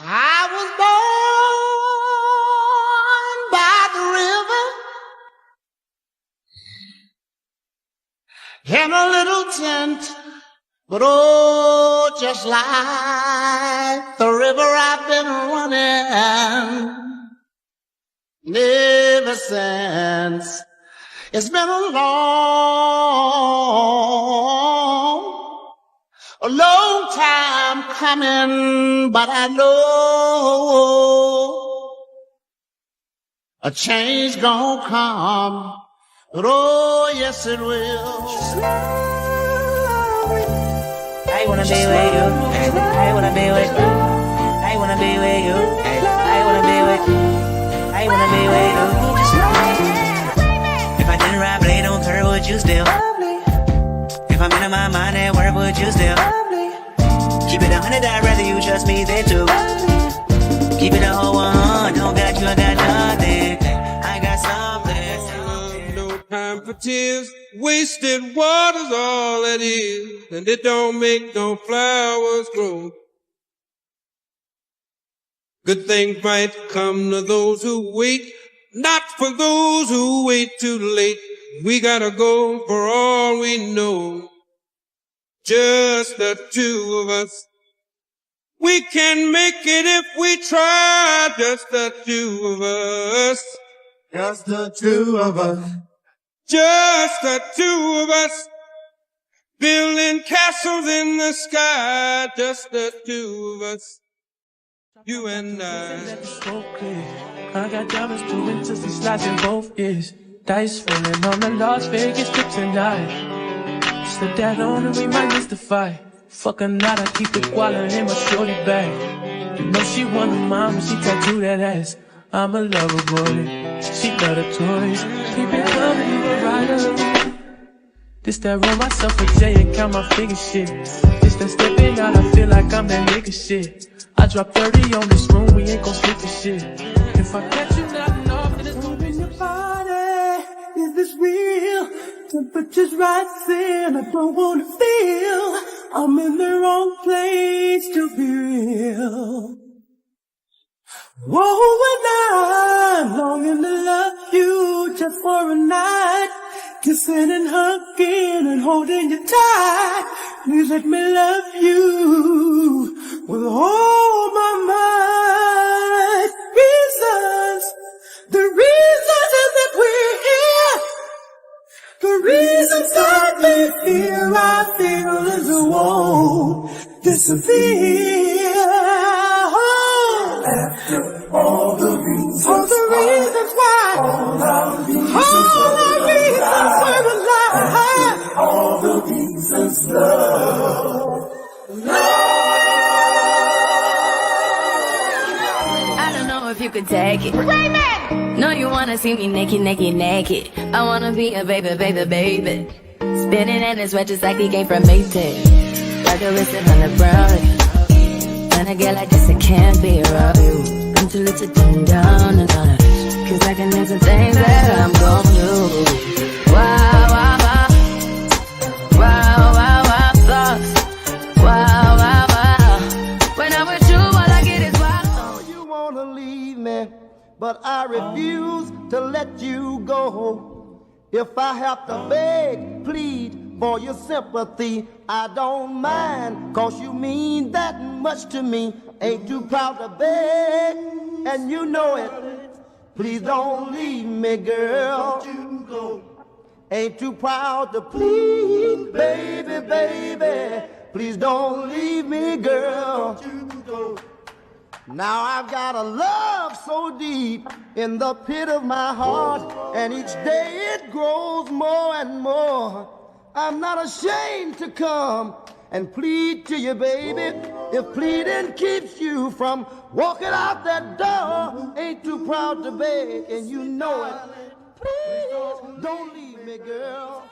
I was born by the river in a little tent, but oh, just like the river I've been running ever since. It's been a long time coming, but I know a change gonna come. But oh, yes it will. I wanna be with you. I wanna be with you. I wanna be with you. I wanna be with you. I wanna be with you. If I didn't ride blade on curve, would you still? If I'm in my mind at work, would you still? Keep it 100, I'd rather you trust me than to. Keep it a whole 100, don't got you, I got nothing. I got something. No time for tears, wasted water's all it is, and it don't make no flowers grow. Good things might come to those who wait, not for those who wait too late. We gotta go for all we know. Just the two of us. We can make it if we try. Just the two of us. Just the two of us. Just the two of us. Building castles in the sky. Just the two of us. You and I. I got diamonds, 2 inches, and slides in both ears. Dice rolling on the Las Vegas trip tonight. Slip that on and we might miss the fight. Fuck a night, I keep the koala in my shorty bag. You know she want a mom and she tattoo that ass. I'm a lover boy, she love the toys. Keep it coming, you a rider. This that roll myself a J and count my figure shit. This that stepping out, I feel like I'm that nigga shit. I drop 30 on this room, we ain't gon' split the shit. If I catch you nothing off, then it's gon' be your body. Is this real? Temperature's rising, I don't wanna feel I'm in the wrong place to be real. Whoa, when I'm longing to love you just for a night, kissing and hugging and holding you tight. Please let me love you with all my might. The reasons that we're here, the reasons that we feel, I feel as it won't disappear. After all the reasons why, all the reasons we're alive, all the reasons love. If you could take it. No, you wanna see me naked, naked, naked. I wanna be a baby, baby, baby. Spinning in his red just like he came from Maytag. Like a wristlet on the brown. When I get like this, it can't be rough. I'm too little to come down and on it. Cause I can do some things that I'm gon' do. Wow, wow, wow. Wow, wow, wow, thoughts. Wow, wow, wow. When I'm with you, all I get is wild. You wanna leave me, but I refuse to let you go. If I have to beg, plead for your sympathy, I don't mind, cause you mean that much to me. Ain't too proud to beg, and you know it. Please don't leave me, girl. Ain't too proud to plead, baby, baby. Please don't leave me, girl. Now I've got a love so deep in the pit of my heart, and each day it grows more and more. I'm not ashamed to come and plead to you, baby. If pleading keeps you from walking out that door, ain't too proud to beg, and you know it. Please don't leave me, girl.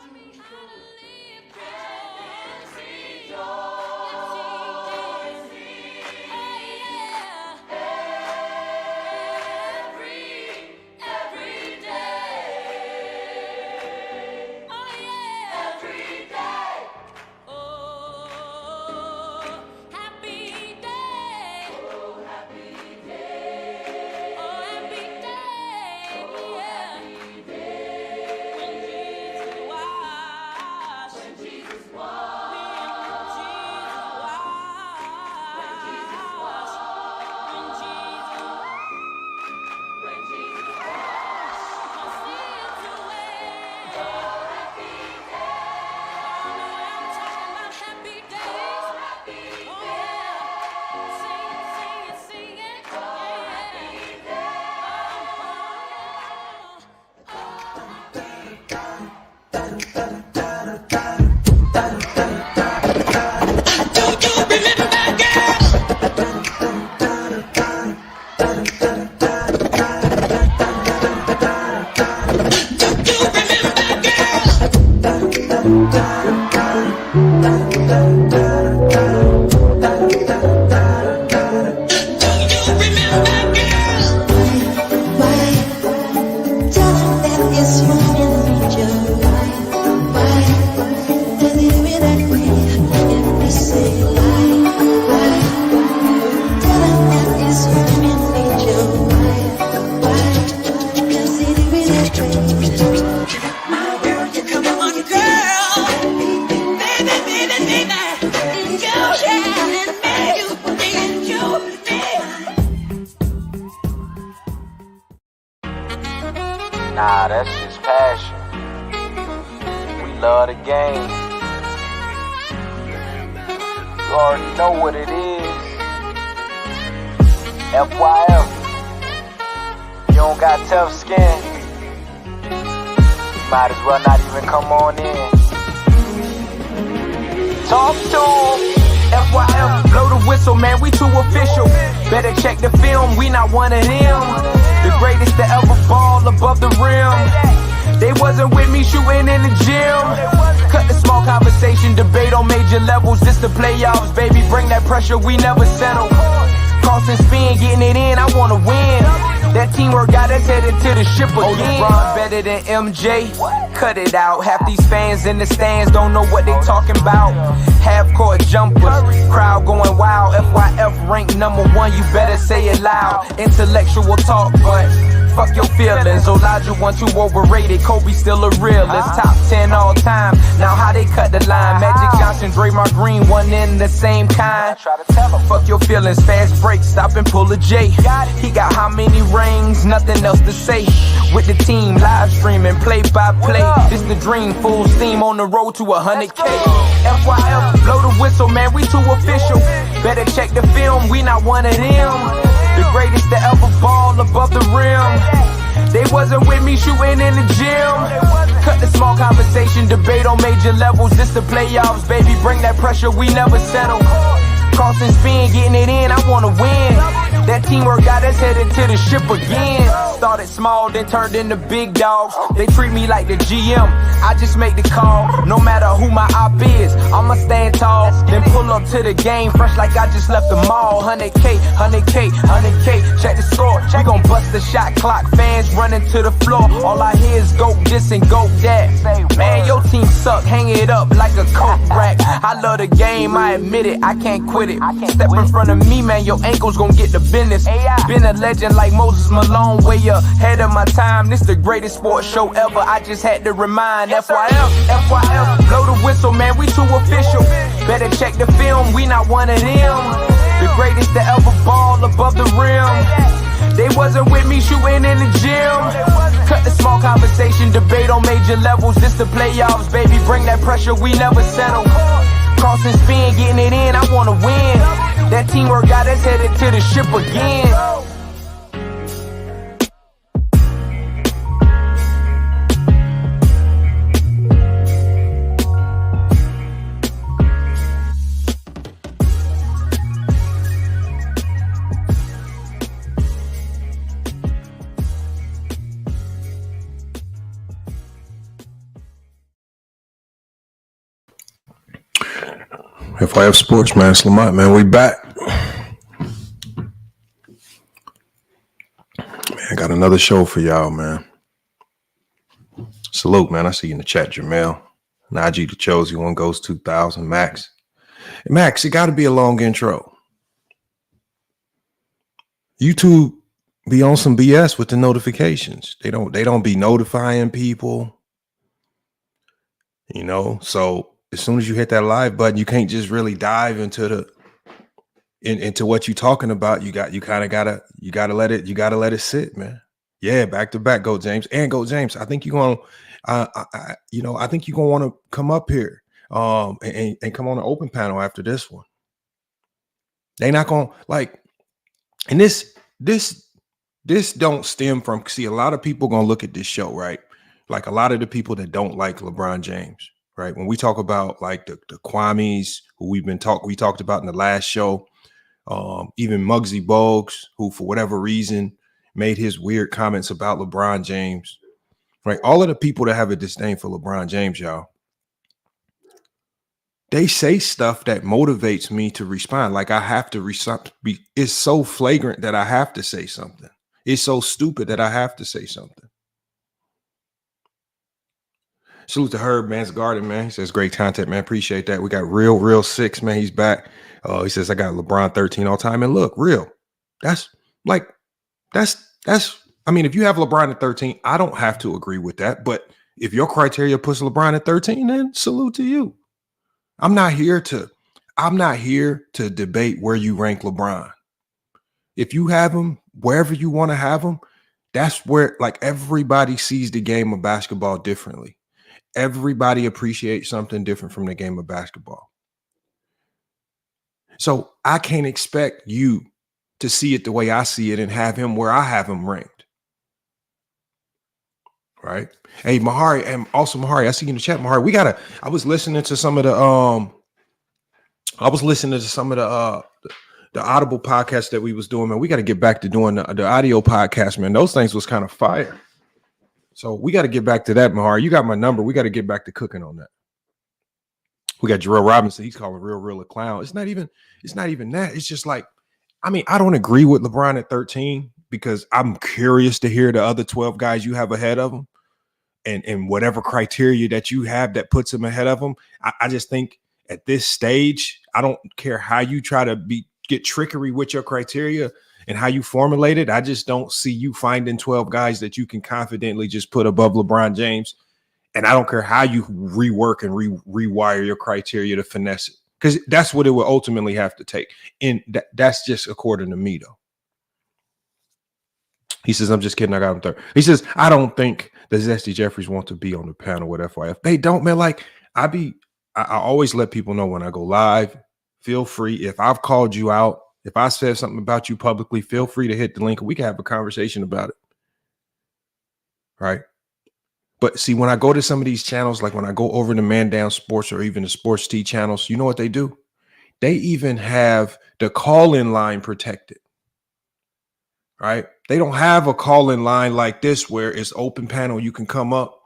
Nah, that's just passion. We love the game. You already know what it is. FYF. You don't got tough skin. Might as well not even come on in. Talk to 'em. FYF, blow the whistle, man, we too official. Better check the film, we not one of them. The greatest to ever fall above the rim. They wasn't with me shooting in the gym. Cut the small conversation, debate on major levels. This the playoffs, baby, bring that pressure, we never settle. Cross and spin, getting it in, I wanna win. That teamwork got us headed to the ship again. Oh, LeBron better than MJ? Cut it out. Half these fans in the stands don't know what they talking about. Half-court jumpers, crowd going wild. FYF ranked #1, you better say it loud. Intellectual talk, but fuck your feelings. Elijah 1 too overrated, Kobe still a realist. Top 10 all time, now how they cut the line. Magic Johnson, Draymond Green, one in the same kind. Fuck your feelings, fast break, stop and pull a J. He got how many rings, nothing else to say. With the team, live streaming, play by play. This the dream, full steam on the road to 100K. FYF, blow the whistle, man, we too official. Better check the film, we not one of them. The greatest to ever ball above the rim. They wasn't with me shooting in the gym. Cut the small conversation, debate on major levels. This the playoffs, baby, bring that pressure, we never settle. Cross and spin, getting it in, I wanna win. That teamwork got us headed to the ship again. Started small, then turned into big dogs. They treat me like the GM, I just make the call. No matter who my op is, I'ma stand tall. Then pull up to the game, fresh like I just left the mall. 100K, 100K, 100K, check the score. We gon' bust the shot clock, fans running to the floor. All I hear is go this and go that. Man, your team suck, hang it up like a coke rack. I love the game, I admit it, I can't quit it. Step in front of me, man, your ankles gon' get the business. Been a legend like Moses Malone, way ahead of my time. This the greatest sports show ever, I just had to remind. FYF, blow the whistle, man, we too official. Better check the film, we not one of them. The greatest to ever ball above the rim. They wasn't with me shooting in the gym. Cut the small conversation, debate on major levels. This the playoffs, baby, bring that pressure, we never settle. Cross and spin, getting it in, I wanna win. That teamwork got us headed to the ship again. FYF Sports, man. It's Lamont, man. We back. Man, I got another show for y'all, man. Salute, man. I see you in the chat, Jamel. Najee the Chosen One goes 2000. Max. Max, it got to be a long intro. YouTube be on some BS with the notifications. They don't be notifying people. You know, so as soon as you hit that live button, you can't just really dive into into what you're talking about. You gotta let it sit, man. Yeah, back to back, Go James. I think you're gonna I think you're gonna want to come up here and come on an open panel after this one. They not gonna and this don't stem from, see, a lot of people gonna look at this show, right? like a lot of the people that don't like LeBron James, right? When we talk about like the Kwames who we talked about in the last show, even Muggsy Bogues, who for whatever reason made his weird comments about LeBron James, right? All of the people that have a disdain for LeBron James, y'all, they say stuff that motivates me to respond. Like I have to respond. It's so flagrant that I have to say something. It's so stupid that I have to say something. Salute to Herb Man's Garden, man. He says great content, man. Appreciate that. We got real 6, man. He's back. He says I got LeBron 13 all time. And look, real. That's I mean, if you have LeBron at 13, I don't have to agree with that. But if your criteria puts LeBron at 13, then salute to you. I'm not here to debate where you rank LeBron. If you have him wherever you want to have him, that's where, like, everybody sees the game of basketball differently. Everybody appreciates something different from the game of basketball. So I can't expect you to see it the way I see it and have him where I have him ranked. Right? Hey, Mahari, and also Mahari, I see you in the chat, Mahari. I was listening to some of the the Audible podcast that we was doing, man. We got to get back to doing the audio podcast, man. Those things was kind of fire. So we got to get back to that, Mahar. You got my number. We got to get back to cooking on that. We got Jarrell Robinson. He's calling real a clown. It's not even that. It's just like, I mean, I don't agree with LeBron at 13 because I'm curious to hear the other 12 guys you have ahead of him and whatever criteria that you have that puts him ahead of him. I just think at this stage, I don't care how you try to get trickery with your criteria and how you formulate it. I just don't see you finding 12 guys that you can confidently just put above LeBron James. And I don't care how you rework and rewire your criteria to finesse it, because that's what it will ultimately have to take. And that's just according to me, though. He says, I'm just kidding. I got him third. He says, I don't think the Zesty Jeffries want to be on the panel with FYF. They don't, man. Like, I always let people know when I go live, feel free. If I've called you out, if I said something about you publicly, feel free to hit the link and we can have a conversation about it. Right? But see, when I go to some of these channels, like when I go over to Man Down Sports or even the Sports T channels, you know what they do? They even have the call-in line protected. Right? They don't have a call-in line like this where it's open panel. You can come up.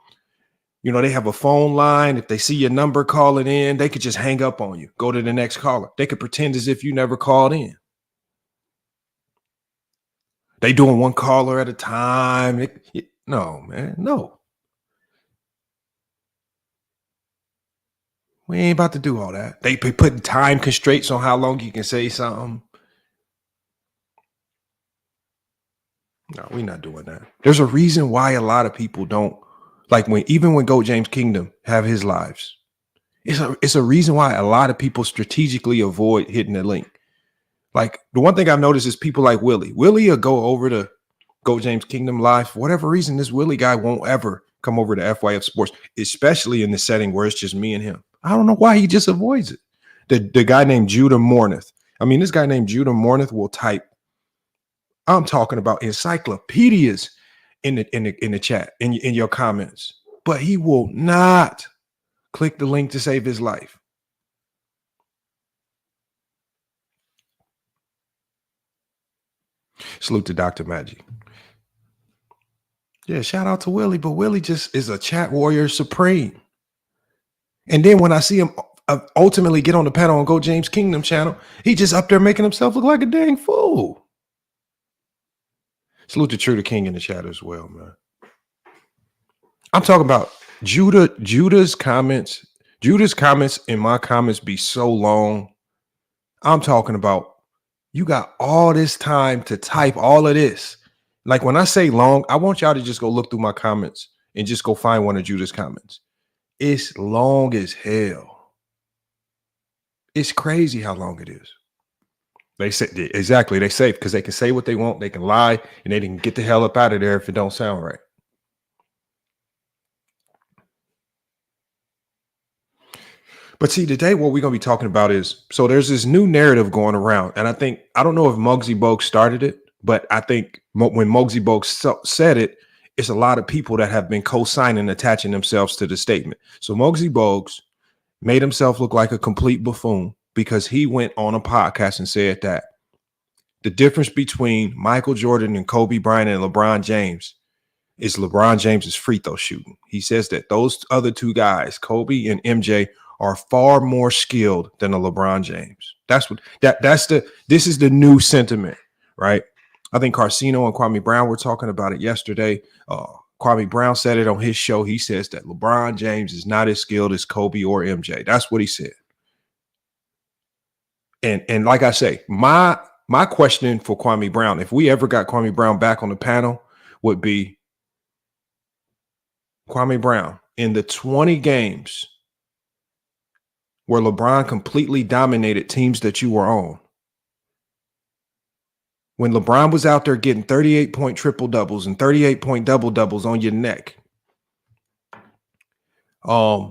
You know, they have a phone line. If they see your number calling in, they could just hang up on you. Go to the next caller. They could pretend as if you never called in. They doing one caller at a time. No, man, no. We ain't about to do all that. They putting time constraints on how long you can say something. No, we're not doing that. There's a reason why a lot of people don't like even when Go James Kingdom have his lives. It's a reason why a lot of people strategically avoid hitting the link. Like the one thing I've noticed is people like Willie. Willie will go over to Go James Kingdom live. For whatever reason, this Willie guy won't ever come over to FYF Sports, especially in the setting where it's just me and him. I don't know why he just avoids it. The guy named Judah Morneth. I mean, this guy named Judah Morneth will type. I'm talking about encyclopedias in the chat, in your comments, but he will not click the link to save his life. Salute to Dr. Maggie. Yeah, shout out to Willie, but Willie just is a chat warrior supreme. And then when I see him ultimately get on the panel on Go James Kingdom channel, he just up there making himself look like a dang fool. Salute to True the King in the chat as well, man. I'm talking about Judah's comments. Judah's comments and my comments be so long. I'm talking about you got all this time to type all of this. Like when I say long, I want y'all to just go look through my comments and just go find one of Judah's comments. It's long as hell. It's crazy how long it is. They say exactly. They say because they can say what they want, they can lie, and they can get the hell up out of there if it don't sound right. But see, today what we're gonna be talking about is there's this new narrative going around, and I don't know if Muggsy Bogues started it, but I think when Muggsy Bogues said it, it's a lot of people that have been co-signing, attaching themselves to the statement. So Muggsy Bogues made himself look like a complete buffoon because he went on a podcast and said that the difference between Michael Jordan and Kobe Bryant and LeBron James is LeBron James's free throw shooting. He says that those other two guys, Kobe and MJ, are far more skilled than a LeBron James. This is the new sentiment, right? I think Carcino and Kwame Brown were talking about it yesterday. Kwame Brown said it on his show. He says that LeBron James is not as skilled as Kobe or MJ. That's what he said. And like I say, my question for Kwame Brown, if we ever got Kwame Brown back on the panel, would be, Kwame Brown, in the 20 games where LeBron completely dominated teams that you were on, when LeBron was out there getting 38-point triple-doubles and 38-point double-doubles on your neck, let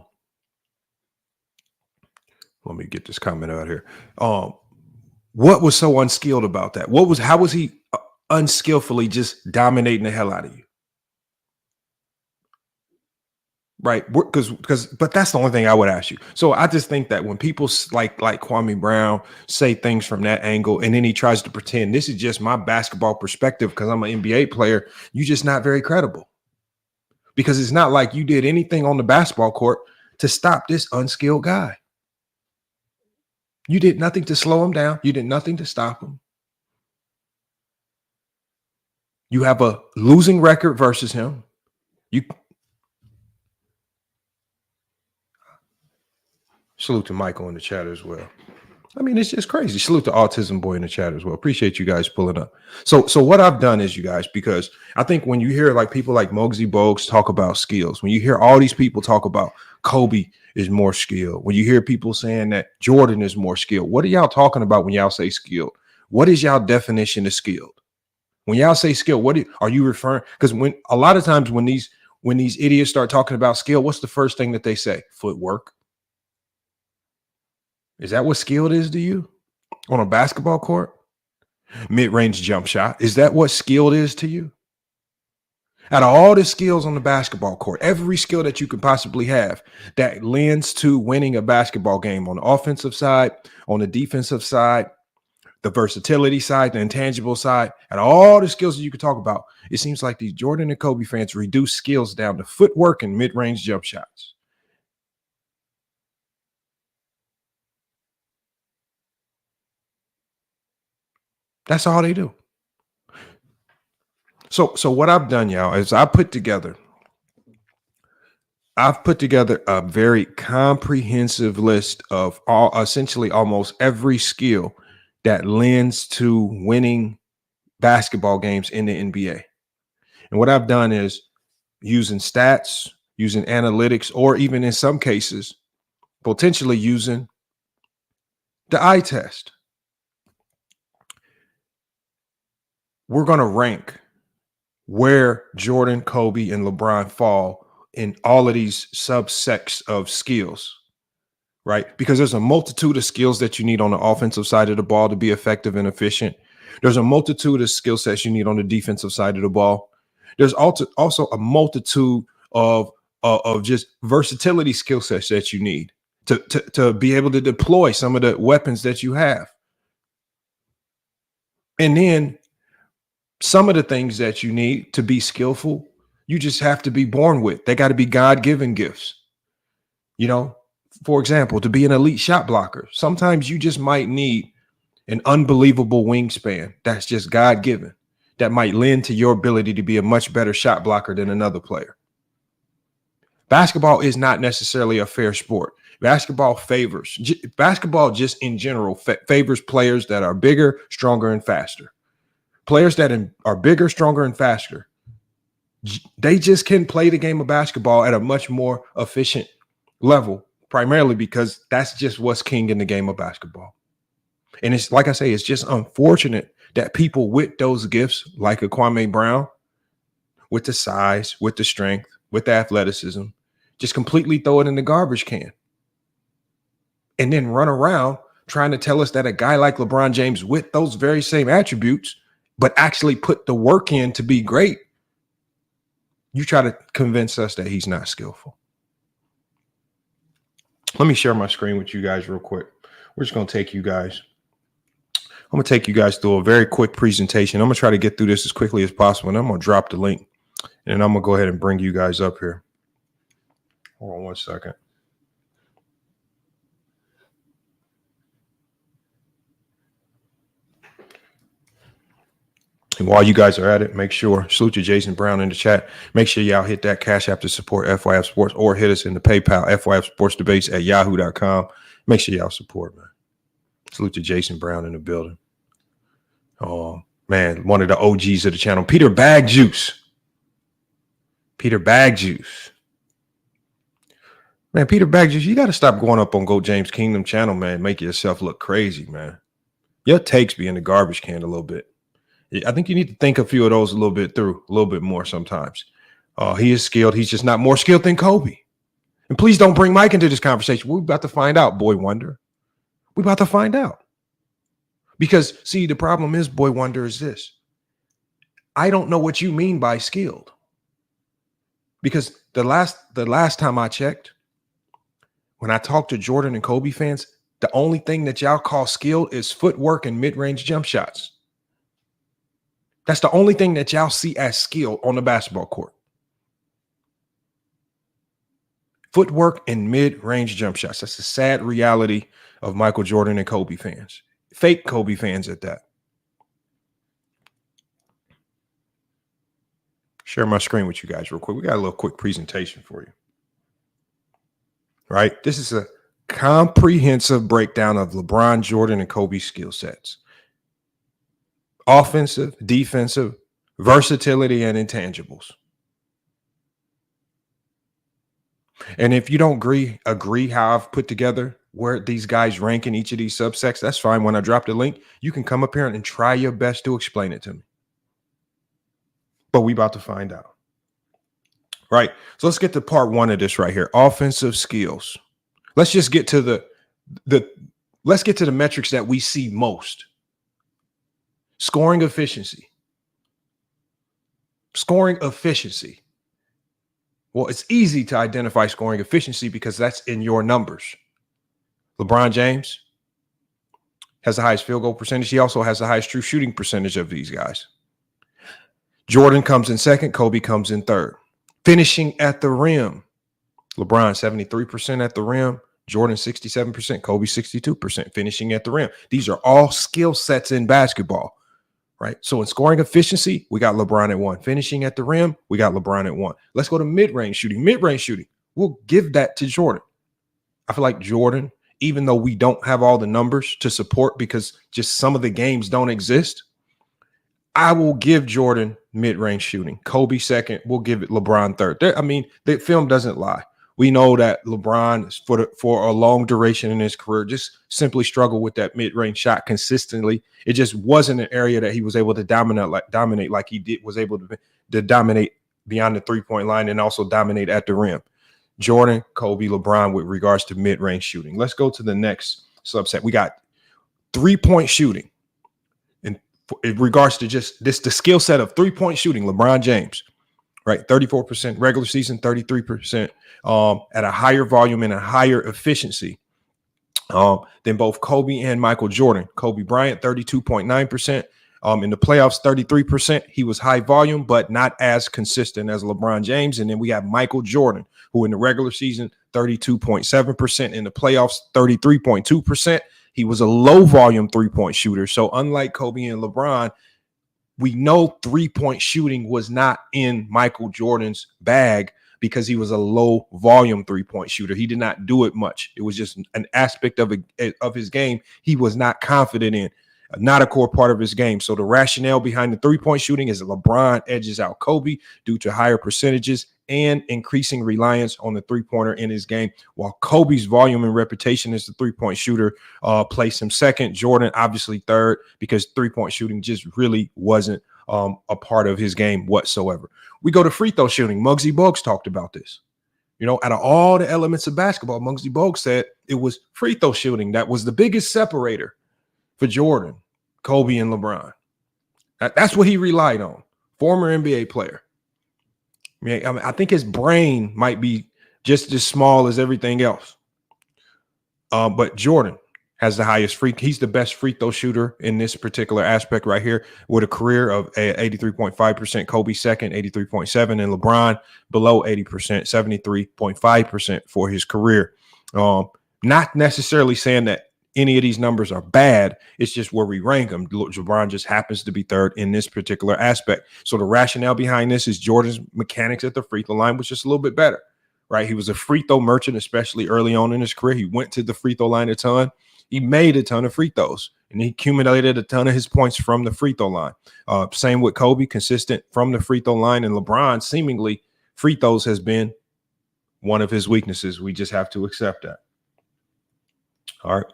me get this comment out here. What was so unskilled about that? How was he unskillfully just dominating the hell out of you? Right? But that's the only thing I would ask you. So I just think that when people like Kwame Brown say things from that angle, and then he tries to pretend this is just my basketball perspective because I'm an NBA player, you're just not very credible. Because it's not like you did anything on the basketball court to stop this unskilled guy. You did nothing to slow him down. You did nothing to stop him. You have a losing record versus him. Salute to Michael in the chat as well. I mean, it's just crazy. Salute to Autism Boy in the chat as well. Appreciate you guys pulling up. So what I've done is, you guys, because I think when you hear like people like Muggsy Bogues talk about skills, when you hear all these people talk about Kobe is more skilled, when you hear people saying that Jordan is more skilled, what are y'all talking about when y'all say skilled? What is y'all definition of skilled? When y'all say skilled, what are you referring? Because when a lot of times when these idiots start talking about skill, what's the first thing that they say? Footwork. Is that what skilled is to you on a basketball court? Mid-range jump shot. Is that what skilled is to you? Out of all the skills on the basketball court, every skill that you could possibly have that lends to winning a basketball game on the offensive side, on the defensive side, the versatility side, the intangible side, and all the skills that you could talk about, it seems like these Jordan and Kobe fans reduce skills down to footwork and mid-range jump shots. That's all they do. So what I've done, y'all, is I've put together a very comprehensive list of essentially almost every skill that lends to winning basketball games in the NBA. And what I've done is using stats, using analytics, or even in some cases, potentially using the eye test. We're going to rank where Jordan, Kobe, and LeBron fall in all of these subsects of skills, right? Because there's a multitude of skills that you need on the offensive side of the ball to be effective and efficient. There's a multitude of skill sets you need on the defensive side of the ball. There's also a multitude of just versatility skill sets that you need to be able to deploy some of the weapons that you have. And then some of the things that you need to be skillful, you just have to be born with. They got to be God-given gifts. You know, for example, to be an elite shot blocker, sometimes you just might need an unbelievable wingspan that's just God-given, that might lend to your ability to be a much better shot blocker than another player. Basketball is not necessarily a fair sport. Basketball just in general favors players that are bigger, stronger, and faster. Players that are bigger, stronger, and faster, they just can play the game of basketball at a much more efficient level, primarily because that's just what's king in the game of basketball. And it's like I say, it's just unfortunate that people with those gifts, like a Kwame Brown, with the size, with the strength, with the athleticism, just completely throw it in the garbage can and then run around trying to tell us that a guy like LeBron James with those very same attributes, but actually put the work in to be great, You try to convince us that he's not skillful. Let me share my screen with you guys real quick. We're just going to take you guys. I'm going to take you guys through a very quick presentation. I'm going to try to get through this as quickly as possible, and I'm going to drop the link, and I'm going to go ahead and bring you guys up here. Hold on one second. And while you guys are at it, make sure, salute to Jason Brown in the chat. Make sure y'all hit that Cash App to support FYF Sports, or hit us in the PayPal, FYF Sports Debates at yahoo.com. Make sure y'all support, man. Salute to Jason Brown in the building. Oh, man, one of the OGs of the channel, Peter Bag Juice. Peter Bag Juice. Man, Peter Bag Juice, you got to stop going up on Go James Kingdom channel, man. Make yourself look crazy, man. Your takes be in the garbage can a little bit. I think you need to think a few of those a little bit through, a little bit more sometimes. He is skilled. He's just not more skilled than Kobe. And please don't bring Mike into this conversation. We're about to find out, Boy Wonder. We're about to find out. Because, see, the problem is, Boy Wonder, is this. I don't know what you mean by skilled. Because the last time I checked, when I talked to Jordan and Kobe fans, the only thing that y'all call skilled is footwork and mid-range jump shots. That's the only thing that y'all see as skill on the basketball court. Footwork and mid-range jump shots. That's the sad reality of Michael Jordan and Kobe fans. Fake Kobe fans at that. Share my screen with you guys real quick. We got a little quick presentation for you. Right? This is a comprehensive breakdown of LeBron, Jordan, and Kobe's skill sets. Offensive, defensive, versatility, and intangibles. And if you don't agree how I've put together where these guys rank in each of these subsets, that's fine. When I drop the link, you can come up here and try your best to explain it to me. But we about to find out. Right? So let's get to part one of this right here. Offensive skills. Let's just get to the metrics that we see most. Scoring efficiency. Scoring efficiency. Well, it's easy to identify scoring efficiency because that's in your numbers. LeBron James has the highest field goal percentage. He also has the highest true shooting percentage of these guys. Jordan comes in second. Kobe comes in third. Finishing at the rim. LeBron 73% at the rim. Jordan 67%. Kobe 62%. Finishing at the rim. These are all skill sets in basketball. Right. So in scoring efficiency, we got LeBron at 1. Finishing at the rim, we got LeBron at 1. Let's go to mid-range shooting. Mid-range shooting, we'll give that to Jordan. I feel like Jordan, even though we don't have all the numbers to support because just some of the games don't exist, I will give Jordan mid-range shooting. Kobe second, we'll give it LeBron third. I mean, the film doesn't lie. We know that LeBron, for a long duration in his career, just simply struggled with that mid-range shot consistently. It just wasn't an area that he was able to dominate like he was able to dominate beyond the three-point line and also dominate at the rim. Jordan, Kobe, LeBron with regards to mid-range shooting. Let's go to the next subset. We got three-point shooting. And in regards to just the skill set of three-point shooting, LeBron James. Right, 34% regular season, 33% at a higher volume and a higher efficiency than both Kobe and Michael Jordan. Kobe Bryant, 32.9%. In the playoffs, 33%. He was high volume, but not as consistent as LeBron James. And then we have Michael Jordan, who in the regular season, 32.7%. In the playoffs, 33.2%. He was a low volume three-point shooter. So unlike Kobe and LeBron, we know three-point shooting was not in Michael Jordan's bag because he was a low-volume three-point shooter. He did not do it much. It was just an aspect of his game he was not confident in, not a core part of his game. So the rationale behind the three-point shooting is that LeBron edges out Kobe due to higher percentages and increasing reliance on the three-pointer in his game, while Kobe's volume and reputation as the three-point shooter placed him second. Jordan, obviously third, because three-point shooting just really wasn't a part of his game whatsoever. We go to free throw shooting. Muggsy Bogues talked about this. You know, out of all the elements of basketball, Muggsy Bogues said it was free throw shooting that was the biggest separator for Jordan, Kobe, and LeBron. That's what he relied on. Former NBA player. I think his brain might be just as small as everything else. But Jordan has the highest he's the best free throw shooter in this particular aspect right here, with a career of 83.5%, Kobe second, 83.7%, and LeBron below 80%, 73.5% for his career. Not necessarily saying that any of these numbers are bad. It's just where we rank them. LeBron just happens to be third in this particular aspect. So the rationale behind this is Jordan's mechanics at the free throw line was just a little bit better, right? He was a free throw merchant, especially early on in his career. He went to the free throw line a ton. He made a ton of free throws, and he accumulated a ton of his points from the free throw line. Same with Kobe, consistent from the free throw line, and LeBron, seemingly free throws has been one of his weaknesses. We just have to accept that. All right.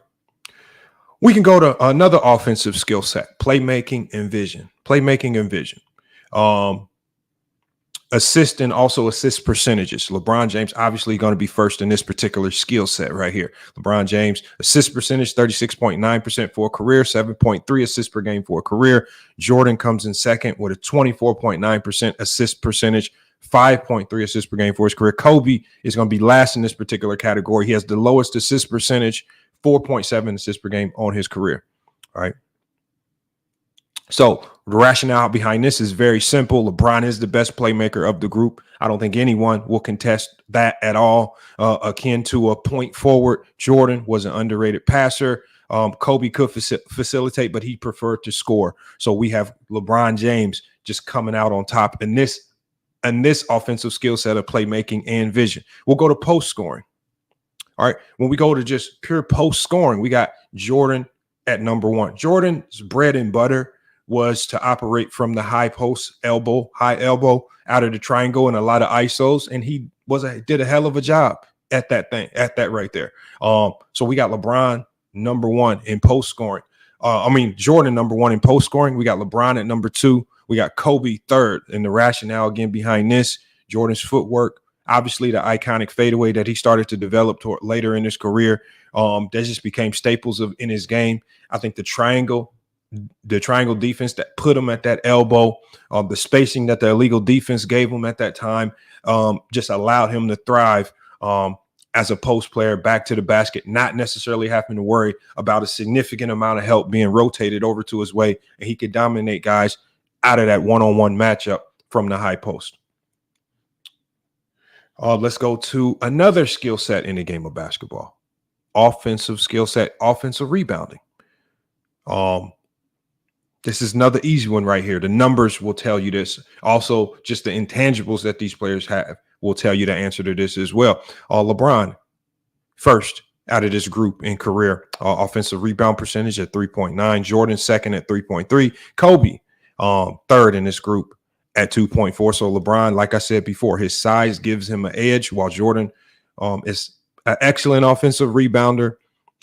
We can go to another offensive skill set, playmaking and vision. Playmaking and vision. Assist and also assist percentages. LeBron James obviously going to be first in this particular skill set right here. LeBron James assist percentage 36.9% for a career, 7.3 assists per game for a career. Jordan comes in second with a 24.9% assist percentage, 5.3 assists per game for his career. Kobe is going to be last in this particular category. He has the lowest assist percentage, 4.7 assists per game on his career. All right. So the rationale behind this is very simple. LeBron is the best playmaker of the group. I don't think anyone will contest that at all. Akin to a point forward, Jordan was an underrated passer. Kobe could facilitate, but he preferred to score. So we have LeBron James just coming out on top in this offensive skill set of playmaking and vision. We'll go to post scoring. All right. When we go to just pure post scoring, we got Jordan at number one. Jordan's bread and butter was to operate from the high post high elbow out of the triangle and a lot of ISOs. And he did a hell of a job at that right there. So we got LeBron number one in post scoring. Jordan number one in post scoring. We got LeBron at number two. We got Kobe third. And the rationale again behind this, Jordan's footwork, obviously the iconic fadeaway that he started to develop toward later in his career. That just became staples in his game. I think the triangle defense that put him at that elbow, the spacing that the illegal defense gave him at that time, just allowed him to thrive as a post player back to the basket, not necessarily having to worry about a significant amount of help being rotated over to his way, and he could dominate guys out of that one-on-one matchup from the high post. Let's go to another skill set in the game of basketball. Offensive skill set, offensive rebounding. This is another easy one right here. The numbers will tell you this. Also, just the intangibles that these players have will tell you the answer to this as well. LeBron, first out of this group in career, offensive rebound percentage at 3.9. Jordan, second at 3.3. Kobe, third in this group at 2.4. So LeBron, like I said before, his size gives him an edge, while Jordan is an excellent offensive rebounder.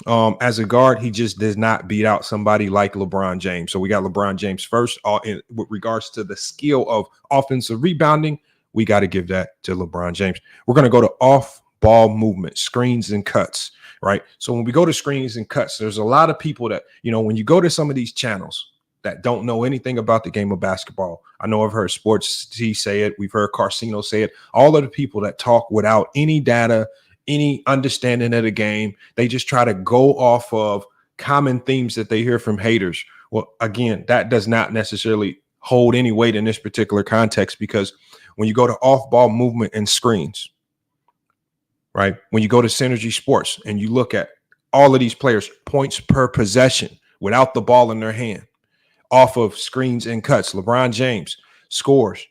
As a guard, he just does not beat out somebody like LeBron James. So we got LeBron James first. With regards to the skill of offensive rebounding, we got to give that to LeBron James. We're going to go to off-ball movement, screens and cuts, right? So when we go to screens and cuts, there's a lot of people that, when you go to some of these channels that don't know anything about the game of basketball. I know I've heard Sports T say it. We've heard Carcino say it. All of the people that talk without any data, any understanding of the game, they just try to go off of common themes that they hear from haters. Well, again, that does not necessarily hold any weight in this particular context, because when you go to off-ball movement and screens, right? When you go to Synergy Sports and you look at all of these players, points per possession without the ball in their hand, off of screens and cuts, LeBron James scores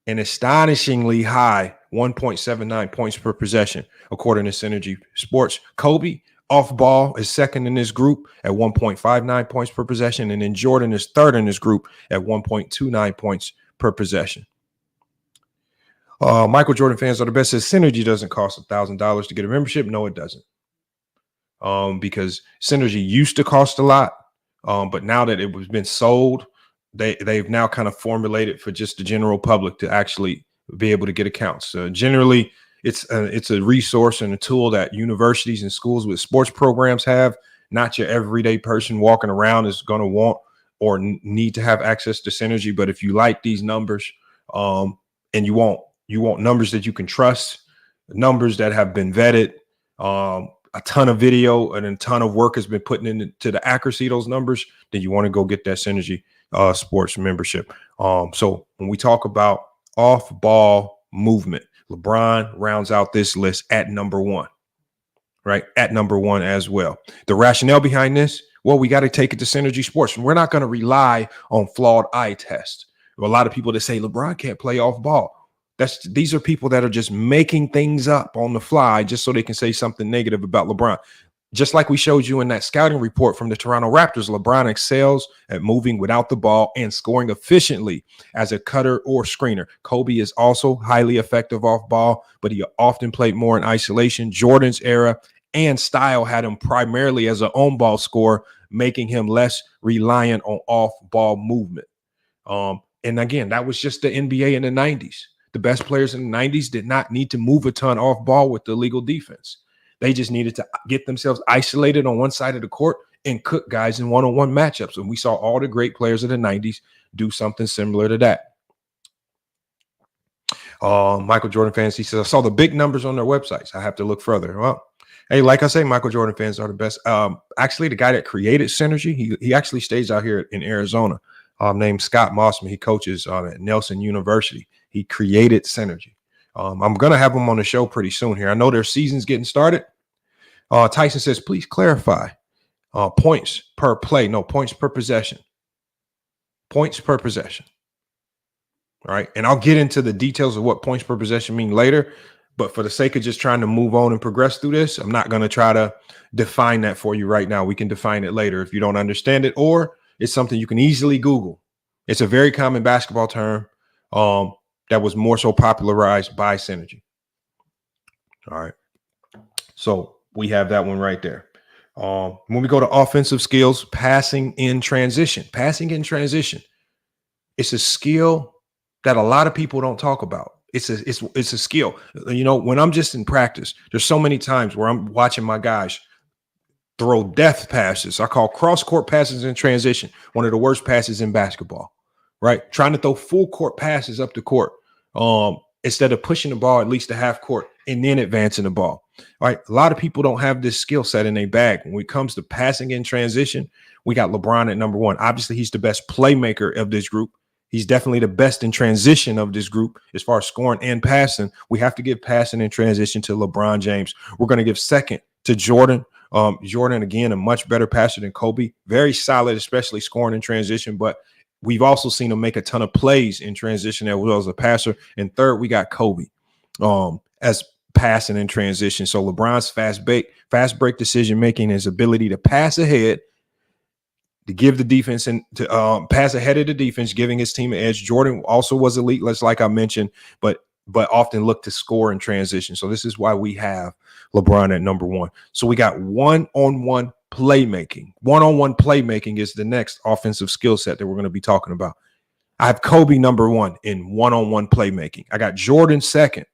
an astonishingly high 1.79 points per possession, according to Synergy Sports. Kobe, off ball, is second in this group at 1.59 points per possession. And then Jordan is third in this group at 1.29 points per possession. Michael Jordan fans are the best. Says Synergy doesn't cost $1,000 to get a membership. No, it doesn't. Because Synergy used to cost a lot. But now that it was been sold, they've now kind of formulated for just the general public to actually be able to get accounts. Generally, it's a resource and a tool that universities and schools with sports programs have. Not your everyday person walking around is going to want or need to have access to Synergy. But if you like these numbers, and you want numbers that you can trust, numbers that have been vetted, a ton of video and a ton of work has been put into the accuracy of those numbers, then you want to go get that Synergy Sports membership. So when we talk about off-ball movement, LeBron rounds out this list at number 1, right? At number 1 as well. The rationale behind this, well, we got to take it to Synergy Sports. We're not going to rely on flawed eye tests. There are a lot of people that say LeBron can't play off ball. These are people that are just making things up on the fly just so they can say something negative about LeBron. Just like we showed you in that scouting report from the Toronto Raptors, LeBron excels at moving without the ball and scoring efficiently as a cutter or screener. Kobe is also highly effective off ball, but he often played more in isolation. Jordan's era and style had him primarily as an on-ball scorer, making him less reliant on off-ball movement. And again, that was just the NBA in the 90s. The best players in the 90s did not need to move a ton off ball with the illegal defense. They just needed to get themselves isolated on one side of the court and cook guys in one-on-one matchups. And we saw all the great players of the 90s do something similar to that. Michael Jordan fans, he says, I saw the big numbers on their websites. I have to look further. Well, hey, like I say, Michael Jordan fans are the best. Actually, the guy that created Synergy, he actually stays out here in Arizona, named Scott Mossman. He coaches at Nelson University. He created Synergy. I'm going to have him on the show pretty soon here. I know their season's getting started. Tyson says, please clarify points per play. No, points per possession. Points per possession. All right. And I'll get into the details of what points per possession mean later. But for the sake of just trying to move on and progress through this, I'm not going to try to define that for you right now. We can define it later if you don't understand it, or it's something you can easily Google. It's a very common basketball term. That was more so popularized by Synergy. All right. So we have that one right there. When we go to offensive skills, passing in transition. Passing in transition. It's a skill that a lot of people don't talk about. It's a skill. You know, when I'm just in practice, there's so many times where I'm watching my guys throw death passes. I call cross-court passes in transition one of the worst passes in basketball. Right, trying to throw full court passes up the court instead of pushing the ball at least to half court and then advancing the ball. All right, a lot of people don't have this skill set in their bag. When it comes to passing in transition, we got LeBron at number 1. Obviously, he's the best playmaker of this group. He's definitely the best in transition of this group as far as scoring and passing. We have to give passing in transition to LeBron James. We're going to give second to Jordan. Jordan, again, a much better passer than Kobe. Very solid, especially scoring in transition, but we've also seen him make a ton of plays in transition as well as a passer. And third, we got Kobe as passing in transition. So LeBron's fast break decision making, his ability to pass ahead, to give the defense and to pass ahead of the defense, giving his team an edge. Jordan also was elite, like I mentioned, but often looked to score in transition. So this is why we have LeBron at number 1. So we got one-on-one playmaking. One-on-one playmaking is the next offensive skill set that we're going to be talking about. I have Kobe number 1 in one-on-one playmaking. I got Jordan second.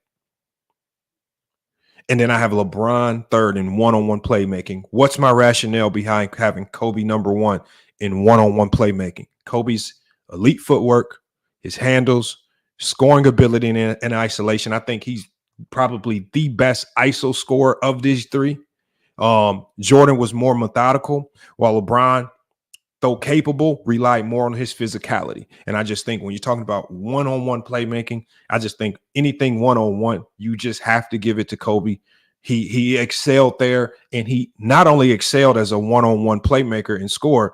And then I have LeBron third in one-on-one playmaking. What's my rationale behind having Kobe number 1 in one-on-one playmaking? Kobe's elite footwork, his handles, scoring ability in isolation. I think he's probably the best ISO scorer of these three. Jordan was more methodical, while LeBron, though capable, relied more on his physicality. And I just think when you're talking about one-on-one playmaking, I just think anything one-on-one, you just have to give it to Kobe. He excelled there, and he not only excelled as a one-on-one playmaker and scorer,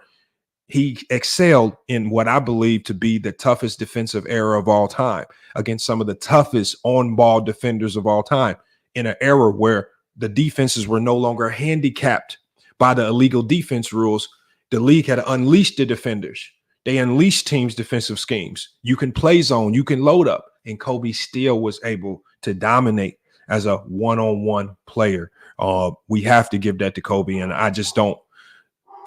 he excelled in what I believe to be the toughest defensive era of all time against some of the toughest on-ball defenders of all time in an era where the defenses were no longer handicapped by the illegal defense rules. The league had unleashed the defenders. They unleashed teams' defensive schemes. You can play zone, you can load up, and Kobe still was able to dominate as a one-on-one player. We have to give that to Kobe, and I just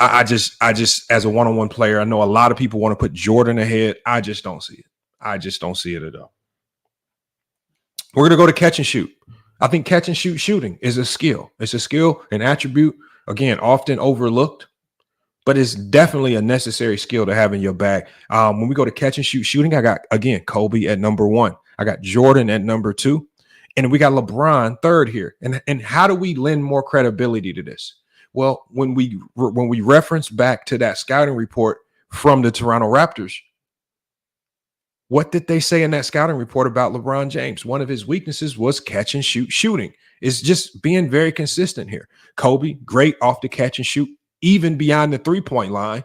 as a one-on-one player, I know a lot of people want to put Jordan ahead. I just don't see it. I just don't see it at all. We're going to go to catch and shoot. I think catch and shoot shooting is a skill. It's a skill, an attribute, again, often overlooked, but it's definitely a necessary skill to have in your bag. When we go to catch and shoot shooting, I got, again, Kobe at number 1. I got Jordan at number 2. And we got LeBron third here. And how do we lend more credibility to this? Well, when we reference back to that scouting report from the Toronto Raptors, what did they say in that scouting report about LeBron James? One of his weaknesses was catch and shoot shooting. It's just being very consistent here. Kobe, great off the catch and shoot, even beyond the 3-point line.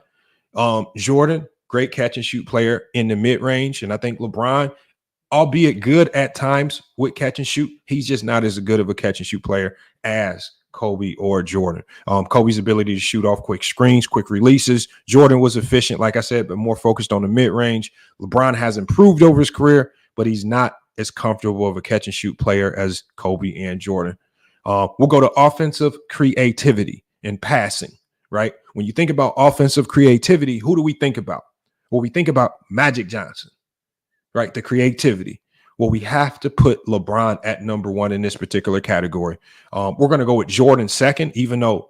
Jordan, great catch and shoot player in the mid-range. And I think LeBron, albeit good at times with catch and shoot, he's just not as good of a catch and shoot player as Kobe or Jordan. Kobe's ability to shoot off quick screens, quick releases. Jordan was efficient, like I said, but more focused on the mid-range. LeBron has improved over his career, but he's not as comfortable of a catch and shoot player as Kobe and Jordan. We'll go to offensive creativity and passing, right? When you think about offensive creativity, who do we think about? Well, we think about Magic Johnson, right? The creativity. Well, we have to put LeBron at number 1 in this particular category. We're going to go with Jordan second, even though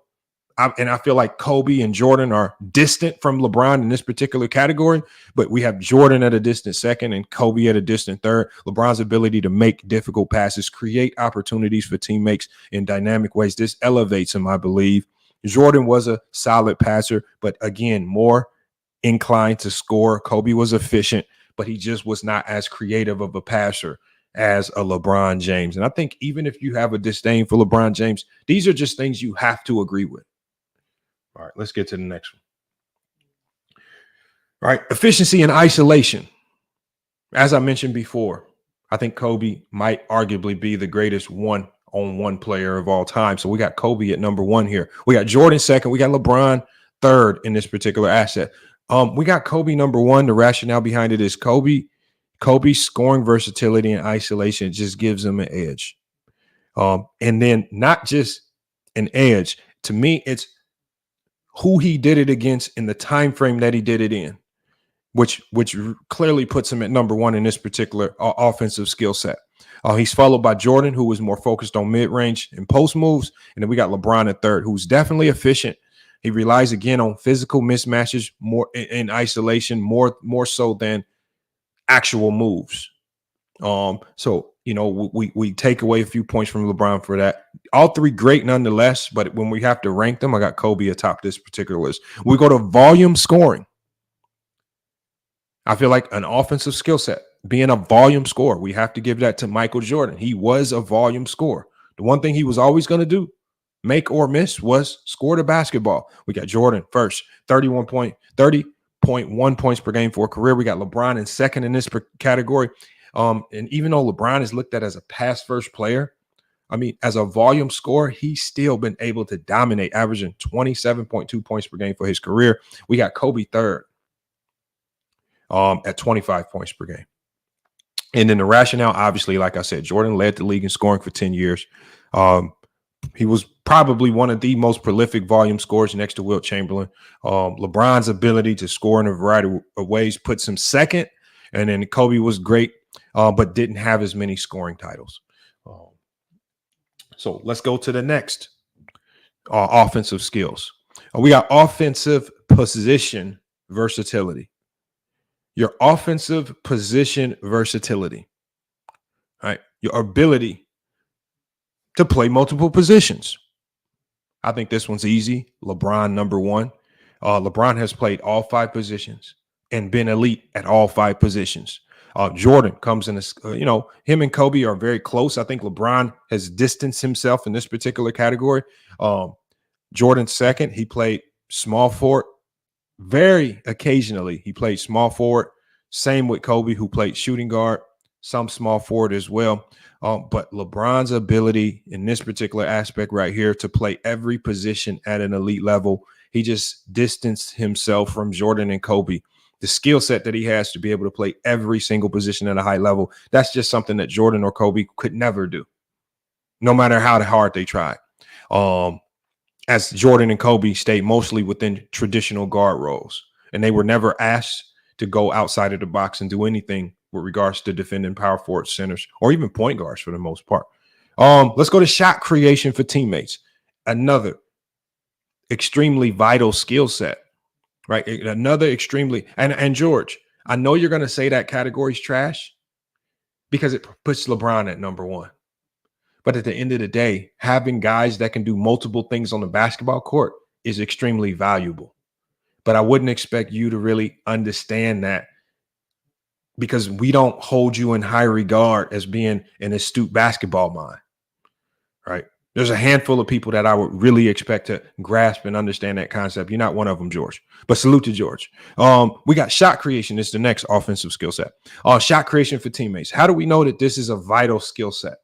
I feel like Kobe and Jordan are distant from LeBron in this particular category, but we have Jordan at a distant second and Kobe at a distant third. LeBron's ability to make difficult passes, create opportunities for teammates in dynamic ways. This elevates him, I believe. Jordan was a solid passer, but again, more inclined to score. Kobe was efficient, but he just was not as creative of a passer as a LeBron James. And I think even if you have a disdain for LeBron James, these are just things you have to agree with. All right, let's get to the next one. All right, efficiency and isolation. As I mentioned before, I think Kobe might arguably be the greatest one-on-one player of all time. So we got Kobe at number 1 here. We got Jordan second. We got LeBron third in this particular asset. We got Kobe number 1. The rationale behind it is Kobe's scoring versatility and isolation just gives him an edge. And then not just an edge. To me, it's who he did it against in the time frame that he did it in, which clearly puts him at number 1 in this particular offensive skill set. He's followed by Jordan, who was more focused on mid-range and post moves. And then we got LeBron at third, who's definitely efficient. He relies again on physical mismatches more in isolation, more so than actual moves. So, you know, we take away a few points from LeBron for that. All 3 great nonetheless, but when we have to rank them, I got Kobe atop this particular list. We go to volume scoring. I feel like an offensive skill set, being a volume scorer, we have to give that to Michael Jordan. He was a volume scorer. The one thing he was always going to do, make or miss, was score the basketball. We got Jordan first, 30.1 points per game for a career. We got LeBron in second in this category. And even though LeBron is looked at as a pass-first player, I mean, as a volume scorer, he's still been able to dominate, averaging 27.2 points per game for his career. We got Kobe third at 25 points per game. And then the rationale, obviously, like I said, Jordan led the league in scoring for 10 years. He was probably one of the most prolific volume scorers next to Wilt Chamberlain. LeBron's ability to score in a variety of ways puts him second. And then Kobe was great, but didn't have as many scoring titles. So let's go to the next offensive skills. We got offensive position versatility. Your offensive position versatility, right? Your ability to play multiple positions. I think this one's easy. LeBron, number 1. LeBron has played all 5 positions and been elite at all 5 positions. Jordan comes in, him and Kobe are very close. I think LeBron has distanced himself in this particular category. Jordan second, he played small forward. Very occasionally, he played small forward. Same with Kobe, who played shooting guard, some small forward as well. But LeBron's ability in this particular aspect right here to play every position at an elite level, he just distanced himself from Jordan and Kobe. The skill set that he has to be able to play every single position at a high level, that's just something that Jordan or Kobe could never do, no matter how hard they tried. As Jordan and Kobe stayed mostly within traditional guard roles, and they were never asked to go outside of the box and do anything with regards to defending power forward centers or even point guards for the most part. Let's go to shot creation for teammates. Another extremely vital skill set, right? Another extremely, and George, I know you're going to say that category's trash, because it puts LeBron at number one. But at the end of the day, having guys that can do multiple things on the basketball court is extremely valuable. But I wouldn't expect you to really understand that, because we don't hold you in high regard as being an astute basketball mind, right? There's a handful of people that I would really expect to grasp and understand that concept. You're not one of them, George, but salute to George. We got shot creation. It's the next offensive skill set. Shot creation for teammates. How do we know that this is a vital skill set,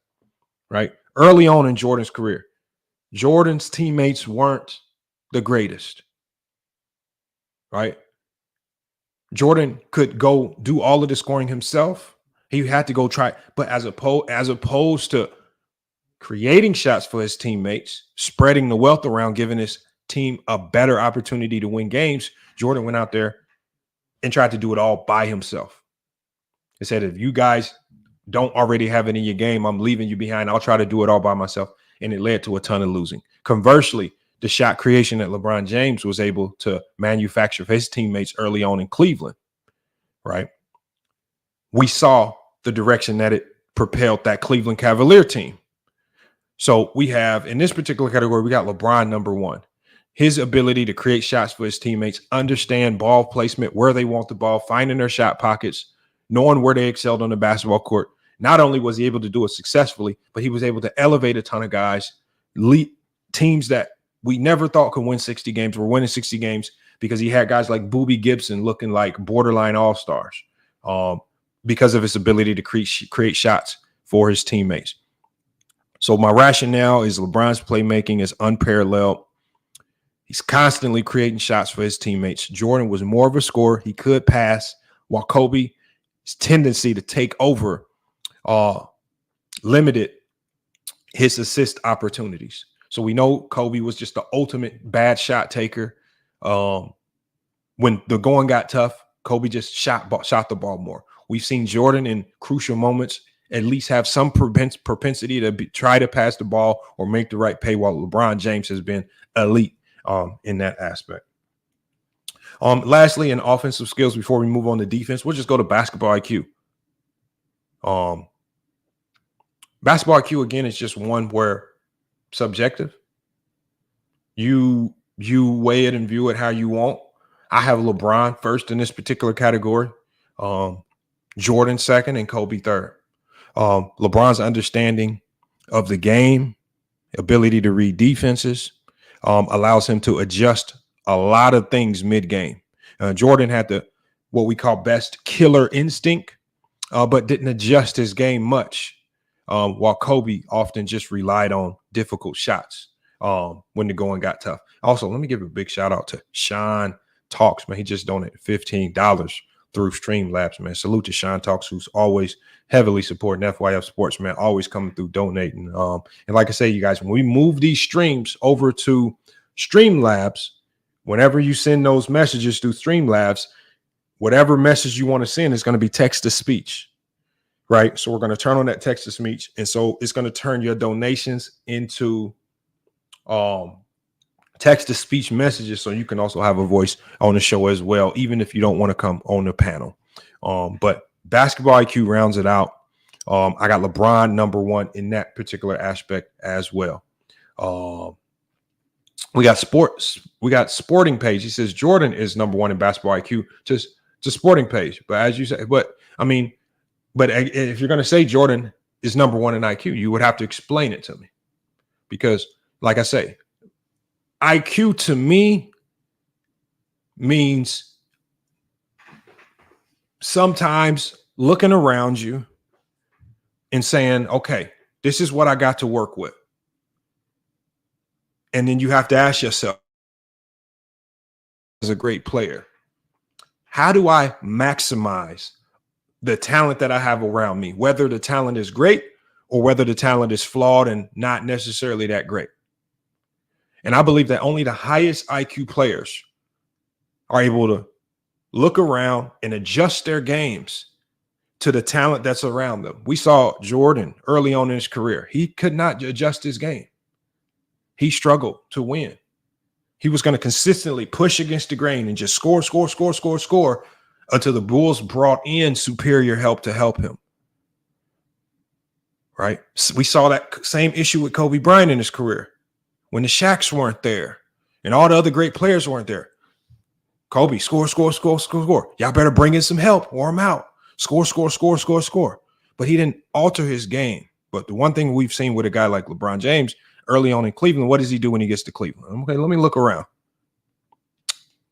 right? Early on in Jordan's career, Jordan's teammates weren't the greatest, right? Jordan could go do all of the scoring himself. He had to go try, but as opposed to creating shots for his teammates, spreading the wealth around, giving his team a better opportunity to win games, Jordan went out there and tried to do it all by himself. He said, if you guys don't already have it in your game, I'm leaving you behind. I'll try to do it all by myself. And it led to a ton of losing. Conversely, the shot creation that LeBron James was able to manufacture for his teammates early on in Cleveland, right? We saw the direction that it propelled that Cleveland Cavalier team. So we have, in this particular category, we got LeBron number one. His ability to create shots for his teammates, understand ball placement, where they want the ball, finding their shot pockets, knowing where they excelled on the basketball court. Not only was he able to do it successfully, but he was able to elevate a ton of guys, lead teams that we never thought could win 60 games. We're winning 60 games because he had guys like Boobie Gibson looking like borderline all-stars because of his ability to create shots for his teammates. So my rationale is LeBron's playmaking is unparalleled. He's constantly creating shots for his teammates. Jordan was more of a scorer. He could pass, while Kobe's tendency to take over limited his assist opportunities. So we know Kobe was just the ultimate bad shot taker. When the going got tough, Kobe just shot the ball more. We've seen Jordan in crucial moments at least have some propensity to try to pass the ball or make the right pay, while LeBron James has been elite in that aspect. Lastly, in offensive skills, before we move on to defense, we'll just go to basketball IQ. Basketball IQ, again, is just one where subjective. You weigh it and view it how you want. I have LeBron first in this particular category, Jordan second, and Kobe third. LeBron's understanding of the game, ability to read defenses, allows him to adjust a lot of things mid-game. Jordan had what we call best killer instinct, but didn't adjust his game much, while Kobe often just relied on difficult shots when the going got tough. Also, let me give a big shout out to Sean Talks, man. He just donated $15 through Streamlabs, man. Salute to Sean Talks, who's always heavily supporting FYF Sports, man, always coming through donating. And like I say, you guys, when we move these streams over to Streamlabs, whenever you send those messages through Streamlabs, whatever message you want to send is going to be text to speech, right? So we're going to turn on that text to speech. And so it's going to turn your donations into text to speech messages, so you can also have a voice on the show as well, even if you don't want to come on the panel. But basketball IQ rounds it out. I got LeBron number one in that particular aspect as well. We got sports. We got Sporting Page. He says Jordan is number one in basketball IQ. Just Sporting Page. But as you say, but if you're going to say Jordan is number one in IQ, you would have to explain it to me, because, like I say, IQ to me means sometimes looking around you and saying, okay, this is what I got to work with. And then you have to ask yourself, as a great player, how do I maximize the talent that I have around me, whether the talent is great or whether the talent is flawed and not necessarily that great? And I believe that only the highest IQ players are able to look around and adjust their games to the talent that's around them. We saw Jordan early on in his career. He could not adjust his game. He struggled to win. He was going to consistently push against the grain and just score until the Bulls brought in superior help to help him. right? We saw that same issue with Kobe Bryant in his career when the Shaqs weren't there and all the other great players weren't there. Kobe, score. Y'all better bring in some help or I'm out. Score. But he didn't alter his game. But the one thing we've seen with a guy like LeBron James early on in Cleveland, what does he do when he gets to Cleveland? Okay, let me look around.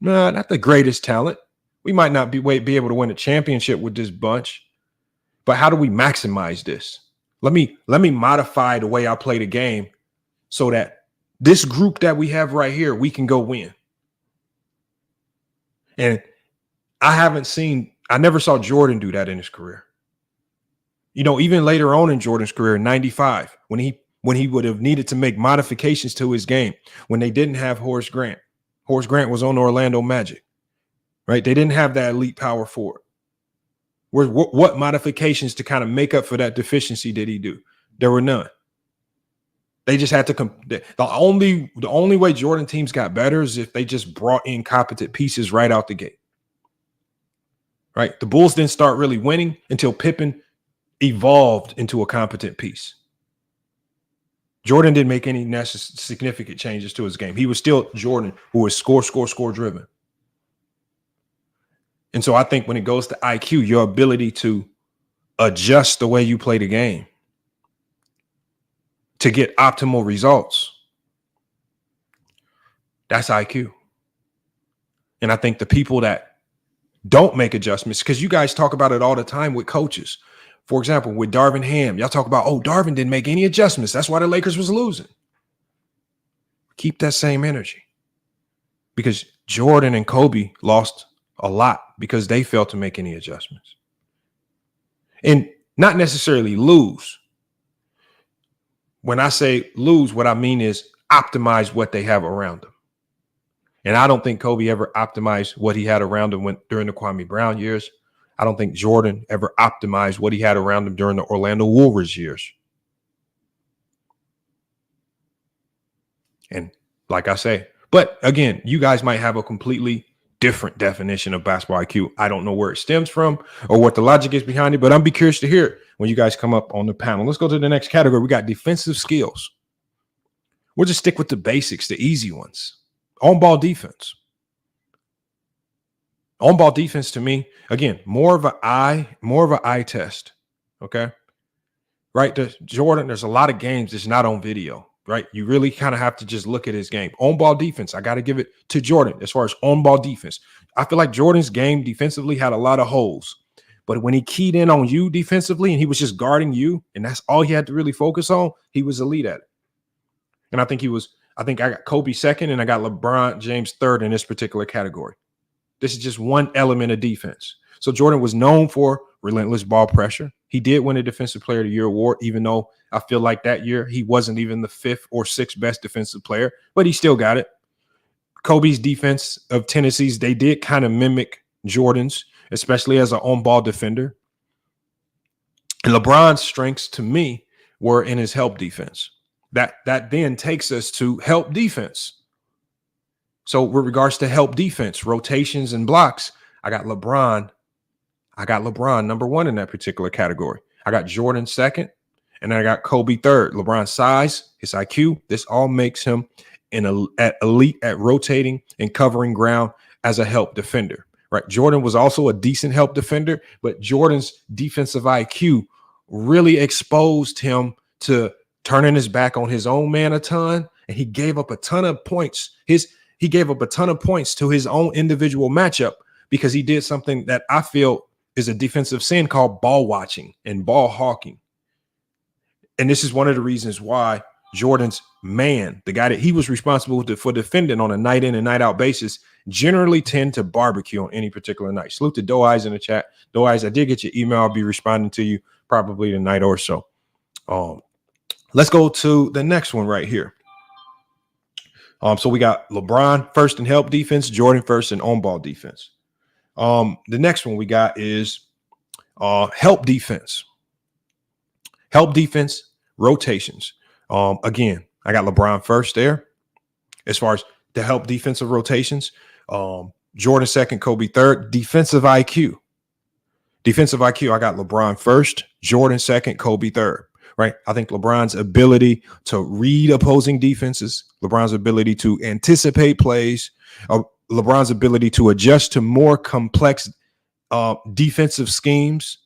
Nah, not the greatest talent. We might not be able to win a championship with this bunch, but how do we maximize this? Let me modify the way I play the game so that this group that we have right here, we can go win. And I never saw Jordan do that in his career. You know, even later on in Jordan's career in 95, when he would have needed to make modifications to his game, when they didn't have Horace Grant. Horace Grant was on the Orlando Magic, right? They didn't have that elite power forward. What modifications to kind of make up for that deficiency did he do? There were none. They just had to the only way Jordan teams got better is if they just brought in competent pieces right out the gate. Right? The Bulls didn't start really winning until Pippen evolved into a competent piece. Jordan didn't make any significant changes to his game. He was still Jordan, who was score driven. And so I think when it goes to IQ, your ability to adjust the way you play the game to get optimal results, that's IQ. And I think the people that don't make adjustments, because you guys talk about it all the time with coaches. For example, with Darvin Ham, y'all talk about, Darvin didn't make any adjustments. That's why the Lakers was losing. Keep that same energy, because Jordan and Kobe lost a lot because they failed to make any adjustments. And not necessarily lose. When I say lose, what I mean is optimize what they have around them. And I don't think Kobe ever optimized what he had around him during the Kwame Brown years. I don't think Jordan ever optimized what he had around him during the Orlando Wolves years. And like I say, but again, you guys might have a completely different definition of basketball IQ. I don't know where it stems from or what the logic is behind it, but I'd be curious to hear it when you guys come up on the panel. Let's go to the next category. We got defensive skills. We'll just stick with the basics, the easy ones. On-ball defense. On-ball defense, to me, again, more of an eye test. Okay. Right. There's a lot of games that's not on video. Right. You really kind of have to just look at his game. On-ball defense, I got to give it to Jordan as far as on-ball defense. I feel like Jordan's game defensively had a lot of holes. But when he keyed in on you defensively and he was just guarding you, and that's all he had to really focus on, he was elite at it. And I think I got Kobe second and I got LeBron James third in this particular category. This is just one element of defense. So Jordan was known for relentless ball pressure. He did win a Defensive Player of the Year award, even though I feel like that year he wasn't even the 5th or 6th best defensive player, but he still got it. Kobe's defense of Tennessee's, they did kind of mimic Jordan's, especially as an on-ball defender. And LeBron's strengths to me were in his help defense. That then takes us to help defense. So with regards to help defense, rotations and blocks, I got LeBron number 1 in that particular category. I got Jordan second, and then I got Kobe third. LeBron's size, his IQ, this all makes him elite at rotating and covering ground as a help defender. Right? Jordan was also a decent help defender, but Jordan's defensive IQ really exposed him to turning his back on his own man a ton, and he gave up a ton of points. He gave up a ton of points to his own individual matchup because he did something that I feel is a defensive sin called ball watching and ball hawking. And this is one of the reasons why Jordan's man, the guy that he was responsible for defending on a night in and night out basis, generally tend to barbecue on any particular night. Salute to Doe Eyes in the chat. Doe Eyes, I did get your email. I'll be responding to you probably tonight or so. Let's go to the next one right here. So we got LeBron first in help defense, Jordan first in on-ball defense. The next one we got is help defense. Help defense, rotations. Again, I got LeBron first there as far as the help defensive rotations. Jordan second, Kobe third. Defensive IQ. I got LeBron first, Jordan second, Kobe third. right? I think LeBron's ability to read opposing defenses, LeBron's ability to anticipate plays, LeBron's ability to adjust to more complex defensive schemes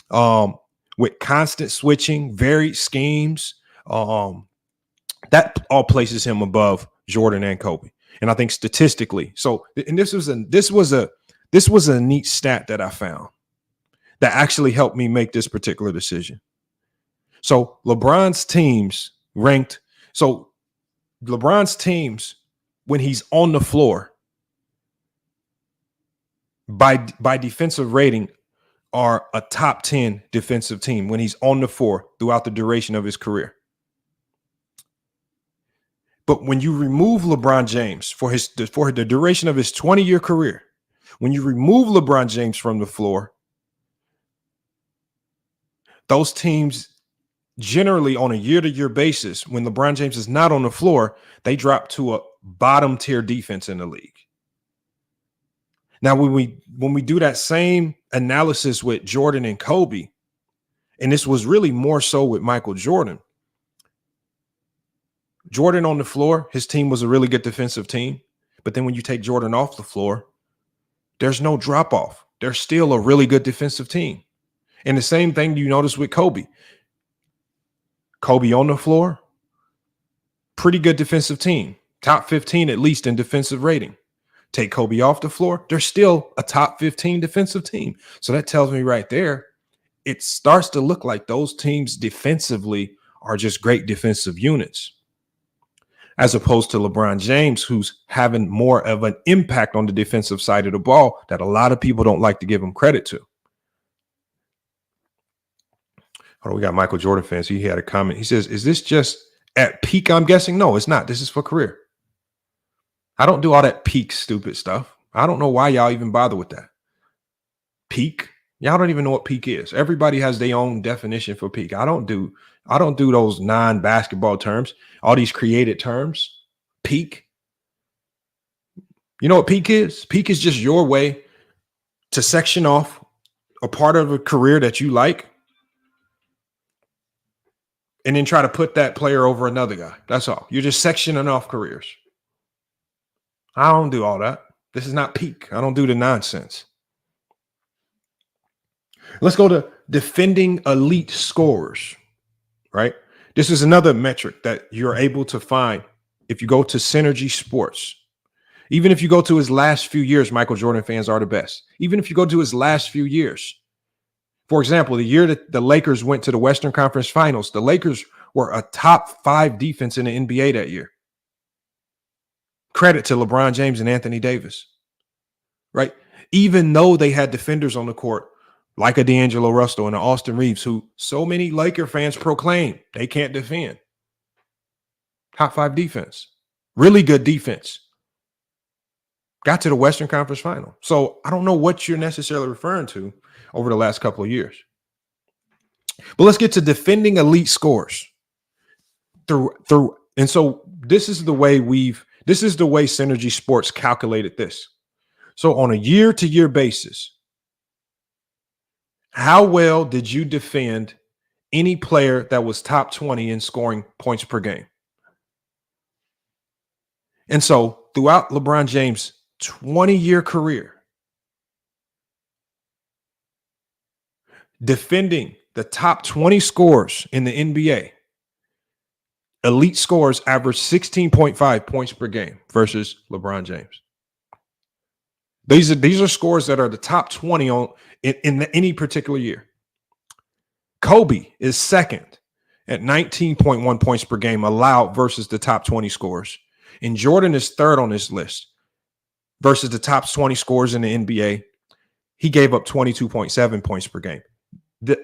with constant switching, varied schemes, that all places him above Jordan and Kobe. And I think statistically, and this was a neat stat that I found that actually helped me make this particular decision. So LeBron's teams, when he's on the floor, by defensive rating, are a top 10 defensive team when he's on the floor throughout the duration of his career. But when you remove LeBron James for the duration of his 20-year career, when you remove LeBron James from the floor, those teams generally on a year-to-year basis, when LeBron James is not on the floor, they drop to a bottom tier defense in the league. Now, when we do that same analysis with Jordan and Kobe, and this was really more so with Michael Jordan. Jordan on the floor, his team was a really good defensive team. But then when you take Jordan off the floor, there's no drop off. They're still a really good defensive team. And the same thing you notice with Kobe. Kobe on the floor, pretty good defensive team. Top 15 at least in defensive rating. Take Kobe off the floor, they're still a top 15 defensive team. So that tells me right there, it starts to look like those teams defensively are just great defensive units, as opposed to LeBron James, who's having more of an impact on the defensive side of the ball that a lot of people don't like to give him credit to. Hold on, we got Michael Jordan fans. He had a comment. He says, is this just at peak, I'm guessing? No, it's not. This is for career. I don't do all that peak stupid stuff. I don't know why y'all even bother with that. Peak? Y'all don't even know what peak is. Everybody has their own definition for peak. I don't do those non-basketball terms, all these created terms. Peak. You know what peak is? Peak is just your way to section off a part of a career that you like and then try to put that player over another guy. That's all. You're just sectioning off careers. I don't do all that. This is not peak. I don't do the nonsense. Let's go to defending elite scorers, right? This is another metric that you're able to find if you go to Synergy Sports. Even if you go to his last few years, Michael Jordan fans are the best. Even if you go to his last few years. For example, the year that the Lakers went to the Western Conference Finals, the Lakers were a top 5 defense in the NBA that year. Credit to LeBron James and Anthony Davis, right? Even though they had defenders on the court like a D'Angelo Russell and an Austin Reeves, who so many Laker fans proclaim they can't defend. Top 5 defense, really good defense. Got to the Western Conference Final. So I don't know what you're necessarily referring to over the last couple of years. But let's get to defending elite scores. And so this is the way Synergy Sports calculated this. So on a year-to-year basis, how well did you defend any player that was top 20 in scoring points per game? And so throughout LeBron James' 20-year career, defending the top 20 scorers in the NBA, elite scorers average 16.5 points per game versus LeBron James. These are scores that are the top 20 in any particular year. Kobe is second at 19.1 points per game allowed versus the top 20 scores. And Jordan is third on this list versus the top 20 scores in the NBA. He gave up 22.7 points per game.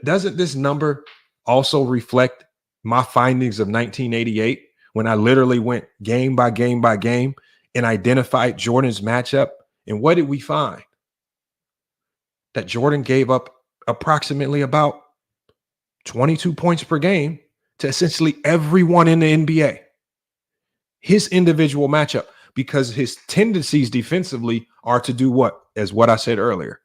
Doesn't this number also reflect my findings of 1988 when I literally went game by game by game and identified Jordan's matchup? And what did we find? That Jordan gave up approximately about 22 points per game to essentially everyone in the NBA. His individual matchup, because his tendencies defensively are to do what? As what I said earlier.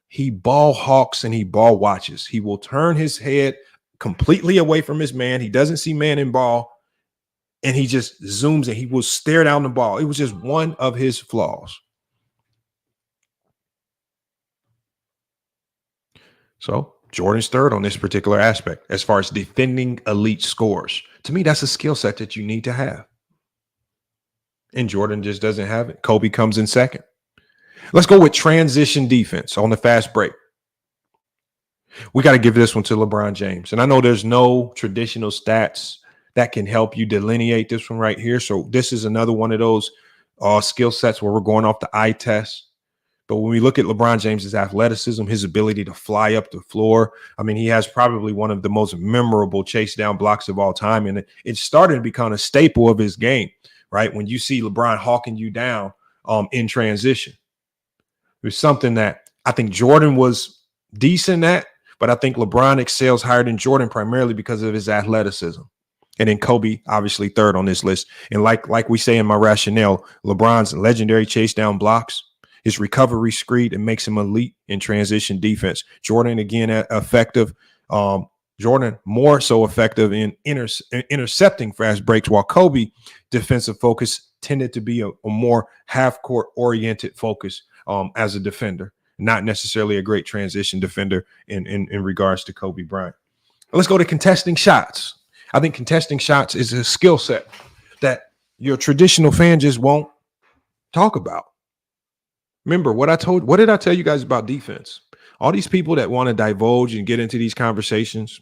He ball hawks and he ball watches. He will turn his head completely away from his man. He doesn't see man in ball, and he just zooms and he will stare down the ball. It was just one of his flaws. So Jordan's third on this particular aspect as far as defending elite scores. To me, that's a skill set that you need to have. And Jordan just doesn't have it. Kobe comes in second. Let's go with transition defense on the fast break. We got to give this one to LeBron James. And I know there's no traditional stats that can help you delineate this one right here. So this is another one of those skill sets where we're going off the eye test. But when we look at LeBron James's athleticism, his ability to fly up the floor, I mean, he has probably one of the most memorable chase down blocks of all time. And it started to become a staple of his game, right? When you see LeBron hawking you down in transition. It's something that I think Jordan was decent at, but I think LeBron excels higher than Jordan primarily because of his athleticism. And then Kobe, obviously third on this list. And like we say in my rationale, LeBron's legendary chase down blocks, his recovery screed, and makes him elite in transition defense. Jordan, again, effective. Jordan more so effective in intercepting fast breaks, while Kobe defensive focus tended to be a more half-court oriented focus as a defender, not necessarily a great transition defender in regards to Kobe Bryant. Let's go to contesting shots. I think contesting shots is a skill set that your traditional fan just won't talk about. Remember what did I tell you guys about defense? All these people that want to divulge and get into these conversations,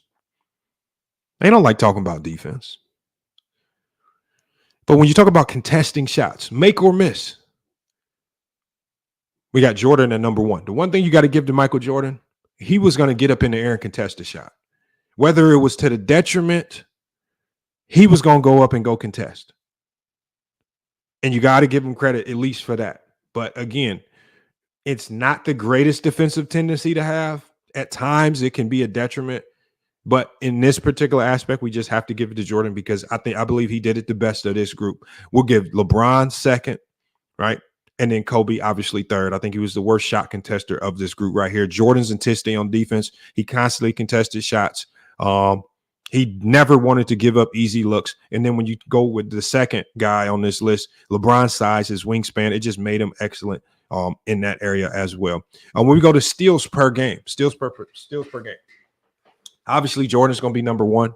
they don't like talking about defense. But when you talk about contesting shots, make or miss, we got Jordan at number one. The one thing you got to give to Michael Jordan, he was going to get up in the air and contest a shot. Whether it was to the detriment, he was going to go up and go contest. And you got to give him credit at least for that. But again, it's not the greatest defensive tendency to have. At times, it can be a detriment. But in this particular aspect, we just have to give it to Jordan because I believe he did it the best of this group. We'll give LeBron second, right? And then Kobe, obviously, third. I think he was the worst shot contester of this group right here. Jordan's intensity on defense. He constantly contested shots. He never wanted to give up easy looks. And then when you go with the second guy on this list, LeBron's size, his wingspan, it just made him excellent in that area as well. When we go to steals per game, steals per game. Obviously, Jordan's going to be number one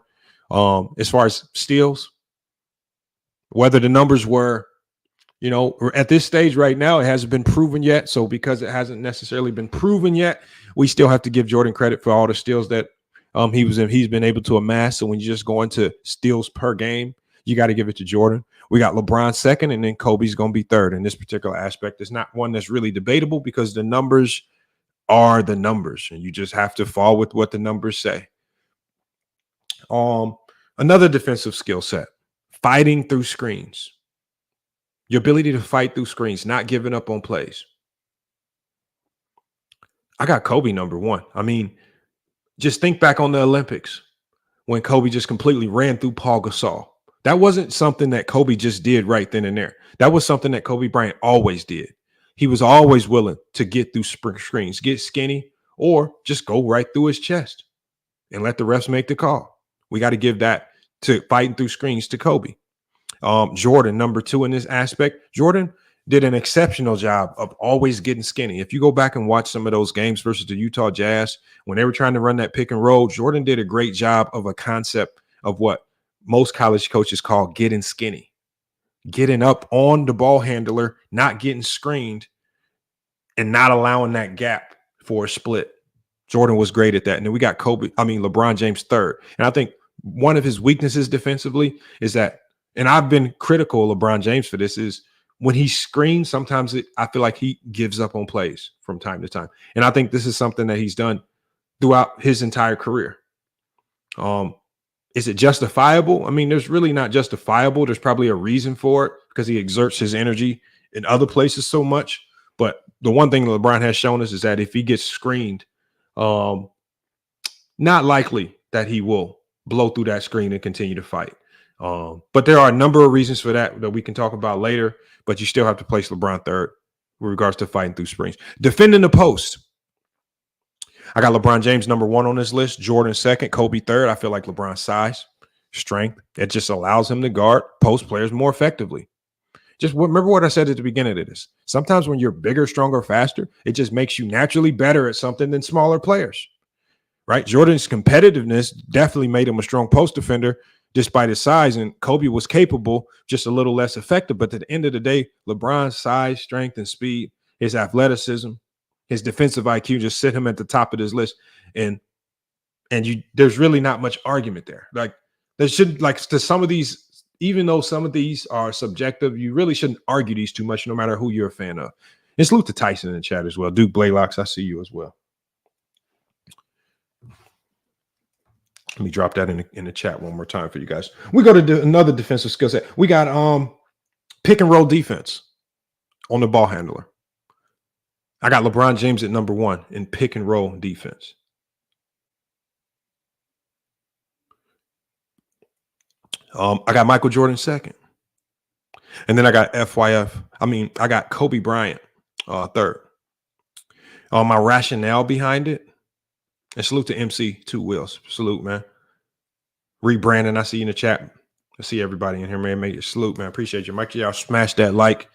as far as steals. Whether the numbers were, at this stage right now, it hasn't been proven yet. So because it hasn't necessarily been proven yet, we still have to give Jordan credit for all the steals that he's been able to amass. So when you just go into steals per game, you got to give it to Jordan. We got LeBron second, and then Kobe's going to be third in this particular aspect. It's not one that's really debatable because the numbers are the numbers, and you just have to fall with what the numbers say. Another defensive skill set, fighting through screens. Your ability to fight through screens, not giving up on plays. I got Kobe number one. I mean, just think back on the Olympics when Kobe just completely ran through Paul Gasol. That wasn't something that Kobe just did right then and there. That was something that Kobe Bryant always did. He was always willing to get through screens, get skinny, or just go right through his chest and let the refs make the call. We got to give that to fighting through screens to Kobe. Jordan, number two in this aspect. Jordan did an exceptional job of always getting skinny. If you go back and watch some of those games versus the Utah Jazz, when they were trying to run that pick and roll, Jordan did a great job of a concept of what most college coaches call getting skinny, getting up on the ball handler, not getting screened, and not allowing that gap for a split. Jordan was great at that. And then we got LeBron James third. And I think one of his weaknesses defensively is that, and I've been critical of LeBron James for this, is when he screens, sometimes I feel like he gives up on plays from time to time. And I think this is something that he's done throughout his entire career. Is it justifiable? I mean, there's really not justifiable. There's probably a reason for it because he exerts his energy in other places so much. But the one thing LeBron has shown us is that if he gets screened, not likely that he will blow through that screen and continue to fight. But there are a number of reasons for that we can talk about later, but you still have to place LeBron third with regards to fighting through screens. Defending the post. I got LeBron James number 1 on this list, Jordan second, Kobe third. I feel like LeBron's size, strength, it just allows him to guard post players more effectively. Just remember what I said at the beginning of this. Sometimes when you're bigger, stronger, faster, it just makes you naturally better at something than smaller players, right? Jordan's competitiveness definitely made him a strong post defender despite his size, and Kobe was capable, just a little less effective. But at the end of the day, LeBron's size, strength, and speed, his athleticism, his defensive IQ just sit him at the top of this list. And there's really not much argument there. Like there should, like, to some of these, even though some of these are subjective, you really shouldn't argue these too much, no matter who you're a fan of. And salute to Tyson in the chat as well. Duke Blaylocks, I see you as well. Let me drop that in the chat one more time for you guys. We go to another defensive skill set. We got pick and roll defense on the ball handler. I got LeBron James at number 1 in pick and roll defense. I got Michael Jordan second. And then I got I got Kobe Bryant third. My rationale behind it, and salute to MC 2 Wheels. Salute, man. Rebranding, I see you in the chat. I see everybody in here, man. Make it salute, man. Appreciate you. Make sure y'all smash that like,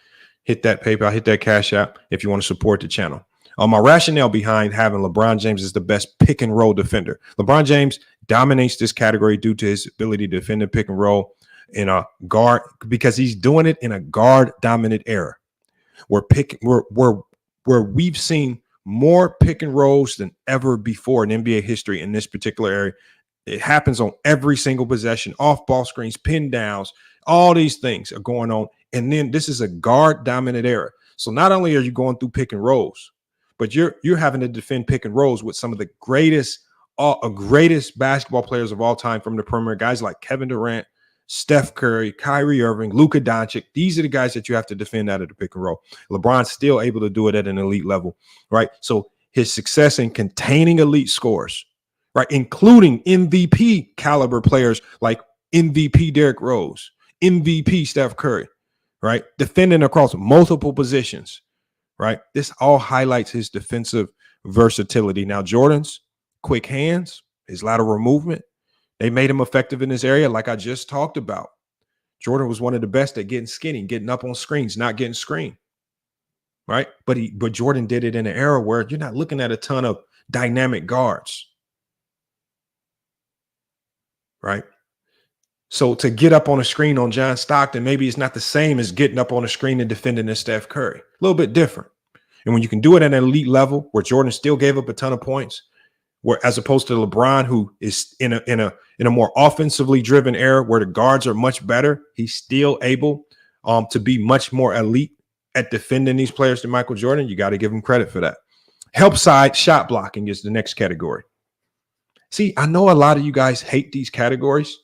hit that PayPal, hit that Cash App if you want to support the channel. My rationale behind having LeBron James as the best pick and roll defender. LeBron James dominates this category due to his ability to defend the pick and roll in a guard, because he's doing it in a guard dominant era where we've seen more pick and rolls than ever before in NBA history in this particular area. It happens on every single possession, off ball screens, pin downs, all these things are going on. And then this is a guard dominant era. So not only are you going through pick and rolls, but you're having to defend pick and rolls with some of the greatest basketball players of all time from the perimeter, guys like Kevin Durant, Steph Curry, Kyrie Irving, Luka Doncic. These are the guys that you have to defend out of the pick and roll. LeBron's still able to do it at an elite level, right? So his success in containing elite scores, right, including MVP caliber players like MVP Derrick Rose, MVP Steph Curry, right, defending across multiple positions, right? This all highlights his defensive versatility. Now, Jordan's quick hands, his lateral movement, they made him effective in this area, like I just talked about. Jordan was one of the best at getting skinny, getting up on screens, not getting screened, right? But Jordan did it in an era where you're not looking at a ton of dynamic guards, right? So to get up on a screen on John Stockton, maybe it's not the same as getting up on a screen and defending a Steph Curry. A little bit different. And when you can do it at an elite level where Jordan still gave up a ton of points, where as opposed to LeBron, who is in a more offensively driven era where the guards are much better, he's still able to be much more elite at defending these players than Michael Jordan. You got to give him credit for that. Help side shot blocking is the next category. See, I know a lot of you guys hate these categories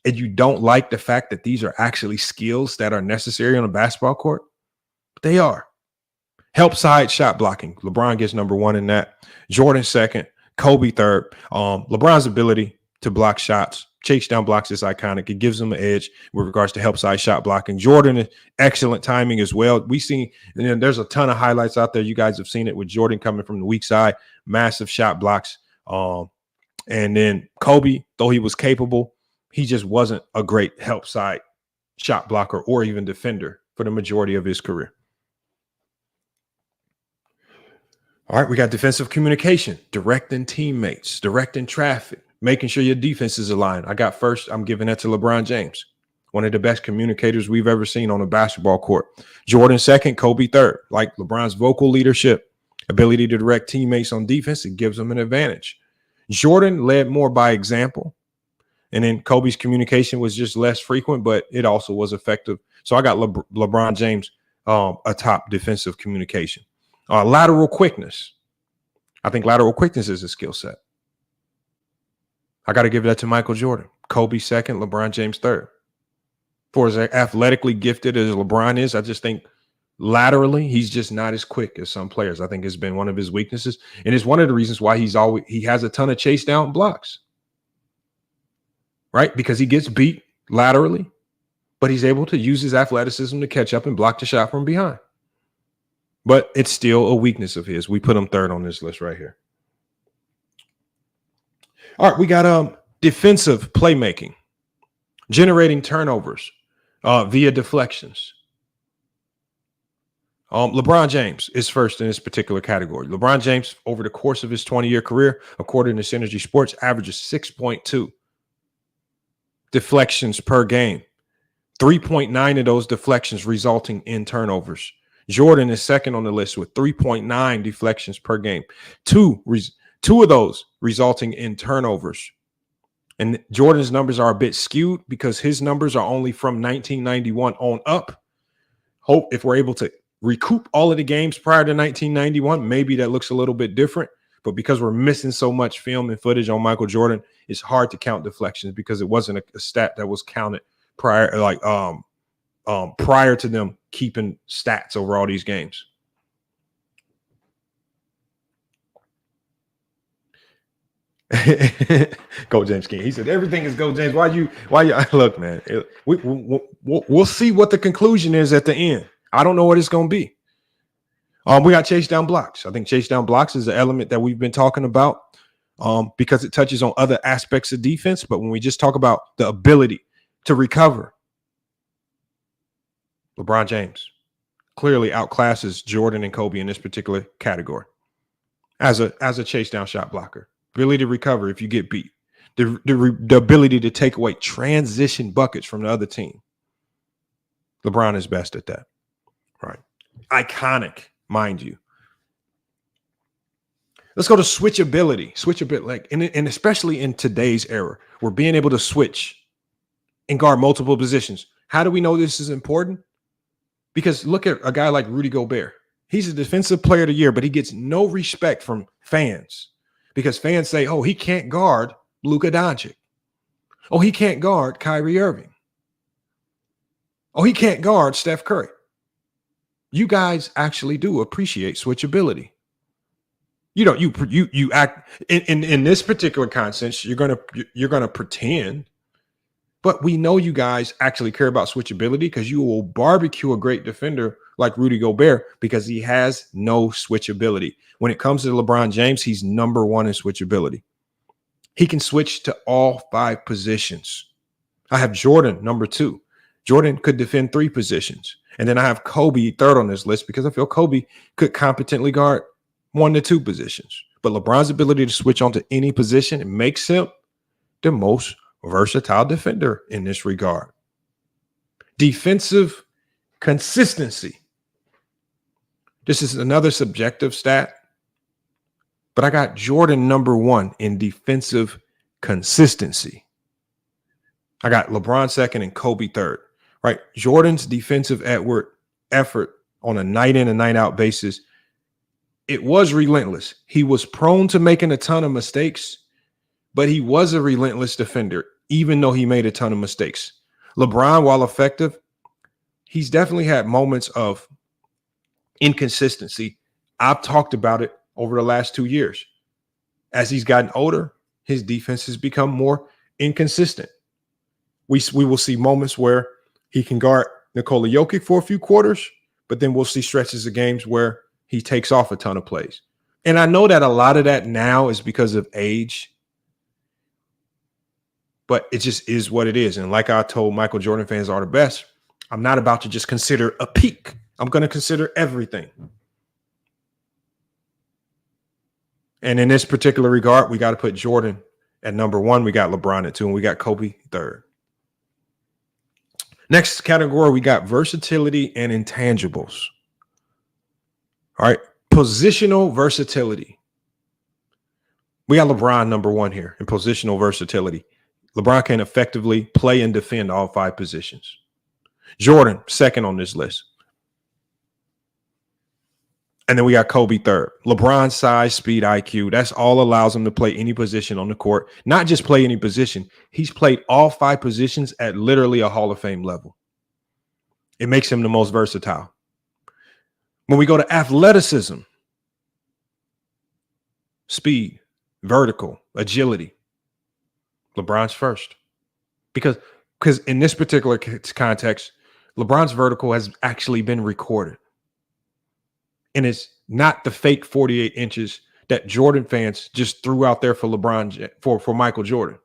and you don't like the fact that these are actually skills that are necessary on a basketball court. But they are. Help side shot blocking. LeBron gets number 1 in that. Jordan second. Kobe third. LeBron's ability to block shots, chase down blocks is iconic. It gives him an edge with regards to help side shot blocking. Jordan, excellent timing as well. We see, and then there's a ton of highlights out there. You guys have seen it with Jordan coming from the weak side, massive shot blocks. And then Kobe, though he was capable, he just wasn't a great help side shot blocker or even defender for the majority of his career. All right, we got defensive communication, directing teammates, directing traffic, making sure your defense is aligned. I got first, I'm giving that to LeBron James, one of the best communicators we've ever seen on a basketball court. Jordan second, Kobe third. Like LeBron's vocal leadership, ability to direct teammates on defense, it gives them an advantage. Jordan led more by example, and then Kobe's communication was just less frequent, but it also was effective. So I got LeBron James a top defensive communication. Lateral quickness. I think lateral quickness is a skill set. I got to give that to Michael Jordan. Kobe second, LeBron James third. For as athletically gifted as LeBron is, I just think laterally he's just not as quick as some players. I think it's been one of his weaknesses, and it's one of the reasons why he has a ton of chase down blocks. Right? Because he gets beat laterally, but he's able to use his athleticism to catch up and block the shot from behind. But it's still a weakness of his. We put him third on this list right here. All right, we got defensive playmaking, generating turnovers via deflections. LeBron James is first in this particular category. LeBron James, over the course of his 20-year career, according to Synergy Sports, averages 6.2 deflections per game. 3.9 of those deflections resulting in turnovers. Jordan is second on the list with 3.9 deflections per game. Two of those resulting in turnovers. And Jordan's numbers are a bit skewed because his numbers are only from 1991 on up. Hope if we're able to recoup all of the games prior to 1991, maybe that looks a little bit different. But because we're missing so much film and footage on Michael Jordan, it's hard to count deflections because it wasn't a stat that was counted prior to them keeping stats over all these games. Go James King. He said everything is go James. Why you look, man? We'll see what the conclusion is at the end. I don't know what it's going to be. We got chase down blocks. I think chase down blocks is an element that we've been talking about because it touches on other aspects of defense. But when we just talk about the ability to recover, LeBron James clearly outclasses Jordan and Kobe in this particular category as a chase down shot blocker. Ability to recover if you get beat. The ability to take away transition buckets from the other team. LeBron is best at that. Right. Iconic, mind you. Let's go to switchability. Switchability, like, and especially in today's era, we're being able to switch and guard multiple positions. How do we know this is important? Because look at a guy like Rudy Gobert. He's a defensive player of the year, but he gets no respect from fans because fans say, oh, he can't guard Luka Doncic. Oh, he can't guard Kyrie Irving. Oh, he can't guard Steph Curry. You guys actually do appreciate switchability. You know, you act in this particular context, you're gonna pretend, but we know you guys actually care about switchability because you will barbecue a great defender like Rudy Gobert because he has no switchability. When it comes to LeBron James, he's number one in switchability. He can switch to all 5 positions. I have Jordan number 2. Jordan could defend 3 positions. And then I have Kobe third on this list because I feel Kobe could competently guard 1 to 2 positions. But LeBron's ability to switch onto any position makes him the most versatile defender in this regard. Defensive consistency. This is another subjective stat, but I got Jordan number 1 in defensive consistency. I got LeBron second and Kobe third. Right. Jordan's defensive effort on a night in and night out basis, it was relentless. He was prone to making a ton of mistakes, but he was a relentless defender, even though he made a ton of mistakes. LeBron, while effective, he's definitely had moments of inconsistency. I've talked about it over the last 2 years. As he's gotten older, his defense has become more inconsistent. We will see moments where he can guard Nikola Jokic for a few quarters, but then we'll see stretches of games where he takes off a ton of plays. And I know that a lot of that now is because of age, but it just is what it is. And like I told Michael Jordan fans are the best, I'm not about to just consider a peak. I'm going to consider everything. And in this particular regard, we got to put Jordan at number 1. We got LeBron at 2, and we got Kobe third. Next category, we got versatility and intangibles. All right, positional versatility. We got LeBron number 1 here in positional versatility. LeBron can effectively play and defend all 5 positions. Jordan, second on this list. And then we got Kobe third. LeBron's size, speed, IQ, that's all allows him to play any position on the court. Not just play any position. He's played all 5 positions at literally a Hall of Fame level. It makes him the most versatile. When we go to athleticism, speed, vertical, agility, LeBron's first. Because in this particular context, LeBron's vertical has actually been recorded. And it's not the fake 48 inches that Jordan fans just threw out there for LeBron, for Michael Jordan.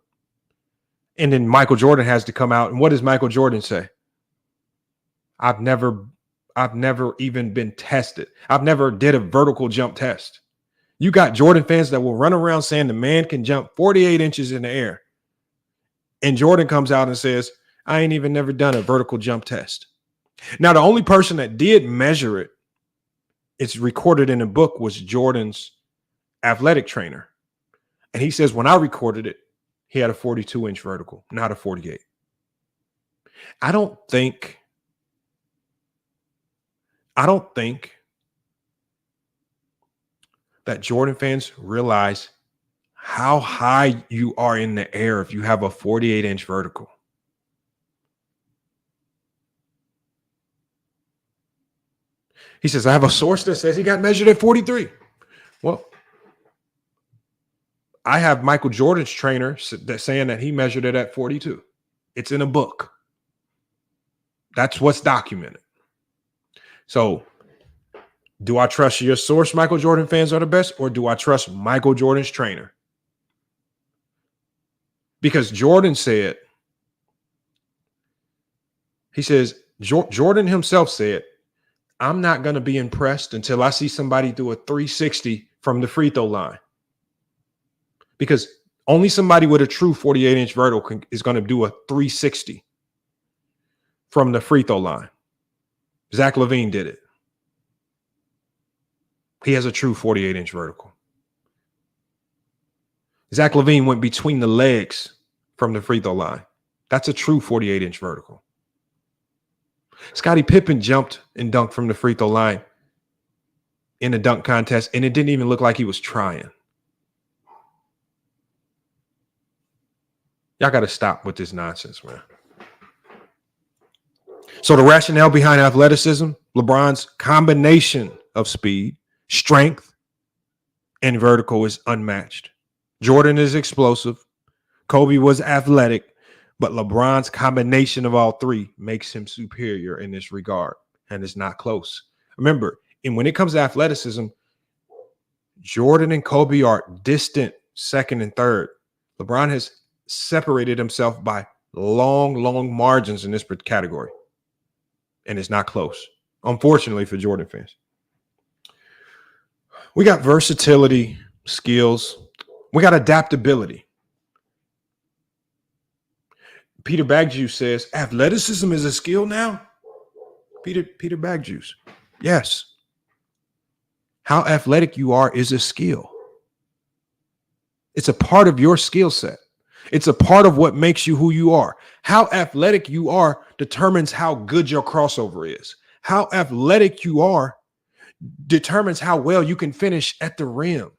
And then Michael Jordan has to come out. And what does Michael Jordan say? I've never even been tested. I've never did a vertical jump test. You got Jordan fans that will run around saying the man can jump 48 inches in the air. And Jordan comes out and says, I ain't even never done a vertical jump test. Now, the only person that did measure it, it's recorded in a book, was Jordan's athletic trainer. And he says, when I recorded it, he had a 42-inch vertical, not a 48. I don't think that Jordan fans realize how high you are in the air if you have a 48-inch vertical. He says, I have a source that says he got measured at 43. Well, I have Michael Jordan's trainer that's saying that he measured it at 42. It's in a book. That's what's documented. So, do I trust your source, Michael Jordan fans are the best, or do I trust Michael Jordan's trainer? Because Jordan said, he says, Jordan himself said, I'm not going to be impressed until I see somebody do a 360 from the free throw line. Because only somebody with a true 48-inch vertical is going to do a 360 from the free throw line. Zach LaVine did it. He has a true 48-inch vertical. Zach LaVine went between the legs from the free throw line. That's a true 48-inch vertical. Scottie Pippen jumped and dunked from the free throw line in a dunk contest, and it didn't even look like he was trying. Y'all got to stop with this nonsense, man. So the rationale behind athleticism, LeBron's combination of speed, strength, and vertical is unmatched. Jordan is explosive. Kobe was athletic, but LeBron's combination of all three makes him superior in this regard, and it's not close. Remember, and when it comes to athleticism, Jordan and Kobe are distant second and third. LeBron has separated himself by long margins in this category, and it's not close, unfortunately, for Jordan fans. We got versatility, skills. We got adaptability. Peter Bogues says, athleticism is a skill now? Peter Bogues, yes. How athletic you are is a skill. It's a part of your skill set. It's a part of what makes you who you are. How athletic you are determines how good your crossover is. How athletic you are determines how well you can finish at the rim.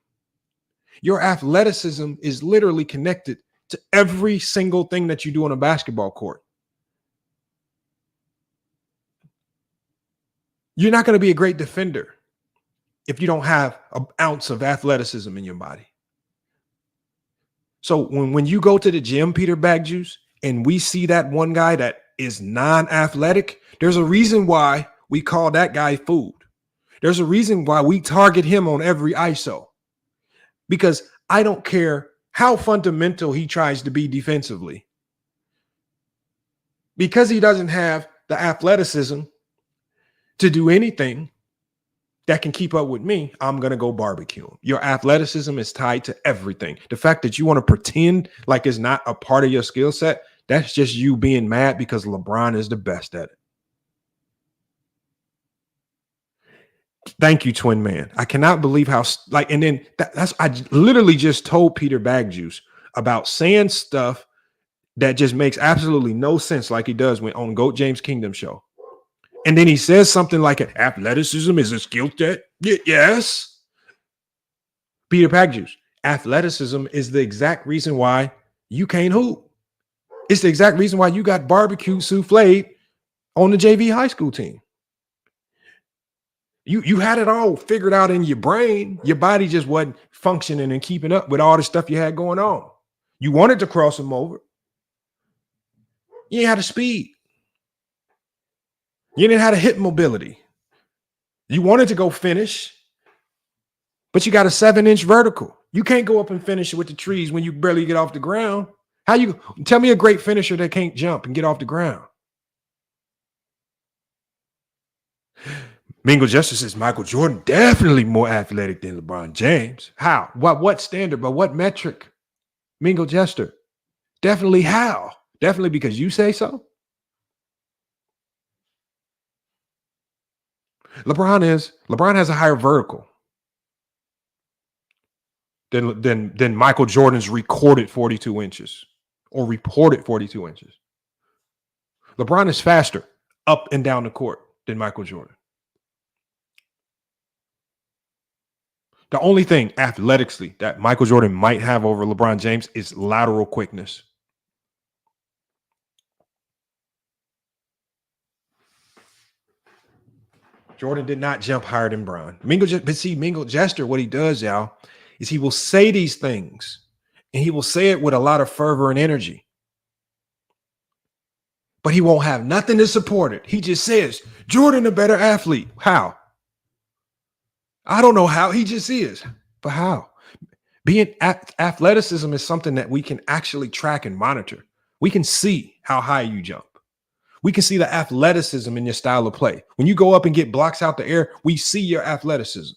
Your athleticism is literally connected to every single thing that you do on a basketball court. You're not going to be a great defender if you don't have an ounce of athleticism in your body. So when you go to the gym, Peter Bogues, and we see that one guy that is non-athletic, there's a reason why we call that guy food. There's a reason why we target him on every ISO. Because I don't care how fundamental he tries to be defensively. Because he doesn't have the athleticism to do anything that can keep up with me, I'm going to go barbecue him. Your athleticism is tied to everything. The fact that you want to pretend like it's not a part of your skill set, that's just you being mad because LeBron is the best at it. Thank you, Twin Man. I cannot believe how, and then I literally just told Peter Bogues about saying stuff that just makes absolutely no sense, like he does when on GOAT James Kingdom show. And then he says something like athleticism is a skill set. Yes. Peter Bogues, athleticism is the exact reason why you can't hoop. It's the exact reason why you got barbecue soufflé on the JV high school team. You had it all figured out in your brain. Your body just wasn't functioning and keeping up with all the stuff you had going on. You wanted to cross them over. You ain't had the speed. You didn't have the hip mobility. You wanted to go finish. but you got a 7-inch vertical. You can't go up and finish it with the trees when you barely get off the ground. How you tell me a great finisher that can't jump and get off the ground? Mingle Jester says Michael Jordan definitely more athletic than LeBron James. How? What standard? But what metric? Mingle Jester. Definitely how? Definitely because you say so? LeBron has a higher vertical than Michael Jordan's recorded 42 inches or reported 42 inches. LeBron is faster up and down the court than Michael Jordan. The only thing athletically that Michael Jordan might have over LeBron James is lateral quickness. Jordan did not jump higher than Bron. Mingle Jester, what he does, y'all, is he will say these things, and he will say it with a lot of fervor and energy. But he won't have nothing to support it. He just says, Jordan a better athlete. How? I don't know how. He just is. But how? Being athleticism is something that we can actually track and monitor. We can see how high you jump. We can see the athleticism in your style of play. When you go up and get blocks out the air, we see your athleticism.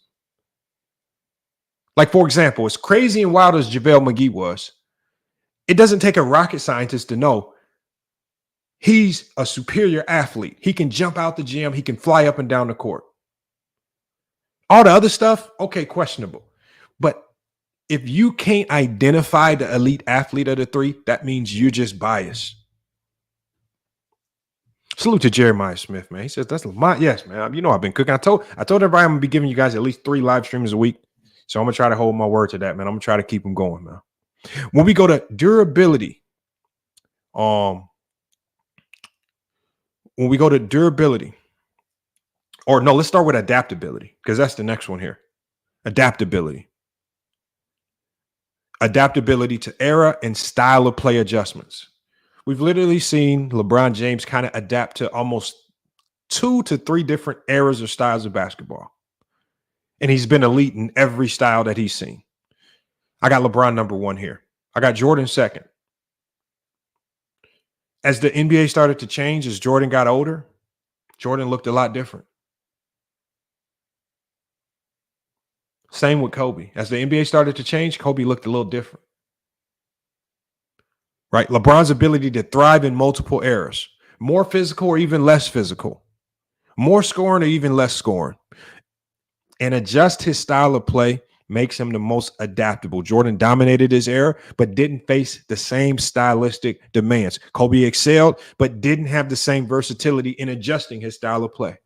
Like, for example, as crazy and wild as JaVale McGee was, it doesn't take a rocket scientist to know he's a superior athlete. He can jump out the gym. He can fly up and down the court. All the other stuff, okay, questionable. But if you can't identify the elite athlete of the three, that means you're just biased. Salute to Jeremiah Smith, man. He says that's yes, man. You know I've been cooking. I told everybody I'm gonna be giving you guys at least 3 live streams a week. So I'm gonna try to hold my word to that, man. I'm gonna try to keep them going, man. When we go to durability, let's start with adaptability, because that's the next one here. Adaptability to era and style of play adjustments. We've literally seen LeBron James kind of adapt to almost 2 to 3 different eras or styles of basketball. And he's been elite in every style that he's seen. I got LeBron number 1 here. I got Jordan second. As the NBA started to change, as Jordan got older, Jordan looked a lot different. Same with Kobe. As the NBA started to change, Kobe looked a little different. Right? LeBron's ability to thrive in multiple eras, more physical or even less physical, more scoring or even less scoring, and adjust his style of play makes him the most adaptable. Jordan dominated his era, but didn't face the same stylistic demands. Kobe excelled, but didn't have the same versatility in adjusting his style of play.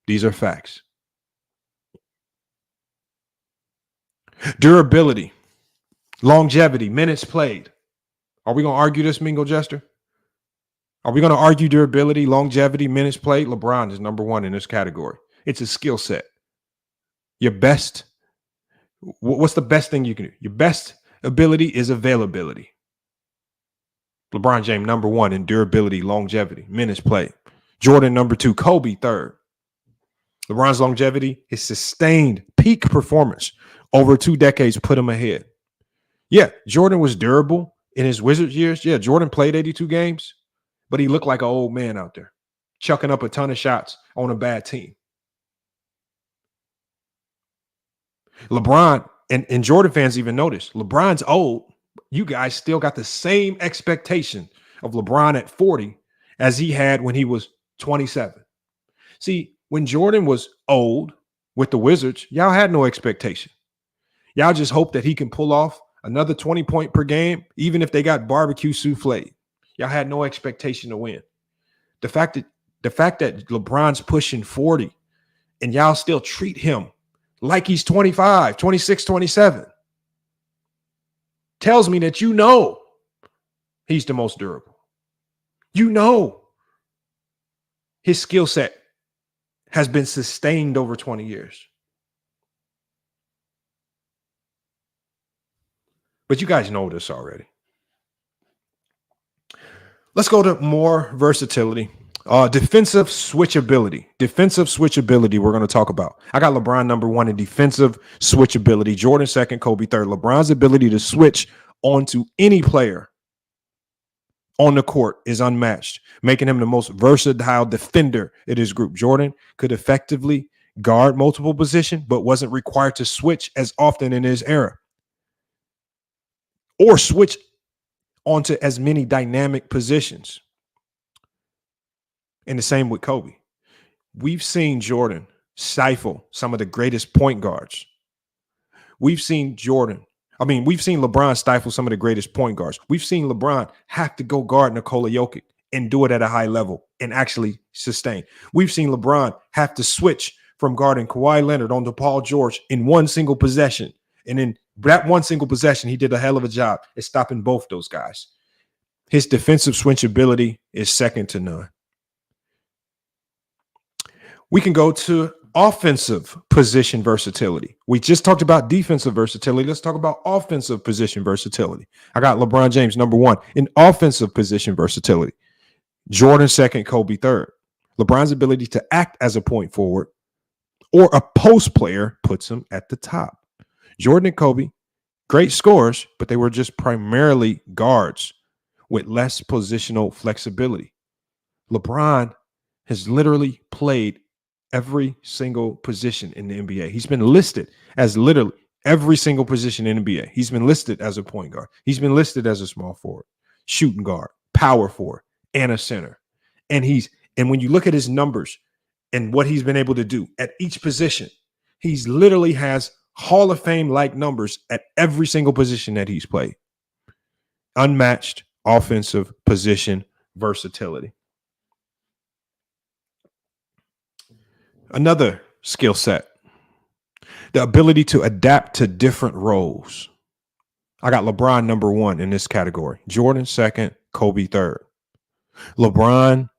These are facts. Durability, longevity, minutes played. Are we going to argue this, Mingo Jester? Are we going to argue durability, longevity, minutes played? LeBron is number 1 in this category. It's a skill set. Your best, what's the best thing you can do? Your best ability is availability. LeBron James, number 1 in durability, longevity, minutes played. Jordan, number 2. Kobe, third. LeBron's longevity is sustained peak performance over 2 decades put him ahead. Yeah, Jordan was durable in his Wizards years. Yeah, Jordan played 82 games, but he looked like an old man out there, chucking up a ton of shots on a bad team. LeBron, and Jordan fans even notice, LeBron's old. You guys still got the same expectation of LeBron at 40 as he had when he was 27. See, when Jordan was old with the Wizards, y'all had no expectation. Y'all just hope that he can pull off another 20 point per game, even if they got barbecue souffle. Y'all had no expectation to win. The fact that LeBron's pushing 40 and y'all still treat him like he's 25, 26, 27 tells me that you know he's the most durable. You know his skill set has been sustained over 20 years. But you guys know this already. Let's go to more versatility. Defensive switchability. Defensive switchability we're going to talk about. I got LeBron number 1 in defensive switchability. Jordan second, Kobe third. LeBron's ability to switch onto any player on the court is unmatched, making him the most versatile defender in his group. Jordan could effectively guard multiple positions, but wasn't required to switch as often in his era or switch onto as many dynamic positions. And the same with Kobe. We've seen Jordan stifle some of the greatest point guards. We've seen LeBron stifle some of the greatest point guards. We've seen LeBron have to go guard Nikola Jokic and do it at a high level and actually sustain. We've seen LeBron have to switch from guarding Kawhi Leonard onto Paul George in one single possession. And in that one single possession, he did a hell of a job at stopping both those guys. His defensive switchability is second to none. We can go to offensive position versatility. We just talked about defensive versatility. Let's talk about offensive position versatility. I got LeBron James number 1 in offensive position versatility. Jordan second, Kobe third. LeBron's ability to act as a point forward or a post player puts him at the top. Jordan and Kobe, great scorers, but they were just primarily guards with less positional flexibility. LeBron has literally played every single position in the NBA. He's been listed as literally every single position in the NBA. He's been listed as a point guard. He's been listed as a small forward, shooting guard, power forward, and a center. And when you look at his numbers and what he's been able to do at each position, he's literally has Hall of Fame-like numbers at every single position that he's played. Unmatched offensive position versatility. Another skill set, the ability to adapt to different roles. I got LeBron number 1 in this category. Jordan second, Kobe third. LeBron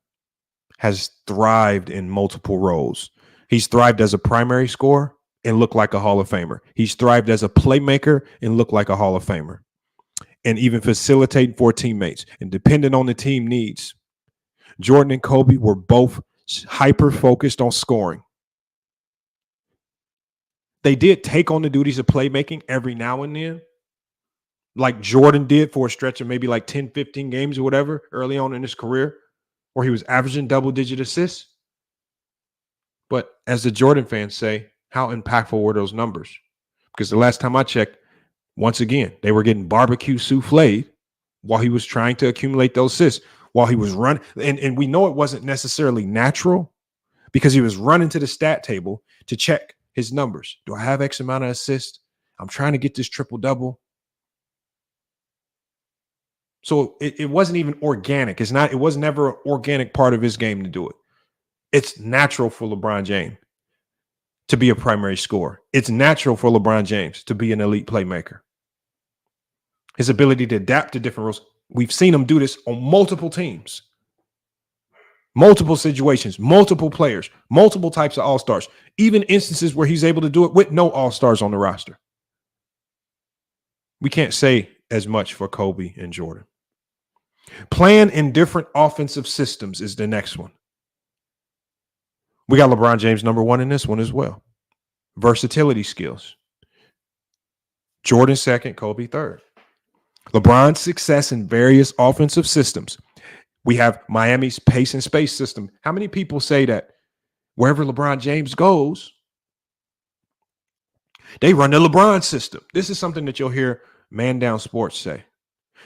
has thrived in multiple roles. He's thrived as a primary scorer and looked like a Hall of Famer. He's thrived as a playmaker and looked like a Hall of Famer. And even facilitating for teammates and depending on the team needs. Jordan and Kobe were both hyper-focused on scoring. They did take on the duties of playmaking every now and then, like Jordan did for a stretch of maybe like 10, 15 games or whatever early on in his career, where he was averaging double-digit assists. But as the Jordan fans say, how impactful were those numbers? Because the last time I checked, once again, they were getting barbecue souffled while he was trying to accumulate those assists. While he was running, and we know it wasn't necessarily natural because he was running to the stat table to check his numbers. Do I have X amount of assists? I'm trying to get this triple-double. So it wasn't even organic. It was never an organic part of his game to do it. It's natural for LeBron James to be a primary scorer. It's natural for LeBron James to be an elite playmaker. His ability to adapt to different roles. We've seen him do this on multiple teams, multiple situations, multiple players, multiple types of all-stars, even instances where he's able to do it with no all-stars on the roster. We can't say as much for Kobe and Jordan. Playing in different offensive systems is the next one. We got LeBron James number 1 in this one as well. Versatility skills. Jordan second, Kobe third. LeBron's success in various offensive systems. We have Miami's pace and space system. How many people say that wherever LeBron James goes, they run the LeBron system? This is something that you'll hear Man Down Sports say.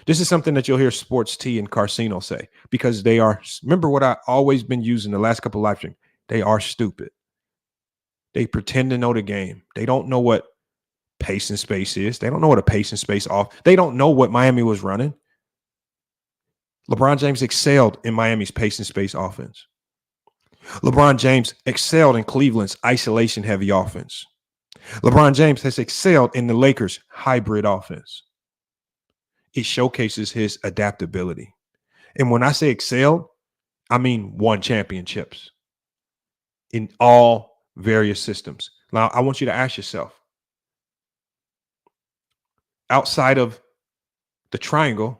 This is something that you'll hear Sports T and Carcino say because they are, remember what I've always been using the last couple of live streams, they are stupid. They pretend to know the game. They don't know what pace and space is. They don't know what a pace and space off. They don't know what Miami was running. LeBron James excelled in Miami's pace and space offense. LeBron James excelled in Cleveland's isolation heavy offense. LeBron James has excelled in the Lakers' hybrid offense. It showcases his adaptability. And when I say excelled, I mean won championships in all various systems. Now, I want you to ask yourself, outside of the triangle,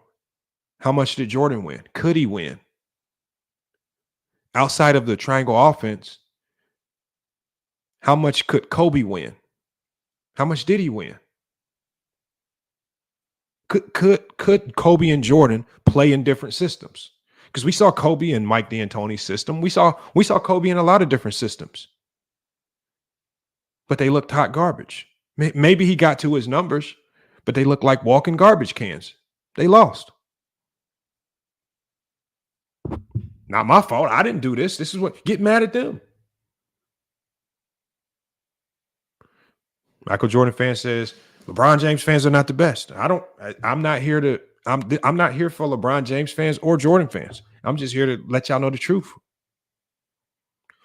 how much did Jordan win? Could he win? outside of the triangle offense, how much could Kobe win? How much did he win? Could Kobe and Jordan play in different systems? Because we saw Kobe in Mike D'Antoni's system. We saw Kobe in a lot of different systems. But they looked hot garbage. Maybe he got to his numbers, but they looked like walking garbage cans. They lost. Not my fault. I didn't do this. This is what, get mad at them. Michael Jordan fan says LeBron James fans are not the best. I'm not here for LeBron James fans or Jordan fans. I'm just here to let y'all know the truth.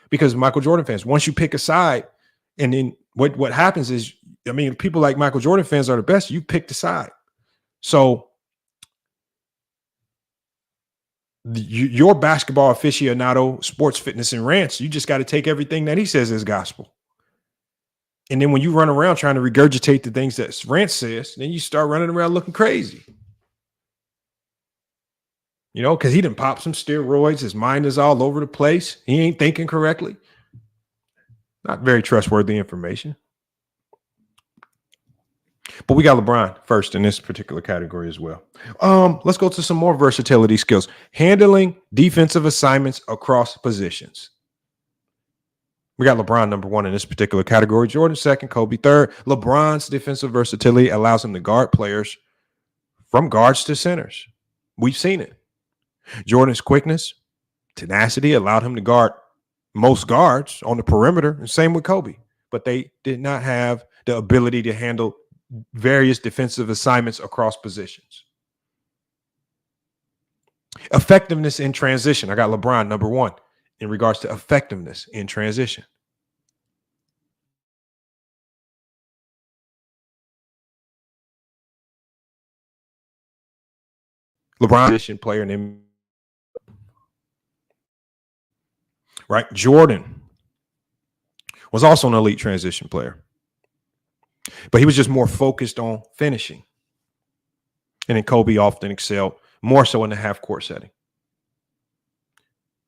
Because Michael Jordan fans, once you pick a side, and then what happens is, I mean, people like Michael Jordan fans are the best. You pick the side. So your basketball aficionado, sports, fitness, and rants, you just got to take everything that he says as gospel. And then when you run around trying to regurgitate the things that Rance says, then you start running around looking crazy. You know, because he done popped some steroids. His mind is all over the place. He ain't thinking correctly. Not very trustworthy information. But we got LeBron first in this particular category as well. Let's go to some more versatility skills. Handling defensive assignments across positions. We got LeBron number one in this particular category. Jordan second, Kobe third. LeBron's defensive versatility allows him to guard players from guards to centers. We've seen it. Jordan's quickness, tenacity allowed him to guard most guards on the perimeter, and same with Kobe. But they did not have the ability to handle various defensive assignments across positions. Effectiveness in transition. I got LeBron number one in regards to effectiveness in transition. LeBron, position player, and right. Jordan was also an elite transition player, but he was just more focused on finishing. And then Kobe often excelled more so in the half court setting.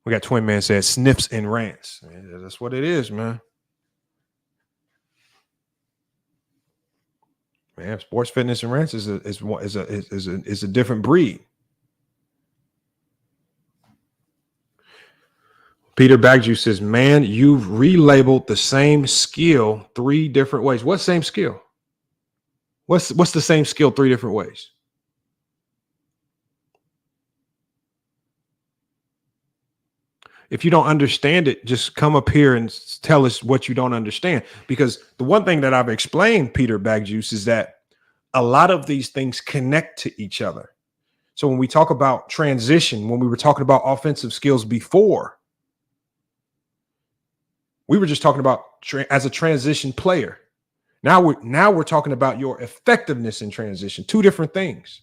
We got Twin Man says sniffs and rants. That's what it is, man. Man, sports, fitness, and rants is a different breed. Peter Bogues says, man, you've relabeled the same skill 3 different ways. What same skill? What's the same skill 3 different ways? If you don't understand it, just come up here and tell us what you don't understand. Because the one thing that I've explained, Peter Bogues, is that a lot of these things connect to each other. So when we talk about transition, when we were talking about offensive skills before, we were just talking about as a transition player. Now we're talking about your effectiveness in transition. 2 different things.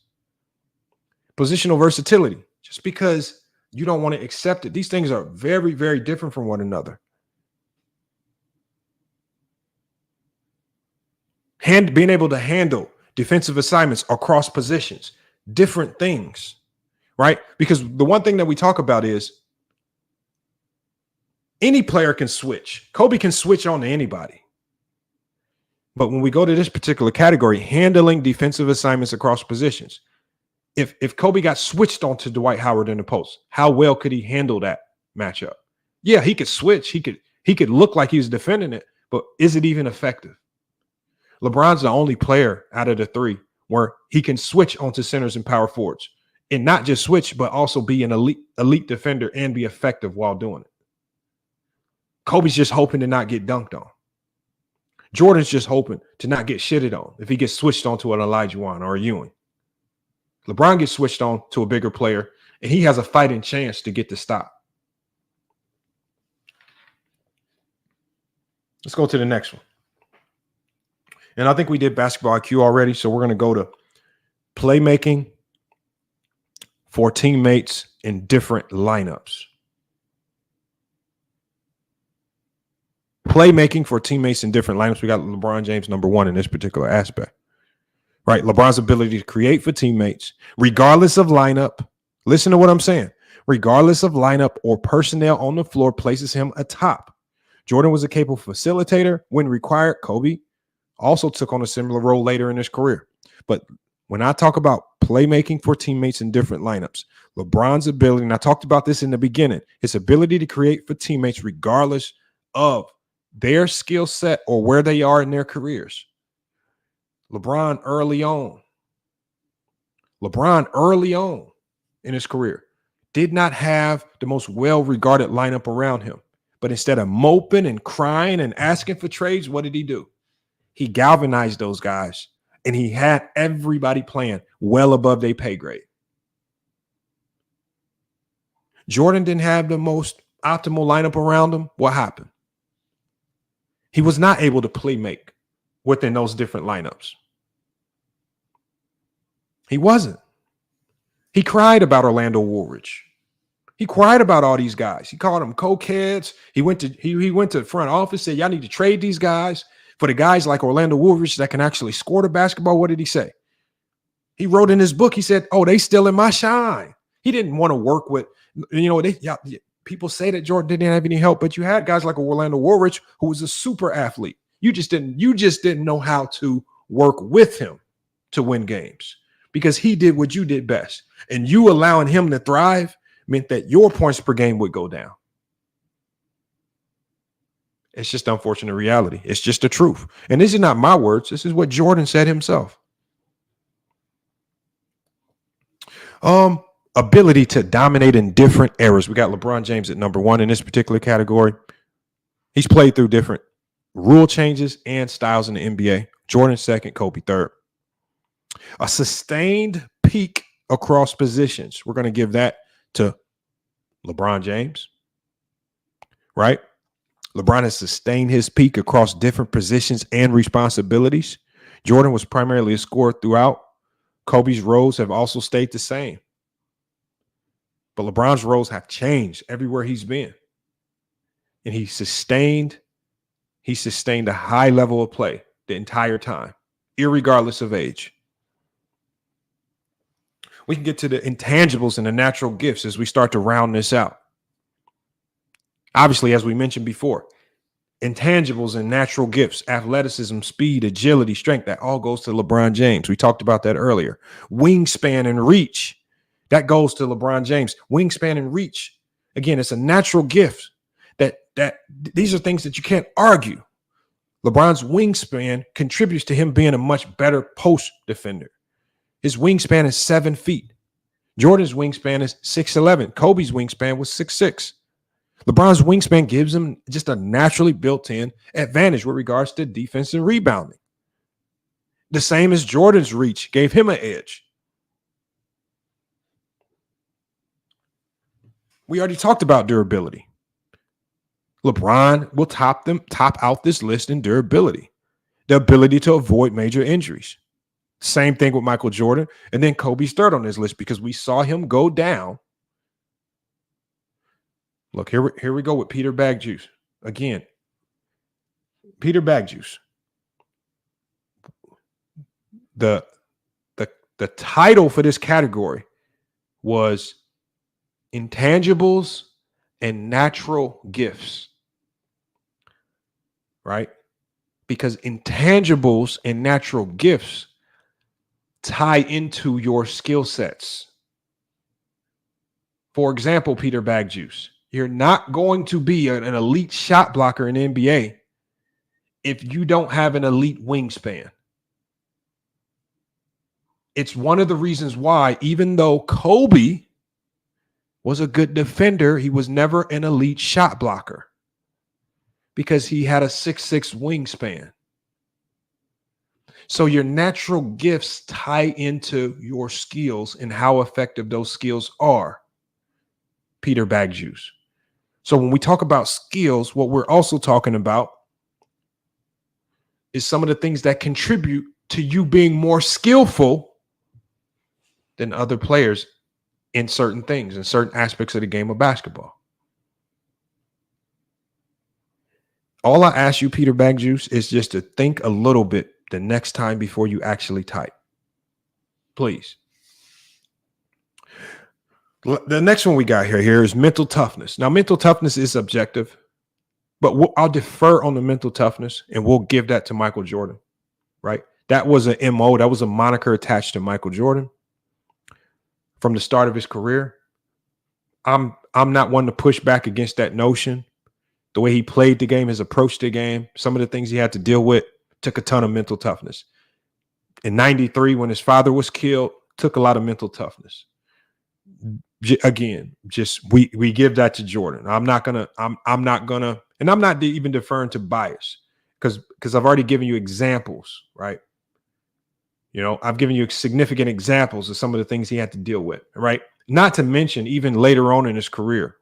Positional versatility. Just because you don't want to accept it, these things are very, very different from one another. Being able to handle defensive assignments across positions, different things, right? Because the one thing that we talk about is any player can switch. Kobe can switch on to anybody. But when we go to this particular category, handling defensive assignments across positions, if Kobe got switched on to Dwight Howard in the post, how well could he handle that matchup? Yeah, he could switch. He could look like he was defending it, but is it even effective? LeBron's the only player out of the 3 where he can switch onto centers and power forwards, and not just switch, but also be an elite defender and be effective while doing it. Kobe's just hoping to not get dunked on. Jordan's just hoping to not get shitted on if he gets switched on to an Olajuwon or a Ewing. LeBron gets switched on to a bigger player, and he has a fighting chance to get the stop. Let's go to the next one. And I think we did basketball IQ already, so we're going to go to playmaking for teammates in different lineups. Playmaking for teammates in different lineups. We got LeBron James number one in this particular aspect. Right? LeBron's ability to create for teammates, regardless of lineup. Listen to what I'm saying. regardless of lineup or personnel on the floor, places him atop. Jordan was a capable facilitator when required. Kobe also took on a similar role later in his career. But when I talk about playmaking for teammates in different lineups, LeBron's ability, and I talked about this in the beginning, his ability to create for teammates regardless of their skill set or where they are in their careers. LeBron early on in his career did not have the most well-regarded lineup around him. But instead of moping and crying and asking for trades, what did he do? He galvanized those guys, and he had everybody playing well above their pay grade. Jordan didn't have the most optimal lineup around him. What happened? He was not able to play make within those different lineups. He wasn't. He cried about Orlando Woolridge. He cried about all these guys. He called them cokeheads. He went to the front office, said, y'all need to trade these guys for the guys like Orlando Woolridge that can actually score the basketball. What did he say? He wrote in his book, he said, oh, they still in my shine. He didn't want to work with, people say that Jordan didn't have any help, but you had guys like Orlando Woolridge, who was a super athlete. You just didn't know how to work with him to win games because he did what you did best. And you allowing him to thrive meant that your points per game would go down. It's just unfortunate reality. It's just the truth. And this is not my words. This is what Jordan said himself. Ability to dominate in different eras. We got LeBron James at number 1 in this particular category. He's played through different rule changes and styles in the NBA. Jordan second, Kobe third. A sustained peak across positions. We're going to give that to LeBron James, right? LeBron has sustained his peak across different positions and responsibilities. Jordan was primarily a scorer throughout. Kobe's roles have also stayed the same. But LeBron's roles have changed everywhere he's been. And he sustained a high level of play the entire time, irregardless of age. We can get to the intangibles and the natural gifts as we start to round this out. Obviously, as we mentioned before, intangibles and natural gifts, athleticism, speed, agility, strength, that all goes to LeBron James. We talked about that earlier. Wingspan and reach, that goes to LeBron James. Wingspan and reach, again, it's a natural gift that these are things that you can't argue. LeBron's wingspan contributes to him being a much better post defender. His wingspan is 7 feet. Jordan's wingspan is 6'11". Kobe's wingspan was 6'6". LeBron's wingspan gives him just a naturally built-in advantage with regards to defense and rebounding. The same as Jordan's reach gave him an edge. We already talked about durability. LeBron will top out this list in durability. The ability to avoid major injuries. Same thing with Michael Jordan. And then Kobe's third on this list because we saw him go down. Look, here we go with Peter Bogues. Again, Peter Bogues. The title for this category was Intangibles and Natural Gifts. Right? Because intangibles and natural gifts tie into your skill sets. For example, Peter Bogues, you're not going to be an elite shot blocker in the NBA if you don't have an elite wingspan. It's one of the reasons why, even though Kobe was a good defender, he was never an elite shot blocker because he had a 6'6" wingspan. So your natural gifts tie into your skills and how effective those skills are. Peter Bogues. So when we talk about skills, what we're also talking about is some of the things that contribute to you being more skillful than other players in certain things, in certain aspects of the game of basketball. All I ask you, Peter Bogues, is just to think a little bit the next time before you actually type. Please. The next one we got here is mental toughness. Now, mental toughness is subjective, but I'll defer on the mental toughness, and we'll give that to Michael Jordan, right? That was an MO. That was a moniker attached to Michael Jordan from the start of his career. I'm not one to push back against that notion. The way he played the game, his approach to the game, some of the things he had to deal with took a ton of mental toughness. In 93, when his father was killed, took a lot of mental toughness. Again, just we give that to Jordan. I'm not gonna, and I'm not even deferring to bias because I've already given you examples, right? You know, I've given you significant examples of some of the things he had to deal with, right? Not to mention even later on in his career,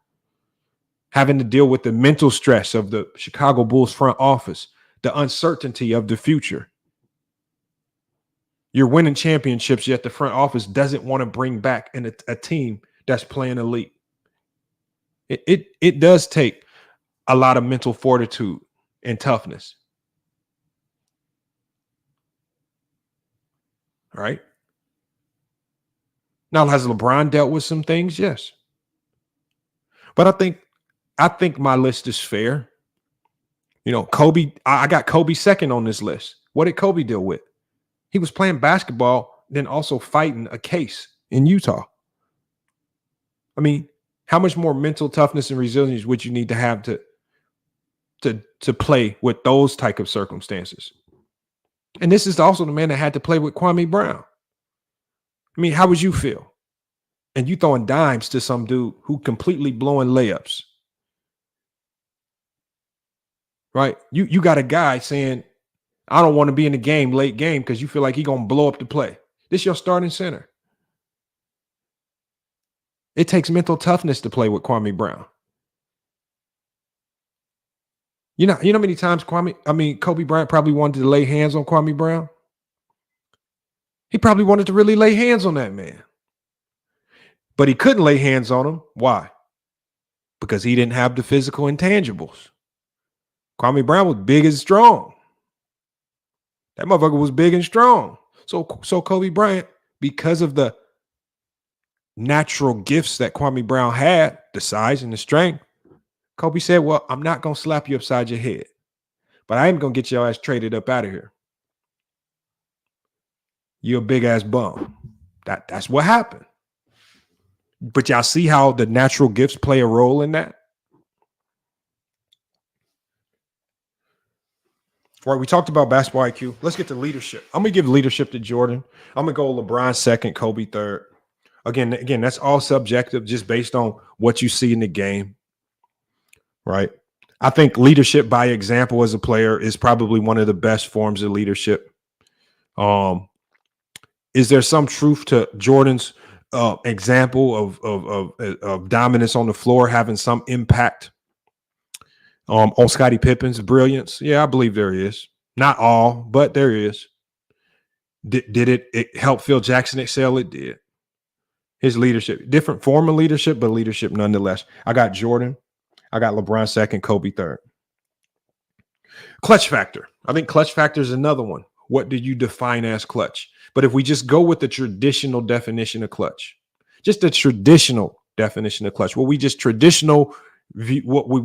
having to deal with the mental stress of the Chicago Bulls front office, the uncertainty of the future. You're winning championships, yet the front office doesn't want to bring back a team that's playing elite. It does take a lot of mental fortitude and toughness. All right. Now, has LeBron dealt with some things? Yes. But I think my list is fair. You know, Kobe, I got Kobe second on this list. What did Kobe deal with? He was playing basketball, then also fighting a case in Utah. I mean, how much more mental toughness and resilience would you need to have to play with those type of circumstances? And this is also the man that had to play with Kwame Brown. I mean, how would you feel? And you throwing dimes to some dude who completely blowing layups. Right? You got a guy saying, I don't want to be in the game, late game, because you feel like he's going to blow up the play. This your starting center. It takes mental toughness to play with Kwame Brown. You know how many times Kobe Bryant probably wanted to lay hands on Kwame Brown? He probably wanted to really lay hands on that man. But he couldn't lay hands on him. Why? Because he didn't have the physical intangibles. Kwame Brown was big and strong. That motherfucker was big and strong. So Kobe Bryant, because of the natural gifts that Kwame Brown had, the size and the strength, Kobe said, well, I'm not going to slap you upside your head, but I am going to get your ass traded up out of here. You're a big ass bum. That's what happened. But y'all see how the natural gifts play a role in that? All right, we talked about basketball IQ. Let's get to leadership. I'm going to give leadership to Jordan. I'm going to go LeBron second, Kobe third. Again, that's all subjective, just based on what you see in the game, right? I think leadership by example as a player is probably one of the best forms of leadership. Is there some truth to Jordan's example of dominance on the floor having some impact on Scottie Pippen's brilliance? Yeah, I believe there is. Not all, but there is. Did it help Phil Jackson excel? It did. His leadership, different form of leadership, but leadership nonetheless. I got Jordan. I got LeBron second, Kobe third. Clutch factor. I think clutch factor is another one. What do you define as clutch? But if we just go with the traditional definition of clutch, just the traditional definition of clutch, what we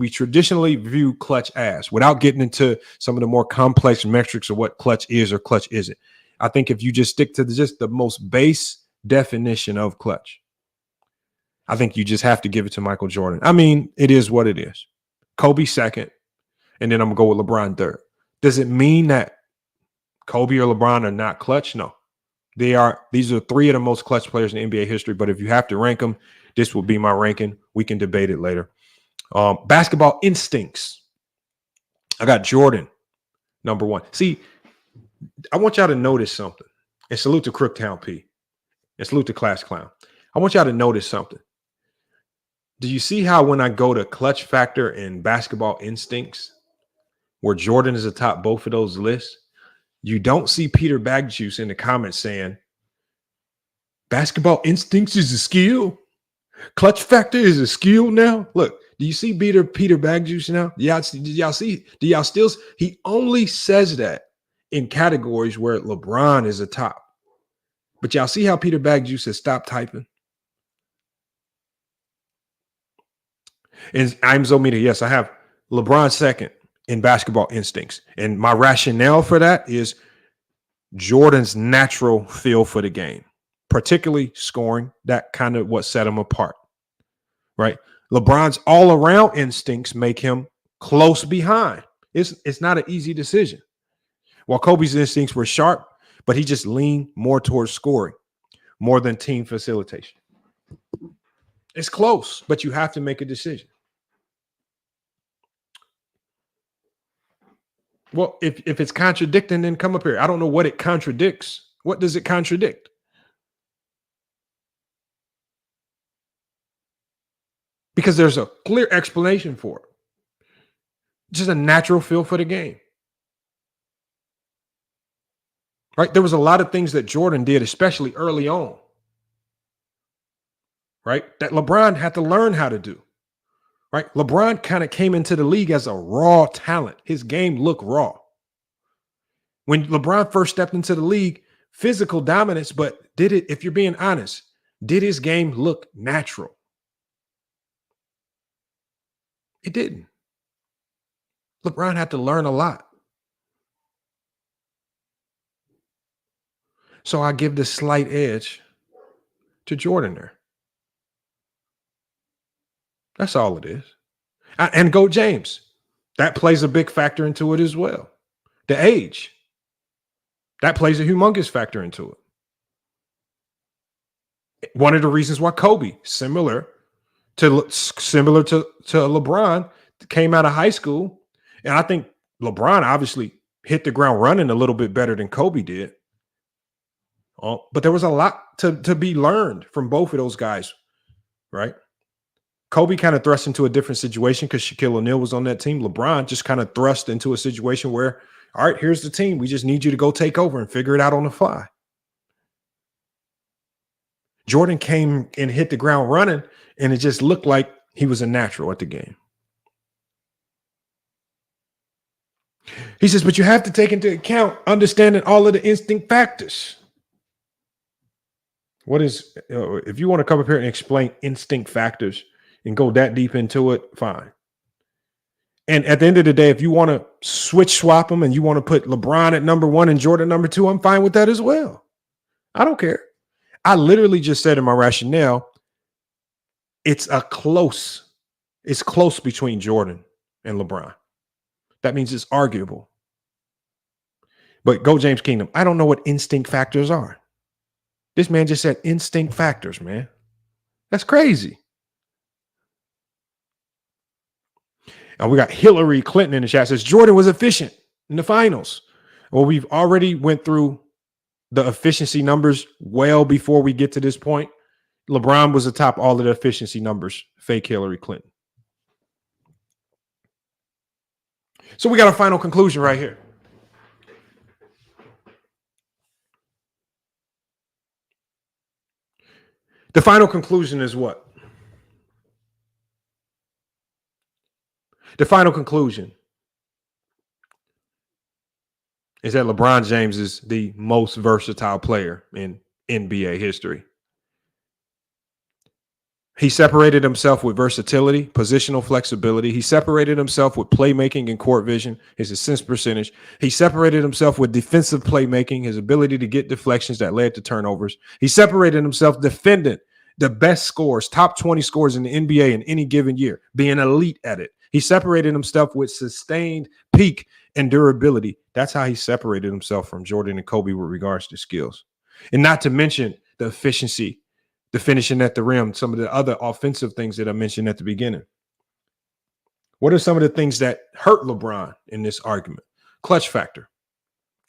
traditionally view clutch as, without getting into some of the more complex metrics of what clutch is or clutch isn't. I think if you just stick to just the most base definition of clutch, I think you just have to give it to Michael Jordan. I mean, it is what it is. Kobe second, and then I'm gonna go with LeBron third. Does it mean that Kobe or LeBron are not clutch? No, they are. These are three of the most clutch players in NBA history. But if you have to rank them, this will be my ranking. We can debate it later. Basketball instincts. I got Jordan number one. See, I want y'all to notice something. And salute to Crooktown P. And salute to Class Clown. I want y'all to notice something. Do you see how when I go to clutch factor and basketball instincts, where Jordan is atop both of those lists, you don't see Peter Bagjuice in the comments saying, basketball instincts is a skill? Clutch factor is a skill now? Look, do you see Peter Bagjuice now? Do y'all still? He only says that in categories where LeBron is atop. But y'all see how Peter Bagjuice has stopped typing? And I'm Zomita. Yes, I have LeBron second in basketball instincts. And my rationale for that is Jordan's natural feel for the game, particularly scoring. That kind of what set him apart, right? LeBron's all-around instincts make him close behind. It's not an easy decision. While Kobe's instincts were sharp, but he just leaned more towards scoring, more than team facilitation. It's close, but you have to make a decision. Well, if it's contradicting, then come up here. I don't know what it contradicts. What does it contradict? Because there's a clear explanation for it. Just a natural feel for the game. Right? There was a lot of things that Jordan did, especially early on. Right? That LeBron had to learn how to do. Right? LeBron kind of came into the league as a raw talent. His game looked raw. When LeBron first stepped into the league, physical dominance, but did it, if you're being honest, did his game look natural? It didn't. LeBron had to learn a lot. So I give the slight edge to Jordan there. That's all it is. And go James. That plays a big factor into it as well. The age. That plays a humongous factor into it. One of the reasons why Kobe, similar to LeBron, came out of high school. And I think LeBron obviously hit the ground running a little bit better than Kobe did. But there was a lot to be learned from both of those guys, right? Kobe kind of thrust into a different situation because Shaquille O'Neal was on that team. LeBron just kind of thrust into a situation where, all right, here's the team. We just need you to go take over and figure it out on the fly. Jordan came and hit the ground running, and it just looked like he was a natural at the game. He says, but you have to take into account understanding all of the instinct factors. What is, if you want to come up here and explain instinct factors and go that deep into it, fine. And at the end of the day, if you want to swap them and you want to put LeBron at number 1 and Jordan number 2, I'm fine with that as well. I don't care. I literally just said in my rationale, it's close between Jordan and LeBron. That means it's arguable. But go James Kingdom. I don't know what instinct factors are. This man just said instinct factors, man. That's crazy. And we got Hillary Clinton in the chat. Says Jordan was efficient in the finals. Well, we've already went through the efficiency numbers well before we get to this point. LeBron was atop all of the efficiency numbers. Fake Hillary Clinton. So we got a final conclusion right here. The final conclusion is what? The final conclusion is that LeBron James is the most versatile player in NBA history. He separated himself with versatility, positional flexibility. He separated himself with playmaking and court vision, his assist percentage. He separated himself with defensive playmaking, his ability to get deflections that led to turnovers. He separated himself defending the best scores, top 20 scores in the NBA in any given year, being elite at it. He separated himself with sustained peak and durability. That's how he separated himself from Jordan and Kobe with regards to skills. And not to mention the efficiency, the finishing at the rim, some of the other offensive things that I mentioned at the beginning. What are some of the things that hurt LeBron in this argument? Clutch factor,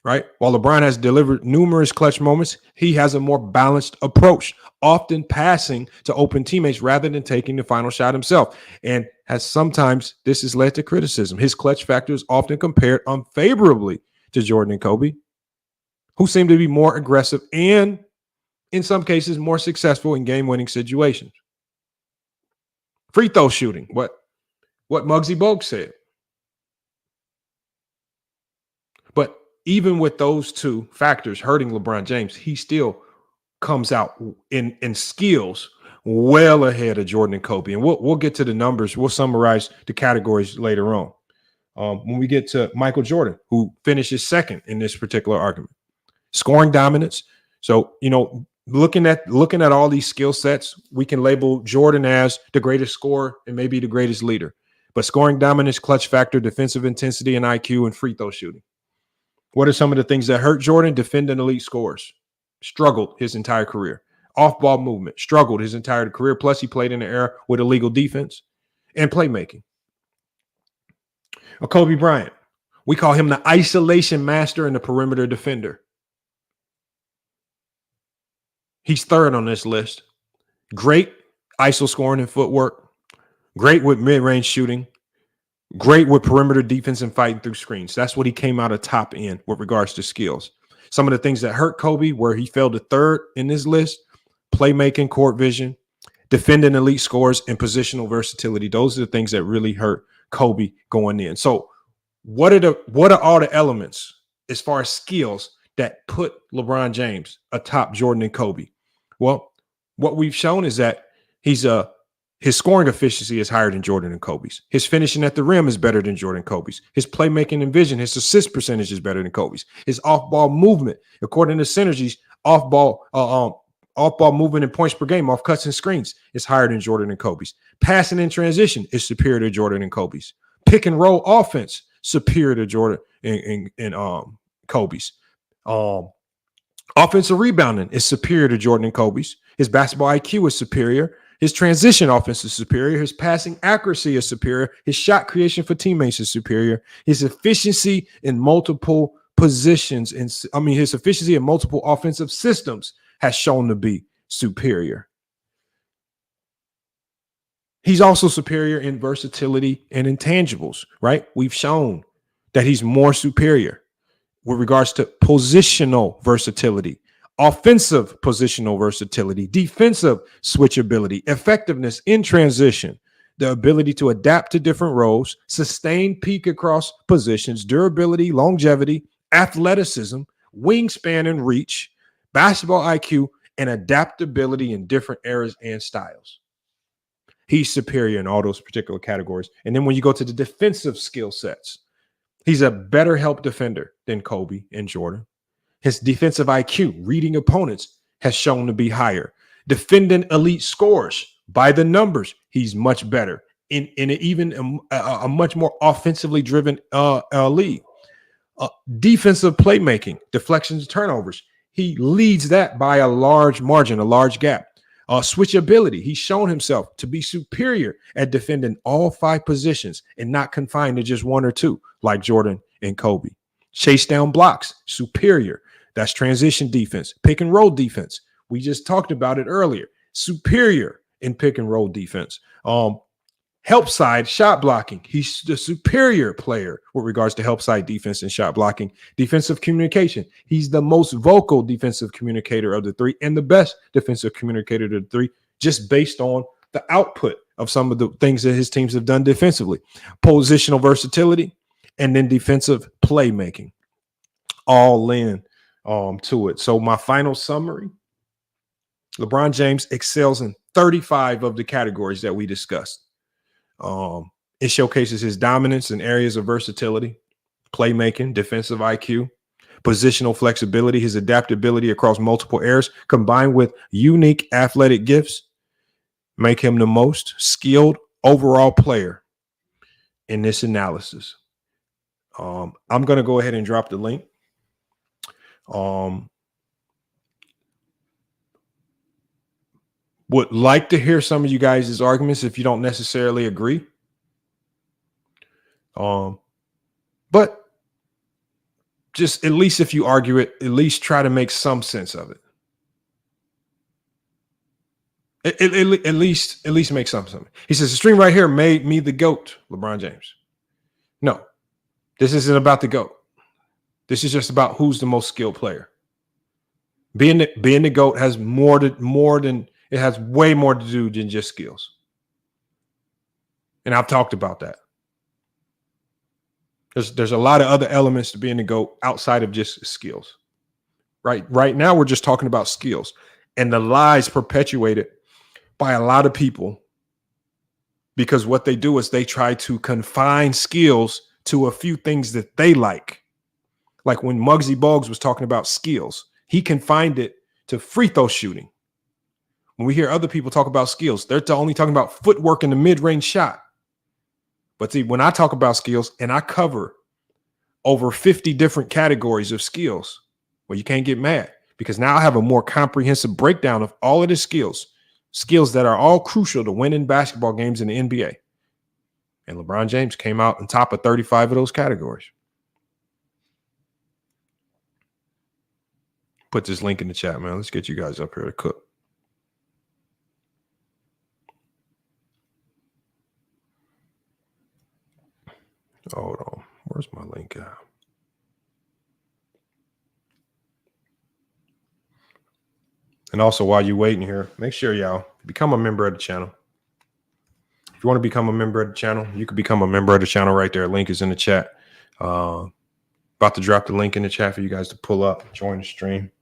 right? While LeBron has delivered numerous clutch moments, he has a more balanced approach, often passing to open teammates rather than taking the final shot himself. And has sometimes this has led to criticism. His clutch factor is often compared unfavorably to Jordan and Kobe, who seem to be more aggressive and in some cases more successful in game-winning situations. Free throw shooting, what Muggsy Bogues said. But even with those two factors hurting LeBron James, he still comes out in skills well ahead of Jordan and Kobe. And we'll get to the numbers. We'll summarize the categories later on. When we get to Michael Jordan, who finishes second in this particular argument, scoring dominance. So, looking at all these skill sets, we can label Jordan as the greatest scorer and maybe the greatest leader. But scoring dominance, clutch factor, defensive intensity and IQ, and free throw shooting. What are some of the things that hurt Jordan? Defending elite scores. Struggled his entire career. Off-ball movement. Struggled his entire career. Plus, he played in an era with illegal defense and playmaking. Kobe Bryant. We call him the isolation master and the perimeter defender. He's third on this list. Great ISO scoring and footwork. Great with mid-range shooting. Great with perimeter defense and fighting through screens. That's what he came out of top in with regards to skills. Some of the things that hurt Kobe, where he fell to third in this list: playmaking, court vision, defending elite scores, and positional versatility. Those are the things that really hurt Kobe going in. So what are all the elements as far as skills that put LeBron James atop Jordan and Kobe? Well, what we've shown is that his scoring efficiency is higher than Jordan and Kobe's. His finishing at the rim is better than Jordan and Kobe's. His playmaking and vision, his assist percentage is better than Kobe's. His off-ball movement, according to Synergy's, off-ball movement and points per game, off cuts and screens, is higher than Jordan and Kobe's. Passing in transition is superior to Jordan and Kobe's. Pick and roll offense, superior to Jordan and Kobe's. Offensive rebounding is superior to Jordan and Kobe's. His basketball IQ is superior. His transition offense is superior. His passing accuracy is superior. His shot creation for teammates is superior. His efficiency in multiple positions, his efficiency in multiple offensive systems has shown to be superior. He's also superior in versatility and intangibles, right? We've shown that he's more superior with regards to positional versatility, offensive positional versatility, defensive switchability, effectiveness in transition, the ability to adapt to different roles, sustain peak across positions, durability, longevity, athleticism, wingspan and reach, basketball IQ, and adaptability in different eras and styles. He's superior in all those particular categories. And then when you go to the defensive skill sets, he's a better help defender than Kobe and Jordan. His defensive IQ, reading opponents, has shown to be higher. Defending elite scores by the numbers, he's much better in even a much more offensively driven league. Defensive playmaking, deflections, turnovers, he leads that by a large margin, a large gap. Switchability, he's shown himself to be superior at defending all 5 positions and not confined to just 1 or 2 like Jordan and Kobe. Chase down blocks, superior. That's transition defense, pick and roll defense. We just talked about it earlier. Superior in pick and roll defense. Help side shot blocking. He's the superior player with regards to help side defense and shot blocking. Defensive communication. He's the most vocal defensive communicator of the 3 and the best defensive communicator of the 3, just based on the output of some of the things that his teams have done defensively. Positional versatility and then defensive playmaking. All in to it. So my final summary: LeBron James excels in 35 of the categories that we discussed. It showcases his dominance in areas of versatility, playmaking, defensive IQ, positional flexibility, his adaptability across multiple areas, combined with unique athletic gifts, make him the most skilled overall player in this analysis. I'm going to go ahead and drop the link. Would like to hear some of you guys' arguments if you don't necessarily agree. But just at least if you argue it, at least try to make some sense of it. At least make some sense. He says the stream right here made me the GOAT, LeBron James. No, this isn't about the GOAT. This is just about who's the most skilled player. Being the GOAT has it has way more to do than just skills. And I've talked about that. There's a lot of other elements to being the GOAT outside of just skills. Right now, we're just talking about skills and the lies perpetuated by a lot of people because what they do is they try to confine skills to a few things that they like. Like when Muggsy Bogues was talking about skills, he confined it to free throw shooting. When we hear other people talk about skills, they're only talking about footwork in the mid-range shot. But see, when I talk about skills and I cover over 50 different categories of skills, well, you can't get mad because now I have a more comprehensive breakdown of all of the skills that are all crucial to winning basketball games in the NBA. And LeBron James came out on top of 35 of those categories. Put this link in the chat, man. Let's get you guys up here to cook. Hold on. Where's my link at? And also, while you're waiting here, make sure y'all become a member of the channel. If you want to become a member of the channel, you can become a member of the channel right there. Link is in the chat. About to drop the link in the chat for you guys to pull up, join the stream.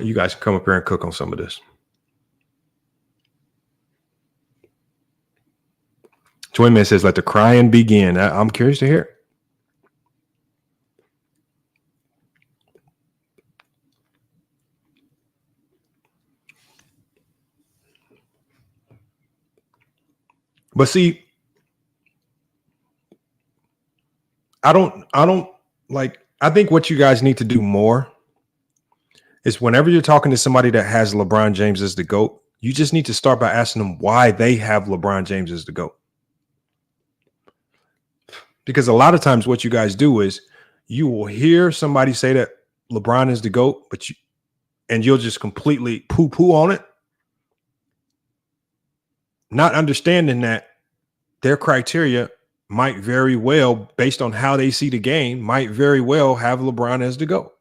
You guys can come up here and cook on some of this. Twinman says, let the crying begin. I'm curious to hear it. But see, I think what you guys need to do more is whenever you're talking to somebody that has LeBron James as the GOAT, you just need to start by asking them why they have LeBron James as the GOAT. Because a lot of times what you guys do is you will hear somebody say that LeBron is the GOAT, and you'll just completely poo-poo on it, not understanding that their criteria might very well, based on how they see the game, might very well have LeBron as the GOAT.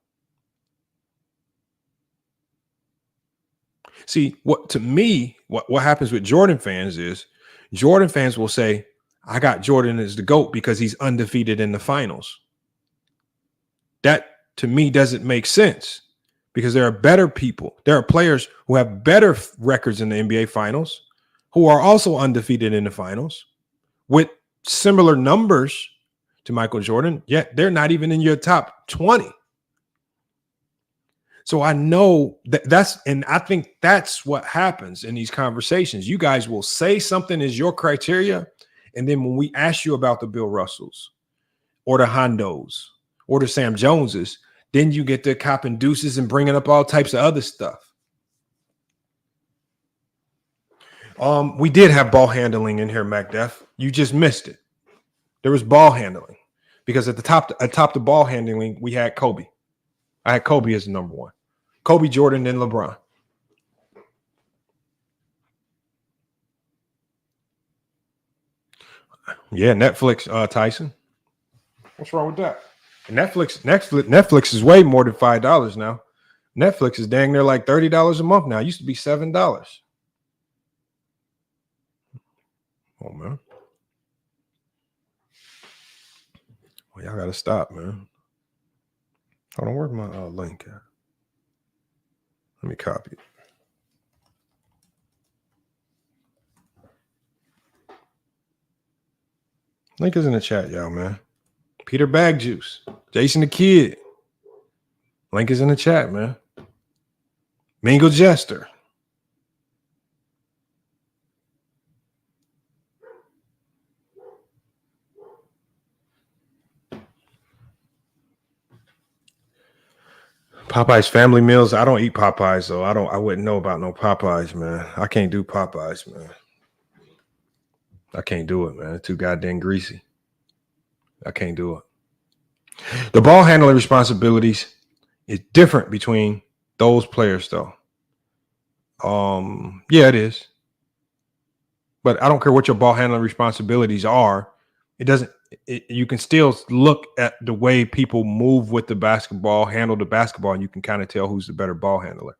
See, what happens with Jordan fans is Jordan fans will say, I got Jordan as the GOAT because he's undefeated in the finals. That to me doesn't make sense because there are better people. There are players who have better records in the NBA finals who are also undefeated in the finals with similar numbers to Michael Jordan, yet they're not even in your top 20. So I know and I think that's what happens in these conversations. You guys will say something is your criteria, and then when we ask you about the Bill Russells or the Hondos or the Sam Joneses, then you get the copping deuces and bringing up all types of other stuff. We did have ball handling in here, MacDef. You just missed it. There was ball handling because at the top the ball handling, we had Kobe. I had Kobe as the number one. Kobe, Jordan, then LeBron. Yeah, Netflix, Tyson. What's wrong with that? And Netflix is way more than $5 now. Netflix is dang near like $30 a month now. It used to be $7. Oh man. Well, y'all gotta stop, man. Hold on, where's my link at? Let me copy it. Link is in the chat, y'all, man. Peter Bag Juice, Jason the Kid. Link is in the chat, man. Mingle Jester. Popeye's family meals. I don't eat Popeyes, so I wouldn't know about no Popeyes, man. I can't do Popeyes, man. I can't do it, man. It's too goddamn greasy. I can't do it. The ball handling responsibilities is different between those players, though. Yeah, it is. But I don't care what your ball handling responsibilities are. You can still look at the way people move with the basketball, handle the basketball, and you can kind of tell who's the better ball handler.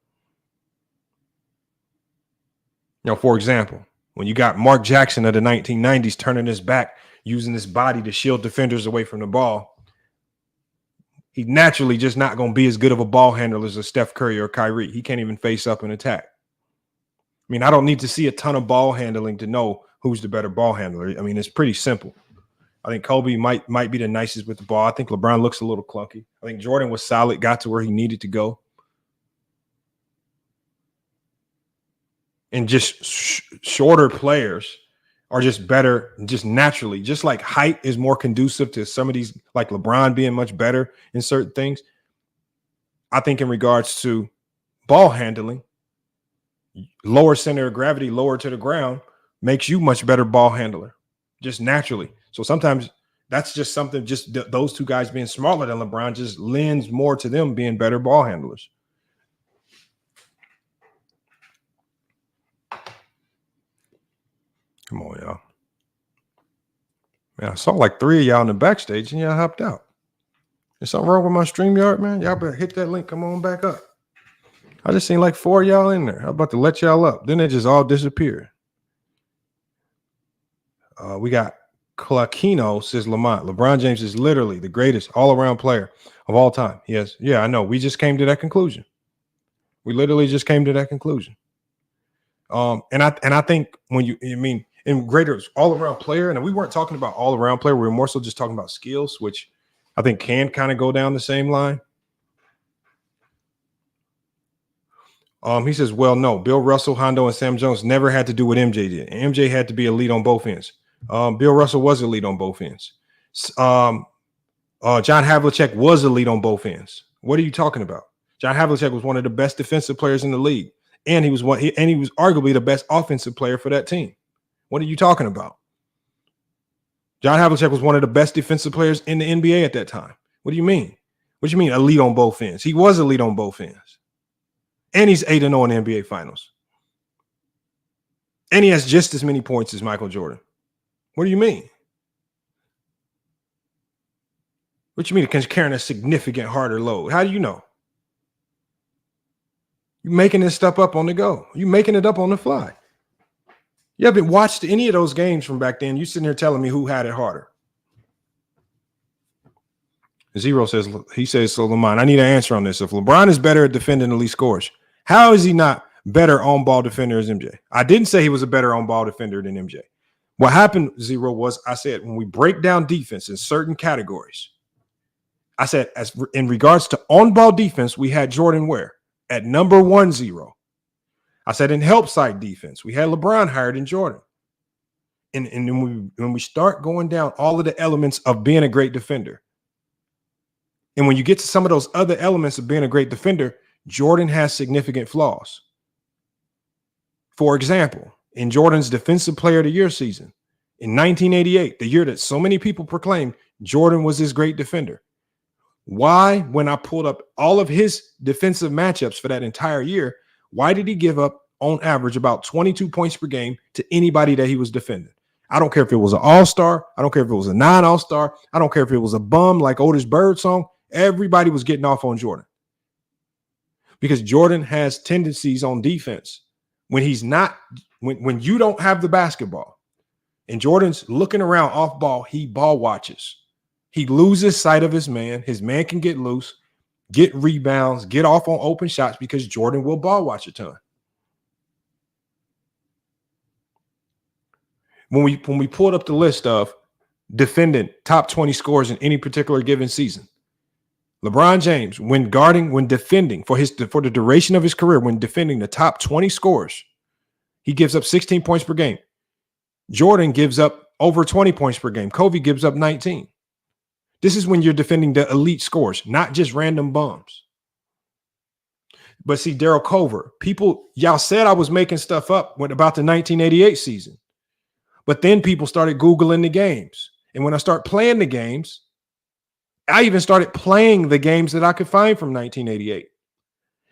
You know, for example, when you got Mark Jackson of the 1990s turning his back, using his body to shield defenders away from the ball, He's naturally just not going to be as good of a ball handler as a Steph Curry or Kyrie. He can't even face up and attack. I mean, I don't need to see a ton of ball handling to know who's the better ball handler. I mean, it's pretty simple. I think Kobe might be the nicest with the ball. I think LeBron looks a little clunky. I think Jordan was solid, got to where he needed to go. And just shorter players are just better, just naturally. Just like height is more conducive to some of these, like LeBron being much better in certain things. I think in regards to ball handling, lower center of gravity, lower to the ground, makes you much better ball handler, just naturally. So sometimes that's just something, just those two guys being smaller than LeBron just lends more to them being better ball handlers. Come on, y'all. Man, I saw like 3 of y'all in the backstage and y'all hopped out. Is something wrong with my StreamYard, man? Y'all better hit that link. Come on back up. I just seen like 4 of y'all in there. I'm about to let y'all up. Then they just all disappeared. We got Claquino, says Lamont. LeBron James is literally the greatest all-around player of all time. Yes. Yeah, I know. We just came to that conclusion. We literally just came to that conclusion. And I think when in greater all-around player, and we weren't talking about all-around player, we were more so just talking about skills, which I think can kind of go down the same line. He says, well, no, Bill Russell, Hondo, and Sam Jones never had to do what MJ did. MJ had to be elite on both ends. Bill Russell was elite on both ends. John Havlicek was elite on both ends. What are you talking about? John Havlicek was one of the best defensive players in the league, and he was arguably the best offensive player for that team. What are you talking about? John Havlicek was one of the best defensive players in the NBA at that time. What do you mean? What do you mean elite on both ends? He was elite on both ends. And he's 8-0 in the NBA Finals. And he has just as many points as Michael Jordan. What do you mean? What do you mean carrying a significant harder load? How do you know? You're making this stuff up on the go. You're making it up on the fly. You haven't watched any of those games from back then. You sitting here telling me who had it harder. Zero says, he says, so Lamont, I need an answer on this. If LeBron is better at defending elite scores, how is he not better on-ball defender as MJ? I didn't say he was a better on-ball defender than MJ. What happened, Zero, was I said when we break down defense in certain categories, I said as in regards to on-ball defense, we had Jordan where? At number 1, 0. I said in help side defense, we had LeBron higher than Jordan. And when we start going down all of the elements of being a great defender, and when you get to some of those other elements of being a great defender, Jordan has significant flaws. For example, in Jordan's Defensive Player of the Year season, in 1988, the year that so many people proclaimed Jordan was this great defender. Why, when I pulled up all of his defensive matchups for that entire year, why did he give up on average about 22 points per game to anybody that he was defending? I don't care if it was an all-star. I don't care if it was a non-all-star. I don't care if it was a bum like Otis Birdsong. Everybody was getting off on Jordan. Because Jordan has tendencies on defense when he's not, when you don't have the basketball and Jordan's looking around off ball, he ball watches. He loses sight of his man. His man can get loose, get rebounds, get off on open shots because Jordan will ball watch a ton. When we pulled up the list of defending top 20 scores in any particular given season, LeBron James, when defending for the duration of his career, when defending the top 20 scores, he gives up 16 points per game. Jordan gives up over 20 points per game. Kobe gives up 19. This is when you're defending the elite scores, not just random bums. But see, Daryl Cover, y'all said I was making stuff up about the 1988 season. But then people started Googling the games. And when I start playing the games, I even started playing the games that I could find from 1988.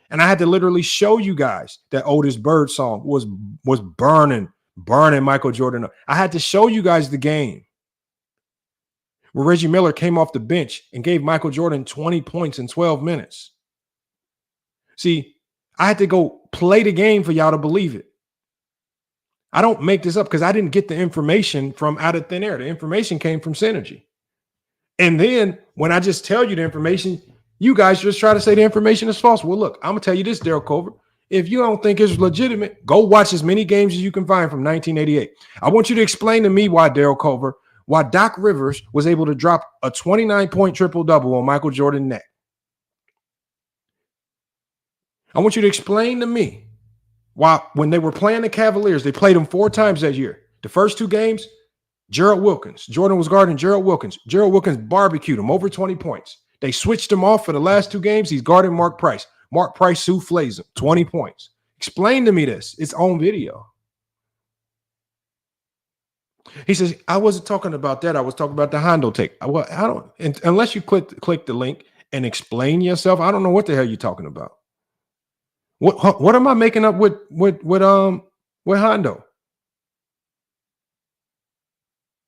And I had to literally show you guys that Otis Birdsong was burning Michael Jordan. I had to show you guys the game where Reggie Miller came off the bench and gave Michael Jordan 20 points in 12 minutes. See, I had to go play the game for y'all to believe it. I don't make this up because I didn't get the information from out of thin air. The information came from Synergy. And then when I just tell you the information, You guys just try to say the information is false. Well, look, I'm going to tell you this, Daryl Cover. If you don't think it's legitimate, go watch as many games as you can find from 1988. I want you to explain to me why, Daryl Cover, why Doc Rivers was able to drop a 29-point triple-double on Michael Jordan's neck. I want you to explain to me why, when they were playing the Cavaliers, they played them 4 times that year. The first 2 games, Gerald Wilkins. Jordan was guarding Gerald Wilkins. Gerald Wilkins barbecued him over 20 points. They switched him off for the last 2 games. He's guarding Mark Price. Mark Price souffles him, 20 points. Explain to me this. It's on video. He says, I wasn't talking about that. I was talking about the Hondo take. Well, I don't, unless you click the link and explain yourself, I don't know what the hell you're talking about. What am I making up with Hondo?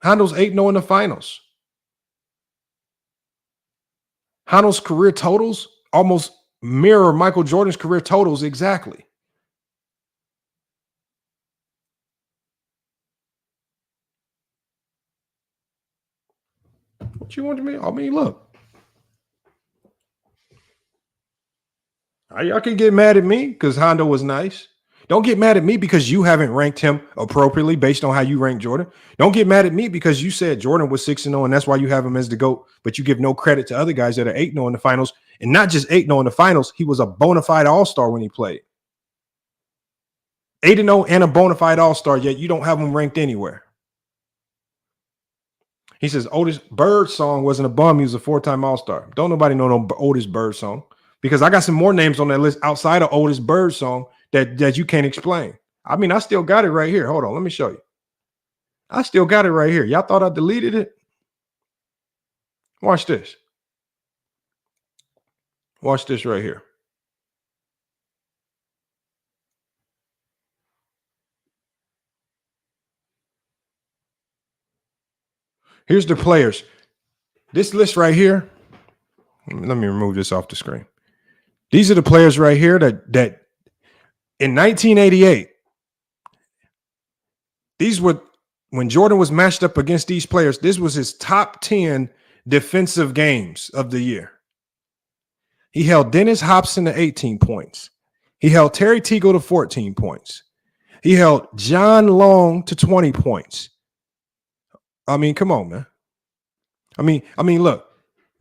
Hondo's 8-0 in the finals. Hondo's career totals almost mirror Michael Jordan's career totals exactly. What you want me? I mean, look. Y'all can get mad at me because Hondo was nice. Don't get mad at me because you haven't ranked him appropriately based on how you rank Jordan. Don't get mad at me because you said Jordan was 6-0 and that's why you have him as the GOAT, but you give no credit to other guys that are 8-0 in the finals. And not just 8-0 in the finals, he was a bona fide all-star when he played. 8-0 and a bona fide all-star, yet you don't have him ranked anywhere. He says Otis Bird song wasn't a bum. He was a 4-time all-star. Don't nobody know no Otis Bird song because I got some more names on that list outside of Otis Bird song that you can't explain. I mean, I still got it right here. Hold on, let me show you. I still got it right here. Y'all thought I deleted it? Watch this. Watch this right here. Here's the players. This list right here. Let me remove this off the screen. These are the players right here that in 1988, these were when Jordan was matched up against these players. This was his top 10 defensive games of the year. He held Dennis Hopson to 18 points. He held Terry Teagle to 14 points. He held John Long to 20 points. I mean, come on, man. I mean, look.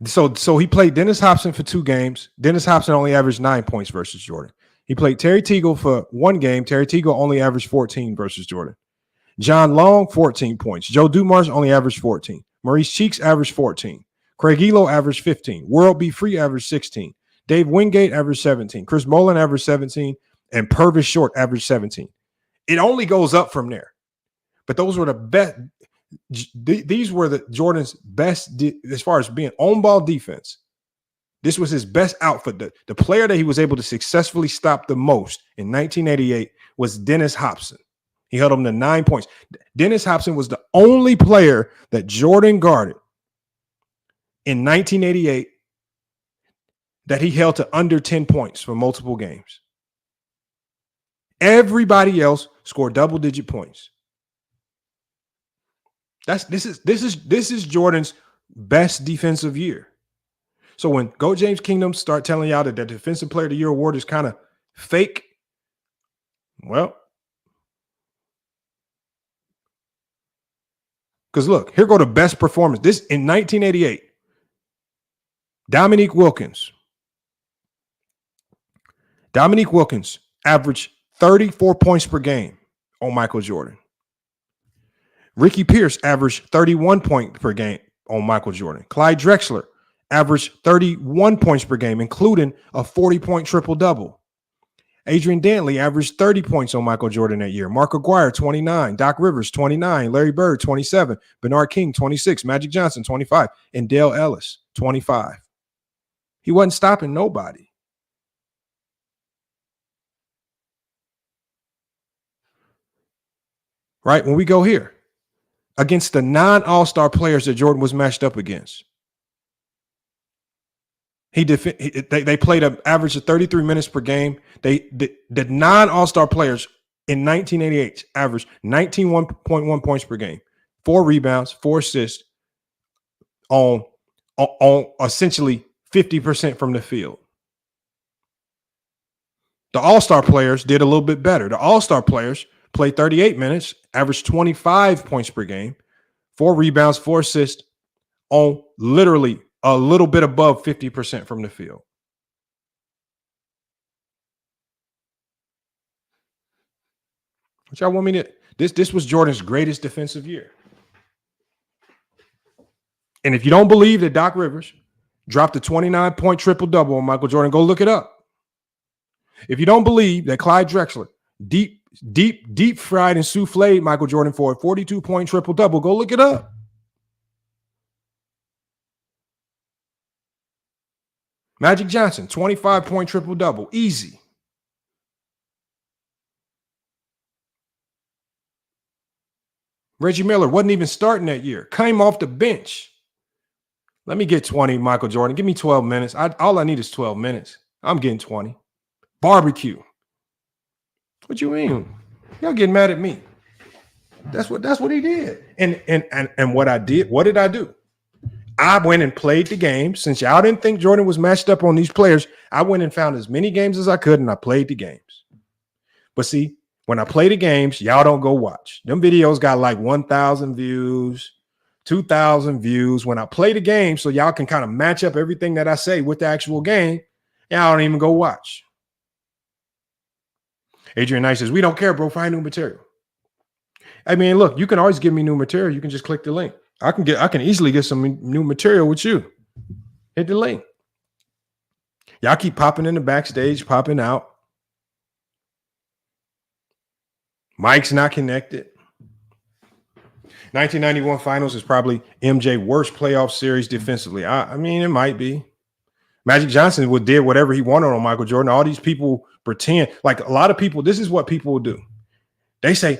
So he played Dennis Hopson for 2 games. Dennis Hopson only averaged 9 points versus Jordan. He played Terry Teagle for 1 game. Terry Teagle only averaged 14 versus Jordan. John Long, 14 points. Joe Dumars only averaged 14. Maurice Cheeks averaged 14. Craig Elo averaged 15. World B. Free averaged 16. Dave Wingate averaged 17. Chris Mullin averaged 17. And Purvis Short averaged 17. It only goes up from there. But those were the best. These were the Jordan's best as far as being on-ball defense. This was his best outfit. The player that he was able to successfully stop the most in 1988 was Dennis Hopson. He held him to 9 points. Dennis Hopson was the only player that Jordan guarded in 1988 that he held to under 10 points for multiple games. Everybody else scored double-digit points. This is Jordan's best defensive year. So when Go James Kingdom start telling y'all that the Defensive Player of the Year award is kind of fake, well, because look, here go the best performance. This in 1988, Dominique Wilkins. Dominique Wilkins averaged 34 points per game on Michael Jordan. Ricky Pierce averaged 31 points per game on Michael Jordan. Clyde Drexler averaged 31 points per game, including a 40-point triple-double. Adrian Dantley averaged 30 points on Michael Jordan that year. Mark Aguirre, 29. Doc Rivers, 29. Larry Bird, 27. Bernard King, 26. Magic Johnson, 25. And Dale Ellis, 25. He wasn't stopping nobody. Right? When we go here, against the non-all-star players that Jordan was matched up against. They played an average of 33 minutes per game. The non-all-star players in 1988 averaged 19.1 points per game, 4 rebounds, 4 assists on essentially 50% from the field. The all-star players did a little bit better. The all-star players played 38 minutes, averaged 25 points per game, 4 rebounds, 4 assists, on literally a little bit above 50% from the field. What y'all want me to? This was Jordan's greatest defensive year. And if you don't believe that Doc Rivers dropped a 29-point triple-double on Michael Jordan, go look it up. If you don't believe that Clyde Drexler deep fried and souffled Michael Jordan for a 42-point triple-double, go look it up. Magic Johnson, 25-point triple-double, easy. Reggie Miller wasn't even starting that year, came off the bench. Let me get 20, Michael Jordan. Give me 12 minutes. All I need is 12 minutes. I'm getting 20. Barbecue. What you mean? Y'all getting mad at me? That's what he did. And what did I do? I went and played the game. Since y'all didn't think Jordan was matched up on these players, I went and found as many games as I could, and I played the games. But see, when I play the games, y'all don't go watch. Them videos got like 1,000 views, 2,000 views. When I play the game, so y'all can kind of match up everything that I say with the actual game, y'all don't even go watch. Adrian Knight says, we don't care, bro. Find new material. I mean, look, you can always give me new material. You can just click the link. I can easily get some new material with you. Hit the link. Y'all keep popping in the backstage, popping out. Mike's not connected. 1991 finals is probably MJ worst playoff series defensively. I mean, it might be. Magic Johnson did whatever he wanted on Michael Jordan. All these people pretend, like a lot of people, this is what people will do. They say,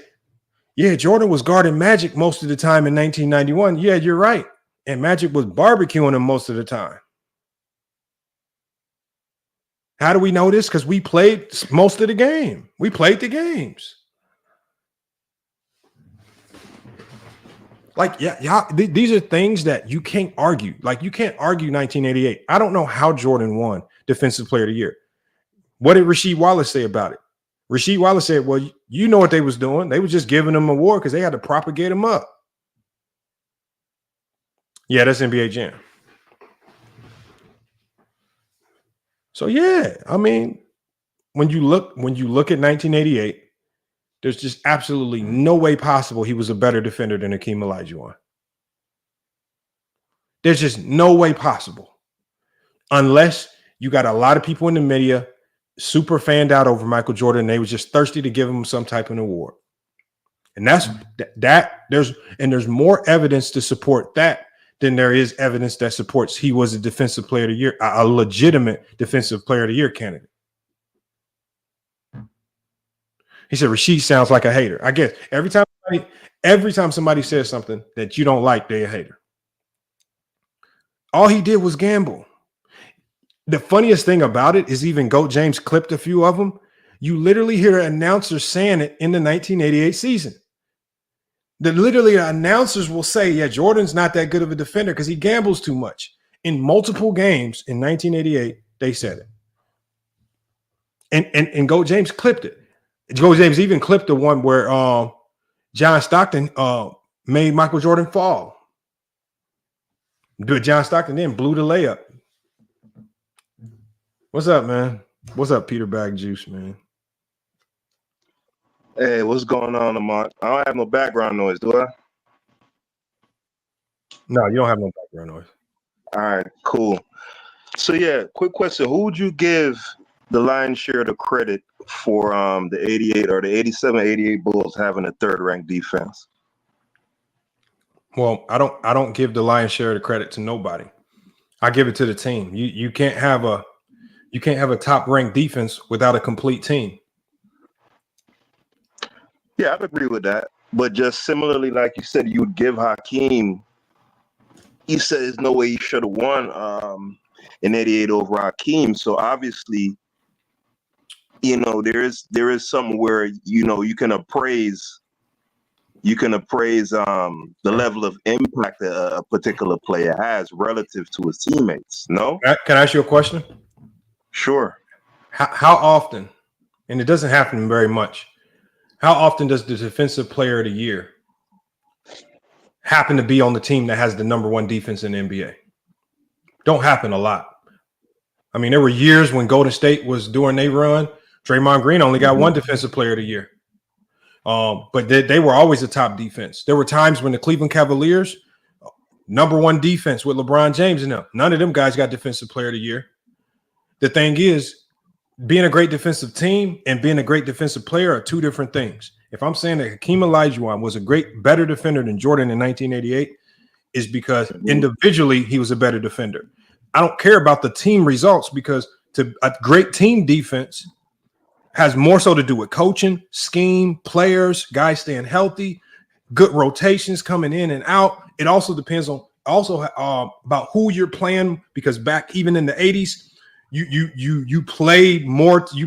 yeah, Jordan was guarding Magic most of the time in 1991. Yeah, you're right. And Magic was barbecuing him most of the time. How do we know this? Because we played most of the game. We played the games. Like, these are things that you can't argue. Like, you can't argue 1988. I don't know how Jordan won Defensive Player of the Year. What did Rasheed Wallace say about it? Rasheed Wallace said, well, you know what they was doing. They was just giving him an award because they had to propagate him up. Yeah, that's NBA Jam. So, yeah, I mean, when you look at 1988, there's just absolutely no way possible he was a better defender than Hakeem Olajuwon. There's just no way possible. Unless you got a lot of people in the media super fanned out over Michael Jordan, and they were just thirsty to give him some type of award. And there's more evidence to support that than there is evidence that supports he was a defensive player of the year, a legitimate defensive player of the year candidate. He said, Rasheed sounds like a hater. I guess every time somebody says something that you don't like, they're a hater. All he did was gamble. The funniest thing about it is even GOAT James clipped a few of them. You literally hear announcers saying it in the 1988 season. The announcers will say, yeah, Jordan's not that good of a defender because he gambles too much. In multiple games in 1988, they said it. And GOAT James clipped it. GOAT James even clipped the one where John Stockton made Michael Jordan fall. But John Stockton then blew the layup. What's up, man? What's up, Peter Bag Juice, man? Hey, what's going on, Lamont? I don't have no background noise, do I? No, you don't have no background noise. All right, cool. So, yeah, quick question. Who would you give the lion's share of the credit for the 88 or the 87-88 Bulls having a third-ranked defense? Well, I don't give the lion's share of the credit to nobody. I give it to the team. You can't have a top-ranked defense without a complete team. Yeah, I'd agree with that. But just similarly, like you said, you would give Hakeem. You said there's no way he should have won in 88 over Hakeem. So obviously, there is something where, you can appraise, you can appraise the level of impact a particular player has relative to his teammates. No? Can I ask you a question? Sure. How often, and it doesn't happen very much, how often does the defensive player of the year happen to be on the team that has the number one defense in the NBA? Don't happen a lot. I mean, there were years when Golden State was doing their run. Draymond Green only got one defensive player of the year. But they were always a top defense. There were times when the Cleveland Cavaliers, number one defense with LeBron James in them, none of them guys got defensive player of the year. The thing is, being a great defensive team and being a great defensive player are two different things. If I'm saying that Hakeem Olajuwon was a better defender than Jordan in 1988, is because individually he was a better defender. I don't care about the team results, because a great team defense has more so to do with coaching, scheme, players, guys staying healthy, good rotations coming in and out. It also depends on about who you're playing, because back even in the 80s, you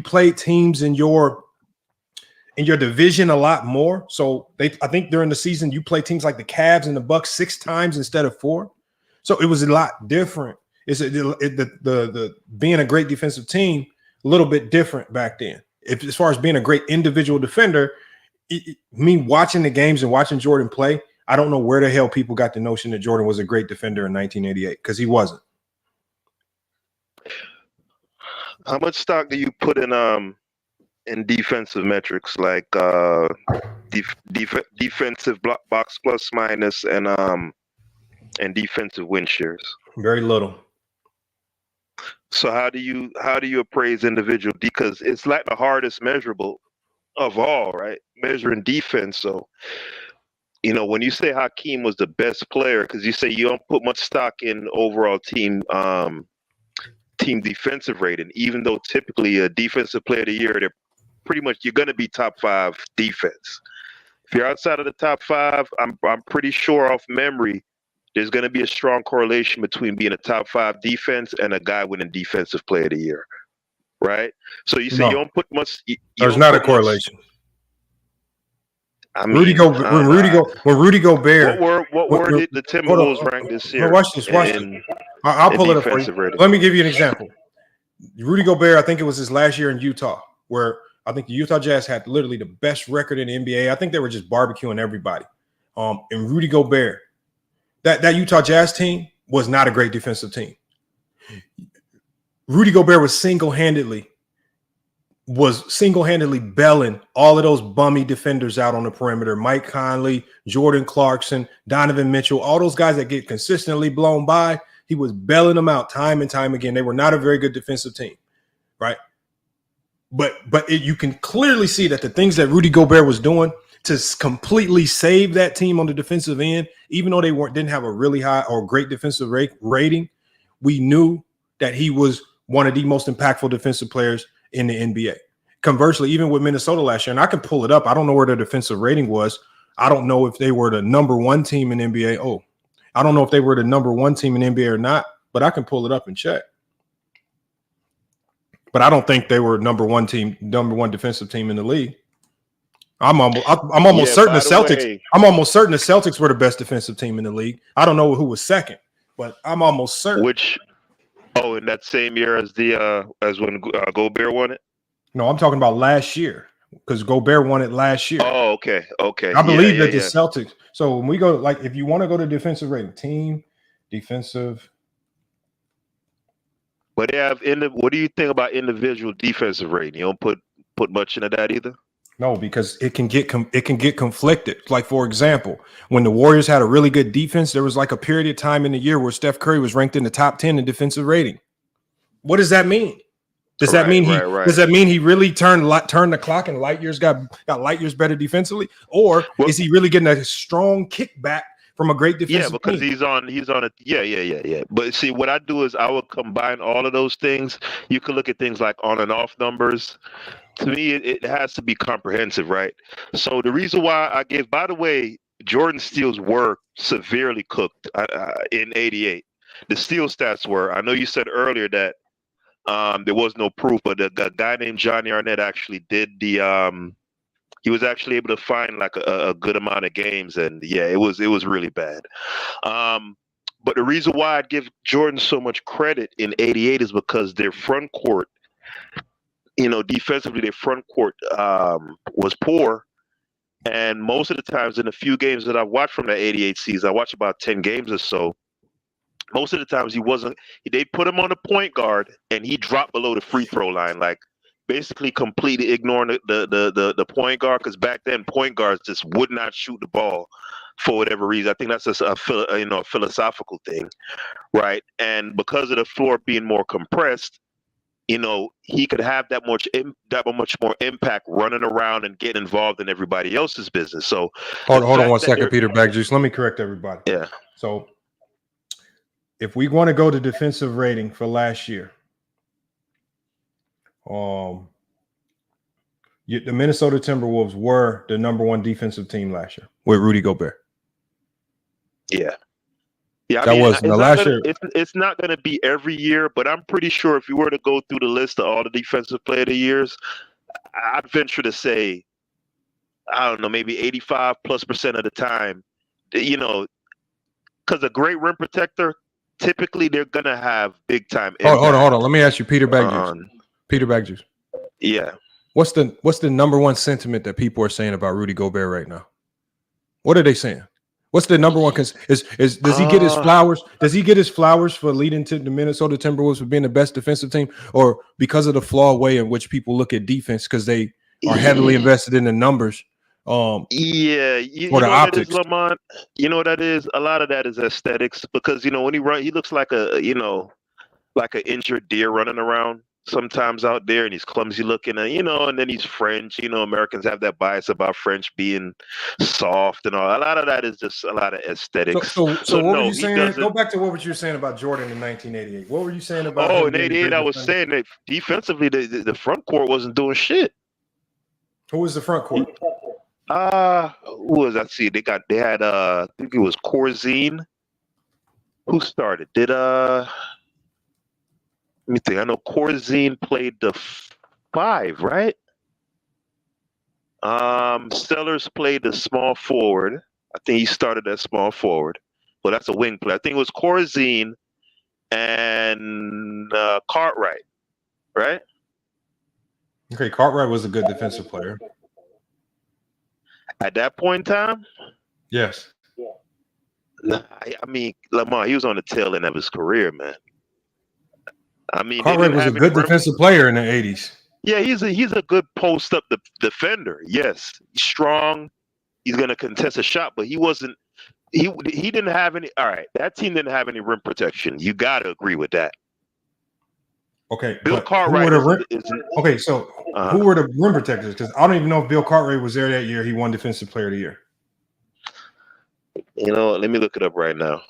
played teams in your division a lot more. So I think during the season you play teams like the Cavs and the Bucks 6 times instead of 4. So it was a lot different. The being a great defensive team a little bit different back then. As far as being a great individual defender, me watching the games and watching Jordan play, I don't know where the hell people got the notion that Jordan was a great defender in 1988, because he wasn't. How much stock do you put in defensive metrics like defensive box plus minus and defensive win shares? Very little. So how do you appraise individual? Because it's like the hardest measurable of all, right? Measuring defense. So, when you say Hakeem was the best player, because you say you don't put much stock in overall team defensive rating, even though typically a defensive player of the year, you're going to be top 5 defense. If you're outside of the top 5, I'm pretty sure off memory, there's going to be a strong correlation between being a top 5 defense and a guy winning defensive player of the year, right? So you say you don't put much. There's not a correlation. When Rudy Gobert. What word did the Timberwolves rank this year? Watch this. I'll pull it up for you. Rating. Let me give you an example. Rudy Gobert, I think it was his last year in Utah, where I think the Utah Jazz had literally the best record in the NBA. I think they were just barbecuing everybody. And Rudy Gobert, that Utah Jazz team was not a great defensive team. Rudy Gobert was single-handedly belling all of those bummy defenders out on the perimeter. Mike Conley, Jordan Clarkson, Donovan Mitchell, all those guys that get consistently blown by, he was belling them out time and time again. They were not a very good defensive team, right? But you can clearly see that the things that Rudy Gobert was doing to completely save that team on the defensive end, even though they didn't have a really high or great defensive rating, we knew that he was one of the most impactful defensive players in the NBA. Conversely, even with Minnesota last year, and I can pull it up. I don't know where their defensive rating was. I don't know if they were the number 1 team in NBA. I don't know if they were the number 1 team in NBA or not, but I can pull it up and check. But I don't think they were number 1 defensive team in the league. I'm almost certain the Celtics. I'm almost certain the Celtics were the best defensive team in the league. I don't know who was second, but I'm almost certain. In that same year as when Gobert won it? No, I'm talking about last year, because Gobert won it last year. Oh, okay. I believe that the Celtics. So when we go, like, if you want to go to defensive rating, team defensive. But what do you think about individual defensive rating? You don't put much into that either? No, because it can get conflicted. Like, for example, when the Warriors had a really good defense, there was like a period of time in the year where Steph Curry was ranked in the top 10 in defensive rating. What does that mean? Does that mean he really turned the clock and light years got light years better defensively, or is he really getting a strong kickback from a great defensive team? Because he's on it. Yeah. But see, what I do is I would combine all of those things. You can look at things like on and off numbers. To me, it has to be comprehensive, right? So the reason why I gave, by the way, Jordan steals were severely cooked in '88. The steal stats were. I know you said earlier that there was no proof, but a guy named Johnny Arnett actually did the He was actually able to find like a good amount of games, and yeah, it was really bad. But the reason why I'd give Jordan so much credit in '88 is because their front court, defensively, their front court was poor. And most of the times in the few games that I watched from that '88 season, I watched about 10 games or so. Most of the times they put him on the point guard and he dropped below the free throw line, like basically completely ignoring the point guard, because back then point guards just would not shoot the ball for whatever reason. I think that's just a philosophical thing, right? And because of the floor being more compressed, he could have that much more impact running around and getting involved in everybody else's business. So hold on 1 second, Peter Bogues. Let me correct everybody. Yeah. So if we want to go to defensive rating for last year, the Minnesota Timberwolves were the number 1 defensive team last year with Rudy Gobert. Yeah. Yeah, it's not going to be every year, but I'm pretty sure if you were to go through the list of all the defensive player of the years, I'd venture to say, I don't know, maybe 85+% of the time, because a great rim protector, typically they're going to have big time impact. Hold on. Let me ask you, Peter Bogues. Peter Bogues. Yeah. What's the number 1 sentiment that people are saying about Rudy Gobert right now? What are they saying? What's the number 1? Does he get his flowers? Does he get his flowers for leading to the Minnesota Timberwolves for being the best defensive team, or because of the flawed way in which people look at defense because they are heavily invested in the numbers? You know the optics. That is, Lamont? You know what that is? A lot of that is aesthetics, because when he runs, he looks like like an injured deer running around sometimes out there, and he's clumsy looking, and then he's French. Americans have that bias about French being soft and all. A lot of that is just a lot of aesthetics. So what were you saying? Go back to what you were saying about Jordan in 1988. What were you saying about? In '88, I was saying that defensively, the front court wasn't doing shit. Who was the front court? Who was I see? They had I think it was Corzine. Who started? Let me think. I know Corzine played the 5, right? Sellers played the small forward. I think he started as small forward. Well, that's a wing player. I think it was Corzine and Cartwright, right? Okay, Cartwright was a good defensive player. At that point in time? Yes. Nah, I mean, Lamar, he was on the tail end of his career, man. I mean, Cartwright was a good defensive player in the 80s. Yeah, he's a good post-up defender. Yes, he's strong. He's going to contest a shot, but he wasn't. He didn't have any. All right, that team didn't have any rim protection. You got to agree with that. Okay, Bill Cartwright. Who were the rim protectors? Because I don't even know if Bill Cartwright was there that year. He won Defensive Player of the Year. Let me look it up right now.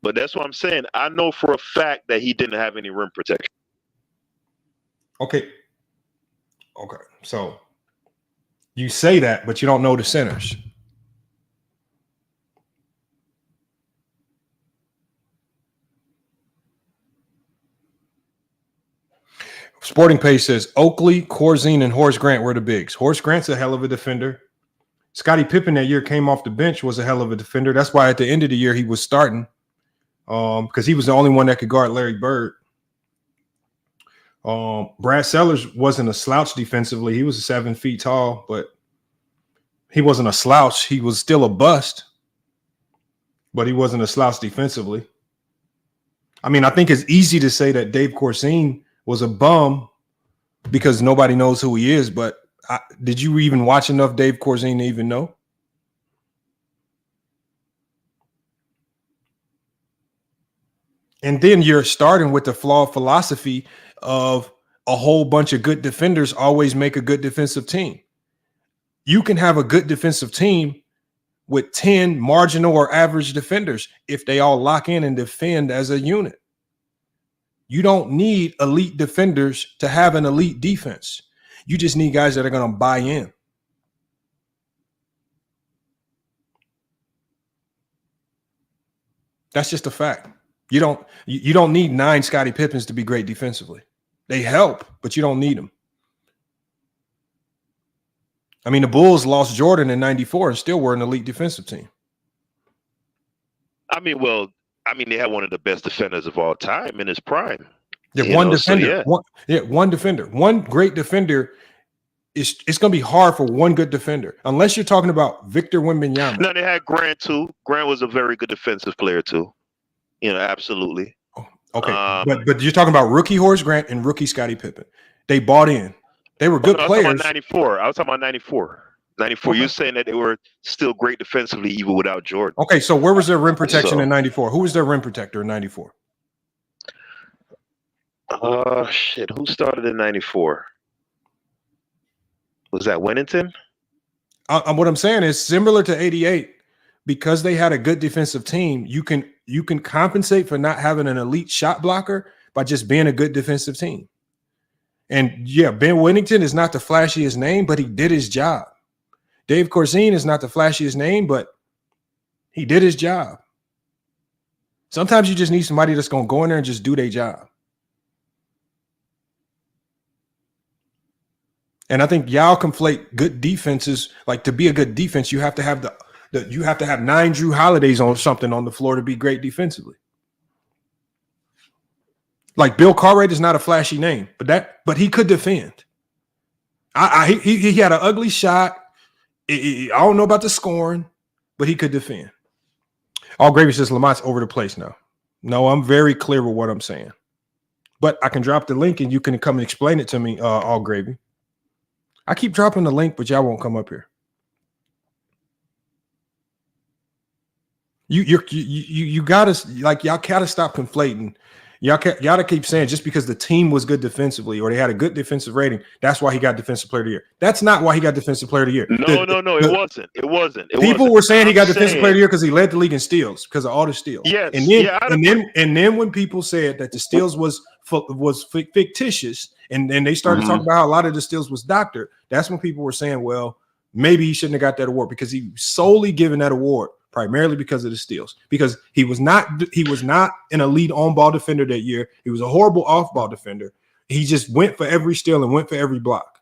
But that's what I'm saying. I know for a fact that he didn't have any rim protection. Okay. So you say that, but you don't know the centers. Sporting Page says Oakley, Corzine, and Horace Grant were the bigs. Horace Grant's a hell of a defender. Scottie Pippen that year came off the bench, was a hell of a defender. That's why at the end of the year he was starting. Because he was the only one that could guard Larry Bird. Brad Sellers wasn't a slouch defensively. He was 7 feet tall, but he wasn't a slouch. He was still a bust, but he wasn't a slouch defensively. I mean, I think it's easy to say that Dave Corzine was a bum because nobody knows who he is, but did you even watch enough Dave Corzine to even know? And then you're starting with the flawed philosophy of a whole bunch of good defenders always make a good defensive team. You can have a good defensive team with 10 marginal or average defenders if they all lock in and defend as a unit. You don't need elite defenders to have an elite defense. You just need guys that are going to buy in. That's just a fact. You don't need 9 Scottie Pippens to be great defensively. They help, but you don't need them. I mean, the Bulls lost Jordan in 94 and still were an elite defensive team. I mean, they had one of the best defenders of all time in his prime. Yeah, one defender. One defender. One great defender. It's going to be hard for one good defender, unless you're talking about Victor Wembanyama. No, they had Grant too. Grant was a very good defensive player too. Absolutely. Okay, but you're talking about rookie Horace Grant and rookie Scottie Pippen. They bought in. They were good players. I was talking about 94. 94. Okay. You're saying that they were still great defensively even without Jordan. Okay, so where was their rim protection in 94? Who was their rim protector in 94? Who started in 94? Was that Winnington? What I'm saying is similar to 88, because they had a good defensive team, you can compensate for not having an elite shot blocker by just being a good defensive team. And yeah, Ben Winnington is not the flashiest name, but he did his job. Dave Corzine is not the flashiest name, but he did his job. Sometimes you just need somebody that's going to go in there and just do their job. And I think y'all conflate good defenses. Like, to be a good defense, you have to have you have to have 9 Drew Holidays on something on the floor to be great defensively. Like, Bill Cartwright is not a flashy name, but he could defend. He had an ugly shot. I don't know about the scoring, but he could defend. All Gravy says Lamont's over the place now. No, I'm very clear with what I'm saying. But I can drop the link and you can come and explain it to me, All Gravy. I keep dropping the link, but y'all won't come up here. You gotta, like, y'all gotta stop conflating. Y'all gotta keep saying just because the team was good defensively or they had a good defensive rating, that's why he got Defensive Player of the Year. That's not why he got Defensive Player of the Year. No, it wasn't. People were saying he got Defensive Player of the Year because he led the league in steals, because of all the steals. Yes, and then when people said that the steals was fictitious, and they started talking about how a lot of the steals was doctored, that's when people were saying, well, maybe he shouldn't have got that award, because he solely given that award primarily because of the steals, because he was not an elite on-ball defender that year. He was a horrible off-ball defender. He just went for every steal and went for every block.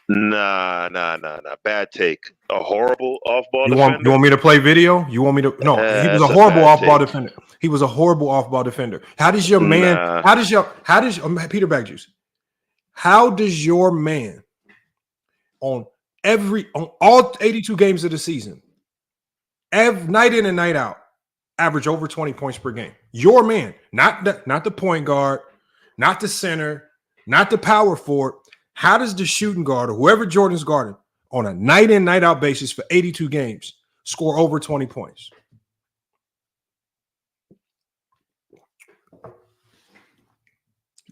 Nah. Bad take. A horrible off-ball defender? You want me to play video? You want me to? No, he was a horrible off-ball defender. He was a horrible off-ball defender. How does your man? How does Peter Bagjuice? How does your man on all 82 games of the season, night in and night out, average over 20 points per game? Your man, not the point guard, not the center, not the power forward. How does the shooting guard or whoever Jordan's guarding on a night in, night out basis for 82 games score over 20 points?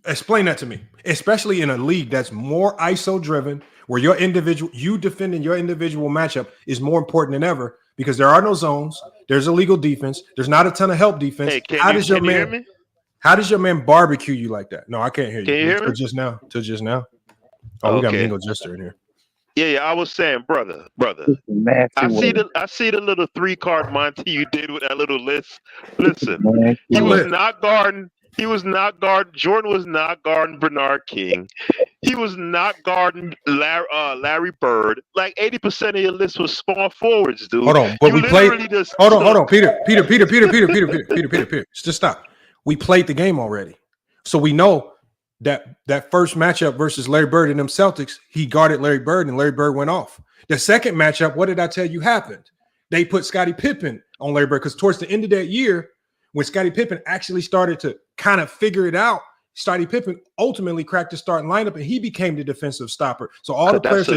Explain that to me, especially in a league that's more ISO driven, where you defending your individual matchup is more important than ever, because there are no zones. There's illegal defense. There's not a ton of help defense. Hey, How does your man barbecue you like that? No, I can't hear you. Can you hear me? Till just now. Oh, we got Mingo Jester in here. Yeah. I was saying, brother. I see the little 3-card Monty you did with that little list. Listen, he was not guarding. Jordan was not guarding Bernard King. He was not guarding Larry Bird. Like 80% of your list was small forwards, dude. Hold on, but we played. Hold on, Peter. Just stop. We played the game already, so we know that first matchup versus Larry Bird and them Celtics, he guarded Larry Bird and Larry Bird went off. The second matchup, what did I tell you happened? They put Scottie Pippen on Larry Bird, because towards the end of that year, when Scottie Pippen actually started to kind of figure it out, Scottie Pippen ultimately cracked the starting lineup and he became the defensive stopper. So all the players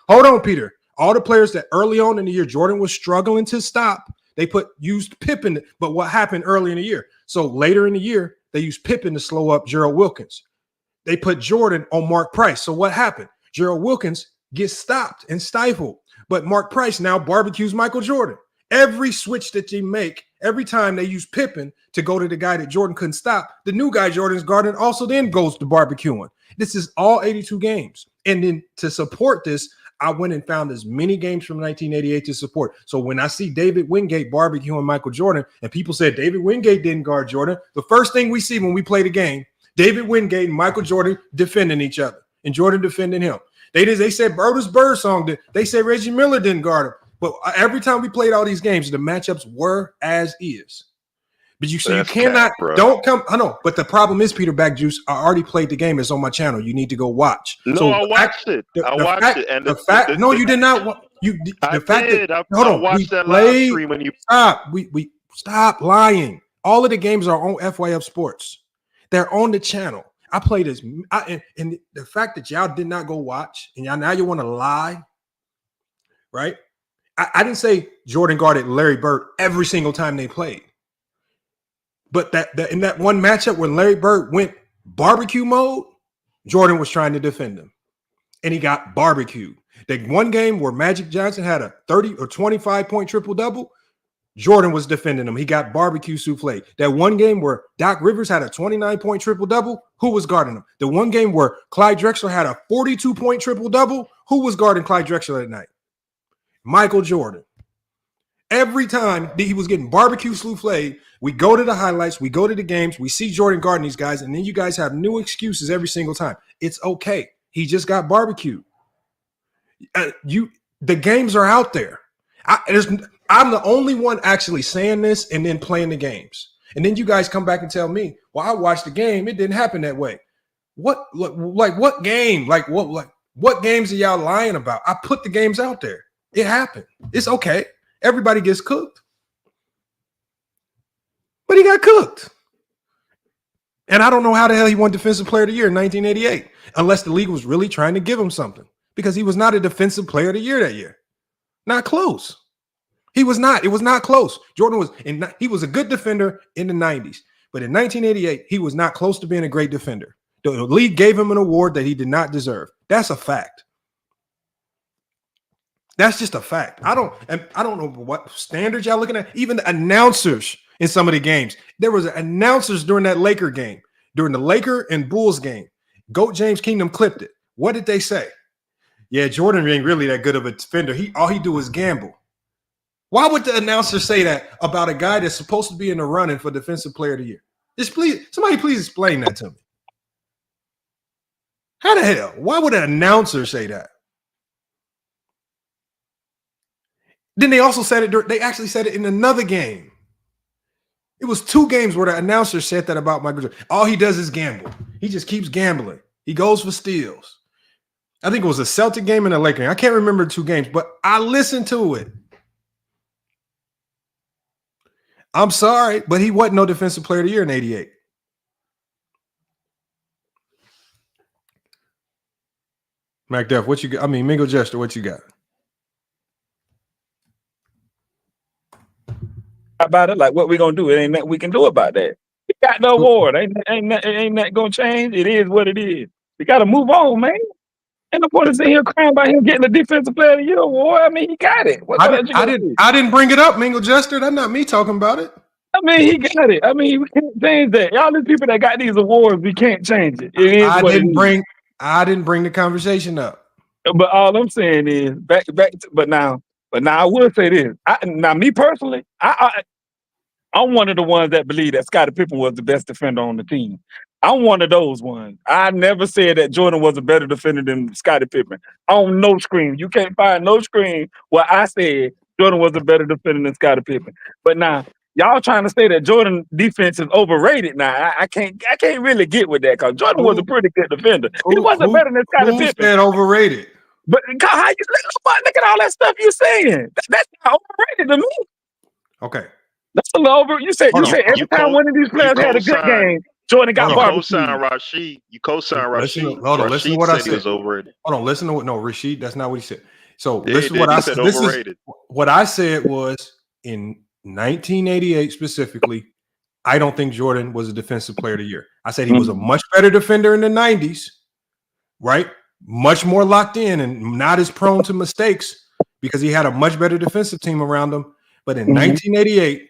hold on, Peter. All the players that early on in the year Jordan was struggling to stop, they used Pippen. But what happened early in the year? So later in the year, they used Pippen to slow up Gerald Wilkins. They put Jordan on Mark Price. So what happened? Gerald Wilkins gets stopped and stifled, but Mark Price now barbecues Michael Jordan. Every switch that you make, every time they use Pippen to go to the guy that Jordan couldn't stop, the new guy Jordan's guarding also then goes to barbecuing. This is all 82 games. And then to support this, I went and found as many games from 1988 to support. So when I see David Wingate barbecuing Michael Jordan, and people said David Wingate didn't guard Jordan, the first thing we see when we play the game, David Wingate and Michael Jordan defending each other, and Jordan defending him. They said Brothers Bird song. They said Reggie Miller didn't guard him. But every time we played all these games, the matchups were as is. But you cannot, don't come. I know, but the problem is, Peter Back Juice, I already played the game. It's on my channel. You need to go watch. No, so I watched it. I watched it. And you did not. I watched that live stream when you stop. We stop lying. All of the games are on FYF Sports. They're on the channel. I played this, and the fact that y'all did not go watch, and now you want to lie, right? I didn't say Jordan guarded Larry Bird every single time they played. But that in that one matchup when Larry Bird went barbecue mode, Jordan was trying to defend him. And he got barbecued. That one game where Magic Johnson had a 30 or 25-point triple-double, Jordan was defending him. He got barbecue souffle. That one game where Doc Rivers had a 29-point triple-double, who was guarding him? The one game where Clyde Drexler had a 42-point triple-double, who was guarding Clyde Drexler that night? Michael Jordan. Every time he was getting barbecue souffle, we go to the highlights, we go to the games, we see Jordan guarding these guys, and then you guys have new excuses every single time. It's okay. He just got barbecued. The games are out there. I'm the only one actually saying this and then playing the games. And then you guys come back and tell me, well, I watched the game. It didn't happen that way. What game? What games are y'all lying about? I put the games out there. It happened. It's okay. Everybody gets cooked. But he got cooked. And I don't know how the hell he won Defensive Player of the Year in 1988, unless the league was really trying to give him something, because he was not a Defensive Player of the Year that year. Not close. He was not. It was not close. Jordan was, he was a good defender in the 90s, but in 1988, he was not close to being a great defender. The league gave him an award that he did not deserve. That's a fact. That's just a fact. I don't know what standards y'all looking at. Even the announcers in some of the games. There was announcers during that Laker game, during the Laker and Bulls game. GOAT James Kingdom clipped it. What did they say? Yeah, Jordan ain't really that good of a defender. All he do is gamble. Why would the announcer say that about a guy that's supposed to be in the running for Defensive Player of the Year? Somebody please explain that to me. How the hell? Why would an announcer say that? Then they also said it. They actually said it in another game. It was 2 games where the announcer said that about Michael Jordan. All he does is gamble. He just keeps gambling. He goes for steals. I think it was a Celtic game and a Laker game. I can't remember 2 games, but I listened to it. I'm sorry, but he wasn't no Defensive Player of the Year in '88. MacDuff, what you got? I mean, Mingo Jester, what you got? About it, like what we gonna do? It ain't nothing we can do about that. We got no award. Ain't that gonna change? It is what it is. We gotta move on, man. Ain't no point in sitting here crying about him getting the Defensive Player of the Year award. I mean, he got it. I didn't bring it up, Mingo Jester. That's not me talking about it. I mean, he got it. I mean, we can't change that. Y'all these people that got these awards, we can't change it. It is I didn't bring the conversation up. But all I'm saying is back. But now I will say this. Me personally, I'm one of the ones that believe that Scottie Pippen was the best defender on the team. I'm one of those ones. I never said that Jordan was a better defender than Scottie Pippen. On no screen. You can't find no screen where I said Jordan was a better defender than Scottie Pippen. But now, y'all trying to say that Jordan defense is overrated now. I can't really get with that because Jordan was a pretty good defender. He wasn't better than Scottie Pippen. Who's that overrated? But how you look at all that stuff you're saying? That's not overrated to me. Okay. That's a little over. You said every time one of these players had a good game, Jordan got barbecued. You co-sign Rashid. Listen to what I said. He was overrated. Hold on, listen to what Rashid. That's not what he said. So this is what I said. What I said was in 1988 specifically, I don't think Jordan was a Defensive Player of the Year. I said he was a much better defender in the 90s, right? Much more locked in and not as prone to mistakes because he had a much better defensive team around him. But in 1988,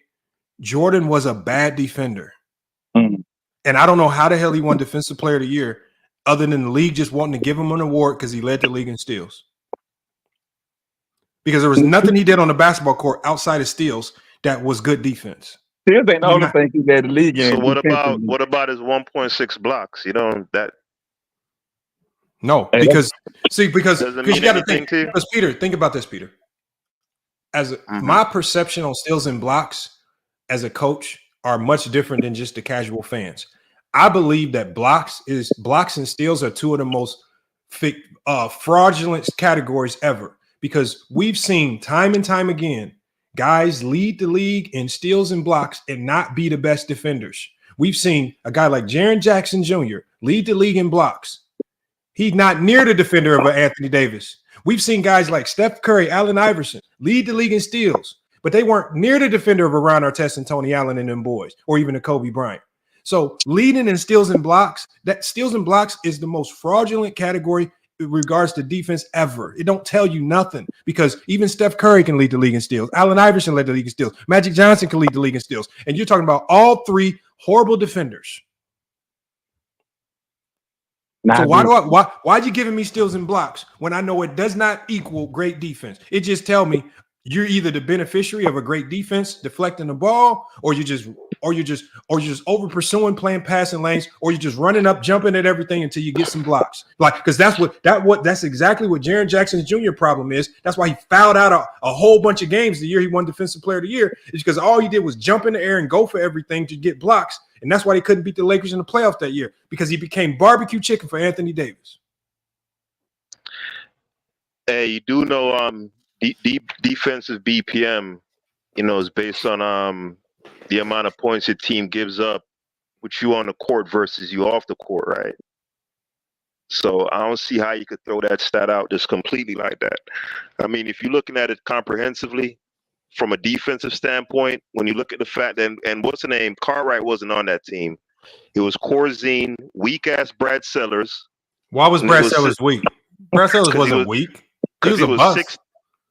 Jordan was a bad defender. And I don't know how the hell he won Defensive Player of the Year other than the league just wanting to give him an award because he led the league in steals. Because there was nothing he did on the basketball court outside of steals that was good defense. Steals ain't the only thing he led the league in. So what about his 1.6 blocks? You know that. No, because you got to think. To you? Because Peter, think about this, Peter. As my perception on steals and blocks as a coach are much different than just the casual fans. I believe that blocks and steals are two of the most fraudulent categories ever, because we've seen time and time again guys lead the league in steals and blocks and not be the best defenders. We've seen a guy like Jaren Jackson Jr. lead the league in blocks. He's not near the defender of Anthony Davis. We've seen guys like Steph Curry, Allen Iverson lead the league in steals, but they weren't near the defender of Ron Artest and Tony Allen and them boys, or even a Kobe Bryant. So leading in steals and blocks, that steals and blocks is the most fraudulent category in regards to defense ever. It don't tell you nothing, because even Steph Curry can lead the league in steals. Allen Iverson led the league in steals. Magic Johnson can lead the league in steals. And you're talking about all three horrible defenders. So why are you giving me steals and blocks when I know it does not equal great defense? It just tell me you're either the beneficiary of a great defense deflecting the ball, or you're just over pursuing, playing passing lanes, or you're just running up, jumping at everything until you get some blocks. Like, because that's exactly what Jaren Jackson's Jr. problem is. That's why he fouled out a whole bunch of games the year he won Defensive Player of the Year, is because all he did was jump in the air and go for everything to get blocks. And that's why they couldn't beat the Lakers in the playoffs that year, because he became barbecue chicken for Anthony Davis. Hey, you do know defensive BPM, is based on the amount of points your team gives up with you on the court versus you off the court, right? So I don't see how you could throw that stat out just completely like that. I mean, if you're looking at it comprehensively from a defensive standpoint, when you look at the fact that, and what's the name? Cartwright wasn't on that team. It was Corzine, weak-ass Brad Sellers. Why was Brad Sellers weak? Brad Sellers wasn't weak. He was a bust.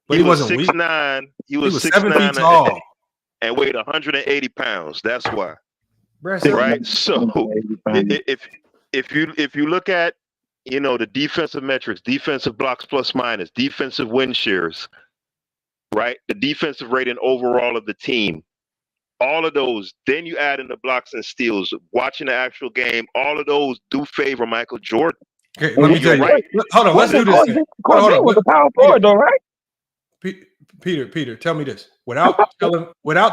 But he wasn't weak. 6'9". He was 7 feet tall and weighed 180 pounds. That's why. Right. So if you look at the defensive metrics, defensive blocks plus minus, defensive win shares, right? The defensive rating overall of the team, all of those. Then you add in the blocks and steals. Watching the actual game, all of those do favor Michael Jordan. Okay, let me tell you. Right. Hold on, let's do this. Hold on. Was a power forward, though, right? Peter, tell me this without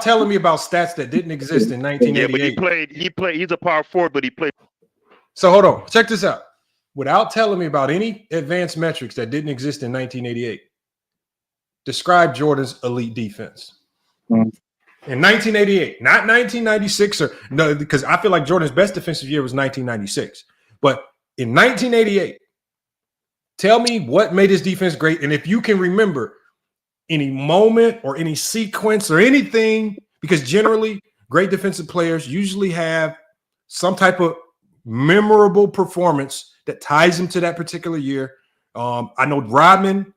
telling me about stats that didn't exist in 1988. Yeah, but he played. He's a power forward, but he played. So hold on, check this out. Without telling me about any advanced metrics that didn't exist in 1988, describe Jordan's elite defense in 1988, not 1996 or no, because I feel like Jordan's best defensive year was 1996. But in 1988, tell me what made his defense great, and if you can remember any moment or any sequence or anything, because generally great defensive players usually have some type of memorable performance that ties them to that particular year. I know Rodman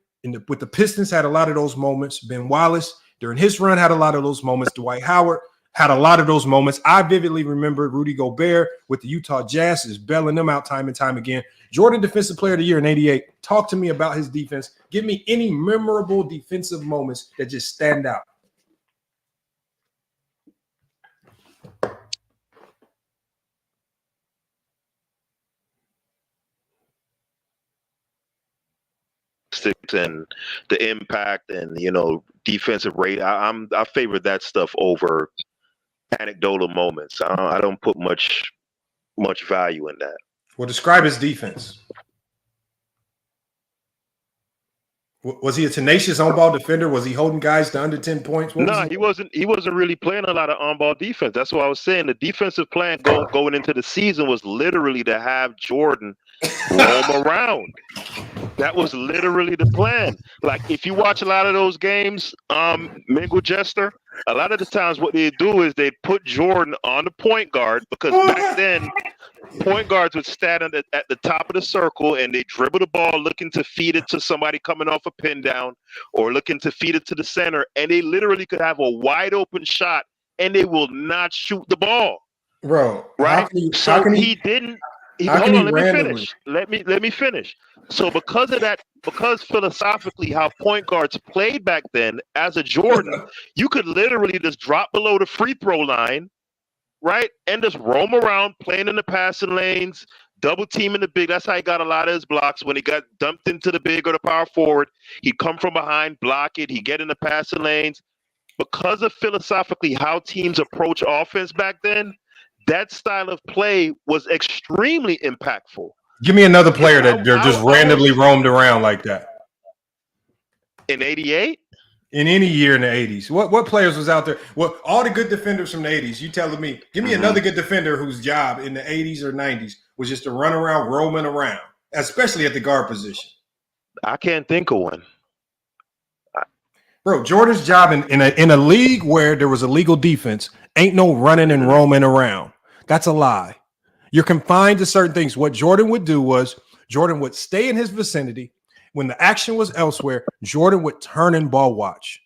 with the Pistons had a lot of those moments. Ben Wallace during his run had a lot of those moments. Dwight Howard had a lot of those moments. I vividly remember Rudy Gobert with the Utah Jazz is bailing them out time and time again. Jordan, Defensive Player of the Year in 88. Talk to me about his defense. Give me any memorable defensive moments that just stand out. And the impact and defensive rate. I favor that stuff over anecdotal moments. I don't put much value in that. Well, describe his defense. Was he a tenacious on-ball defender? Was he holding guys to under 10 points? No, he wasn't. He wasn't really playing a lot of on-ball defense. That's what I was saying. The defensive plan going into the season was literally to have Jordan roam around. That was literally the plan. Like, if you watch a lot of those games, Mingle Jester, a lot of the times what they do is they put Jordan on the point guard, because back then point guards would stand at the top of the circle and they dribble the ball looking to feed it to somebody coming off a pin down or looking to feed it to the center, and they literally could have a wide open shot and they will not shoot the ball. Bro, right? He didn't. Hold on, let me finish. So because of that, because philosophically how point guards played back then as a Jordan, you could literally just drop below the free throw line, right? And just roam around playing in the passing lanes, double team in the big. That's how he got a lot of his blocks. When he got dumped into the big or the power forward, he'd come from behind, block it. He'd get in the passing lanes. Because of philosophically how teams approach offense back then, that style of play was extremely impactful. Give me another player that just randomly roamed around like that. In 88? In any year in the 80s. What players was out there? Well, all the good defenders from the 80s, you telling me, give me another good defender whose job in the 80s or 90s was just to run around, roaming around, especially at the guard position. I can't think of one. Bro, Jordan's job in a league where there was a legal defense ain't no running and roaming around. That's a lie. You're confined to certain things. What Jordan would do was Jordan would stay in his vicinity. When the action was elsewhere, Jordan would turn and ball watch.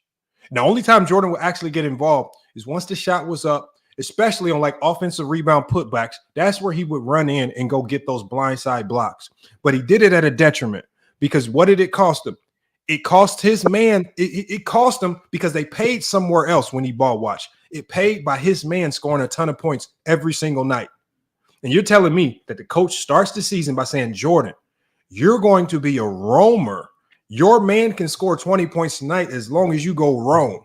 The only time Jordan would actually get involved is once the shot was up, especially on like offensive rebound putbacks. That's where he would run in and go get those blindside blocks. But he did it at a detriment because what did it cost him? It cost his man. It cost him because they paid somewhere else when he ball watched. It paid by his man scoring a ton of points every single night. And you're telling me that the coach starts the season by saying, Jordan, you're going to be a roamer. Your man can score 20 points tonight as long as you go roam.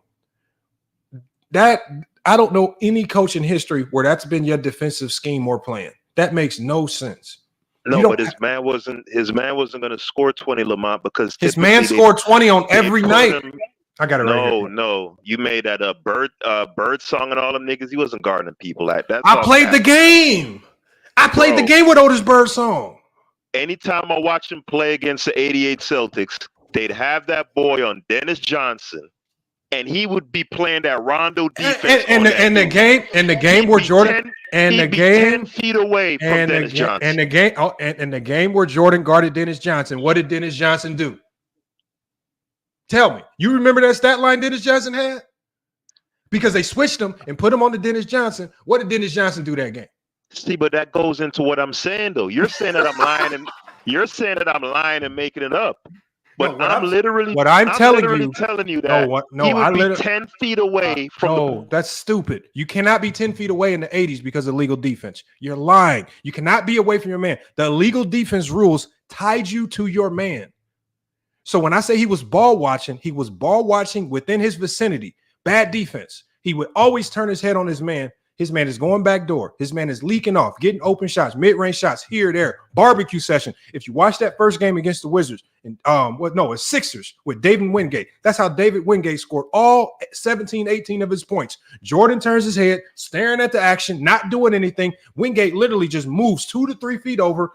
That I don't know any coach in history where that's been your defensive scheme or plan. That makes no sense. No, but his man wasn't going to score 20, Lamont, because his man scored 20 on every night. I got it right. No. You made that a bird song and all them niggas. He wasn't guarding people like that. I played the game. I played the game with Otis Bird song. Anytime I watch him play against the 88 Celtics, they'd have that boy on Dennis Johnson, and he would be playing that Rondo defense. And the game where Jordan 10 feet away from Dennis Johnson. And the game where Jordan guarded Dennis Johnson. What did Dennis Johnson do? Tell me. You remember that stat line Dennis Johnson had? Because they switched him and put him on to Dennis Johnson. What did Dennis Johnson do that game? See, but that goes into what I'm saying, though. You're saying that I'm lying and making it up. But no, I'm literally telling you that he would be 10 feet away from. No, that's stupid. You cannot be 10 feet away in the 80s because of legal defense. You're lying. You cannot be away from your man. The illegal defense rules tied you to your man. So when I say he was ball watching within his vicinity. Bad defense. He would always turn his head on his man. His man is going back door. His man is leaking off, getting open shots, mid-range shots here, there, barbecue session. If you watch that first game against the Wizards, and it's Sixers with David Wingate. That's how David Wingate scored all 17, 18 of his points. Jordan turns his head, staring at the action, not doing anything. Wingate literally just moves 2 to 3 feet over,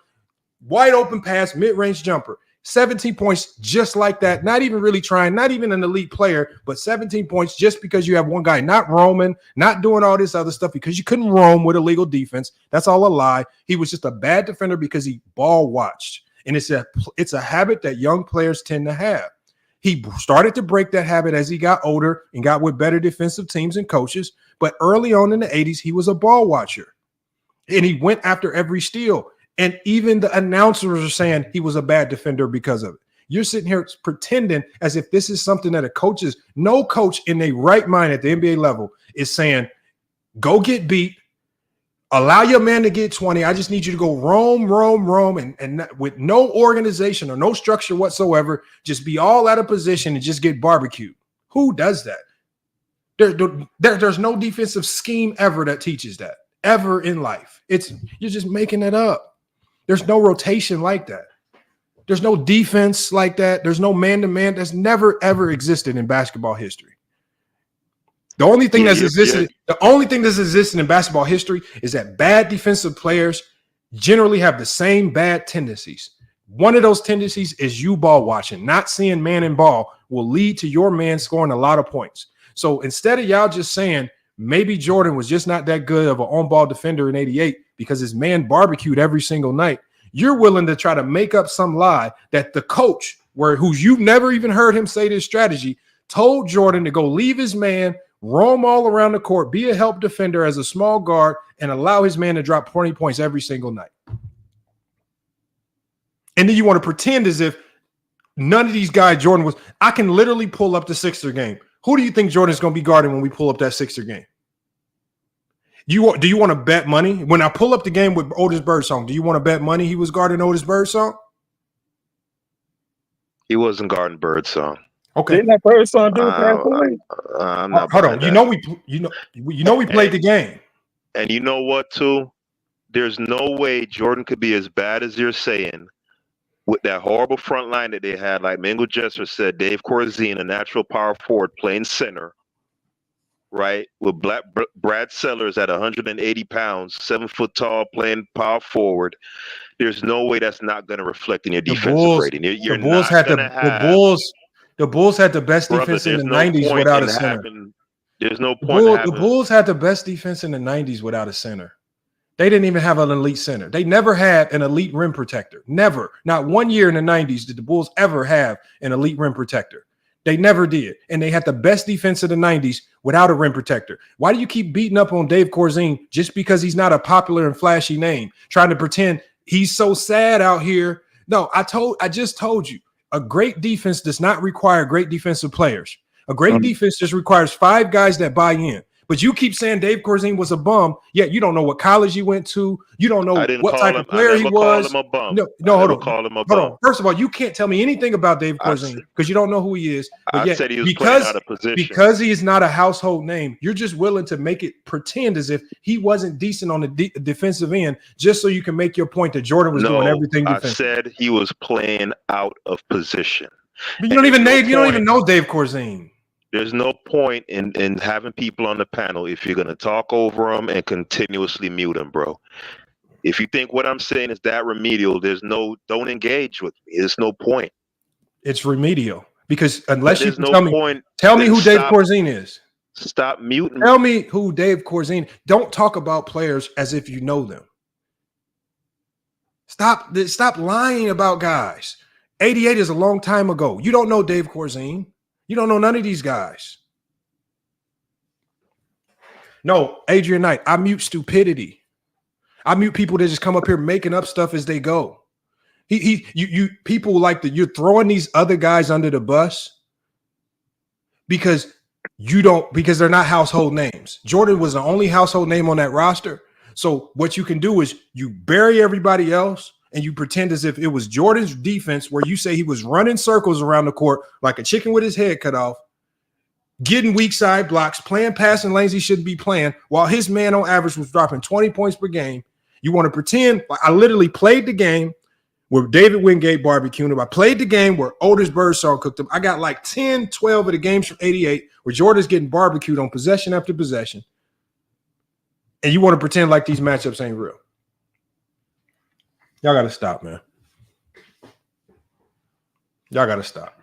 wide open pass, mid-range jumper. 17 points just like that, not even really trying, not even an elite player, but 17 points just because you have one guy not roaming, not doing all this other stuff because you couldn't roam with illegal defense. That's all a lie. He was just a bad defender because he ball watched. And it's a habit that young players tend to have. He started to break that habit as he got older and got with better defensive teams and coaches. But early on in the 80s, he was a ball watcher. And he went after every steal. And even the announcers are saying he was a bad defender because of it. You're sitting here pretending as if this is something that no coach in their right mind at the NBA level is saying, go get beat, allow your man to get 20. I just need you to go roam, and with no organization or no structure whatsoever, just be all out of position and just get barbecued. Who does that? There's no defensive scheme ever that teaches that, ever in life. You're just making it up. There's no rotation like that. There's no defense like that. There's no man-to-man. That's never, ever existed in basketball history. The only thing that's existed in basketball history is that bad defensive players generally have the same bad tendencies. One of those tendencies is you ball watching. Not seeing man and ball will lead to your man scoring a lot of points. So instead of y'all just saying maybe Jordan was just not that good of an on-ball defender in 88 because his man barbecued every single night, you're willing to try to make up some lie that the coach, who's you've never even heard him say this strategy, told Jordan to go leave his man, roam all around the court, be a help defender as a small guard, and allow his man to drop 20 points every single night. And then you want to pretend as if none of these guys Jordan was. I can literally pull up the Sixer game. Who do you think Jordan's going to be guarding when we pull up that Sixer game? Do you want to bet money? When I pull up the game with Otis Birdsong, do you want to bet money he was guarding Otis Birdsong? He wasn't guarding Birdsong. Okay. Didn't that Birdsong do it? I'm not. Hold on. That. You know we played the game. And you know what, too? There's no way Jordan could be as bad as you're saying with that horrible front line that they had. Like Mingo Jester said, Dave Corzine, a natural power forward, playing center, right? With Brad Sellers at 180 pounds, 7 foot tall, playing power forward. There's no way that's not going to reflect in your defensive rating. The Bulls had the best defense in the 90s without a center. There's no point. The Bulls had the best defense in the 90s without a center. They didn't even have an elite center. They never had an elite rim protector. Never. Not 1 year in the 90s did the Bulls ever have an elite rim protector. They never did. And they had the best defense of the 90s without a rim protector. Why do you keep beating up on Dave Corzine just because he's not a popular and flashy name, trying to pretend he's so sad out here? No, I just told you, a great defense does not require great defensive players. A great defense just requires 5 guys that buy in. But you keep saying Dave Corzine was a bum, yet you don't know what college he went to. You don't know what type of player he was. Him a bum. No, hold on. First of all, you can't tell me anything about Dave Corzine because you don't know who he is. But said he was playing out of position. Because he is not a household name, you're just willing to make it pretend as if he wasn't decent on the defensive end just so you can make your point that Jordan was doing everything defensive. I said he was playing out of position. But you don't even know Dave Corzine. There's no point in having people on the panel if you're going to talk over them and continuously mute them, bro. If you think what I'm saying is that remedial, don't engage with me. There's no point. It's remedial because unless you no tell me who Dave Corzine is. Stop muting. Tell me who Dave Corzine. Don't talk about players as if you know them. Stop lying about guys. 88 is a long time ago. You don't know Dave Corzine. You don't know none of these guys. No, Adrian Knight, I mute stupidity. I mute people that just come up here making up stuff as they go. You people you're throwing these other guys under the bus because they're not household names. Jordan was the only household name on that roster. So what you can do is you bury everybody else and you pretend as if it was Jordan's defense where you say he was running circles around the court like a chicken with his head cut off, getting weak side blocks, playing passing lanes he shouldn't be playing, while his man on average was dropping 20 points per game. You want to pretend like I literally played the game where David Wingate barbecued him. I played the game where Otis Birdsong cooked him. I got like 10, 12 of the games from 88 where Jordan's getting barbecued on possession after possession. And you want to pretend like these matchups ain't real. Y'all got to stop, man. Y'all got to stop.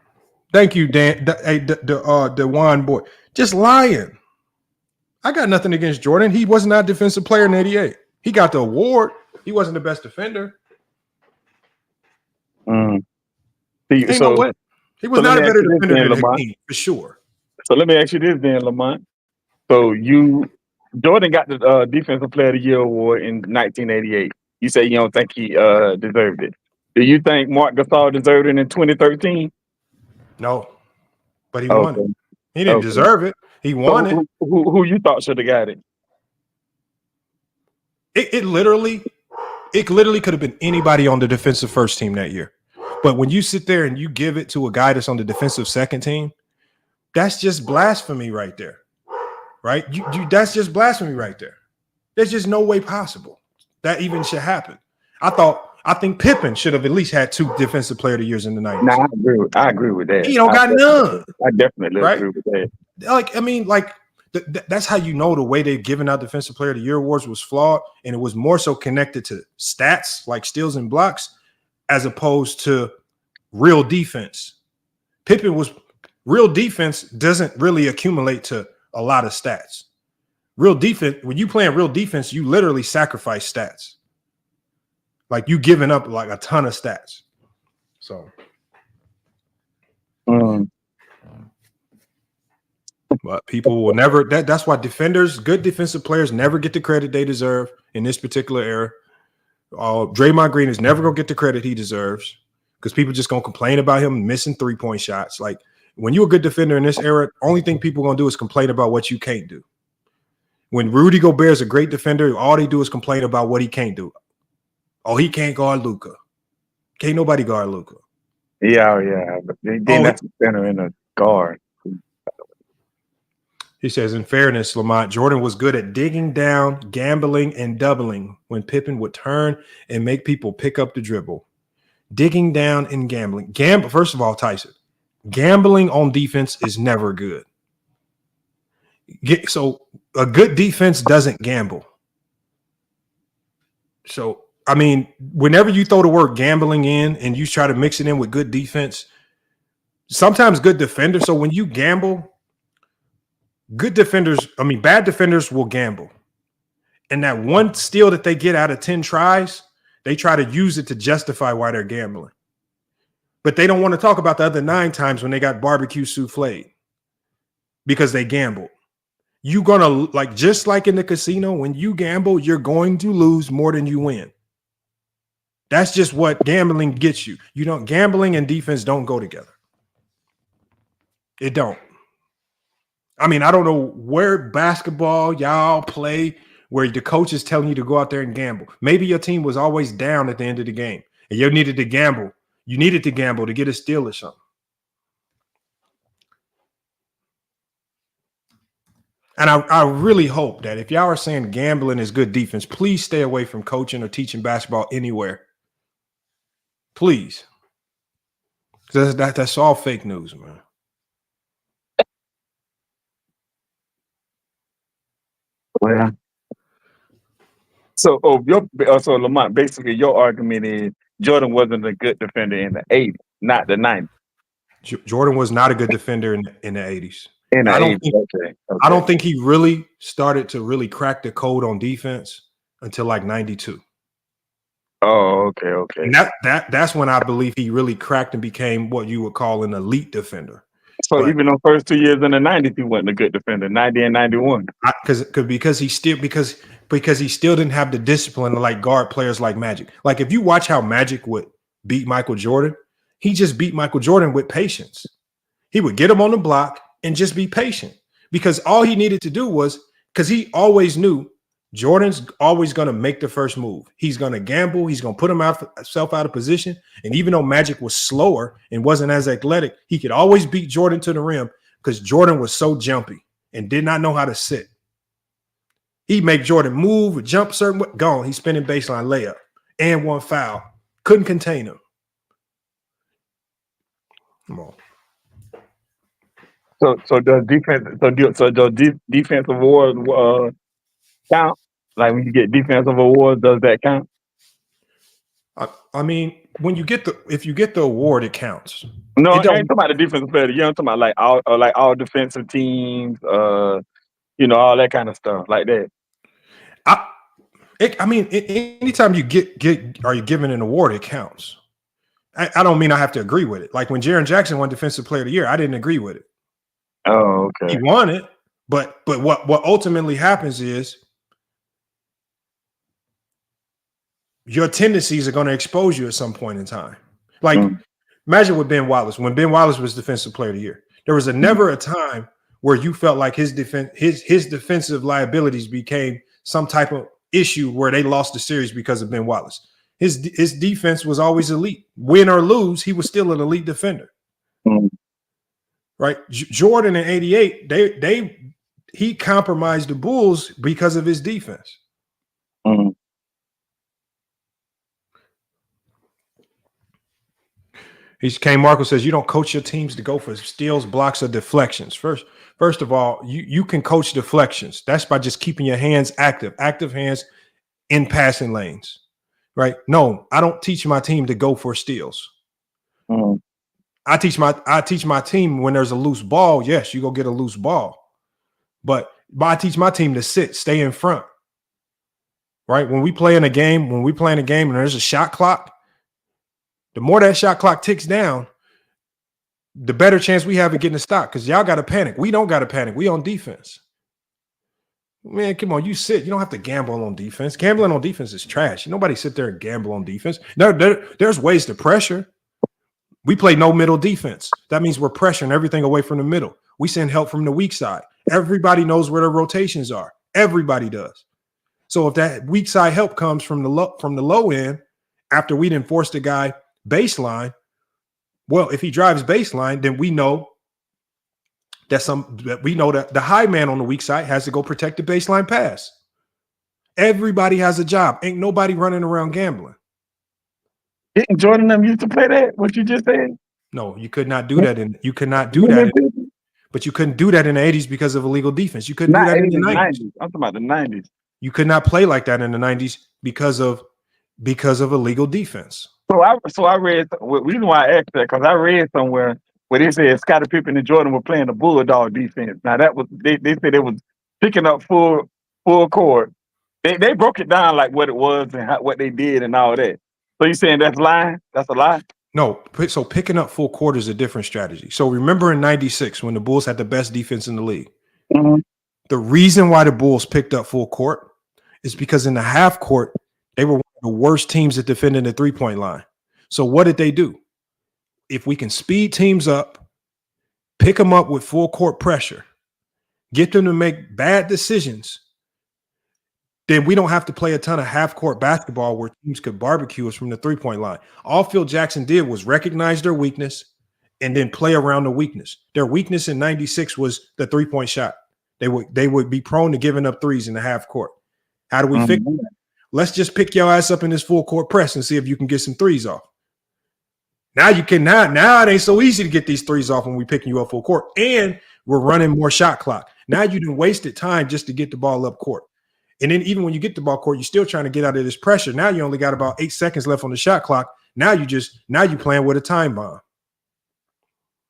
Thank you, Dan. The Juan boy. Just lying. I got nothing against Jordan. He was not a defensive player in 88. He got the award. He wasn't the best defender. No he was not a better defender than Hakeem, for sure. So let me ask you this then, Lamont. So Jordan got the Defensive Player of the Year award in 1988. You say you don't think he deserved it. Do you think Marc Gasol deserved it in 2013? No, but he won it. He didn't deserve it. He won it. Who you thought should have got it? It literally could have been anybody on the defensive first team that year. But when you sit there and you give it to a guy that's on the defensive second team, that's just blasphemy right there. Right? That's just blasphemy right there. There's just no way possible that even should happen. I think Pippen should have at least had 2 defensive player of the years in the 90s. Nah, I agree with that. He don't got none. I definitely agree with that. That's how you know the way they've given out defensive player of the year awards was flawed, and it was more so connected to stats like steals and blocks as opposed to real defense. Real defense doesn't really accumulate to a lot of stats. Real defense, when you playing real defense, you literally sacrifice stats. Like you giving up like a ton of stats. So but people will never that's why good defensive players never get the credit they deserve in this particular era. Draymond Green is never gonna get the credit he deserves because people just gonna complain about him missing 3-point shots. Like when you're a good defender in this era, only thing people are gonna do is complain about what you can't do. When Rudy Gobert is a great defender, all they do is complain about what he can't do. Oh, he can't guard Luka. Can't nobody guard Luka. Yeah. But then that's a center and a guard. He says, in fairness, Lamont, Jordan was good at digging down, gambling, and doubling when Pippen would turn and make people pick up the dribble. Digging down and gambling. First of all, Tyson, gambling on defense is never good. So a good defense doesn't gamble. So, I mean, whenever you throw the word gambling in and you try to mix it in with good defense, sometimes good defenders. So when you gamble, bad defenders will gamble. And that one steal that they get out of 10 tries, they try to use it to justify why they're gambling. But they don't want to talk about the other 9 times when they got barbecue soufflé because they gambled. You're going to, just like in the casino, when you gamble, you're going to lose more than you win. That's just what gambling gets you. Gambling and defense don't go together. It don't. I mean, I don't know where basketball y'all play where the coach is telling you to go out there and gamble. Maybe your team was always down at the end of the game and you needed to gamble. You needed to gamble to get a steal or something. And I really hope that if y'all are saying gambling is good defense, please stay away from coaching or teaching basketball anywhere. Please. That's all fake news, man. Well, so Lamont, basically your argument is Jordan wasn't a good defender in the 80s, not the 90s. Jordan was not a good defender in the 80s. I don't think he really started to really crack the code on defense until like 92. Oh, okay. And that's when I believe he really cracked and became what you would call an elite defender. So even those first 2 years in the 90s, he wasn't a good defender, 90 and 91. Because he still didn't have the discipline to like guard players like Magic. Like if you watch how Magic would beat Michael Jordan, he just beat Michael Jordan with patience. He would get him on the block and just be patient because all he needed to do was because he always knew Jordan's always going to make the first move. He's going to gamble. He's going to put himself out of position. And even though Magic was slower and wasn't as athletic, he could always beat Jordan to the rim because Jordan was so jumpy and did not know how to sit. He'd make Jordan move or jump certain way. Gone. He's spinning baseline layup and one foul. Couldn't contain him. Come on. So does defensive awards count? Like when you get defensive awards, does that count? I mean, if you get the award, it counts. No, I ain't talking about the defensive player. You're talking about all defensive teams, all that kind of stuff like that. Anytime you are you given an award, it counts. I don't mean I have to agree with it. Like when Jaren Jackson won Defensive Player of the Year, I didn't agree with it. Oh, okay. He won it, but what ultimately happens is your tendencies are going to expose you at some point in time. Like imagine with Ben Wallace. When Ben Wallace was Defensive Player of the Year, there was never a time where you felt like his defensive liabilities became some type of issue where they lost the series because of Ben Wallace. His defense was always elite. Win or lose, he was still an elite defender. Right? Jordan in 88, he compromised the Bulls because of his defense. K. Marco says you don't coach your teams to go for steals, blocks, or deflections. First of all, you can coach deflections. That's by just keeping your hands active hands in passing lanes. Right? No, I don't teach my team to go for steals. I teach my team when there's a loose ball. Yes, you go get a loose ball, but I teach my team to stay in front. Right? When we play in a game and there's a shot clock, the more that shot clock ticks down, the better chance we have of getting a stop because y'all got to panic. We don't got to panic. We on defense. Man, come on, you sit. You don't have to gamble on defense. Gambling on defense is trash. Nobody sit there and gamble on defense. There's ways to pressure. We play no middle defense. That means we're pressuring everything away from the middle. We send help from the weak side. Everybody knows where their rotations are. Everybody does. So if that weak side help comes from the low end, after we didn't force the guy baseline, well, if he drives baseline, then we know that the high man on the weak side has to go protect the baseline pass. Everybody has a job. Ain't nobody running around gambling. Didn't Jordan them used to play that? What you just said? No, you could not do that. You cannot do that. But you couldn't do that in the 80s because of illegal defense. You couldn't do that in the 90s. I'm talking about the 90s. You could not play like that in the 90s because of illegal defense. So I read. The reason why I asked that, because I read somewhere where they said Scottie Pippen and Jordan were playing the bulldog defense. Now that was they said it was picking up full court. They broke it down like what it was and what they did and all that. So you saying that's lying? That's a lie? No. So picking up full court is a different strategy. So remember in '96 when the Bulls had the best defense in the league. Mm-hmm. The reason why the Bulls picked up full court is because in the half court they were one of the worst teams at defending the 3-point line. So what did they do? If we can speed teams up, pick them up with full court pressure, get them to make bad decisions, then we don't have to play a ton of half-court basketball where teams could barbecue us from the 3-point line. All Phil Jackson did was recognize their weakness and then play around the weakness. Their weakness in '96 was the 3-point shot. They would be prone to giving up threes in the half court. How do we fix that? Let's just pick your ass up in this full court press and see if you can get some threes off. Now you cannot. Now it ain't so easy to get these threes off when we picking you up full court, and we're running more shot clock. Now you done wasted time just to get the ball up court. And then even when you get the ball court, you're still trying to get out of this pressure. Now you only got about 8 seconds left on the shot clock. Now you playing with a time bomb.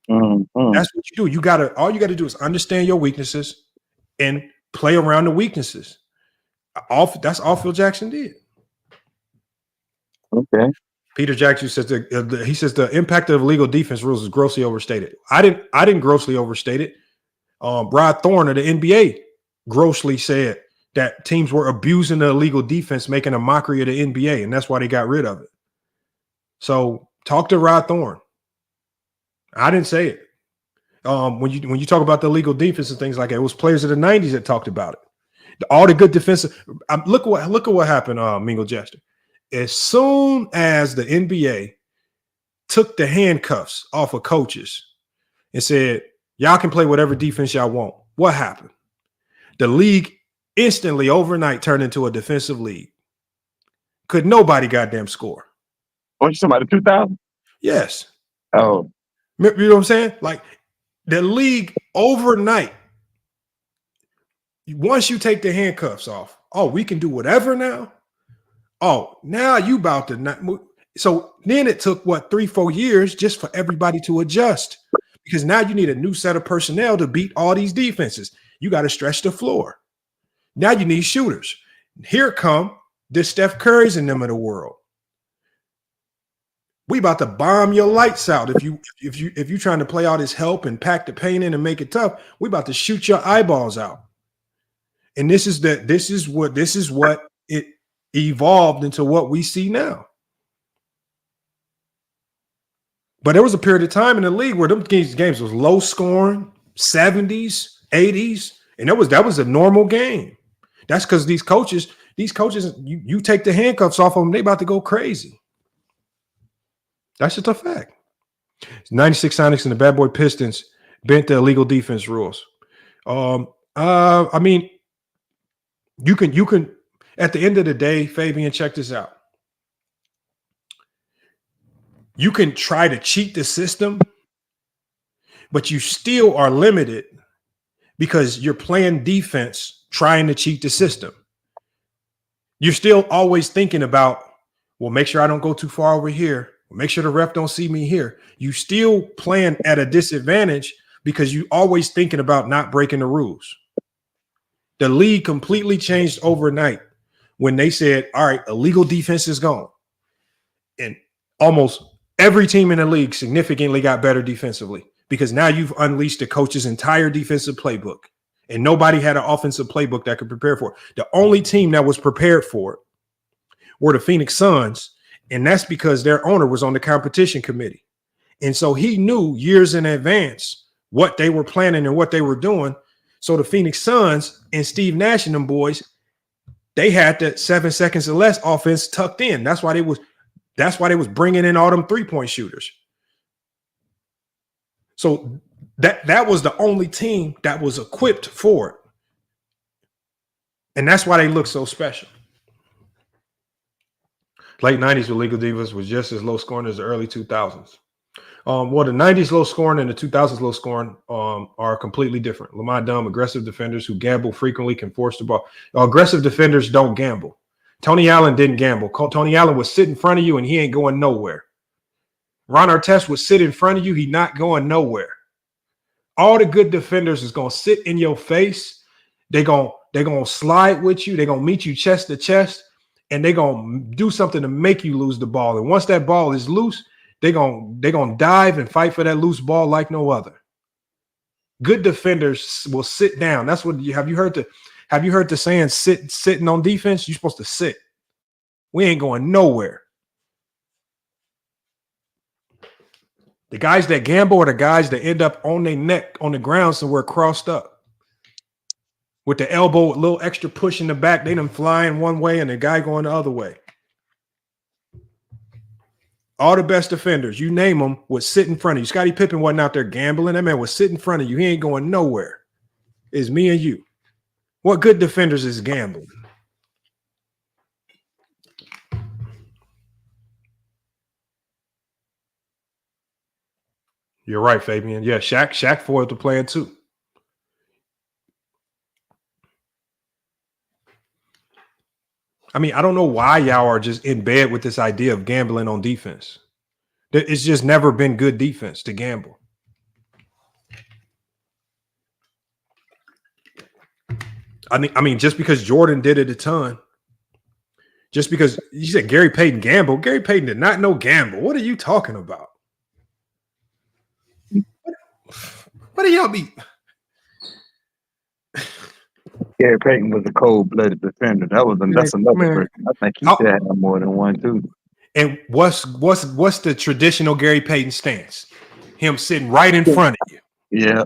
That's what you do. All you gotta do is understand your weaknesses and play around the weaknesses. That's all Phil Jackson did. Okay. Peter Jackson says he says the impact of illegal defense rules is grossly overstated. I didn't grossly overstate it. Rod Thorne of the NBA grossly said that teams were abusing the illegal defense, making a mockery of the NBA, and that's why they got rid of it. So talk to Rod Thorne. I didn't say it. When you talk about the illegal defense and things like that, it was players of the 90s that talked about it. All the good defensive. Look at what happened, Mingle Jester. As soon as the NBA took the handcuffs off of coaches and said, y'all can play whatever defense y'all want, what happened? The league instantly overnight turned into a defensive league. Could nobody goddamn score. What you talking about, the 2000? Yes. Oh. You know what I'm saying? Like the league overnight, once you take the handcuffs off, oh, we can do whatever now? Oh, now you about to not move. So then it took 3-4 years just for everybody to adjust, because now you need a new set of personnel to beat all these defenses. You got to stretch the floor. Now you need shooters. Here come the Steph Currys and them of the world. We about to bomb your lights out. If you trying to play all this help and pack the paint in and make it tough, we about to shoot your eyeballs out. And this is what it evolved into what we see now. But there was a period of time in the league where them games was low scoring, 70s, 80s, and that was a normal game. That's because these coaches, you take the handcuffs off of them, they about to go crazy. That's just a fact. 96 Sonics and the Bad Boy Pistons bent the illegal defense rules. I mean, you can at the end of the day, Fabian, check this out. You can try to cheat the system, but you still are limited because you're playing defense trying to cheat the system. You're still always thinking about, well, make sure I don't go too far over here. Make sure the ref don't see me here. You still playing at a disadvantage because you always thinking about not breaking the rules. The league completely changed overnight when they said, all right, illegal defense is gone. And almost every team in the league significantly got better defensively because now you've unleashed the coach's entire defensive playbook. And nobody had an offensive playbook that could prepare for it. The only team that was prepared for it were the Phoenix Suns. And that's because their owner was on the competition committee. And so he knew years in advance what they were planning and what they were doing. So the Phoenix Suns and Steve Nash and them boys, they had that 7 seconds or less offense tucked in. That's why they was bringing in all them 3-point shooters. So that was the only team that was equipped for it. And that's why they look so special. Late 90s with League of Divas was just as low scoring as the early 2000s. Well, the 90s low scoring and the 2000s low scoring are completely different. Lamont Dunn, aggressive defenders who gamble frequently can force the ball. Aggressive defenders don't gamble. Tony Allen didn't gamble. Tony Allen would sit in front of you and he ain't going nowhere. Ron Artest would sit in front of you. He not going nowhere. All the good defenders is going to sit in your face. They're going to slide with you. They're going to meet you chest to chest, and they're going to do something to make you lose the ball. And once that ball is loose, they're going to dive and fight for that loose ball like no other. Good defenders will sit down. That's what have you heard the saying sitting on defense? You're supposed to sit. We ain't going nowhere. The guys that gamble are the guys that end up on their neck on the ground somewhere crossed up. With the elbow, a little extra push in the back, they done flying one way and the guy going the other way. All the best defenders, you name them, would sit in front of you. Scottie Pippen wasn't out there gambling. That man would sit in front of you. He ain't going nowhere. It's me and you. What good defenders is gambling? You're right, Fabian. Yeah, Shaq foiled the plan too. I mean, I don't know why y'all are just in bed with this idea of gambling on defense. It's just never been good defense to gamble. I mean, just because Jordan did it a ton, just because you said Gary Payton gambled, Gary Payton did not know gamble. What are you talking about? What do y'all be? Gary Payton was a cold-blooded defender. That's another person. I think he should have more than one too. And what's the traditional Gary Payton stance? Him sitting right in front of you. Yeah.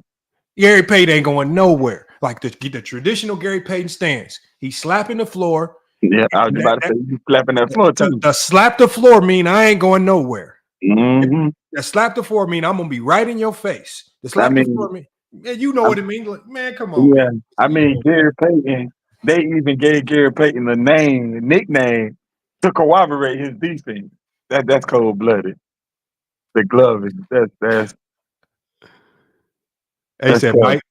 Gary Payton ain't going nowhere. Like the traditional Gary Payton stance. He's slapping the floor. Yeah, I was about to say he's slapping that floor too. The slap the floor mean I ain't going nowhere. Mm-hmm. The slap the floor mean I'm gonna be right in your face. The slap the floor mean, yeah, you know what it means. Like, man, come on. Yeah, I mean Gary Payton. They even gave Gary Payton the nickname to corroborate his defense. That's cold blooded. The glove is that's. He said Mike,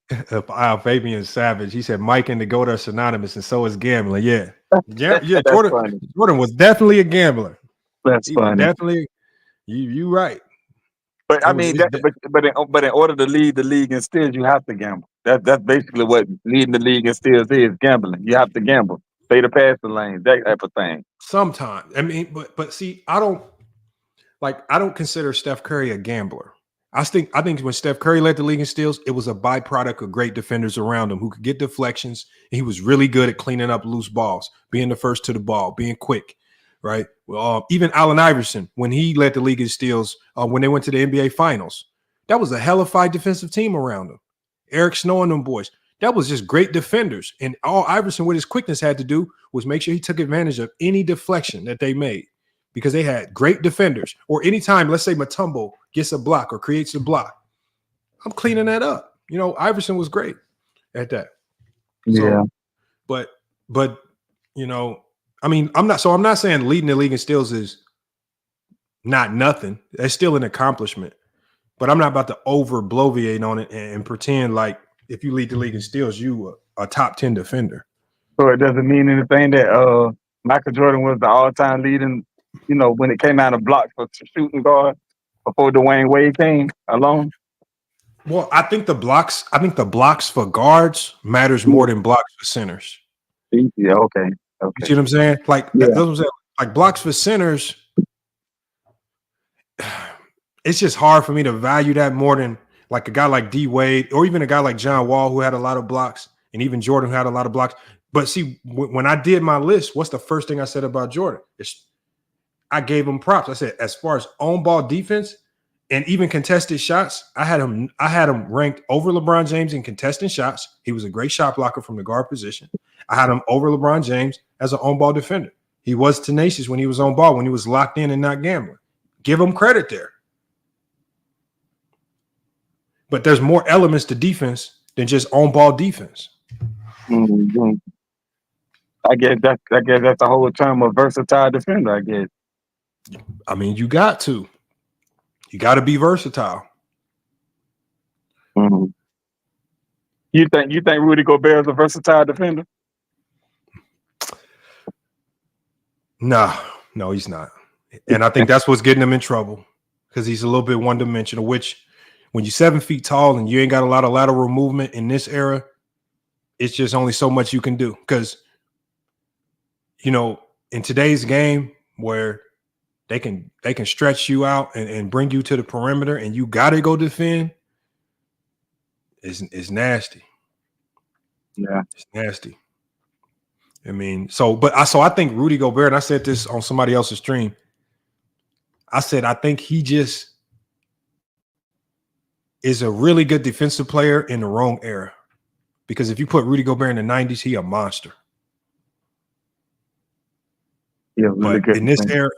Fabian Savage. He said Mike and the GOAT are synonymous, and so is gambling. Yeah. Jordan was definitely a gambler. That's funny. Definitely, you right. But I mean, but in order to lead the league in steals, you have to gamble. That's basically what leading the league in steals is: gambling. You have to gamble, stay the passing lane, that type of thing. Sometimes, I mean, but see, I don't consider Steph Curry a gambler. I think when Steph Curry led the league in steals, it was a byproduct of great defenders around him who could get deflections. And he was really good at cleaning up loose balls, being the first to the ball, being quick, right? Even Allen Iverson, when he led the league in steals, when they went to the NBA Finals, that was a hellified defensive team around him. Eric Snow and them boys, that was just great defenders. And all Iverson with his quickness had to do was make sure he took advantage of any deflection that they made, because they had great defenders. Or anytime, let's say Mutombo gets a block or creates a block, I'm cleaning that up. You know, Iverson was great at that. Yeah. So, but you know, I mean, I'm not saying leading the league in steals is not nothing. It's still an accomplishment. But I'm not about to over bloviate on it and pretend like if you lead the league in steals, you a top 10 defender. So it doesn't mean anything that Michael Jordan was the all-time leading, you know, when it came out of blocks for shooting guard before Dwayne Wade came along? Well, I think the blocks for guards matters more than blocks for centers. Yeah, okay. You see what I'm saying? Like, that's what I'm saying. Like blocks for centers, it's just hard for me to value that more than like a guy like D Wade or even a guy like John Wall who had a lot of blocks, and even Jordan who had a lot of blocks. But see, when I did my list, what's the first thing I said about Jordan? I gave him props. I said, as far as on-ball defense, And even contested shots, I had him ranked over LeBron James in contesting shots. He was a great shot blocker from the guard position. I had him over LeBron James as an on-ball defender. He was tenacious when he was on ball, when he was locked in and not gambling. Give him credit there. But there's more elements to defense than just on-ball defense. Mm-hmm. I guess that's the whole term of versatile defender, I guess. I mean, you got to be versatile. Mm-hmm. You think Rudy Gobert is a versatile defender? No, he's not. And I think that's what's getting him in trouble, because he's a little bit one-dimensional, which when you're 7 feet tall and you ain't got a lot of lateral movement in this era, it's just only so much you can do. Because, you know, in today's game where they can stretch you out and bring you to the perimeter and you got to go defend, it's nasty. Yeah. It's nasty. I mean, I think Rudy Gobert, and I said this on somebody else's stream, I said I think he just is a really good defensive player in the wrong era. Because if you put Rudy Gobert in the 90s, he a monster. Yeah, really good in this era,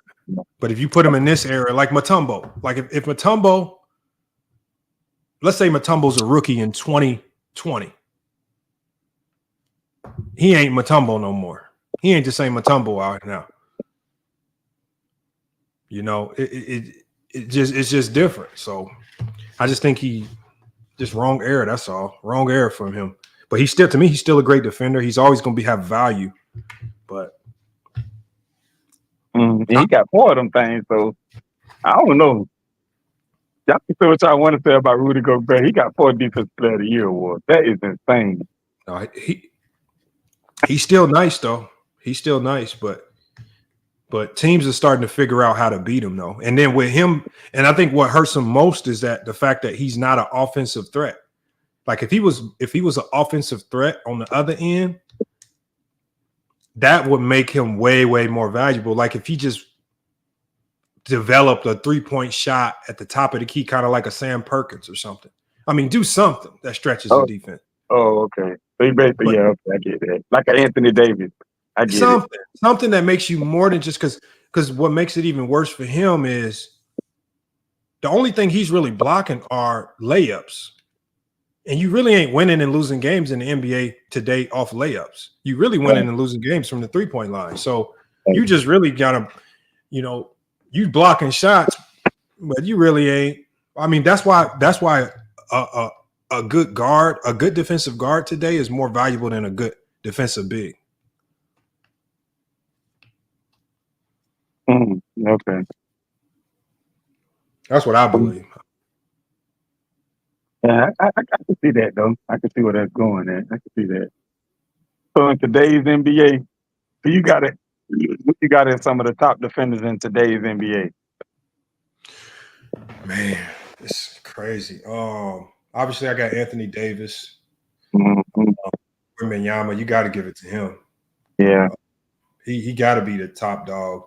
but if you put him in this era, like Mutombo, like if Mutombo, let's say Mutombo's a rookie in 2020. He ain't Mutombo no more. He ain't the same Mutombo out now. You know, it's just different. So I just think he just wrong era. That's all. Wrong era from him. But he's still, to me, he's still a great defender. He's always going to have value. But he got 4 of them things. So I don't know. Y'all can say what y'all want to say about Rudy Gobert. He got 4 Defensive Player of the Year awards. That is insane. No, he's still nice though. He's still nice, but teams are starting to figure out how to beat him though. And then with him, and I think what hurts him most is that the fact that he's not an offensive threat. Like if he was an offensive threat on the other end, that would make him way, way more valuable. Like if he just developed a 3-point shot at the top of the key, kind of like a Sam Perkins or something. I mean, do something that stretches the defense. Oh, okay. So he basically, okay, I get that. Like an Anthony Davis. I get something that makes you more than just because what makes it even worse for him is the only thing he's really blocking are layups. And you really ain't winning and losing games in the NBA today off layups. You really winning and losing games from the 3-point line. So you just really got to, you blocking shots, but you really ain't. I mean, that's why a good guard, a good defensive guard today is more valuable than a good defensive big. Okay. That's what I believe. Yeah, I can see that though. I can see where that's going at. I can see that. So in today's NBA, you got in some of the top defenders in today's NBA. Man, it's crazy. Obviously I got Anthony Davis. Wembanyama, you got to give it to him. Yeah. He got to be the top dog.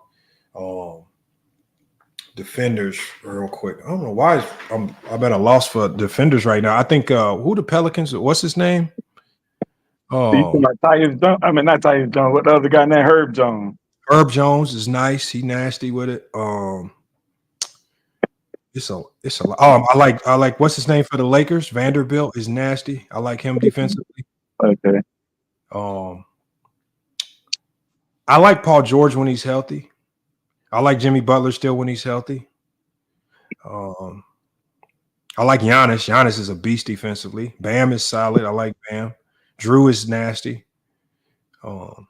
Defenders real quick. I don't know why I'm at a loss for defenders right now. I think who the Pelicans, what's his name? Like Tyus Jones. I mean, not Tyus Jones. What the other guy named Herb Jones? Herb Jones is nice. He nasty with it. It's a lot. I like what's his name for the Lakers? Vanderbilt is nasty. I like him defensively. Okay. I like Paul George when he's healthy. I like Jimmy Butler still when he's healthy. I like Giannis. Giannis is a beast defensively. Bam is solid. I like Bam. Drew is nasty. I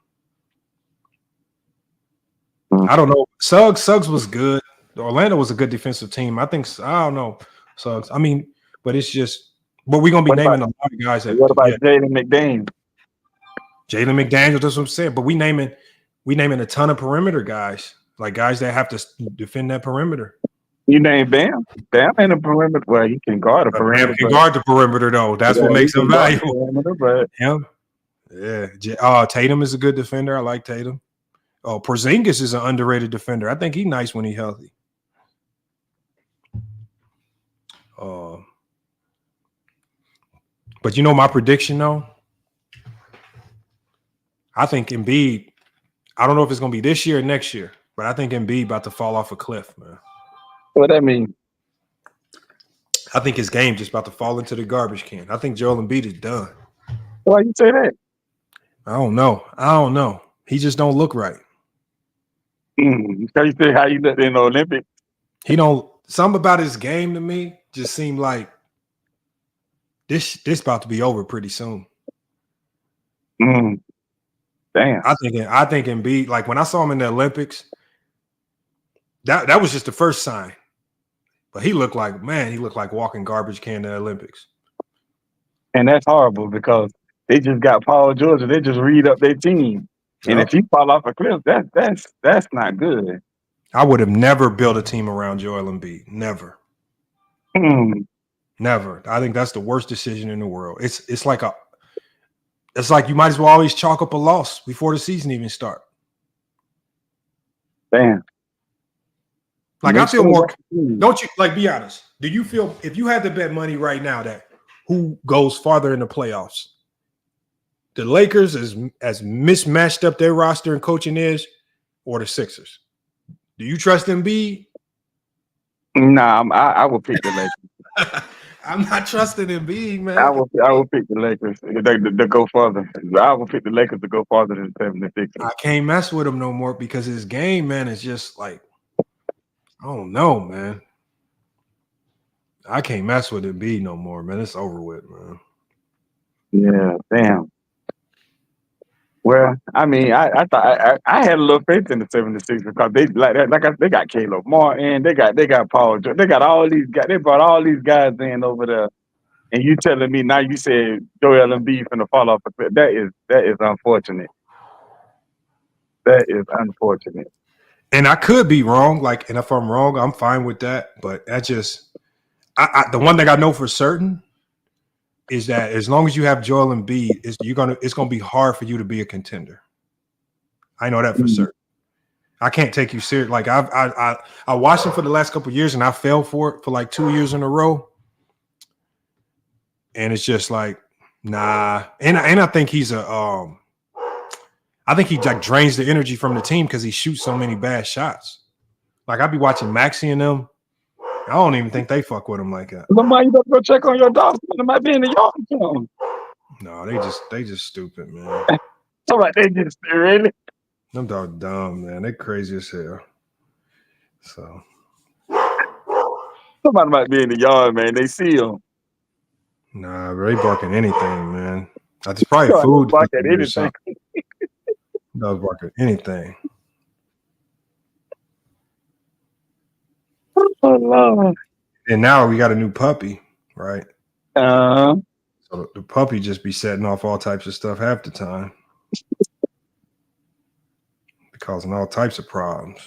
don't know. Suggs was good. Orlando was a good defensive team. I don't know. Suggs. I mean, but it's just. But we're gonna be naming a lot of guys. What about Jaden McDaniels? Jaden McDaniels. That's what I'm saying. But we naming a ton of perimeter guys. Like guys that have to defend that perimeter. You name Bam. Bam ain't a perimeter. Well, he can guard a perimeter. Bam can guard the perimeter though. That's what makes him valuable. But him, yeah. Tatum is a good defender. I like Tatum. Oh, Porzingis is an underrated defender. I think he's nice when he's healthy. But you know my prediction though? I think Embiid, I don't know if it's gonna be this year or next year, but I think Embiid about to fall off a cliff, man. What that mean? I think his game just about to fall into the garbage can. I think Joel Embiid is done. Why you say that? I don't know. He just don't look right. You say how you look in the Olympics? He don't. Something about his game to me just seemed like this about to be over pretty soon. Damn. I think Embiid, like when I saw him in the Olympics, that was just the first sign. But he looked like walking garbage can in the Olympics. And that's horrible because they just got Paul George and they just read up their team. And if you fall off a cliff, that's not good. I would have never built a team around Joel Embiid. Never. Never. I think that's the worst decision in the world. It's like you might as well always chalk up a loss before the season even start. Damn. Like I feel more. Don't you like? Be honest. Do you feel if you had to bet money right now that who goes farther in the playoffs? The Lakers as mismatched up their roster and coaching is, or the Sixers? Do you trust Embiid? Nah, I will pick the Lakers. I'm not trusting Embiid, man. I will pick the Lakers to go further. I will pick the Lakers to go farther than 76. I can't mess with him no more because his game, man, is just like I don't know, man. I can't mess with Embiid no more, man. It's over with, man. Yeah, damn. Well, I mean, I thought I had a little faith in the 76 because they they got Caleb Martin, they got Paul, they got all these guys, they brought all these guys in over there, and you telling me now you said Joel Embiid finna fall off a cliff. That is unfortunate. That is unfortunate. And I could be wrong, and if I'm wrong, I'm fine with that. But that just, the one thing I know for certain is that as long as you have Joel Embiid, it's gonna be hard for you to be a contender. I know that for certain. I can't take you serious. Like I watched him for the last couple of years, and I fell for it for like 2 years in a row. And it's just like, nah. And I think he's I think he like drains the energy from the team because he shoots so many bad shots. Like I'd be watching Maxey and them. I don't even think they fuck with him like that. Lamar, you better go check on your dogs. It might be in the yard. No, they just stupid, man. So like they just really. Them dogs dumb, man. They crazy as hell. So somebody might be in the yard, man. They see him. Nah, they barking anything, man. It's probably food. Bark at anything. Dogs barking anything. Oh, Lord. And now we got a new puppy, right? So the puppy just be setting off all types of stuff half the time. Causing all types of problems.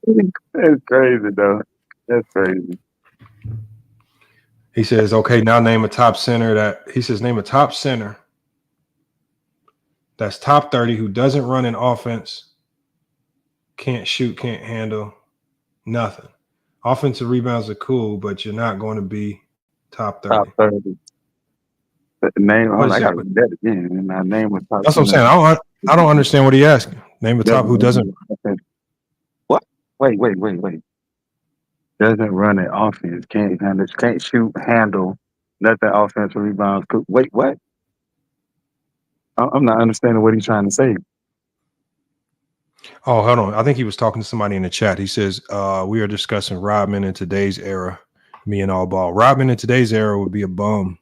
That's crazy, though. That's crazy. He says, okay, now name a top center that's top 30 who doesn't run an offense, can't shoot, can't handle, nothing. Offensive rebounds are cool, but you're not going to be top 30. Top 30. The name, I got to read that again. And my name was top. That's what I'm saying. I don't understand what he asking. Name a top who doesn't. What? Wait. Doesn't run an offense, can't handle, can't shoot, handle, nothing offensive rebounds. Wait, what? I'm not understanding what he's trying to say. Oh, hold on. I think he was talking to somebody in the chat. He says, we are discussing Rodman in today's era. Me and all ball. Rodman in today's era would be a bum.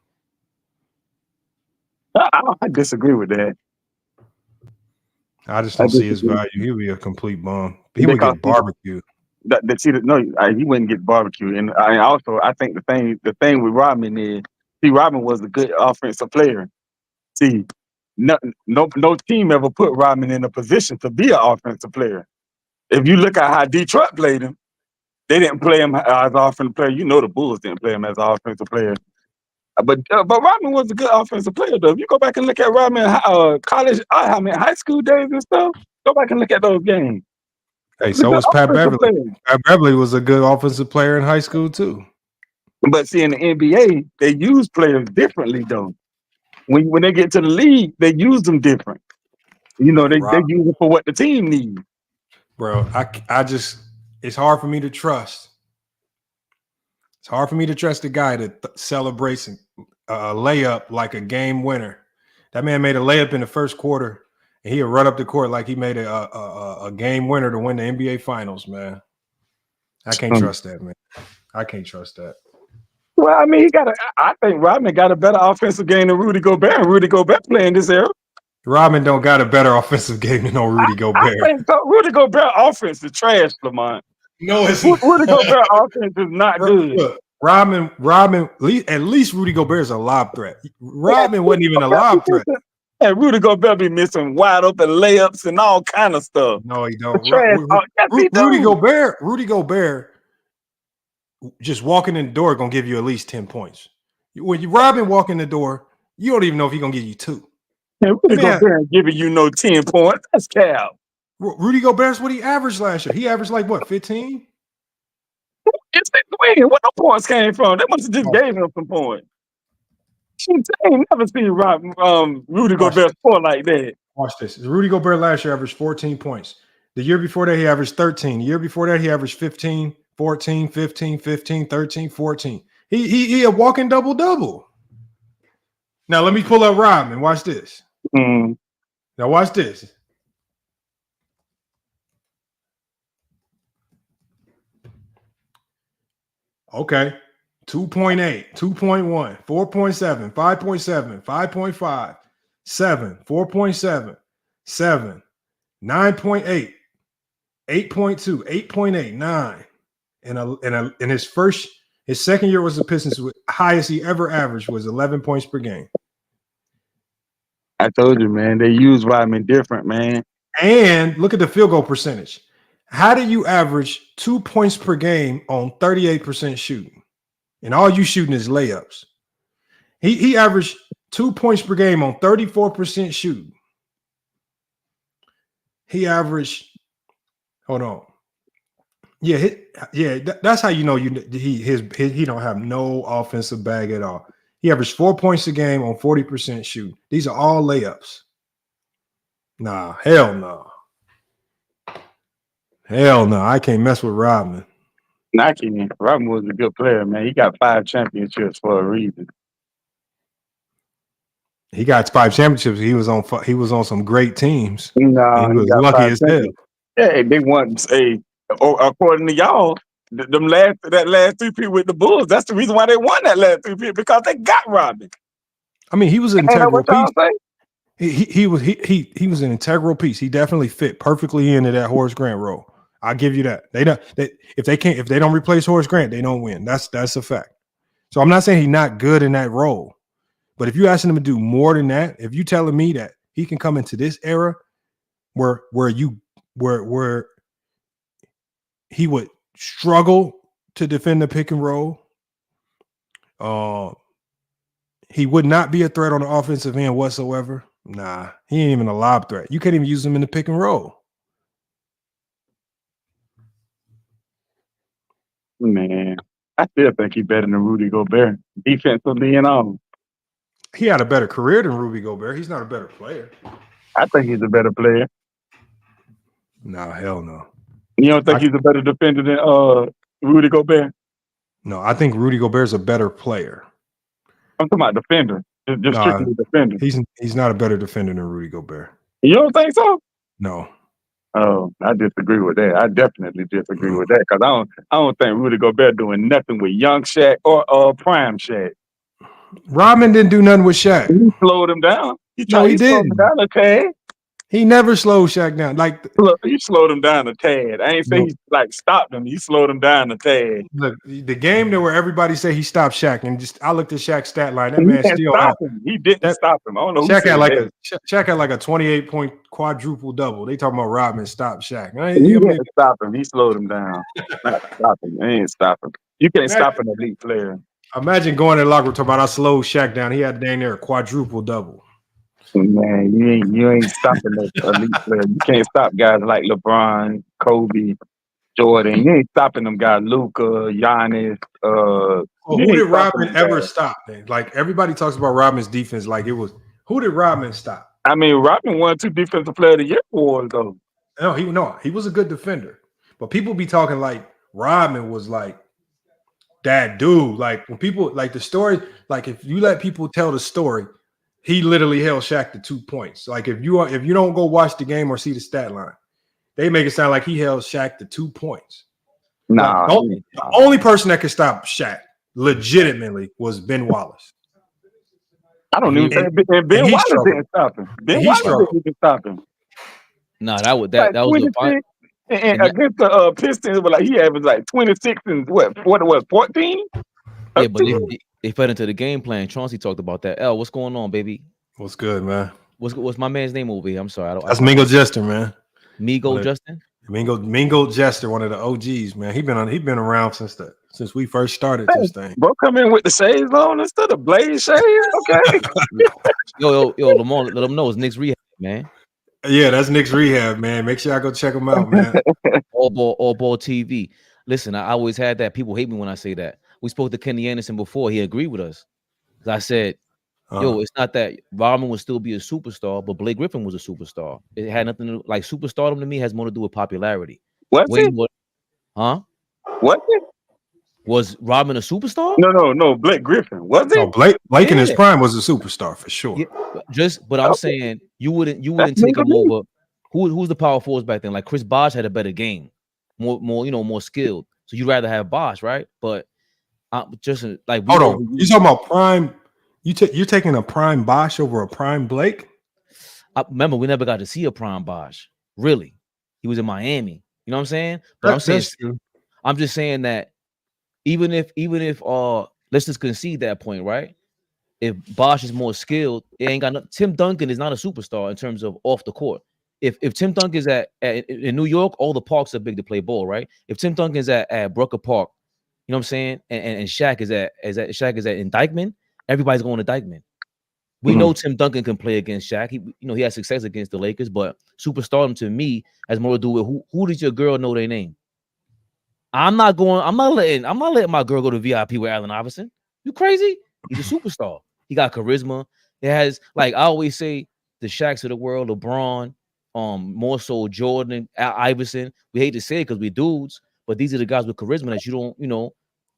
I disagree with that. I just don't see his value. He would be a complete bum. He would get barbecued. He wouldn't get barbecued. And I think the thing with Rodman is, Rodman was a good offensive player. See, no team ever put Rodman in a position to be an offensive player. If you look at how Detroit played him, they didn't play him as an offensive player. You know the Bulls didn't play him as an offensive player. But Rodman was a good offensive player, though. If you go back and look at Rodman high school days and stuff, go back and look at those games. Hey, so was Pat Beverly. Pat Beverly was a good offensive player in high school, too. But see, in the NBA, they use players differently, though. When they get to the league, they use them different. You know, they use it for what the team needs. Bro, I just, it's hard for me to trust. It's hard for me to trust a guy that celebrates a layup like a game winner. That man made a layup in the first quarter, and he'll run up the court like he made a game winner to win the NBA Finals, man. I can't trust that, man. I can't trust that. Well, I mean, I think Rodman got a better offensive game than Rudy Gobert. And Rudy Gobert playing this era. Rodman don't got a better offensive game than Rudy Gobert. I think so. Rudy Gobert offense is trash, Lamont. No, it's Rudy Gobert offense is not good. Look, Rodman, at least Rudy Gobert is a lob threat. Rodman wasn't even a lob threat. And Rudy Gobert be missing wide open layups and all kind of stuff. No, he don't. Rudy Gobert, just walking in the door gonna give you at least 10 points. When you Rodman walk in the door, you don't even know if he's gonna give you 2. And Rudy Gobert ain't giving you no 10 points. That's cap. Rudy Gobert's what he averaged last year. He averaged like what, 15? Where no points came from? They must have just gave him some points. I ain't never seen Rudy Gobert score like that. Watch this. Rudy Gobert last year averaged 14 points. The year before that, he averaged 13. The year before that, he averaged 15, 14, 15, 15, 13, 14. He a walking double-double. Now, let me pull up Rodman. Watch this. Mm. Now, watch this. Okay. 2.8, 2.1, 4.7, 5.7, 5.5, 7, 4.7, 7, 9.8, 8.2, 8.8, 9. And his second year was the Pistons. Highest he ever averaged was 11 points per game. I told you, man, they use Rodman different, man. And look at the field goal percentage. How do you average 2 points per game on 38% shooting? And all you shooting is layups. He averaged 2 points per game on 34% shooting. He averaged, hold on. That's how you know he don't have no offensive bag at all. He averaged 4 points a game on 40% shooting. These are all layups. Nah, hell no. Hell no. I can't mess with Rodman. Rodman was a good player, man. He got 5 championships for a reason. He got 5 championships. He was on some great teams. No, he was lucky as hell. Yeah, they won. According to y'all, that last 3-peat with the Bulls. That's the reason why they won that last 3-peat, because they got Rodman. I mean, he was an integral piece. He was an integral piece. He definitely fit perfectly into that Horace Grant role. I'll give you that. If they don't replace Horace Grant, they don't win. That's a fact. So I'm not saying he's not good in that role, but if you asking him to do more than that, if you telling me that he can come into this era where he would struggle to defend the pick and roll, he would not be a threat on the offensive end whatsoever. Nah, he ain't even a lob threat. You can't even use him in the pick and roll. Man, I still think he's better than Rudy Gobert, defensively and all. He had a better career than Rudy Gobert. He's not a better player. I think he's a better player. No, hell no. You don't think he's a better defender than Rudy Gobert? No, I think Rudy Gobert's a better player. I'm talking about defender. Just strictly defender. He's not a better defender than Rudy Gobert. You don't think so? No. Oh, I disagree with that. I definitely disagree with that, because I don't think Rudy Gobert doing nothing with young Shaq or prime Shaq. Rodman didn't do nothing with Shaq. He slowed him down. He didn't. Slowed him down a tad. He never slowed Shaq down. Look, he slowed him down a tad. I ain't saying he stopped him. He slowed him down a tad. Look, the game there where everybody say he stopped Shaq, and I looked at Shaq's stat line. That man still stopped him. He didn't stop him. I don't know. Shaq had like a 28-point quadruple double. They talking about Rodman stopped Shaq. He didn't stop him. He slowed him down. Not stop him. He ain't stop him. You can't stop an elite player. Imagine going to the locker room talking about I slowed Shaq down. He had dang near a quadruple double. Man, you ain't stopping the elite player. You can't stop guys like LeBron, Kobe, Jordan. You ain't stopping them guys, Luka, Giannis, Well, who did Rodman ever stop? Man? Like everybody talks about Rodman's defense, like it was. Who did Rodman stop? I mean, Rodman won 2 Defensive Player of the Year awards, though. No, he was a good defender, but people be talking like Rodman was like that dude. Like when people like the story, like if you let people tell the story, he literally held Shaq to 2 points. Like if you don't go watch the game or see the stat line, they make it sound like he held Shaq to 2 points. Nah, the only person that could stop Shaq legitimately was Ben Wallace. I don't even think Ben Wallace didn't stop him. Ben Wallace didn't stop him. Nah, that was the fun. And against the Pistons, but like he averaged like 26 and what it was 14. Yeah, but they fed into the game plan. Chauncey talked about that. What's going on, baby? What's good, man? What's my man's name over here? I'm sorry. That's Mingo Jester, man. Justin? Mingo Jester, one of the OGs, man. He been around since we first started this thing. Bro, come in with the shades on instead of blaze shades. Okay. yo, Lamar, let them know it's Nick's rehab, man. Yeah, that's Nick's rehab, man. Make sure I go check him out, man. All ball TV. Listen, I always had that. People hate me when I say that. We spoke to Kenny Anderson before. He agreed with us. I said, it's not that Rodman would still be a superstar, but Blake Griffin was a superstar. It had nothing to do, like superstardom to me has more to do with popularity. What? Huh? What? Was Rodman a superstar? No. Blake Griffin. Was it? No, Blake in his prime was a superstar for sure. Yeah, but I'm saying you wouldn't take him over. Who's the power forwards back then? Like Chris Bosh had a better game, more skilled. So you'd rather have Bosh, right? But just like hold on, you talking about prime? You're taking a prime Bosh over a prime Blake? Remember, we never got to see a prime Bosh. Really, he was in Miami. You know what I'm saying? But I'm just saying that even if let's just concede that point, right? If Bosh is more skilled, it ain't got Tim Duncan is not a superstar in terms of off the court. If Tim Duncan is in New York, all the parks are big to play ball, right? If Tim Duncan is at Brooker Park, you know what I'm saying, and Shaq is at in Dykeman, everybody's going to Dykeman. We know Tim Duncan can play against Shaq. He had success against the Lakers, but superstardom to me has more to do with who did your girl know their name? I'm not letting my girl go to VIP with Allen Iverson. You crazy? He's a superstar. He got charisma. It has, like I always say, the Shaqs of the world, LeBron, more so Jordan, Iverson. We hate to say it because we dudes, but these are the guys with charisma that you don't,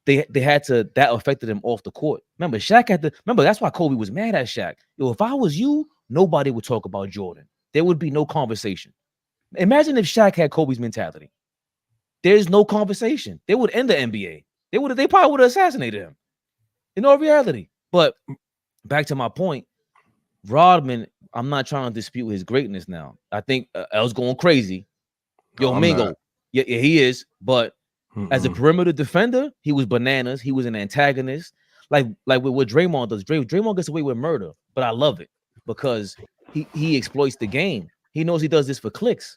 they had to, that affected them off the court. Remember, that's why Kobe was mad at Shaq. If I was you, nobody would talk about Jordan. There would be no conversation. Imagine if Shaq had Kobe's mentality. There's no conversation. They would end the NBA. They probably would have assassinated him. In all reality. But back to my point, Rodman, I'm not trying to dispute his greatness now. I think L's going crazy. Mingo. Yeah, he is. But as a perimeter defender, he was bananas. He was an antagonist. Like with what Draymond does. Draymond gets away with murder, but I love it because he exploits the game. He knows he does this for clicks.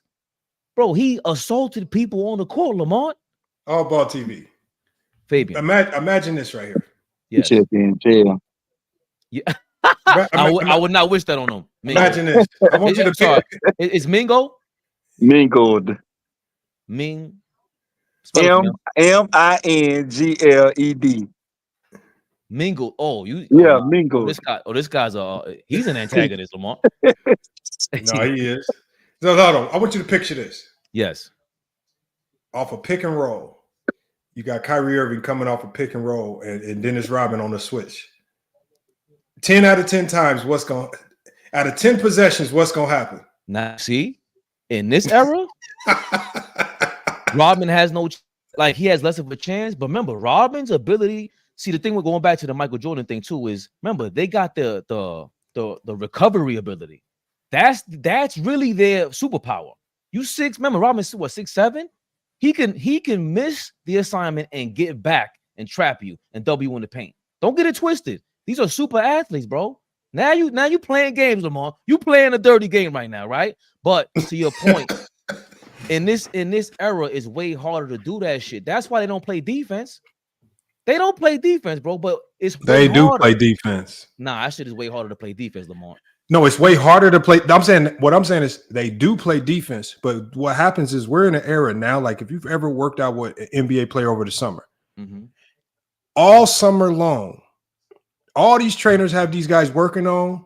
Bro, he assaulted people on the court, Lamont. All ball TV. Fabian. Imagine this right here. Yes. He should be in jail. Yeah. I would not wish that on him. Mingo. Imagine this. I want you to sorry. It's Mingo? Mingled. Mingled. Mingled. Mingled. Oh, mingled. This guy's he's an antagonist, Lamont. No, he is. No, hold on. I want you to picture this. Yes. Off a pick and roll. You got Kyrie Irving coming off a pick and roll and Dennis Rodman on the switch. 10 out of 10 times, out of 10 possessions, what's going to happen? Now, see, in this era, Rodman has he has less of a chance. But remember, Rodman's ability. See, the thing we're going back to the Michael Jordan thing too is remember they got the recovery ability. That's really their superpower. Remember Rodman's 6'7"? He can miss the assignment and get back and trap you and double you in the paint. Don't get it twisted. These are super athletes, bro. Now you playing games, Lamar. You playing a dirty game right now, right? But to your point, in this era, it's way harder to do that shit. That's why they don't play defense. They don't play defense, bro. But they do play defense. Nah, that shit is way harder to play defense, Lamar. No, it's way harder to play. What I'm saying is they do play defense, but what happens is we're in an era now. Like if you've ever worked out with an NBA player over the summer, all summer long, all these trainers have these guys working on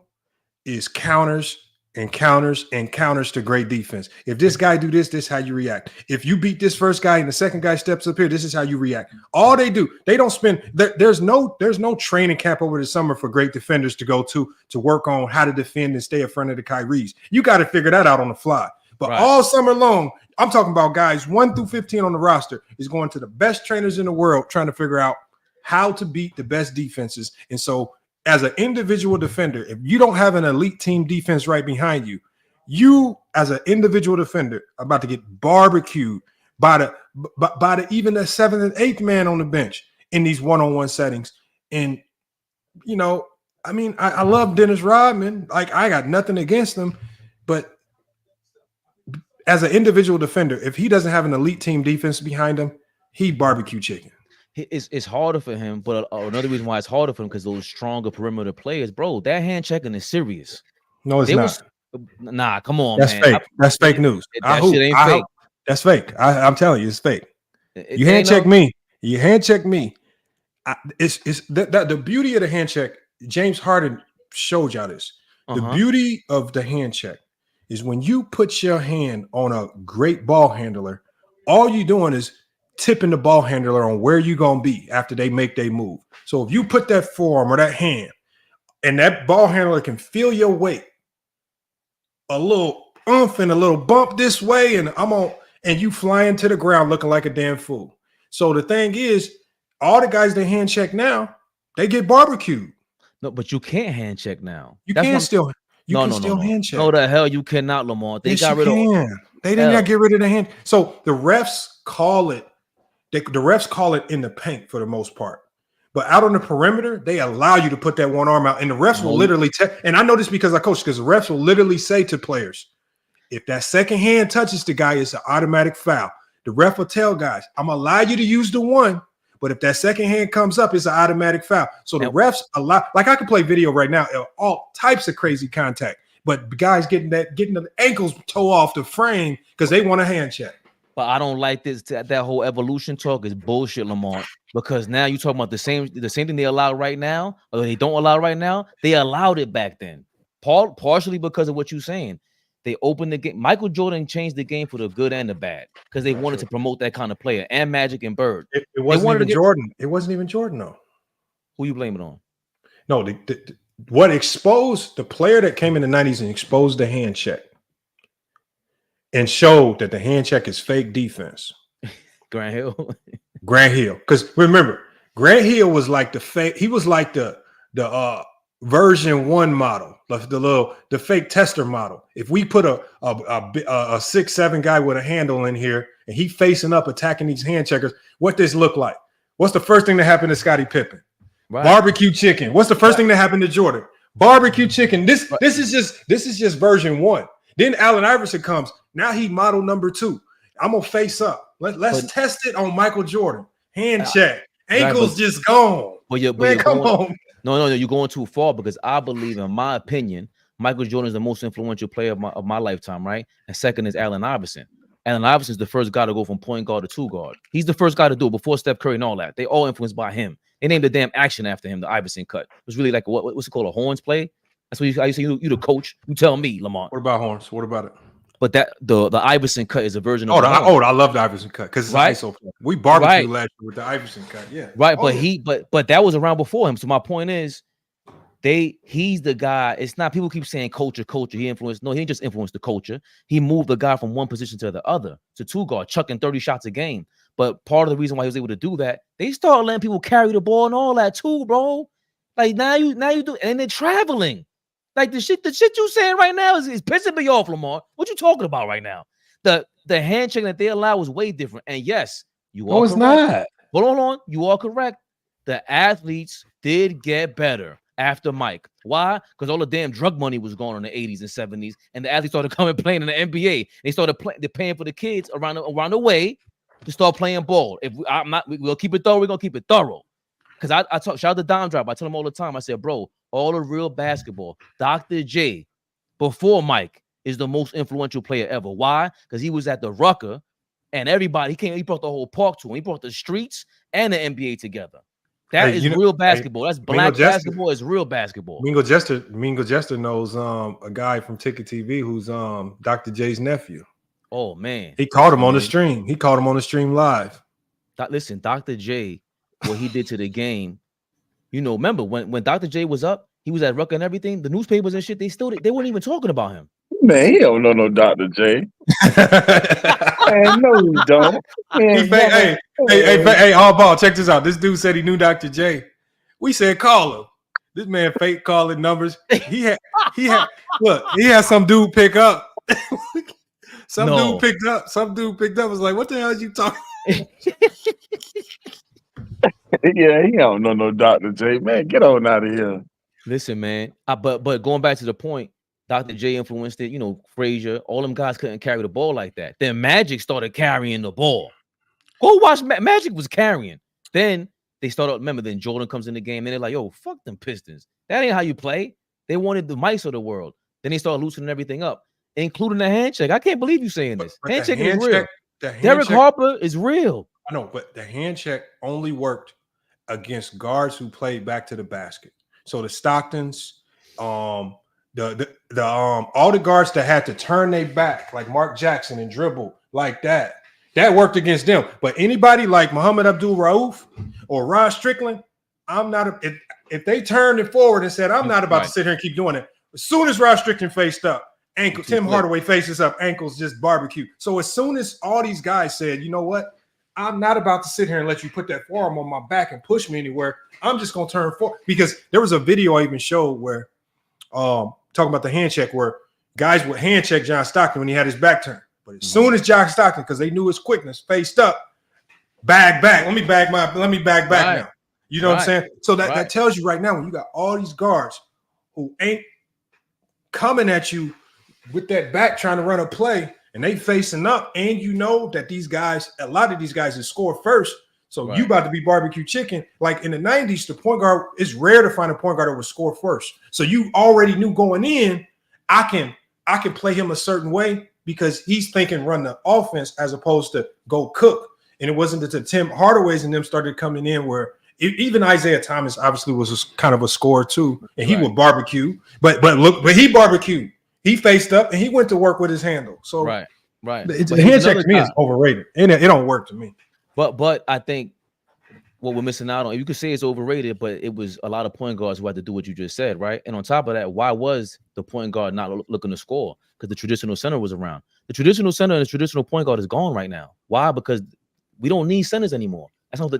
is counters and counters and counters to great defense. If this guy do this, this is how you react. If you beat this first guy and the second guy steps up here, this is how you react. All they do, they don't spend. There's no training camp over the summer for great defenders to go to work on how to defend and stay in front of the Kyries. You got to figure that out on the fly. But all summer long, I'm talking about guys 1 through 15 on the roster is going to the best trainers in the world trying to figure out how to beat the best defenses. And so as an individual defender, if you don't have an elite team defense right behind you, you as an individual defender are about to get barbecued by the even the seventh and eighth man on the bench in these one-on-one settings. And, you know, I mean, I love Dennis Rodman. Like, I got nothing against him, but as an individual defender, if he doesn't have an elite team defense behind him, he barbecue chicken. It's harder for him, but another reason why it's harder for him because those stronger perimeter players, bro, that hand checking is serious. No, it's not. Nah, come on, that's man. Fake. That's fake news. That shit ain't fake. That's fake. I'm telling you, it's fake. You hand check me. You hand check me. It's the beauty of the hand check. James Harden showed y'all this. The beauty of the hand check is when you put your hand on a great ball handler, all you're doing is tipping the ball handler on where you're going to be after they make their move. So if you put that forearm or that hand and that ball handler can feel your weight, a little oomph and a little bump this way, and and you flying to the ground looking like a damn fool. So the thing is, all the guys that hand check now, they get barbecued. No, but you can't hand check now. You can still hand check. No, the hell you cannot, Lamar. They got rid of. They did not get rid of the hand. So the refs call it. The refs call it in the paint for the most part, but out on the perimeter, they allow you to put that one arm out, and the refs will literally. And I know this because I coach. Because the refs will literally say to players, if that second hand touches the guy, it's an automatic foul. The ref will tell guys, I'm gonna allow you to use the one, but if that second hand comes up, it's an automatic foul. So the refs allow. Like I can play video right now, all types of crazy contact, but guys getting the ankles toe off the frame because they want a hand check. But I don't like this. That whole evolution talk is bullshit, Lamar. Because now you're talking about the same thing they allow right now, or they don't allow right now. They allowed it back then, partially because of what you're saying. They opened the game. Michael Jordan changed the game for the good and the bad because they wanted to promote that kind of player and Magic and Bird. It wasn't even Jordan. It wasn't even Jordan, though. Who you blaming on? No, what exposed the player that came in the 90s and exposed the hand check and showed that the hand check is fake defense. Grant Hill. Grant Hill. Because remember, Grant Hill was like he was like the version 1 model, the fake tester model. If we put a 6'7" guy with a handle in here and he facing up attacking these hand checkers, what this look like? What's the first thing that happened to Scottie Pippen? Right. Barbecue chicken. What's the first thing that happened to Jordan? Barbecue chicken. This is just version 1. Then Allen Iverson comes. Now he model number 2. I'm gonna face up. Let's test it on Michael Jordan. Hand check. Ankles just gone. Come on. No, you're going too far because I believe, in my opinion, Michael Jordan is the most influential player of my lifetime, right? And second is Allen Iverson. Allen Iverson is the first guy to go from point guard to 2 guard. He's the first guy to do it before Steph Curry and all that. They all influenced by him. They named the damn action after him, the Iverson cut. It was really like what's it called, a horns play? That's what you say. You the coach. You tell me, Lamar. What about horns? What about it? But that the Iverson cut is a version of I love the Iverson cut because it's right? ISO play. We barbecued last year with the Iverson cut, yeah. Right, but that was around before him. So my point is, he's the guy. It's not people keep saying culture. He influenced. No, he didn't just influenced the culture. He moved the guy from one position to the other, to 2 guard, chucking 30 shots a game. But part of the reason why he was able to do that, they started letting people carry the ball and all that too, bro. Like now you do, and they're traveling. Like the shit you saying right now is pissing me off, Lamar. What you talking about right now? The handshake that they allow is way different. And yes, you are correct. It's not. Hold on. You are correct. The athletes did get better after Mike. Why? Because all the damn drug money was gone in the 80s and 70s, and the athletes started coming playing in the NBA. They started paying for the kids around the way to start playing ball. We'll keep it thorough. We're gonna keep it thorough. Because I talk, shout out to Dime Drop. I tell him all the time. I said, bro, all the real basketball, Dr. J, before Mike, is the most influential player ever. Why? Because he was at the Rucker, and everybody, he brought the whole park to him. He brought the streets and the NBA together. That is real basketball. That's black basketball. Is real basketball. Mingo Jester knows a guy from Ticket TV who's Dr. J's nephew. Oh man, he caught him on the stream. He caught him on the stream live. Listen, Dr. J, what he did to the game. You know, remember when Dr. J was up, he was at Rucker and everything. The newspapers and shit, they weren't even talking about him. Man, he don't know no Dr. J. Man, no, you don't. Man, hey, all ball. Check this out. This dude said he knew Dr. J. We said call him. This man fake calling numbers. He had some dude pick up. Some dude picked up. Was like, what the hell are you talking? Yeah, he don't know no Dr. J. Man, get on out of here. Listen, man. But going back to the point, Dr. J influenced it. You know, Frazier, all them guys couldn't carry the ball like that. Then Magic started carrying the ball. Go watch. Magic was carrying. Then they started. Remember, then Jordan comes in the game, and they're like, "Yo, fuck them Pistons. That ain't how you play." They wanted the mice of the world. Then they started loosening everything up, including the handshake. I can't believe you saying this. Handshake is real. Derek Harper is real. I know, but the hand check only worked against guards who played back to the basket. So the Stocktons, all the guards that had to turn their back, like Mark Jackson, and dribble like that worked against them. But anybody like Muhammad Abdul-Rauf or Rod Strickland, if they turned it forward and said, I'm not about to sit here and keep doing it. As soon as Rod Strickland faced up, Tim Hardaway faces up, ankles just barbecue. So as soon as all these guys said, you know what? I'm not about to sit here and let you put that forearm on my back and push me anywhere. I'm just going to turn forward. Because there was a video I even showed where talking about the hand check where guys would hand check John Stockton when he had his back turned. But as soon as John Stockton, because they knew his quickness, faced up, bag back. Let me bag back now. You know what I'm saying? So that tells you right now when you got all these guards who ain't coming at you with that back trying to run a play, and they facing up, and you know that a lot of these guys score first. So you about to be barbecue chicken. Like in the 90s, the point guard, it's rare to find a point guard that would score first. So you already knew going in, I can play him a certain way because he's thinking run the offense as opposed to go cook. And it wasn't until Tim Hardaway's and them started coming in where even Isaiah Thomas obviously was kind of a scorer too, and he would barbecue. But he barbecued. He faced up and he went to work with his handle. So right. The hand check to me is overrated, and it don't work to me. But I think what we're missing out on, you could say it's overrated, but it was a lot of point guards who had to do what you just said, right? And on top of that, why was the point guard not looking to score? Because the traditional center was around. The traditional center and the traditional point guard is gone right now. Why? Because we don't need centers anymore. That's not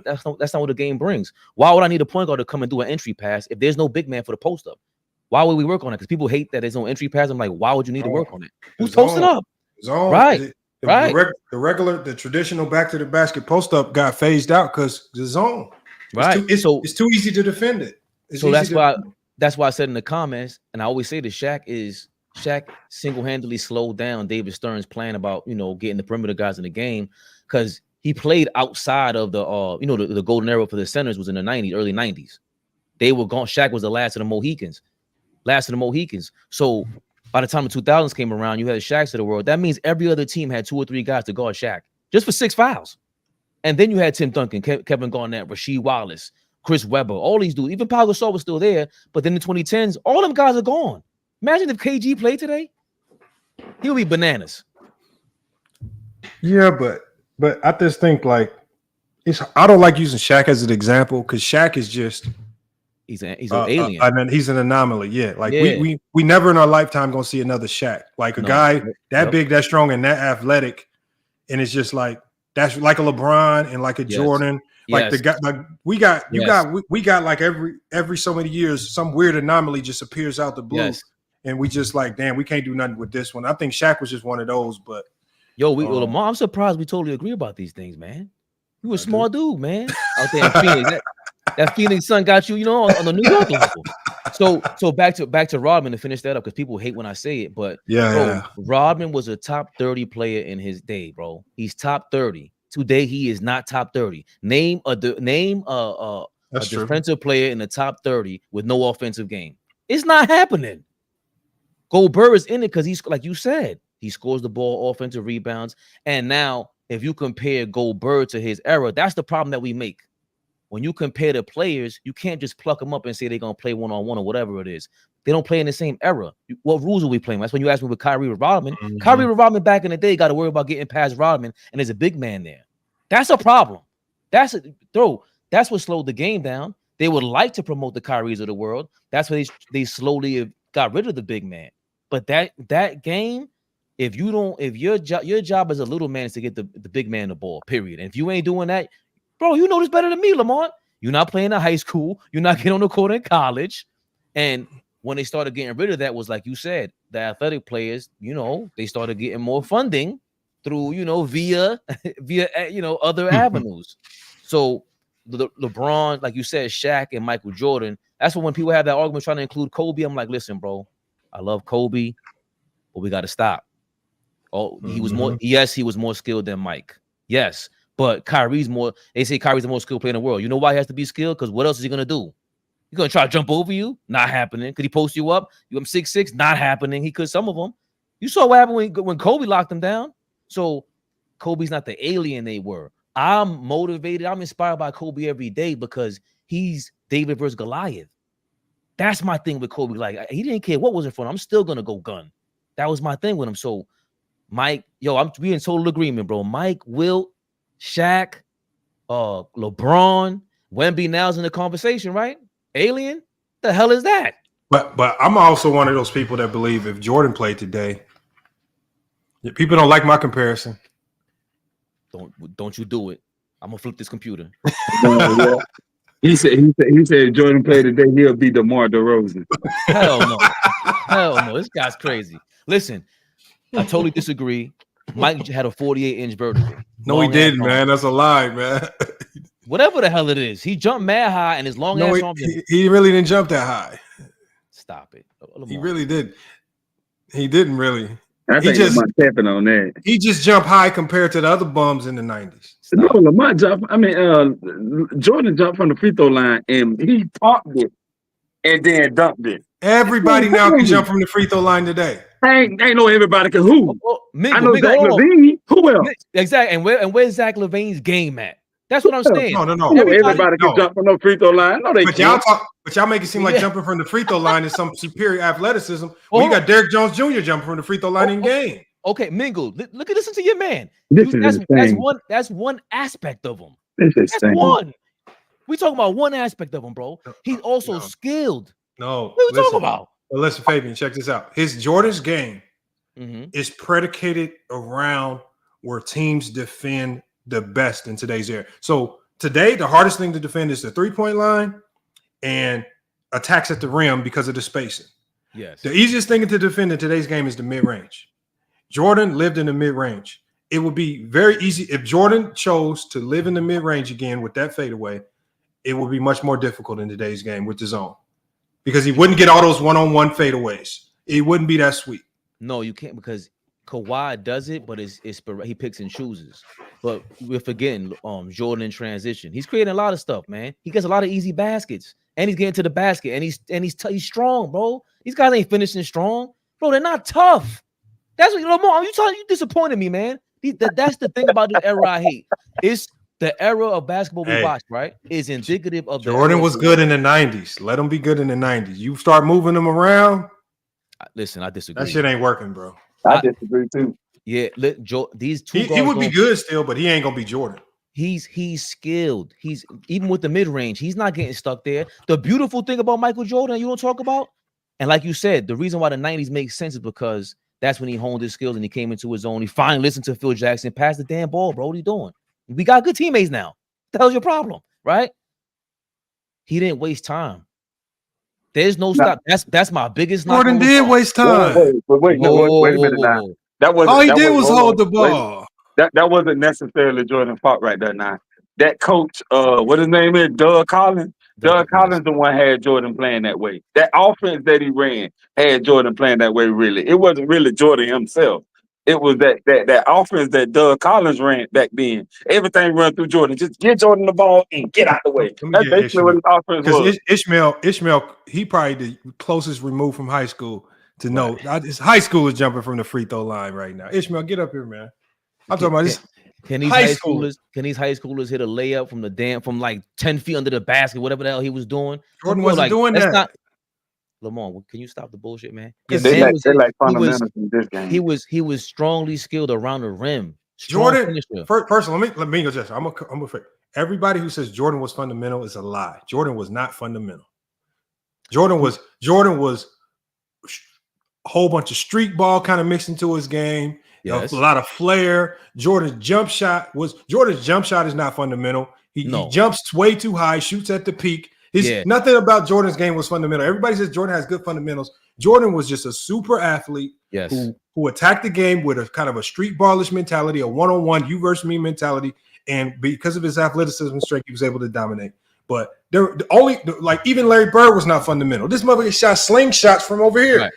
what the game brings. Why would I need a point guard to come and do an entry pass if there's no big man for the post up? Why would we work on it? Because people hate that there's no entry pass. I'm like, why would you need to work on it? Who's posting up? Zone. Right. The traditional back to the basket post up got phased out because the zone. Right. It's too easy to defend it. That's why I said in the comments, and I always say that Shaq single-handedly slowed down David Stern's plan about, getting the perimeter guys in the game, because he played outside of the the golden era for the centers was in the 90s, early 90s. They were gone. Shaq was the last of the Mohicans. So by the time the 2000s came around, you had the Shaqs of the world. That means every other team had 2 or 3 guys to guard Shaq just for 6 fouls. And then you had Tim Duncan, Kevin Garnett, Rasheed Wallace, Chris Webber, all these dudes. Even Pau Gasol was still there. But then in the 2010s, all them guys are gone. Imagine if KG played today. He'll be bananas. Yeah, but I just think I don't like using Shaq as an example because Shaq is just he's an alien. I mean, he's an anomaly. Yeah, we never in our lifetime gonna see another Shaq, like a guy that big, that strong, and that athletic. And it's just like that's like a LeBron and like a Jordan. Like the guy, like we got like every so many years, some weird anomaly just appears out the blue, and we just like, damn, we can't do nothing with this one. I think Shaq was just one of those, but. Lamar, I'm surprised we totally agree about these things, man. You a small dude, man. Out there in Phoenix. That Phoenix sun got you, on the New York level. So back to Rodman to finish that up, because people hate when I say it, but Rodman was a top 30 player in his day, bro. He's top 30. Today he is not top 30. Name a defensive player in the top 30 with no offensive game. It's not happening. Gobert is in it because he's, like you said, he scores the ball, offensive rebounds. And now, if you compare Gobert to his era, that's the problem that we make. when you compare the players, you can't just pluck them up and say they're gonna play one-on-one or whatever it is. They don't play in the same era. What rules are we playing? That's when you asked me with Kyrie or Rodman. Kyrie or Rodman back in the day got to worry about getting past Rodman, and there's a big man there. That's a problem. That's what slowed the game down. They would like to promote the Kyries of the world. That's why they slowly got rid of the big man. But that game, if your job as a little man is to get the big man the ball, period. And if you ain't doing that, bro, you know this better than me, Lamont. You're not playing in high school. You're not getting on the court in college. And when they started getting rid of that, was like you said, the athletic players, they started getting more funding through, via other avenues. So LeBron, like you said, Shaq and Michael Jordan. That's when people have that argument trying to include Kobe. I'm like, listen, bro, I love Kobe, but we got to stop. Oh, he was more. Yes, he was more skilled than Mike. Yes, but Kyrie's more. They say Kyrie's the most skilled player in the world. You know why he has to be skilled? Because what else is he gonna do? He's gonna try to jump over you? Not happening. Could he post you up? You I'm 6'6", not happening. He could some of them. You saw what happened when Kobe locked him down. So Kobe's not the alien they were. I'm motivated. I'm inspired by Kobe every day because he's David versus Goliath. That's my thing with Kobe. Like, he didn't care what was in front. I'm still gonna go gun. That was my thing with him. So Mike, we in total agreement, bro. Mike, Wilt, Shaq, LeBron, Wemby now's in the conversation, right? Alien? The hell is that? But I'm also one of those people that believe if Jordan played today, people don't like my comparison. Don't you do it. I'm gonna flip this computer. Yeah. He said Jordan played today, he'll be DeMar DeRozan. Hell no. Hell no. This guy's crazy. Listen, I totally disagree. Mike had a 48-inch vertical. No, he didn't, man. That's a lie, man. Whatever the hell it is. He jumped mad high and his long ass arm. He really didn't jump that high. Stop it. He really did. He didn't really. I think Lamont tapping on that. He just jumped high compared to the other bums in the 90s. No, Lamont jumped. Jordan jumped from the free throw line and he popped it and then dumped it. Everybody now can jump from the free throw line today. Ain't know everybody can who. I know Zach LaVine. Who else? Exactly. And where's Zach LaVine's game at? That's what I'm saying. No. Everybody can jump from the free throw line. No, they can't. But y'all make it seem like jumping from the free throw line is some superior athleticism. You got Derrick Jones Jr. jumping from the free throw line in game. Okay, Mingle. Listen to your man. That's one aspect of him. That's one. We talking about one aspect of him, bro. He's also skilled. No. What are we talking about? Well, listen, Fabian, check this out. Jordan's game is predicated around where teams defend the best in today's era. So today, the hardest thing to defend is the three-point line and attacks at the rim because of the spacing. Yes. The easiest thing to defend in today's game is the mid-range. Jordan lived in the mid-range. It would be very easy if Jordan chose to live in the mid-range again with that fadeaway. It would be much more difficult in today's game with the zone because he wouldn't get all those one-on-one fadeaways. It wouldn't be that sweet. No, you can't because Kawhi does it, but he picks and chooses. But we're forgetting Jordan in transition. He's creating a lot of stuff, man. He gets a lot of easy baskets, and he's getting to the basket, and he's strong, bro. These guys ain't finishing strong, bro. They're not tough. That's what you disappointed me, man. That's the thing about the era I hate. It's the era of basketball we watched, right? Is indicative of Jordan was good in the 90s. Let him be good in the 90s. You start moving them around. Listen, I disagree. That shit ain't working, bro. I disagree too. Yeah, these two. He would be good still, but he ain't gonna be Jordan. He's skilled. He's even with the mid range. He's not getting stuck there. The beautiful thing about Michael Jordan, you don't talk about, and like you said, the reason why the 90s makes sense is because that's when he honed his skills and he came into his own. He finally listened to Phil Jackson, pass the damn ball, bro. What are you doing? We got good teammates now. What the hell's your problem, right? He didn't waste time. There's no stop. That's my biggest. Jordan did waste time. Wait a minute now. That was all he did was hold the ball. That wasn't necessarily Jordan's fault right there. Now that coach, what his name is, Doug Collins. Doug Collins, the one had Jordan playing that way. That offense that he ran had Jordan playing that way. Really, it wasn't really Jordan himself. It was that offense that Doug Collins ran back then. Everything run through Jordan. Just get Jordan the ball and get out the way. That's basically what his offense was. Ishmael, he probably the closest removed from high school to know. High school is jumping from the free throw line right now. Ishmael, get up here, man. I'm talking about this. Can these high schoolers hit a layup from like 10 feet under the basket, whatever the hell he was doing? Jordan wasn't doing that. Lamar, can you stop the bullshit, man? They like fundamentals in this game. He was strongly skilled around the rim. Jordan, first, let me go. Just I'm afraid. Everybody who says Jordan was fundamental is a lie. Jordan was not fundamental. Jordan was a whole bunch of street ball kind of mixed into his game. Yes. A lot of flair. Jordan's jump shot is not fundamental. He jumps way too high, shoots at the peak. Nothing about Jordan's game was fundamental. Everybody says Jordan has good fundamentals. Jordan was just a super athlete who attacked the game with a kind of a street ballish mentality, a one-on-one, you versus me mentality. And because of his athleticism and strength, he was able to dominate. But even Larry Bird was not fundamental. This motherfucker shot slingshots from over here.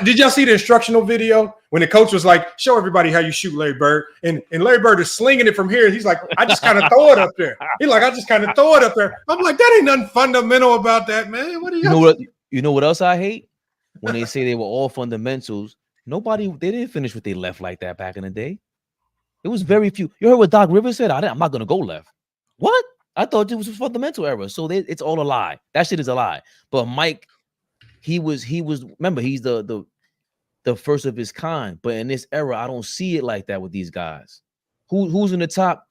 Did y'all see the instructional video when the coach was like, show everybody how you shoot Larry Bird? And Larry Bird is slinging it from here. He's like, I just kind of throw it up there. He's like, I just kind of throw it up there. I'm like, that ain't nothing fundamental about that, man. What do you know what else I hate? When they say they were all fundamentals, they didn't finish with their left like that back in the day. It was very few. You heard what Doc Rivers said? I'm not going to go left. What? I thought it was a fundamental error. So it's all a lie. That shit is a lie. But Mike, he was. Remember, he's the first of his kind. But in this era, I don't see it like that with these guys. Who's in the top?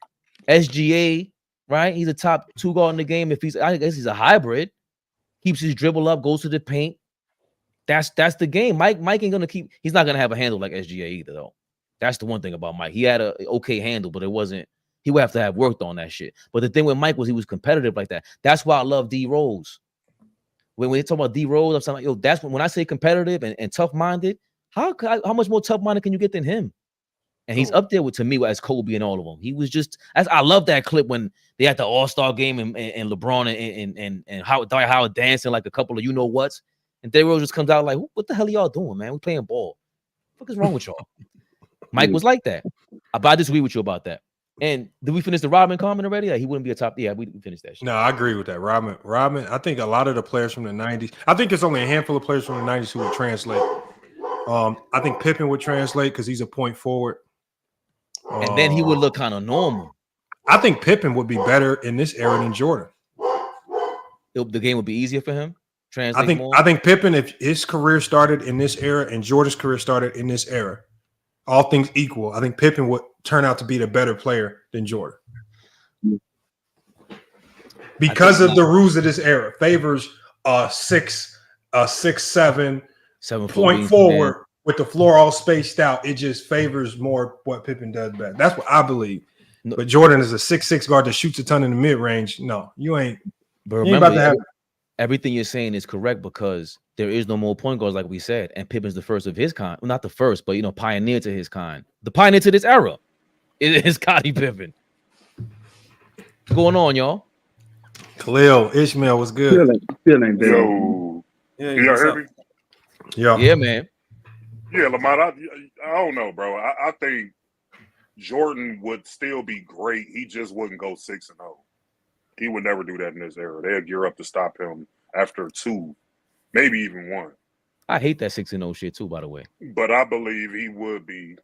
SGA, right? He's a top 2 guard in the game. I guess he's a hybrid. Keeps his dribble up, goes to the paint. That's the game. Mike ain't gonna keep. He's not gonna have a handle like SGA either, though. That's the one thing about Mike. He had a okay handle, but it wasn't. He would have to have worked on that shit. But the thing with Mike was he was competitive like that. That's why I love D Rose. When they talk about D Rose, I'm saying, like, that's when I say competitive and tough-minded. How much more tough-minded can you get than him? And he's up there to me as Kobe and all of them. He was just. I love that clip when they had the All-Star game and LeBron and Dwight Howard dancing like a couple of you know whats. And D Rose just comes out like, what the hell are y'all doing, man? We playing ball. What is wrong with y'all? Mike was like that. I disagree with you about that. And did we finish the Rodman comment already? He wouldn't be a top. Yeah, we finished that shit. No, I agree with that. Rodman. I think a lot of the players from the 90s. I think it's only a handful of players from the 90s who would translate. I think Pippen would translate because he's a point forward. And then he would look kind of normal. I think Pippen would be better in this era than Jordan. The game would be easier for him. I think Pippen, if his career started in this era and Jordan's career started in this era, all things equal, I think Pippen would turn out to be the better player than Jordan. Because of the rules of this era, favors 6'7" point forward with the floor all spaced out. It just favors more what Pippen does best. That's what I believe. No. But Jordan is a 6'6" guard that shoots a ton in the mid range. No, you ain't. But remember, everything you're saying is correct because there is no more point guards like we said, and Pippen's the first of his kind. Well, not the first, but pioneer to his kind. The pioneer to this era is Scottie Pippen. What's going on, y'all? Khalil Ishmael was good. Feeling Yo, you hear me? Yeah, man. Yeah, Lamont. I don't know, bro. I think Jordan would still be great. He just wouldn't go 6-0. He would never do that in this era. They'd gear up to stop him after 2, maybe even 1. I hate that 6-0 shit too, by the way. But I believe he would be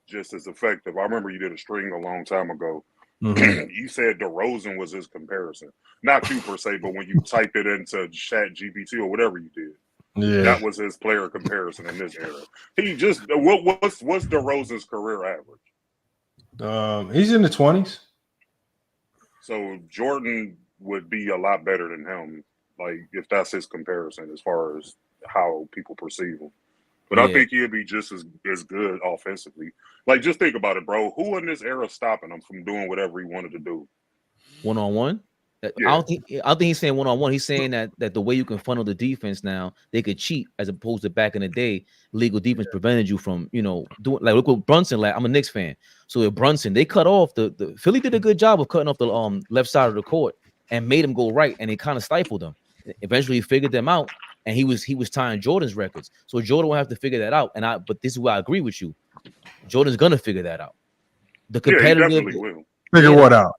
just as effective. I remember you did a string a long time ago. Mm-hmm. You said DeRozan was his comparison. Not you per se, but when you typed it into Chat GPT or whatever you did, that was his player comparison in this era. He just what's DeRozan's career average? He's in the 20s. So Jordan would be a lot better than him, like if that's his comparison as far as how people perceive him. But I think he'd be just as good offensively. Like, just think about it, bro. Who in this era stopping him from doing whatever he wanted to do? One-on-one? Yeah. I don't think he's saying one-on-one. He's saying that the way you can funnel the defense now, they could cheat as opposed to back in the day, legal defense prevented you from, doing like look what Brunson. Like I'm a Knicks fan, so with Brunson, they cut off the Philly did a good job of cutting off the left side of the court and made him go right, and they kind of stifled him. Eventually, he figured them out, and he was tying Jordan's records. So Jordan will have to figure that out. But this is where I agree with you. Jordan's gonna figure that out. The competitive figure what out?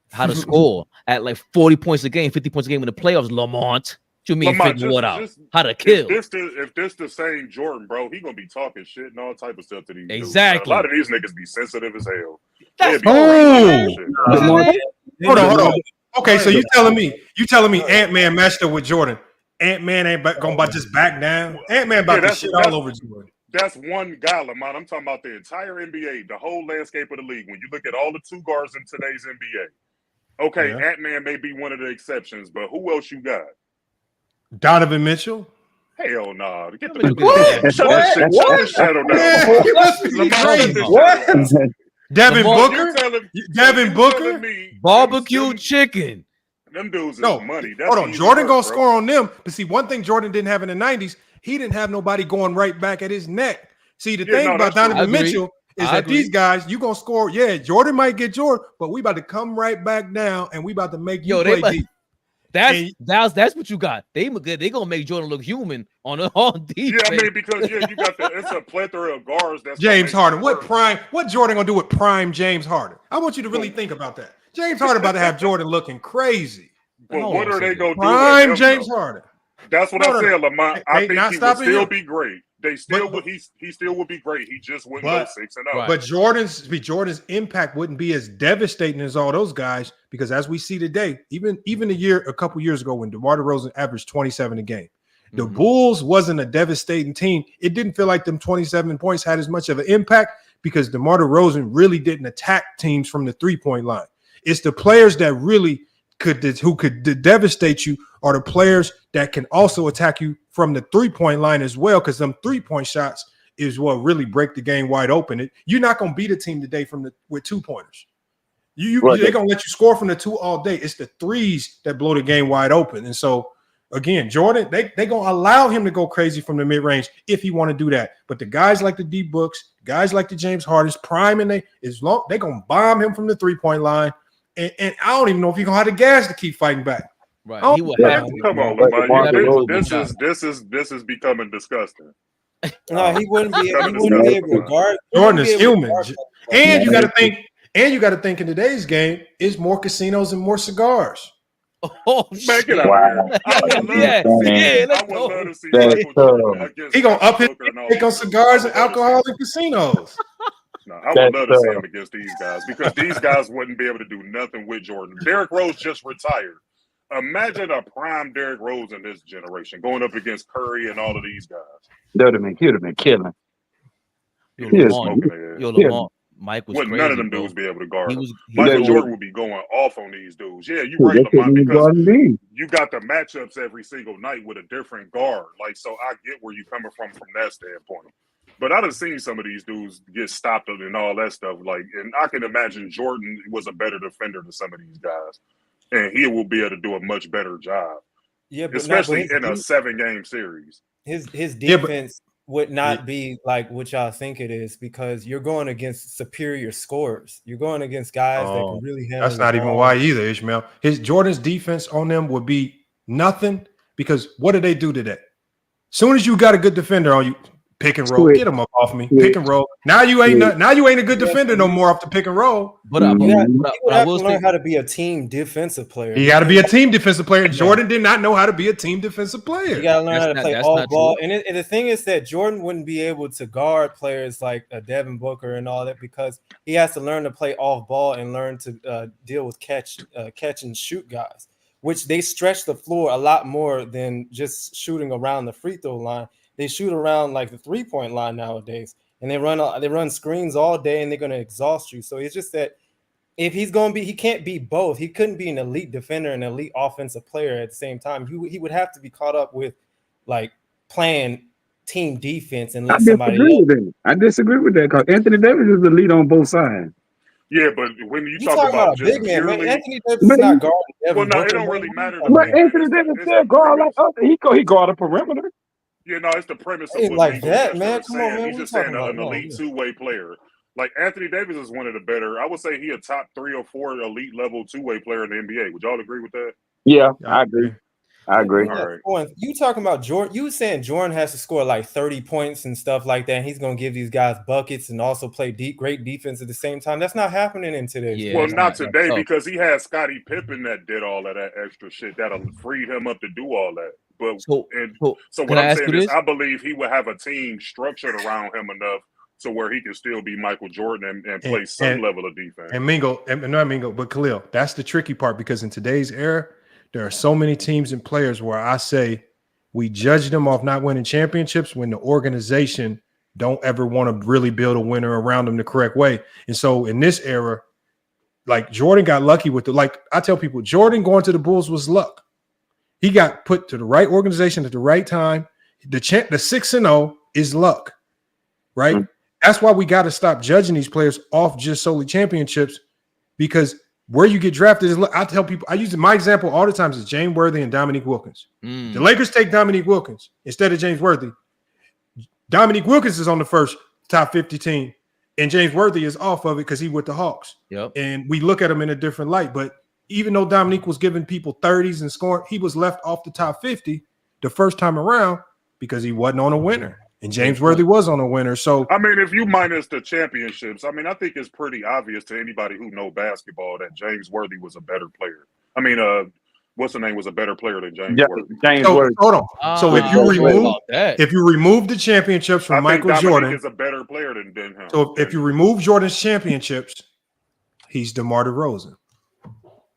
How to score at like 40 points a game, 50 points a game in the playoffs, Lamont. What you mean figure what out? How to kill. If this the same Jordan, bro, he gonna be talking shit and all type of stuff to these exactly. dudes. A lot of these niggas be sensitive as hell. They'd be Hold on. Okay, so you telling me Ant-Man matched up with Jordan. Ant-Man ain't gonna just back down. Ant-Man about to shit all over Jordan. That's one guy, Lamont. I'm talking about the entire NBA, the whole landscape of the league. When you look at all the two guards in today's NBA, okay, yeah. Ant-Man may be one of the exceptions, but who else you got? Donovan Mitchell? Hell no. Get the shut that shadow down. You must be crazy. What? Devin Booker? Devin Booker? Barbecue chicken. Them dudes is money. That's hold on. Jordan gonna score on them. But see, one thing Jordan didn't have in the 90s, he didn't have nobody going right back at his neck. See, the thing about Donovan Mitchell is that these guys, you gonna score. Yeah, Jordan might get Jordan, but we about to come right back down and we about to make you play deep. That's what you got. They gonna make Jordan look human on defense. Yeah, I mean, because you got it's a plethora of guards. That's James Harden. What Jordan gonna do with prime James Harden? I want you to really think about that. James Harden about to have Jordan looking crazy. But what are they gonna do? Prime James Harden. That's what I said, Lamont. I think he would still be great. He still would be great. He just wouldn't go 6-0. But Jordan's impact wouldn't be as devastating as all those guys, because as we see today, even a couple years ago when DeMar DeRozan averaged 27 a game, the Bulls wasn't a devastating team. It didn't feel like them 27 points had as much of an impact because DeMar DeRozan really didn't attack teams from the 3-point line. It's the players that really could devastate you are the players that can also attack you from the 3-point line as well, because them 3-point shots is what really break the game wide open. You're not going to beat a team today with 2-pointers. They're going to let you score from the 2 all day. It's the 3s that blow the game wide open. And so, again, Jordan, they're going to allow him to go crazy from the mid-range if he want to do that. But the guys like the D Books, guys like the James Hardens, prime, and they're going to bomb him from the 3-point line. And I don't even know if he's going to have the gas to keep fighting back. Right. He will have to. Come on, Lamont. This is becoming disgusting. No, he wouldn't be able to guard. Jordan is human. And you got to think in today's game is more casinos and more cigars. Oh, man, get out of here. Let's go. Love to see Michael he gonna up his take on cigars and alcohol and casinos. No, I would love to see him against these guys, because these guys wouldn't be able to do nothing with Jordan. Derrick Rose just retired. Imagine a prime Derrick Rose in this generation going up against Curry and all of these guys. He'd have been killing. Lamont, Mike was wouldn't crazy, none of them bro. dudes be able to guard him. Michael Jordan would be going off on these dudes. Yeah, you're right, Lamont, because you got the matchups every single night with a different guard. Like, so I get where you're coming from that standpoint. But I done seen some of these dudes get stopped and all that stuff. Like, and I can imagine Jordan was a better defender than some of these guys, and he will be able to do a much better job. Yeah, but especially in a 7-game series. His defense would not be like what y'all think it is, because you're going against superior scorers. You're going against guys that can really handle. That's not even why either, Ishmael. Jordan's defense on them would be nothing, because what do they do today? Soon as you got a good defender on you, pick and roll, get him up off me, pick and roll. Now you ain't a good defender no more off the pick and roll. But I will learn how to be a team defensive player. You got to be a team defensive player. Jordan did not know how to be a team defensive player. You got to learn how to play all ball. And the thing is that Jordan wouldn't be able to guard players like Devin Booker and all that, because he has to learn to play off ball and learn to deal with catch and shoot guys, which they stretch the floor a lot more than just shooting around the free throw line. They shoot around like the 3-point line nowadays, and they run screens all day, and they're going to exhaust you. So it's just that if he can't be both. He couldn't be an elite defender and an elite offensive player at the same time. He would have to be caught up with like playing team defense and let somebody else. I disagree with that, because Anthony Davis is the lead on both sides. Yeah, but when you talk about just big man, Anthony Davis is not guarding. Well, no, it don't really matter. But Anthony Davis still guard like other. He guard a perimeter. Yeah, no, it's the premise of what like that, man. Come on, man. He's just saying an elite 2-way player. Like, Anthony Davis is one of the better. I would say he a top 3 or 4 elite level 2-way player in the NBA. Would y'all agree with that? Yeah, I agree. All right. You talking about Jordan? You saying Jordan has to score like 30 points and stuff like that, and he's going to give these guys buckets and also play great defense at the same time? That's not happening in today's game. Well, not today, because he had Scottie Pippen that did all of that extra shit that freed him up to do all that. But so what I'm saying is, I believe he would have a team structured around him enough to where he can still be Michael Jordan and play some level of defense. And not Mingo, but Khalil, that's the tricky part, because in today's era, there are so many teams and players where I say we judge them off not winning championships when the organization don't ever want to really build a winner around them the correct way. And so in this era, like Jordan got lucky with I tell people, Jordan going to the Bulls was luck. He got put to the right organization at the right time. The 6-0 is luck, right? Mm-hmm. That's why we got to stop judging these players off just solely championships, because where you get drafted is, I tell people, I use my example all the time is James Worthy and Dominique Wilkins. The Lakers take Dominique Wilkins instead of James Worthy. Dominique Wilkins is on the first top 50 team, and James Worthy is off of it because he with the Hawks. Yep. And we look at him in a different light. But even though Dominique was giving people 30s and scoring, he was left off the top 50 the first time around because he wasn't on a winner. And James Worthy was on a winner. So I mean, if you minus the championships, I mean, I think it's pretty obvious to anybody who know basketball that James Worthy was a better player. I mean, what's the name was a better player than James Worthy. James Worthy. Hold on. So if you remove the championships from Michael Jordan, is a better player than him. So if you remove Jordan's championships, he's DeMar DeRozan.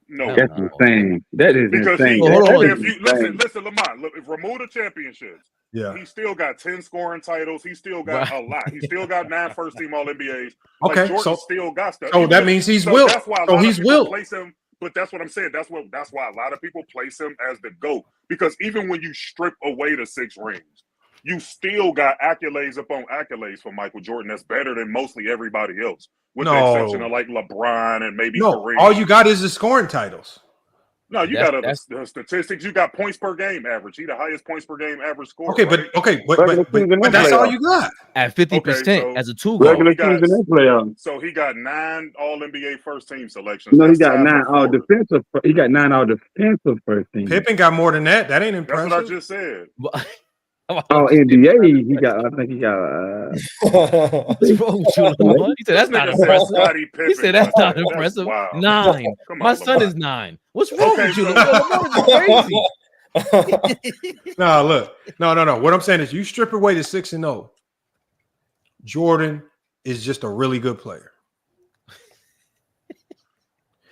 No, that's insane. That is because insane. If you listen, Lamont, look, if remove the championships, he still got 10 scoring titles. He still got a lot. He still got 9 first-team All-NBAs. Okay, Jordan still got stuff. So that means he's Wilt. That's why he's place him. But that's what I'm saying. That's why a lot of people place him as the GOAT. Because even when you strip away the 6 rings, you still got accolades upon accolades for Michael Jordan. That's better than mostly everybody else, with the exception of like LeBron and maybe Kareem. All you got is the scoring titles. No, you got the statistics. You got points per game average. He the highest points per game average scorer. Okay, but that's all you got at 50% as a 2 guard. So he got 9 All-NBA first team selections. No, he got 9 all defensive. He got 9 all defensive first team. Pippen got more than that. That ain't impressive. That's what I just said. Oh, NBA, he got. I think he got. What's wrong with you? He said that's not impressive. He said that's not impressive. 9. My son is 9. What's wrong with you? Crazy. No, look, no. What I'm saying is, you strip away the 6-0. Jordan is just a really good player.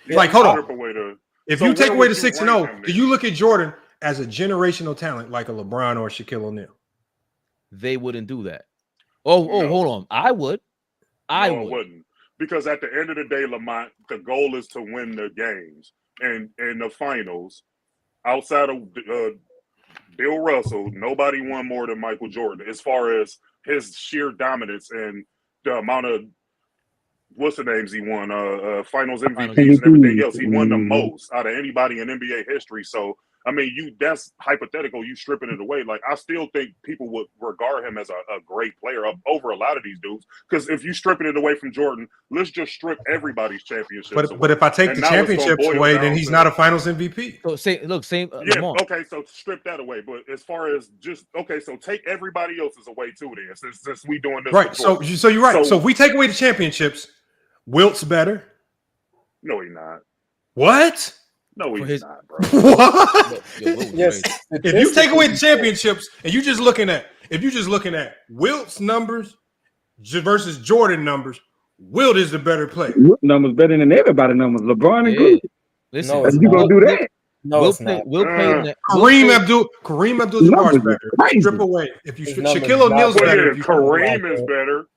Like, hold on. If you take away the 6-0, do you look at Jordan as a generational talent like a LeBron or a Shaquille O'Neal? They wouldn't do that. Hold on. I would. I wouldn't. Because at the end of the day, Lamont, the goal is to win the games. And in the finals, outside of Bill Russell, nobody won more than Michael Jordan as far as his sheer dominance and the amount of what's the names he won, finals MVPs and everything else. He won the most out of anybody in NBA history. So I mean, that's hypothetical. You stripping it away. Like, I still think people would regard him as a great player over a lot of these dudes. Because if you stripping it away from Jordan, let's just strip everybody's championships away. But if I take the championships away, then he's not a Finals MVP. So same. Okay. So strip that away. But as far as so take everybody else's away too. Then since we doing this, right? So you're right. So if we take away the championships, Wilt's better. No, he's not. What? No, he's not, bro. What? Yes. If you take away the championships and you're just looking at Wilt's numbers versus Jordan numbers, Wilt is the better player. Wilt numbers better than everybody numbers. LeBron and Chris. Listen, you gonna do that? No, it's not. Kareem Abdul-Jabbar is better. Strip away. If you Shaquille O'Neal's better. Kareem is better.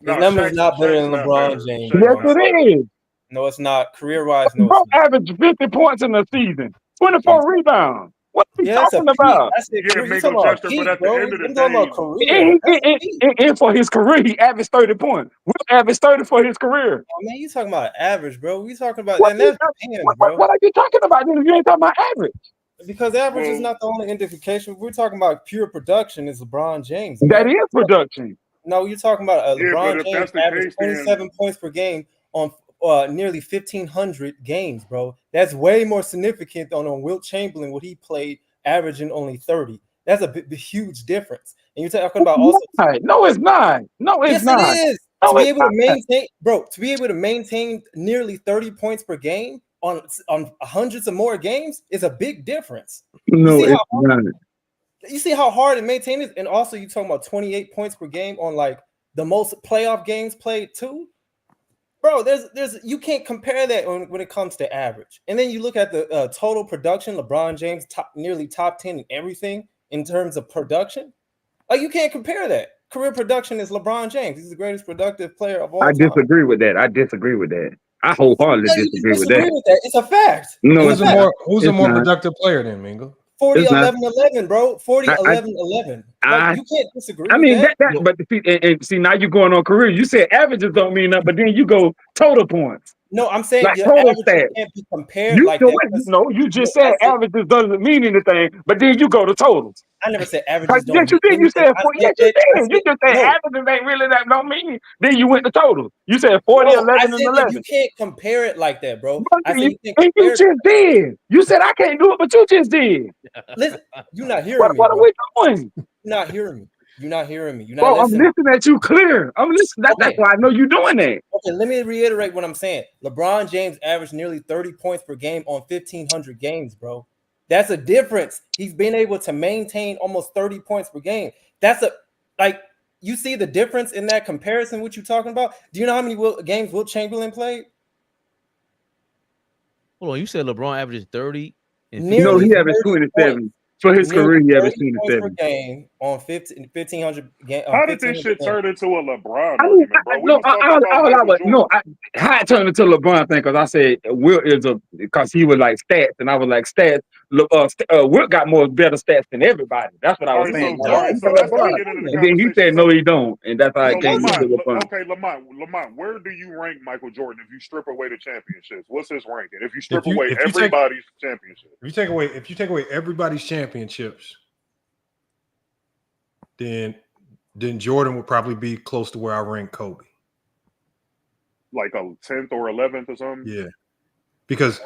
His numbers not better than LeBron James. Yes, it is. No, it's not. Career-wise, no. LeBron averaged 50 points in the season, 24 rebounds. What are you talking about? But at the end of the day, and for his career, he averaged 30 points. Will averaged 30 for his career. Oh, man, you talking about average, bro? We talking about what are you talking about? If you ain't talking about average, because average is not the only indication. We're talking about pure production. Is LeBron James? That is production. No, you're talking about LeBron James averaged 27 points per game on nearly 1,500 games, bro. That's way more significant than on Wilt Chamberlain, what he played, averaging only 30. That's a huge difference. And you're talking about also. No, it's not. No, it's not. Yes, it is. To be able to maintain, bro, to be able to maintain nearly 30 points per game on hundreds of more games is a big difference. No, it's not. You see how hard it maintains it, and also you talking about 28 points per game on like the most playoff games played too. Bro, there's you can't compare that when it comes to average. And then you look at the total production. LeBron James nearly top 10 in everything in terms of production. Like, you can't compare that. Career production is LeBron James. He's the greatest productive player of all time. I disagree with that. I wholeheartedly disagree with that. It's a fact. No, who's a more productive player then, Mingo? 40, 11, 11, bro. 40, 11, 11. Like, you can't disagree with that. But see, now you're going on career. You said averages don't mean nothing, but then you go total points. No, I'm saying like your total averages stats. can't be compared like that. No, you just said averages doesn't mean anything, but then you go to totals. I never said averages don't yes, you mean did. You said anything. yes, you did. You just said averages ain't really that don't mean. Then you went to totals. You said 40, 11, and 11. You can't compare it like that, bro. You just did. You said I can't do it, but you just did. Listen, you're not hearing me. What are we doing? You're not hearing me. You're not hearing me. You're not Bro, listening. I'm listening at you clear. I'm listening. That's why I know you're doing that. Okay, let me reiterate what I'm saying. LeBron James averaged nearly 30 points per game on 1,500 games, bro. That's a difference. He's been able to maintain almost 30 points per game. That's you see the difference in that comparison, what you're talking about? Do you know how many games Wilt Chamberlain played? Hold on, you said LeBron averages 30? No, he averaged 27. For his career, he averaged 27 per game on 1,500 games. How did this shit turn into a LeBron argument, bro? How it turned into a LeBron thing? Because I said Wilt is because he was like stats, and I was like stats. Wilt got better stats than everybody. That's what I was saying. And then he said no, he don't, and that's how it came to LeBron. Okay, Lamont, where do you rank Michael Jordan if you strip away the championships? What's his ranking? If you strip away everybody's championship, if you take away everybody's championships, then Jordan would probably be close to where I rank Kobe. Like a 10th or 11th or something? Yeah. Because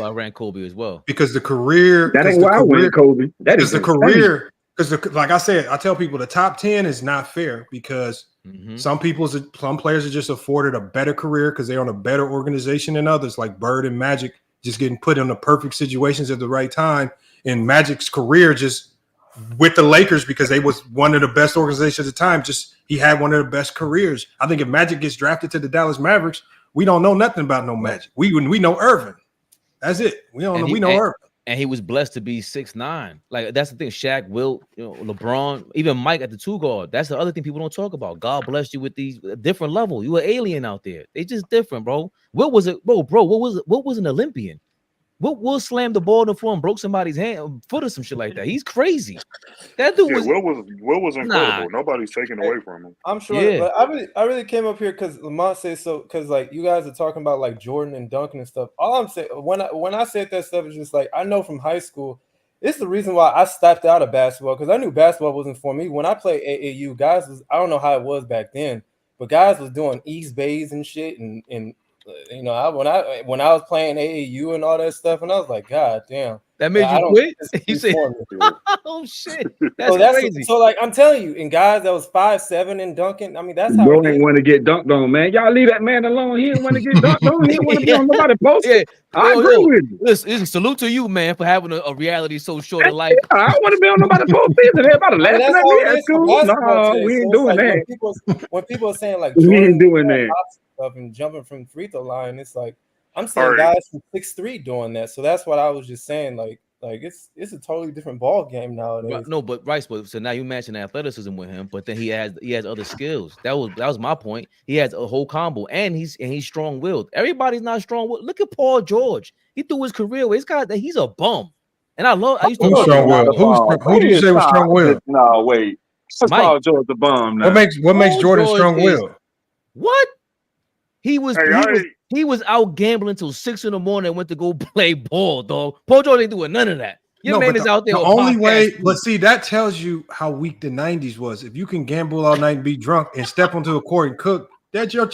I ran Kobe as well. Because the career that ain't why I went Kobe. That is the career. Because like I said, I tell people the top 10 is not fair because some players are just afforded a better career because they're on a better organization than others, like Bird and Magic, just getting put in the perfect situations at the right time. And Magic's career just with the Lakers because they was one of the best organizations at the time. Just he had one of the best careers. I think if Magic gets drafted to the Dallas Mavericks, we don't know nothing about no Magic. We know Irvin. That's it. We know Irvin. And he was blessed to be 6'9". Like that's the thing. Shaq, Wilt, LeBron, even Mike at the 2 guard. That's the other thing people don't talk about. God blessed you with these different level. You were alien out there. They just different, bro. What was it, bro? What was an Olympian? Will slam the ball on the floor and broke somebody's hand, foot or some shit like that. He's crazy. That dude was. Will was incredible. Nobody's taking away from him. I'm sure, but I really came up here because Lamont said so. Because like you guys are talking about like Jordan and Duncan and stuff. All I'm saying when I said that stuff is just like I know from high school. It's the reason why I stepped out of basketball because I knew basketball wasn't for me. When I played AAU, guys I don't know how it was back then, but guys was doing East Bays and shit and when I was playing AAU and all that stuff, and I was like, God damn, that made you quit. You said, "Oh shit, that's crazy." So like I'm telling you, and guys that was 5'7" and dunking. I mean, that's how. Bro ain't want to get dunked on, man. Y'all leave that man alone. He didn't want to get dunked on. He didn't want to be on nobody post. Yeah. I agree with you. Listen, salute to you, man, for having a reality so short in life. I don't want to be on nobody post season. Everybody laughing at me. That's cool. No, we ain't doing that. When people are saying like we ain't doing that. And jumping from free throw line, it's like I'm seeing guys from 6'3" doing that. So that's what I was just saying. Like it's a totally different ball game nowadays. Right, no, but Rice, so now you mentioned athleticism with him, but then he has other skills. That was my point. He has a whole combo, and he's strong-willed. Everybody's not strong-willed. Look at Paul George. He threw his career away. He's a bum. And I used to love strong-willed. Who do you say was strong-willed? No, wait. Paul George a bum. Now. What makes Jordan strong-willed? What? He was out gambling till 6 a.m. and went to go play ball, dog. Paul George ain't doing none of that. Your man is out there. The only way, but see, that tells you how weak the 90s was. If you can gamble all night and be drunk and step onto a court and cook, that your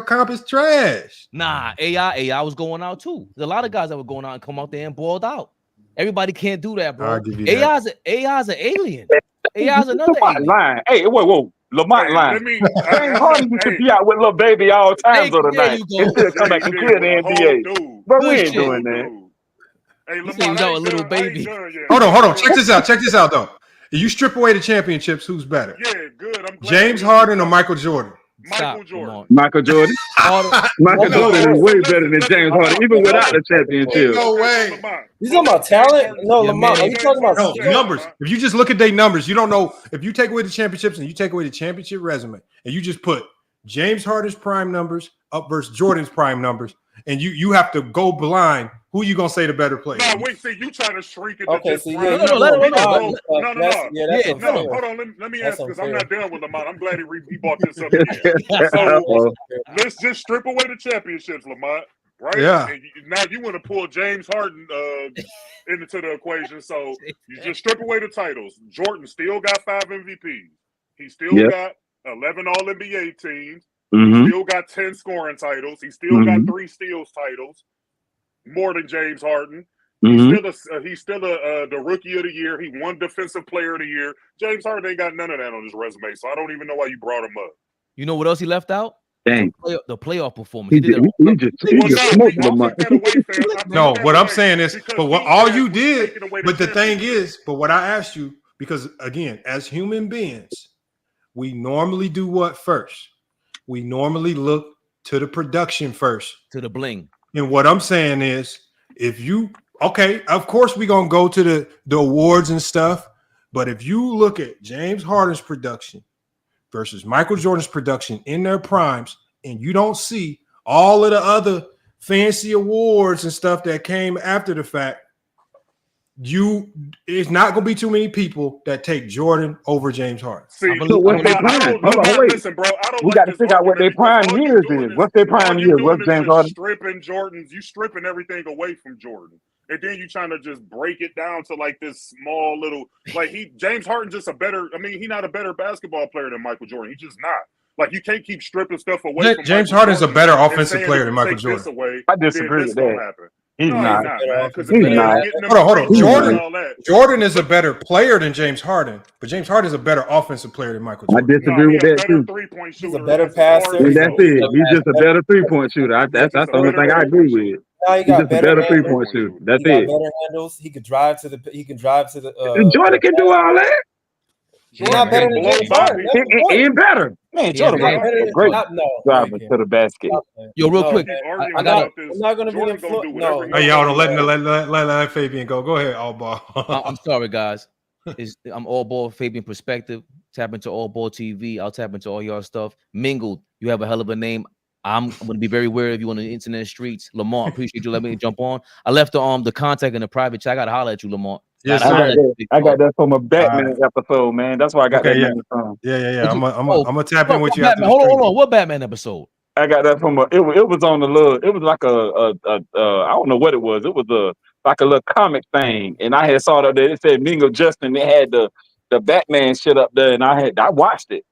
comp is trash. Nah, AI was going out too. There's a lot of guys that were going out and come out there and balled out. Everybody can't do that, bro. AI's an alien. AI's another alien. Line. Hey, whoa. Lamont line. Ain't hard you to be out with little baby all times of the night. And still come back and clear the NBA. But we ain't doing that. Hey, Lamont, out a little baby. Hold on. Check this out though. You strip away the championships, who's better? Yeah, good. I'm glad James Harden or Michael Jordan? Michael Jordan. Michael Jordan. Michael Jordan is way better than James Harden, even without the championship. No way. You talking about talent? No, Lamont. Are you talking about skill? Numbers? If you just look at their numbers, you don't know. If you take away the championships and you take away the championship resume, and you just put James Harden's prime numbers up versus Jordan's prime numbers, and you have to go blind. Who you gonna say the better player? No, wait, see, you trying to shrink it. Okay, to so just yeah, no. Hold on, let me ask because I'm not done with Lamont. I'm glad he brought this up again. So let's just strip away the championships, Lamont. Right? Yeah. And now you want to pull James Harden into the equation. So you just strip away the titles. Jordan still got 5 MVPs. He still got 11 All-NBA teams. He still got 10 scoring titles. He still got 3 steals titles. More than James Harden. He's still the rookie of the year. He won defensive player of the year. James Harden ain't got none of that on his resume, so I don't even know why you brought him up. You know what else he left out? Dang. The playoff performance. He just smoked Lamont. No, what I'm saying is, but what all you did, but the thing is, but what I asked you, because again, as human beings, we normally do what first? We normally look to the production first. To the bling. And what I'm saying is, if you, okay, of course we're going to go to the awards and stuff, but if you look at James Harden's production versus Michael Jordan's production in their primes, and you don't see all of the other fancy awards and stuff that came after the fact, it's not going to be too many people that take Jordan over James Harden. See, what's their prime? Hold on, wait. Listen, bro, I don't we got to figure out what their prime years is. What's their prime years? What's James Harden? You stripping everything away from Jordan. And then you trying to just break it down to like this small little, like James Harden just he's not a better basketball player than Michael Jordan. He's just not. Like you can't keep stripping stuff away from James Michael Harden's a Jordan better offensive player than Michael Jordan. I disagree with that. He's not. He's not. Hold on. Jordan is a better player than James Harden, but James Harden is a better offensive player than Michael Jordan. I disagree with that too. He's a better passer. And that's it. He's just a better 3-point shooter. That's the only thing I agree with. He's just a better 3-point shooter. That's it. Better handles. He can drive to the. Jordan can do all that. He's not better than James Harden. And better. Man, Jordan was a great driver to the basket. Yo, real quick, I'm not going to be influenced. No. Hey, y'all don't let Fabian go. Go ahead, all ball. I'm sorry, guys. I'm all ball Fabian perspective. Tap into all ball TV. I'll tap into all y'all stuff. Mingled. You have a hell of a name. I'm going to be very wary of you on the internet streets. Lamont, appreciate you letting me jump on. I left the contact in the private chat. I got to holler at you, Lamont. Yes, I got that from a Batman episode, man. That's why I got that from. Yeah. I'm gonna tap in with you. Hold on. What Batman episode? I got that from it was on the little. It was like I don't know what it was. It was like a little comic thing, and I had saw it up there. It said Mingo Justin. They had the Batman shit up there, and I watched it.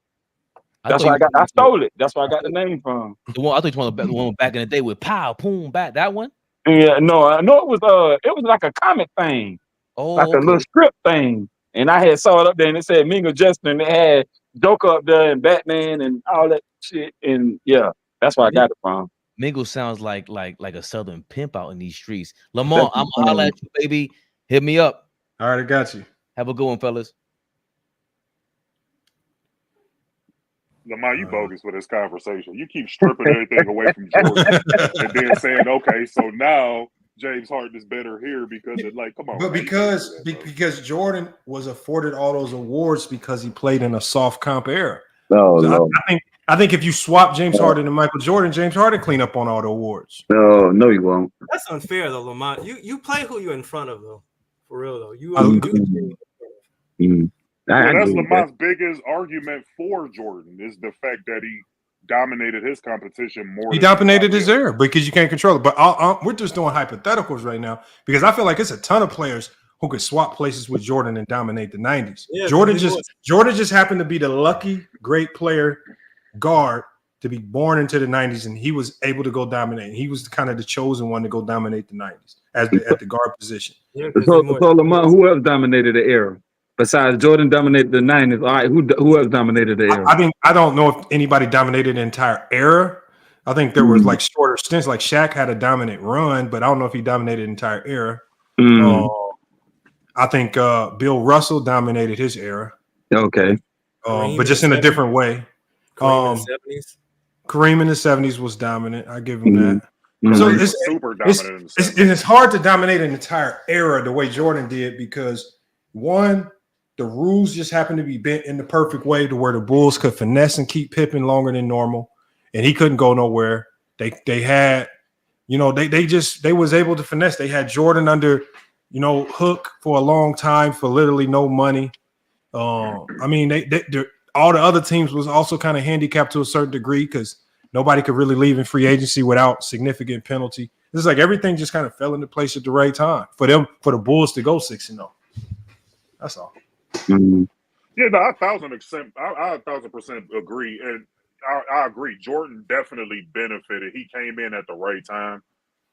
That's why I stole it. That's where I got the name from. The one I thought you wanted the one back in the day with pow, boom, back. That one? Yeah, no, I know it was like a comic thing. Oh, like a little script thing. And I had saw it up there and it said Mingo Justin. They had Joker up there and Batman and all that shit. And yeah, that's where I got it from. Mingo sounds like a southern pimp out in these streets. Lamont, I'm gonna holler at you, baby. Hit me up. All right, I got you. Have a good one, fellas. Lamont, you bogus with this conversation. You keep stripping everything away from Jordan and then saying, okay, so now James Harden is better here because it come on. But because Jordan was afforded all those awards because he played in a soft comp era. No. I think if you swap James Harden and Michael Jordan, James Harden clean up on all the awards. No, you won't. That's unfair though, Lamont. You play who you're in front of though. For real though. That's Lamont's biggest argument for Jordan is the fact that he dominated his competition more. He dominated his era because you can't control it. But we're just doing hypotheticals right now because I feel like it's a ton of players who could swap places with Jordan and dominate the 90s. Yeah, Jordan just happened to be the lucky great player guard to be born into the 90s, and he was able to go dominate. He was kind of the chosen one to go dominate the 90s at the guard position. Yeah, so Lamont, who else dominated the era? Besides Jordan dominated the 90s, all right, who else dominated the era? I don't know if anybody dominated the entire era. I think there was like shorter stints. Like Shaq had a dominant run, but I don't know if he dominated the entire era. I think Bill Russell dominated his era. Okay. But just in a different way. Kareem in the 70s. Kareem in the 70s was dominant. I give him that. So Kareem was super dominant in the 70s. It's hard to dominate an entire era the way Jordan did because, one, the rules just happened to be bent in the perfect way to where the Bulls could finesse and keep Pippen longer than normal, and he couldn't go nowhere. They had, they was able to finesse. They had Jordan under, hook for a long time for literally no money. I mean, all the other teams was also kind of handicapped to a certain degree because nobody could really leave in free agency without significant penalty. It's like everything just kind of fell into place at the right time for the Bulls to go 6-0. That's all. Mm-hmm. Yeah, no, I 1,000% agree, and I agree. Jordan definitely benefited. He came in at the right time,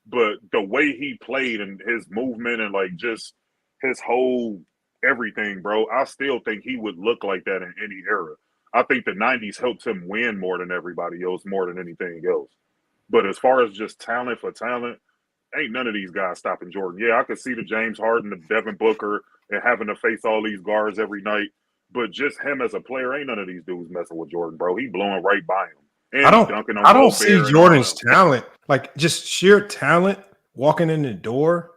but the way he played and his movement and like just his whole everything, bro, I still think he would look like that in any era. I think the 90s helped him win more than everybody else, more than anything else. But as far as just talent for talent, ain't none of these guys stopping Jordan. Yeah, I could see the James Harden, the Devin Booker, and having to face all these guards every night. But just him as a player, ain't none of these dudes messing with Jordan, bro. He blowing right by him. And I don't see Jordan's talent, like just sheer talent, walking in the door.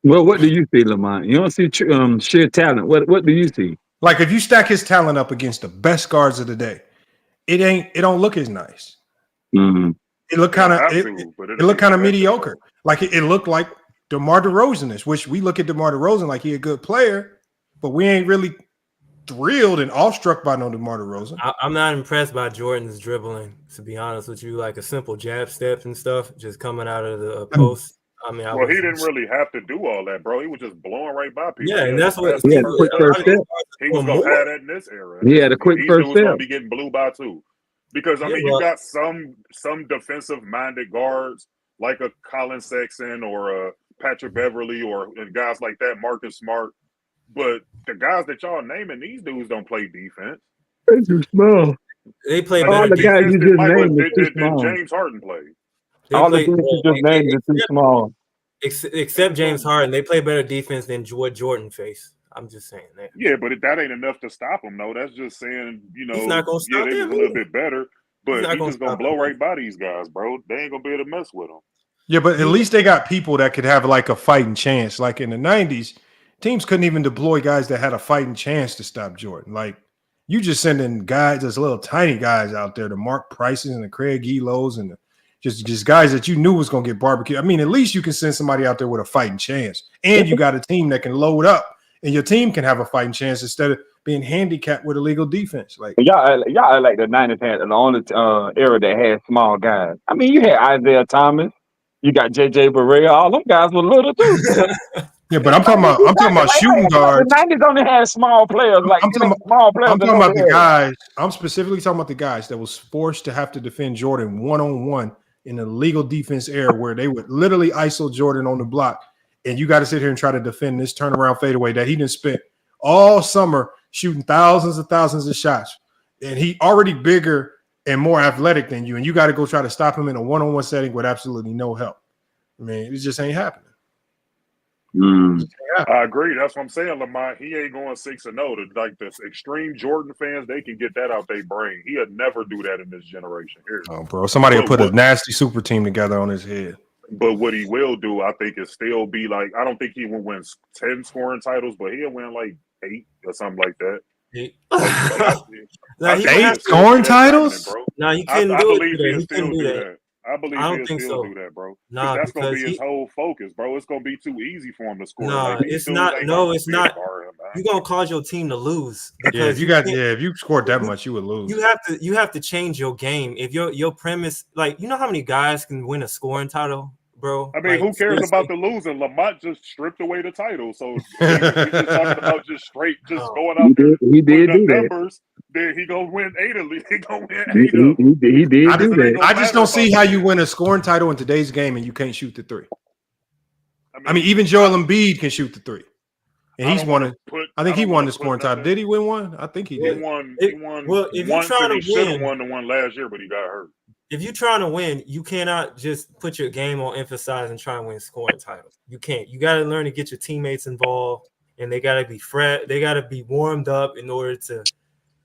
Well, what do you see, Lamont? You don't see sheer talent. What do you see? Like if you stack his talent up against the best guards of the day, it don't look as nice. Mm-hmm. It looked kind of mediocre. Like it looked like DeMar DeRozan, which we look at DeMar DeRozan like he a good player, but we ain't really thrilled and awestruck by no DeMar DeRozan. I'm not impressed by Jordan's dribbling, to be honest with you. Like a simple jab step and stuff, just coming out of the post. I mean, he didn't really have to do all that, bro. He was just blowing right by people. Yeah, and that's what he had a quick first step. He was gonna have that in this era. He had a quick first step. Gonna be getting blew by too, because I mean, you got some defensive minded guards like a Colin Sexton or a Patrick Beverly and guys like that, Marcus Smart. But the guys that y'all naming, these dudes don't play defense. They're too small. They play all the guys you just named are too small. James Harden played. All the dudes you just named are too small. Except James Harden, they play better defense than what Jordan faced. I'm just saying that. Yeah, but that ain't enough to stop him, though. That's just saying, he's not gonna stop they was a little bit better, but he's just gonna blow him. right by these guys, bro. They ain't gonna be able to mess with him. Yeah, but at least they got people that could have like a fighting chance. Like in the 90s, teams couldn't even deploy guys that had a fighting chance to stop Jordan. Like you just sending guys, those little tiny guys out there, the Mark Prices and the Craig Elos and just guys that you knew was going to get barbecued. I mean, at least you can send somebody out there with a fighting chance. And you got a team that can load up and your team can have a fighting chance instead of being handicapped with illegal defense. Like y'all like the 90s had the only era that had small guys. I mean, you had Isaiah Thomas, you got JJ Barea, all them guys were little too. Yeah, but I'm talking about shooting guards. The 90s only had small players. Like I'm talking about the guys. I'm specifically talking about the guys that was forced to have to defend Jordan one-on-one in a legal defense era where they would literally ISO Jordan on the block, and you got to sit here and try to defend this turnaround fadeaway that he didn't spend all summer shooting thousands of shots, and he already bigger and more athletic than you, and you got to go try to stop him in a one-on-one setting with absolutely no help. I mean, it just ain't happening. I agree. That's what I'm saying, Lamont. He ain't going 6-0. Like the extreme Jordan fans, they can get that out their brain. He'll never do that in this generation here. Oh, bro, somebody will put a nasty super team together on his head. But what he will do, I think, is still be like, I don't think he will win 10 scoring titles, but he'll win like 8 or something like that. 8 scoring titles? No, he couldn't do it. He'll still do that. I believe he'll still do that, bro. Nah, that's gonna be his whole focus, bro. It's gonna be too easy for him to score. Nah, like, it's not. No, it's not. You're gonna cause your team to lose. Yeah, if you scored that much, you would lose. You have to change your game. If your premise, like, you know how many guys can win a scoring title, bro? I mean, who cares about the losing? Lamont just stripped away the title, so we're just talking about just going out there. He did do numbers. Then he gonna win 8 of them. He gonna win 8 of them. He did do that. I just don't see how you win a scoring title in today's game and you can't shoot the 3. I mean, even Joel Embiid can shoot the 3, and he's won it. I think he won the scoring title. Did he win one? I think he did. He won. Well, if you're trying to win, should have won the one last year, but he got hurt. if you're trying to win, you cannot just put your game on emphasize and try and win scoring titles. You can't. You got to learn to get your teammates involved, and they got to be They got to be warmed up in order to.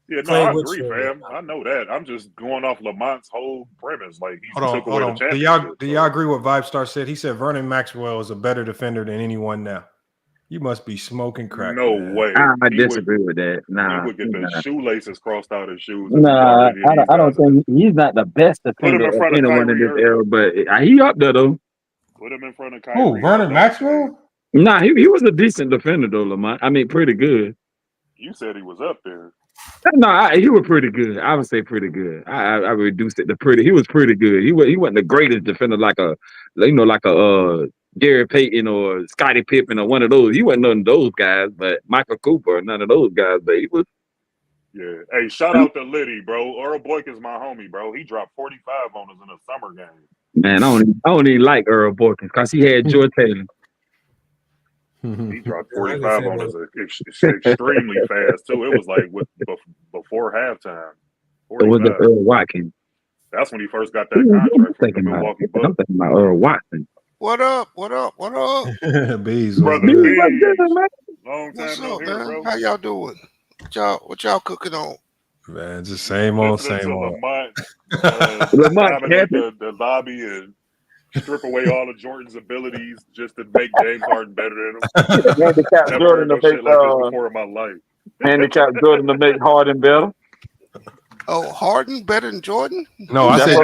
Yeah, no, I agree, fam. I know that. I'm just going off Lamont's whole premise. Like, he took away the championship. Do y'all agree what Vibe Star said? He said Vernon Maxwell is a better defender than anyone now. You must be smoking crack. No way. I disagree with that. Nah, he would get the shoelaces crossed out his shoes. Nah, I don't think he's not the best defender of anyone in this era, but he up there though. Put him in front of Kyrie. Who, Vernon Maxwell? Nah, he was a decent defender though, Lamont. I mean, pretty good. You said he was up there. No, he was pretty good. I would say pretty good. I reduced it to pretty. He was pretty good. He wasn't the greatest defender like a Gary Payton or Scottie Pippen or one of those. He wasn't none of those guys, but Michael Cooper, none of those guys. But he was. Yeah. Hey, shout out to Liddy, bro. Earl Boyk is my homie, bro. He dropped 45 on us in a summer game. Man, I don't even like Earl Boykins because he had George Taylor. He dropped 45 on us extremely fast too. It was like before halftime. It was the Earl Watkins. That's when he first got that contract from the Milwaukee Bucks. I'm thinking about Earl Watson. What up? What up? What up? Bees, brother. Bees. Long time What's no up, here, man? bro. How y'all doing? What y'all cooking on? Man, just same old, same old. Lamont Lamont, the lobby and strip away all of Jordan's abilities just to make James Harden better than him. Handicap Never Jordan heard to no shit make like this before in my life. handicap Jordan to make Harden better. Oh, Harden better than Jordan? No, I said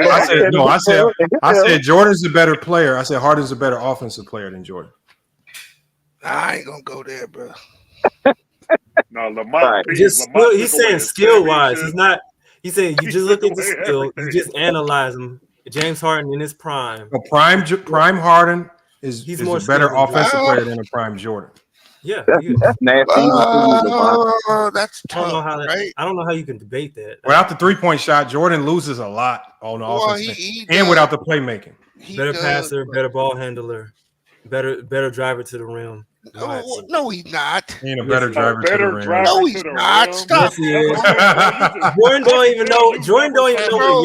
Jordan's a better player. I said Harden's a better offensive player than Jordan. I ain't gonna go there, bro. No, Lamont. He's saying skill wise. He's not. He's saying you just look at the skill. You just analyze him. James Harden in his prime. A prime Harden is more a better skilled than offensive Jordan. player than a prime Jordan. Yeah, that's nasty. That's tough, I don't know how right? I don't know how you can debate that. Without the 3-point shot, Jordan loses a lot on the offense, he and does. without the playmaking. Better passer, better ball handler, better driver to the rim. No, he's not. He ain't a better driver to the rim. No, he's not. Stop. Yes, he is. Jordan don't even know what a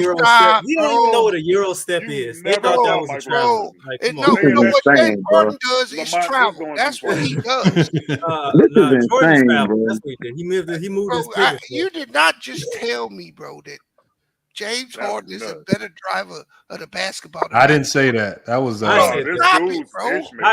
Euro step. He don't even know what a Euro step is. They thought that was a travel. Like, come on. No, what James Harden does is travel. That's what he does. Jordan traveled. That's what he did. He moved his pivot. You did not just tell me, bro, that James Harden is a better driver of the basketball. I didn't say that. That was I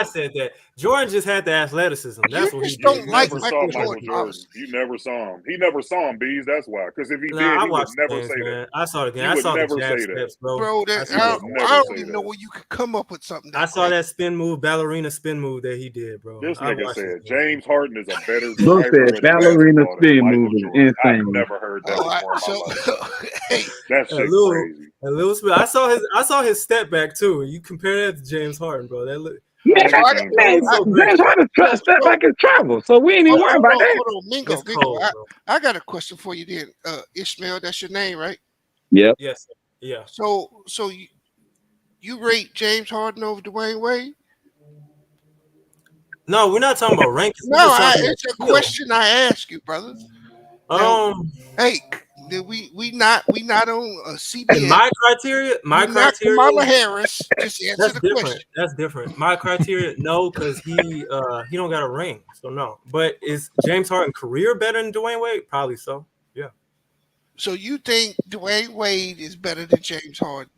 said that. Jordan just had the athleticism. That's what he did. Don't like Michael Jordan. You never saw him. He never saw him, Bees. That's why. Because if he did, he would never say that. I saw it again. I saw the jab steps, bro. I don't even know where you could come up with something. I saw that spin move, ballerina spin move that he did, bro. This nigga said James Harden is a better Bro said ballerina spin move is insane. I've never heard that before in my life. That shit crazy. A little spin. I saw his step back too. You compare that to James Harden, bro. That look. James Harden step back and travel, so we ain't even worried about that. Hold on, Mingo. I got a question for you then. Ishmael, that's your name, right? Yep. Yes. Yeah. So you rate James Harden over Dwayne Wade? No, we're not talking about rankings. No, it's a question I ask you, brother. Hey, we not on CBS. My criteria. Kamala Harris. Just answer That's the different. question. That's different. My criteria, no, because he don't got a ring, so no. But is James Harden career better than Dwayne Wade? Probably so. Yeah. So you think Dwayne Wade is better than James Harden?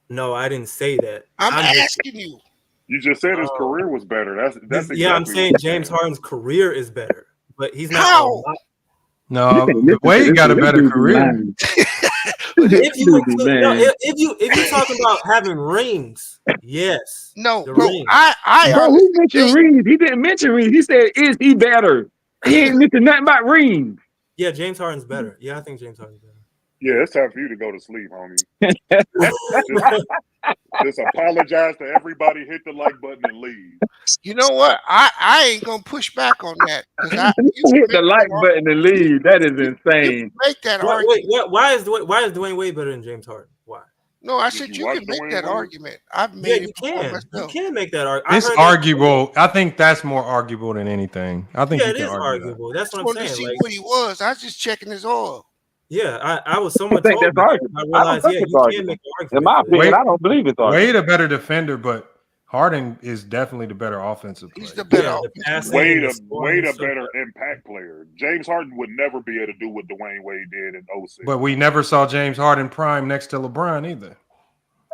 No, I didn't say that. I'm asking you. You just said his career was better. That's exactly yeah. I'm saying James Harden's career is better, but he's not. How? No, Wade got a better career. If you're talking about having rings, yes. No, the bro. rings. Who mentioned rings? He didn't mention rings. He said, "Is he better?" He ain't mentioned nothing about rings. Yeah, James Harden's better. Yeah, I think James Harden's better. Yeah, it's time for you to go to sleep, homie. just apologize to everybody, hit the like button, and leave. You know what? I ain't gonna push back on that. Hit the like button and leave. That is insane. Make that argument. Wait, why is Dwayne Wade better than James Harden? Why? No, I said you can make that argument. I've made it before myself. You can make that argument. It's arguable. I think that's more arguable than anything. I think it is arguable. That's what I'm saying. To see what he was. I was just checking his oil. Yeah, I was someone I think told that's me. arguable. I realized, yeah, you can make an argument. In my opinion, I don't believe it's arguable. Wade a better defender, but Harden is definitely the better offensive player. He's the better Wade a better impact player. James Harden would never be able to do what Dwayne Wade did in 06. But we never saw James Harden prime next to LeBron either.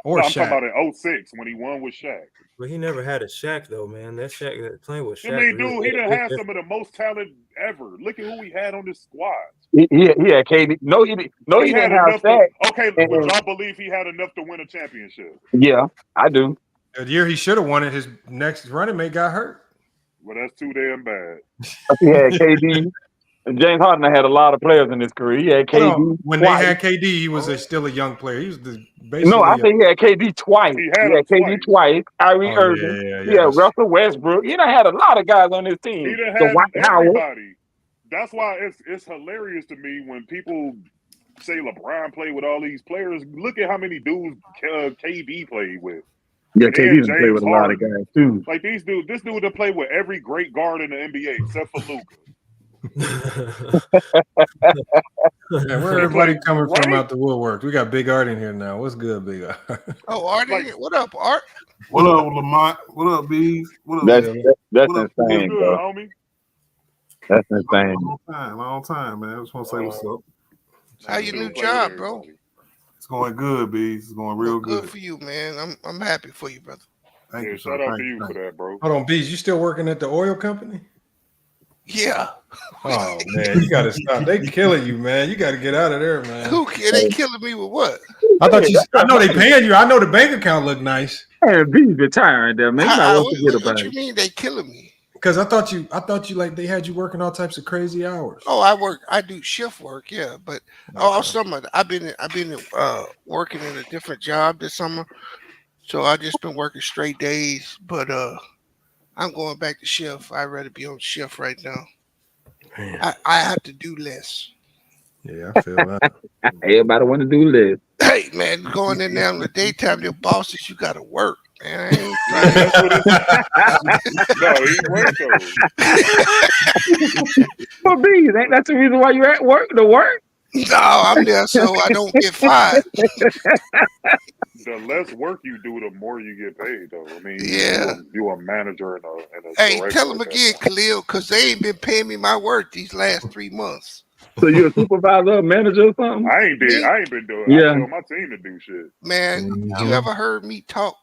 Or No, I'm Shaq. talking about in 06 when he won with Shaq. But he never had a Shaq though, man. That Shaq playing with Shaq. I mean, dude, he done had some of the most talent ever. Look at who he had on this squad. He had KD. No, he didn't have Shaq. Okay, would y'all believe he had enough to win a championship? Yeah, I do. The year he should have won it, his next running mate got hurt. Well, that's too damn bad. He had KD. James Harden had a lot of players in his career. He had KD. When twice. they had KD, he was still a young player. He was basically. No, I think he had KD twice. He had KD twice. Kyrie Irving. He had Russell Westbrook. He done had a lot of guys on his team. He done had everybody. That's why it's hilarious to me when people say LeBron played with all these players. Look at how many dudes KD played with. Yeah, KD done played with a lot of guys too. Like this dude done played with every great guard in the NBA except for Luka. Man, where everybody coming from out the woodwork? We got Big Art in here now. What's good, Big Art? Oh, Art, what up, Art? What up, Lamont? What up, Bees? What up, that's what insane, up, bro. Homie? That's insane. Long time, man. I just want to say what's up. How your new job, bro? It's going good, Bees. It's going real good. Good for you, man. I'm happy for you, brother. Thank you, shout out to you for that, bro. Hold on, Bees. You still working at the oil company? Yeah. Oh man, you gotta stop. They killing you, man. You gotta get out of there, man. They killing me with what? I thought you. I know they paying you. I know the bank account look nice. Man, B's retiring there, man. What you mean they killing me? Because I thought you like they had you working all types of crazy hours. Oh, I do shift work, yeah. But I've been working in a different job this summer, so I just been working straight days. But I'm going back to shift. I'd rather be on shift right now. I have to do less. Yeah, I feel that. Everybody want to do less. Hey man, going in there in the daytime, your bosses, you got to work. Man, No, he worked though. Well, Bees, ain't that the reason why you're at work? To work? No, I'm there so I don't get fired. The less work you do, the more you get paid, though. I mean, Yeah. you're a manager and a Hey, director tell them at that again, point. Khalil, because they ain't been paying me my work these last 3 months. So you're a supervisor, or manager, or something? I ain't been doing. Yeah. I tell my team to do shit. Man, you ever heard me talk?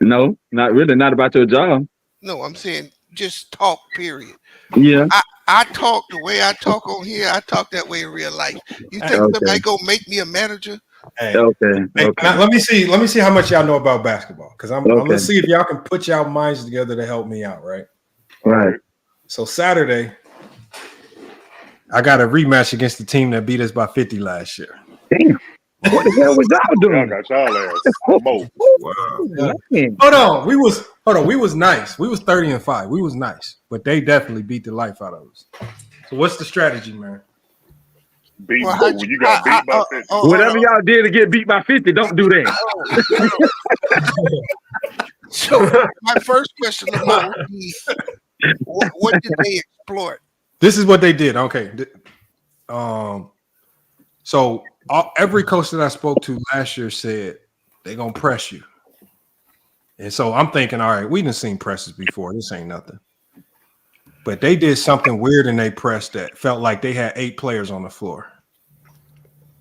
No, not really. Not about your job. No, I'm saying just talk, period. Yeah. I talk the way I talk on here. I talk that way in real life. You think somebody gonna make me a manager? Hey, Okay. hey, now, let me see how much y'all know about basketball. Because I'm gonna see if y'all can put y'all minds together to help me out, right? Right. So Saturday, I got a rematch against the team that beat us by 50 last year. Damn. What the hell was y'all doing? Y'all got y'all ass smoked. We was nice. We was 30-5. We was nice, but they definitely beat the life out of us. So what's the strategy, man? You got beat by 50. Whatever y'all did to get beat by 50, don't do that. So my first question about would be, what did they exploit? This is what they did. Okay. So every coach that I spoke to last year said they're gonna press you. And so I'm thinking, all right, we done seen presses before. This ain't nothing. But they did something weird in they press that felt like they had 8 players on the floor.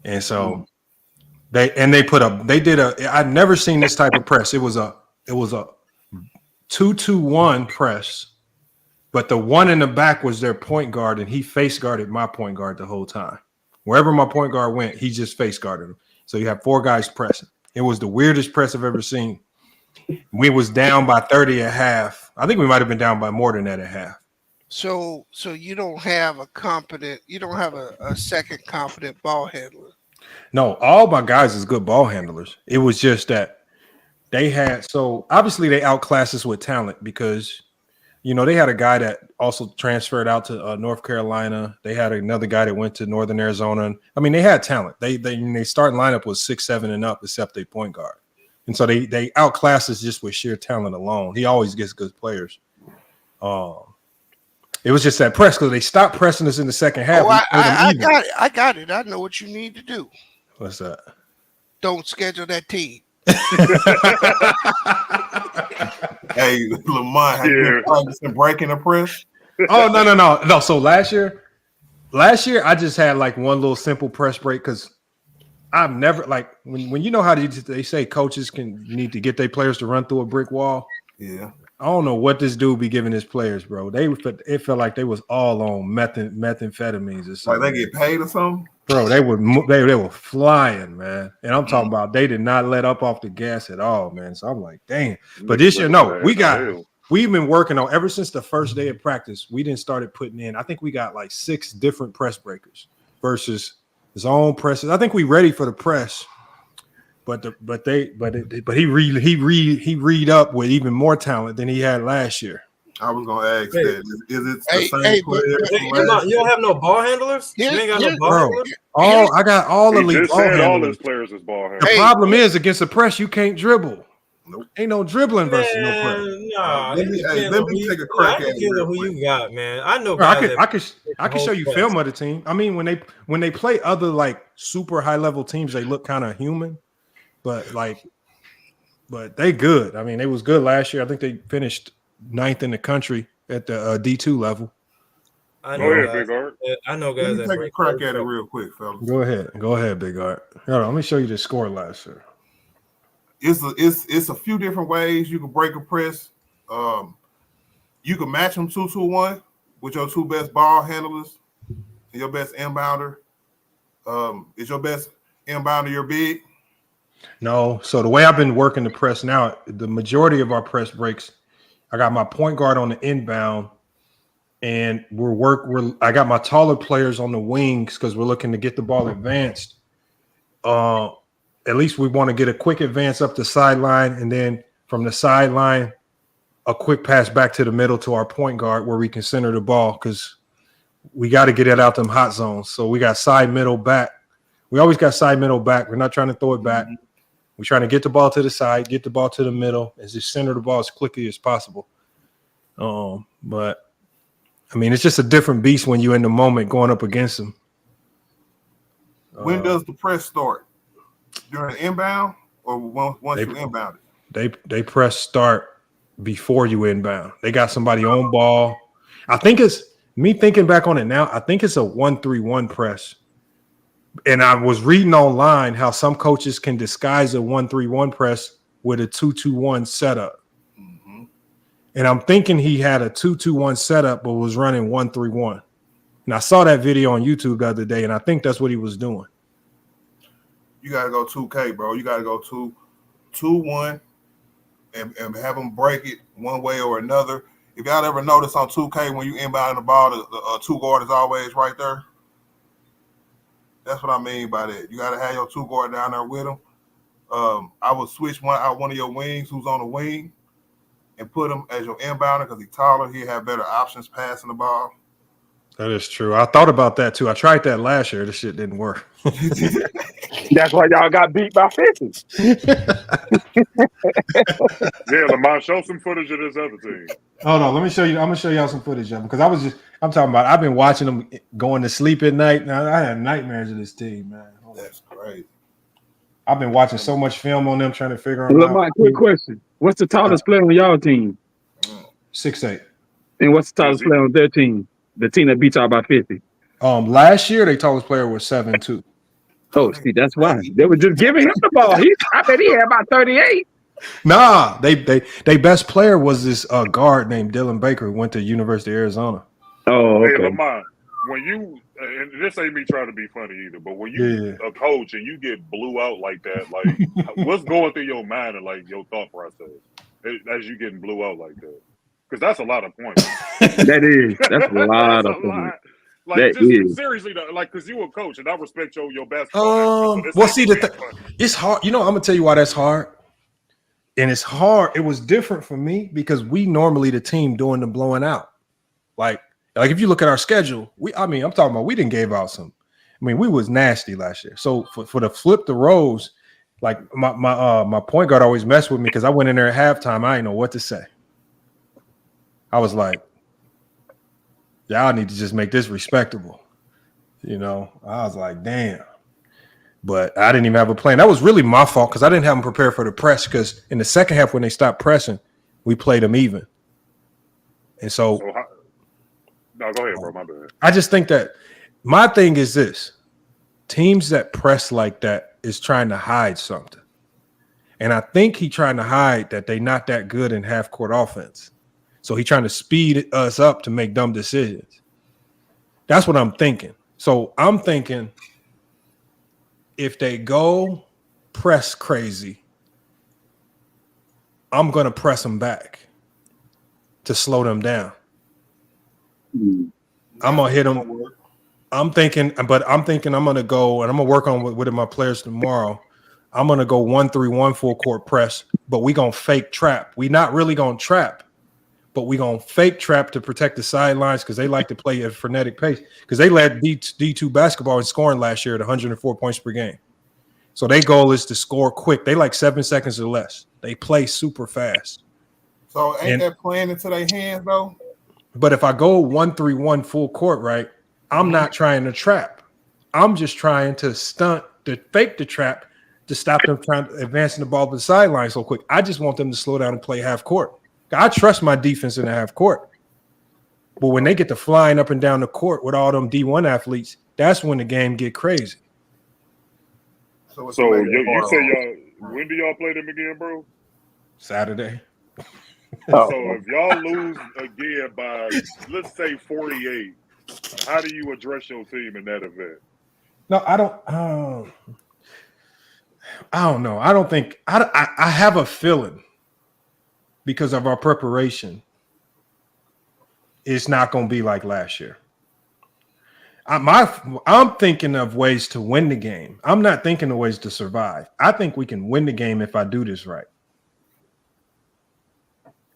And so I'd never seen this type of press. It was a 2-2-1 press, but the one in the back was their point guard, and he face guarded my point guard the whole time. Wherever my point guard went, he just face guarded him. So you have 4 guys pressing. It was the weirdest press I've ever seen. We was down by 30 at half. I think we might have been down by more than that at half. So you don't have a second competent ball handler. No, all my guys is good ball handlers. It was just that obviously they outclassed us with talent because, they had a guy that also transferred out to North Carolina. They had another guy that went to Northern Arizona. I mean, they had talent. They starting lineup was 6'7" and up, except they point guard. And so they outclassed us just with sheer talent alone. He always gets good players. It was just that press because they stopped pressing us in the second half. Oh, I got it. I know what you need to do. What's that? Don't schedule that team. Hey, Lamont, have you been practicing breaking the press? Oh, no. So last year I just had like one little simple press break because I've never like when you know how they say coaches need to get their players to run through a brick wall. Yeah. I don't know what this dude be giving his players, bro. It felt like they was all on methamphetamines or something. Like they get paid or something? Bro, they were flying, man. And I'm talking about they did not let up off the gas at all, man. So I'm like, dang. But this year, no, we've been working on ever since the first day of practice. We didn't started putting in. I think we got like 6 different press breakers versus zone presses. I think we ready for the press. But he read up with even more talent than he had last year. I was gonna ask that. Is it the same player? You don't have no ball handlers? You ain't got no ball handlers? I got all elite ball handlers. All his players is ball handlers. The problem is against the press, you can't dribble. Nope. Ain't no dribbling versus no press. Nah, let me take a crack at it. Who you got, man? I know. I can show you film of the team. I mean, when they play other like super high level teams, they look kind of human. But they good. I mean, they was good last year. I think they finished 9th in the country at the D2 level. I know, Big Art. I know guys. Let me take a crack at it real quick, fellas. Go ahead, Big Art. Hold on, let me show you the score last year. It's a few different ways you can break a press. You can match them 2-2-1 with your 2 best ball handlers and your best inbounder. Is your best inbounder your big? No. So the way I've been working the press now, the majority of our press breaks, I got my point guard on the inbound, and I got my taller players on the wings because we're looking to get the ball advanced. At least we want to get a quick advance up the sideline, and then from the sideline, a quick pass back to the middle to our point guard where we can center the ball because we got to get it out them hot zones. So we got side, middle, back. We always got side, middle, back. We're not trying to throw it back. We're trying to get the ball to the side, get the ball to the middle, and just center the ball as quickly as possible. But I mean, it's just a different beast when you're in the moment going up against them. When does the press start? During inbound or once you inbound it? They press start before you inbound. They got somebody on ball. I think it's me thinking back on it now. I think it's a 1-3-1 press. And I was reading online how some coaches can disguise a 1-3-1 press with a 2-2-1 setup. Mm-hmm. And I'm thinking he had a 2-2-1 setup, but was running 1-3-1. And I saw that video on YouTube the other day, and I think that's what he was doing. You got to go 2K, bro. You got to go 2-2-1 and have them break it one way or another. If y'all ever notice on 2K when you inbound the ball, the 2 guard is always right there. That's what I mean by that. You got to have your 2 guard down there with them. I would switch one of your wings who's on the wing and put him as your inbounder because he's taller. He'll have better options passing the ball. That is true. I thought about that too. I tried that last year. This shit didn't work. That's why y'all got beat by 50. Yeah, Lamont, show some footage of this other team. Hold on, let me show you. I'm gonna show y'all some footage of them because I'm talking about. I've been watching them going to sleep at night. Now I had nightmares of this team, man. That's crazy. I've been watching so much film on them trying to figure out. Lamont, quick question: what's the tallest player on y'all team? 6'8". And what's the tallest player on their team? The team that beat y'all by 50. Last year, their tallest player was 7'2". Oh, see, that's why they were just giving him the ball. I bet he had about 38. Nah, they best player was this guard named Dylan Baker who went to University of Arizona. Oh, okay. Hey, Lamont, when you and this ain't me trying to be funny either, but when you a coach and you get blew out like that, like what's going through your mind and like your thought process as you getting blew out like that? Because that's a lot of points. That's a lot of points. Like, that just is. Seriously, though, like, because you a coach, and I respect your Well, basketball. see, it's hard. You know, I'm gonna tell you why that's hard. And it's hard. It was different for me because we normally the team doing the blowing out. Like if you look at our schedule, I'm talking about we didn't give out some. I mean, we was nasty last year. So for the flip the roles, like my point guard always messed with me because I went in there at halftime. I didn't know what to say. I was like, Y'all need to just make this respectable. You know, I was like, damn. But I didn't even have a plan. That was really my fault because I didn't have them prepared for the press. Because in the second half, when they stopped pressing, we played them even. And so no, go ahead, bro. My bad. I just think that my thing is this: teams that press like that is trying to hide something. And I think he's trying to hide that they're not that good in half-court offense. So he's trying to speed us up to make dumb decisions. That's what I'm thinking. So I'm thinking if they go press crazy, I'm going to press them back to slow them down. I'm going to hit them. I'm thinking I'm going to go, and I'm going to work on with my players tomorrow. I'm going to go 1-3-1 full court press, but we going to fake trap. We not really going to trap, but we going to fake trap to protect the sidelines because they like to play at a frenetic pace because they led D2 basketball in scoring last year at 104 points per game. So their goal is to score quick. They like 7 seconds or less. They play super fast. So ain't that playing into their hands, though? But if I go 1-3-1 full court, right, I'm not trying to trap. I'm just trying to fake the trap to stop them trying to advancing the ball to the sideline so quick. I just want them to slow down and play half court. I trust my defense in the half court. But when they get to flying up and down the court with all them D1 athletes, that's when the game get crazy. So you say y'all, when do y'all play them again, bro? Saturday. So if y'all lose again by, let's say 48, how do you address your team in that event? No, I don't know. I don't think I have a feeling because of our preparation, it's not going to be like last year. I'm thinking of ways to win the game. I'm not thinking of ways to survive. I think we can win the game if I do this right.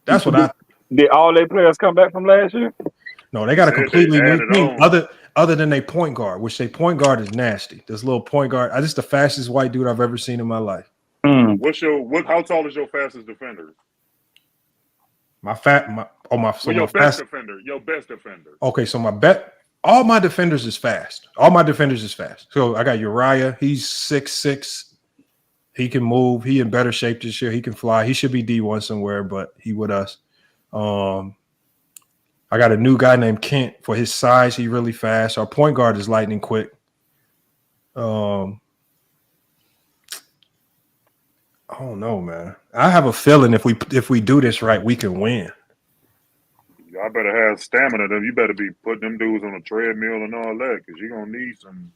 That's what I. Did all their players come back from last year? No, they got a completely new team. Other than their point guard, which their point guard is nasty. This little point guard, I just the fastest white dude I've ever seen in my life. How tall is your fastest defender? Your best defender. Your best defender. Okay, so all my defenders is fast. So I got Uriah. He's 6'6". He can move. He in better shape this year. He can fly. He should be D1 somewhere, but he with us. I got a new guy named Kent. For his size, he really fast. Our point guard is lightning quick. I don't know, man. I have a feeling if we do this right, we can win. Y'all better have stamina. You better be putting them dudes on a treadmill and all that because you're gonna need some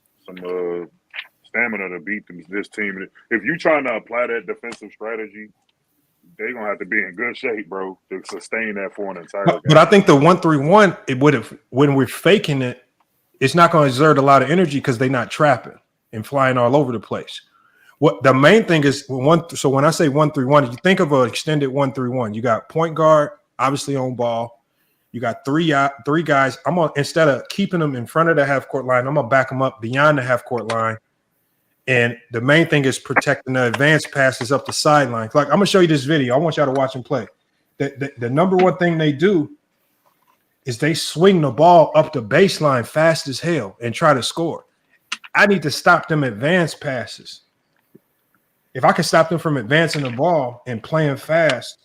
stamina to beat this team. If you're trying to apply that defensive strategy, they're gonna have to be in good shape, bro, to sustain that for an entire game. But I think the 1-3-1, it would have when we're faking it, it's not going to exert a lot of energy because they're not trapping and flying all over the place. What the main thing is so when I say 1-3-1, you think of an extended 1-3-1. You got point guard, obviously on ball. You got three guys. I'm gonna instead of keeping them in front of the half court line, I'm gonna back them up beyond the half court line. And the main thing is protecting the advanced passes up the sideline. Like I'm gonna show you this video. I want y'all to watch them play. The number one thing they do is they swing the ball up the baseline fast as hell and try to score. I need to stop them advanced passes. If I can stop them from advancing the ball and playing fast,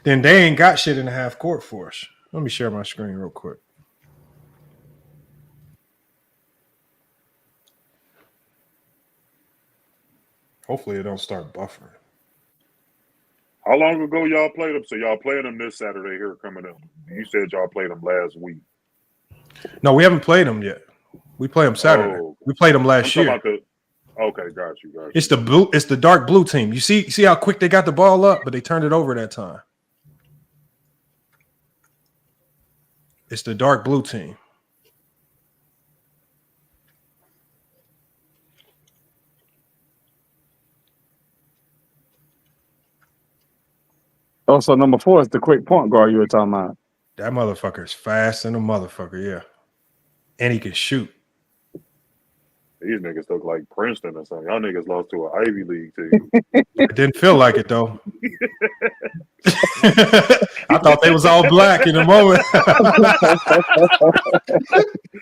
then they ain't got shit in the half court for us. Let me share my screen real quick. Hopefully it don't start buffering. How long ago y'all played them? So y'all playing them this Saturday here coming up. You said y'all played them last week. No, we haven't played them yet. We play them Saturday. Oh. We played them last year. Okay, got you. It's the dark blue team. You see how quick they got the ball up, but they turned it over that time. It's the dark blue team. Also, number 4 is the quick point guard you were talking about. That motherfucker is fast and a motherfucker, yeah. And he can shoot. these niggas look like Princeton or something. Y'all niggas lost to an Ivy League team. It didn't feel like it though. I thought they was all black in the moment.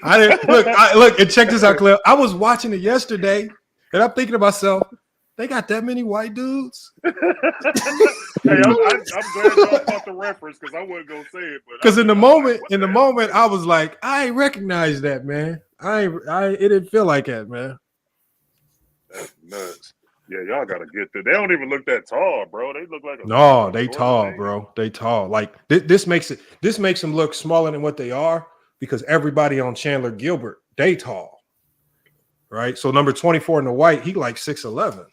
I didn't look and check this out, Cliff. I was watching it yesterday, and I'm thinking to myself, they got that many white dudes. Hey, I'm glad y'all caught the reference because I wasn't gonna say it. Because in the moment, I was like, I ain't recognize that, man. It didn't feel like that, man. That's nuts. Yeah, y'all gotta get there. They don't even look that tall, bro. They look like they tall, bro. They tall. Like this makes them look smaller than what they are because everybody on Chandler Gilbert, they tall. Right? So number 24 in the white, he like 6'11".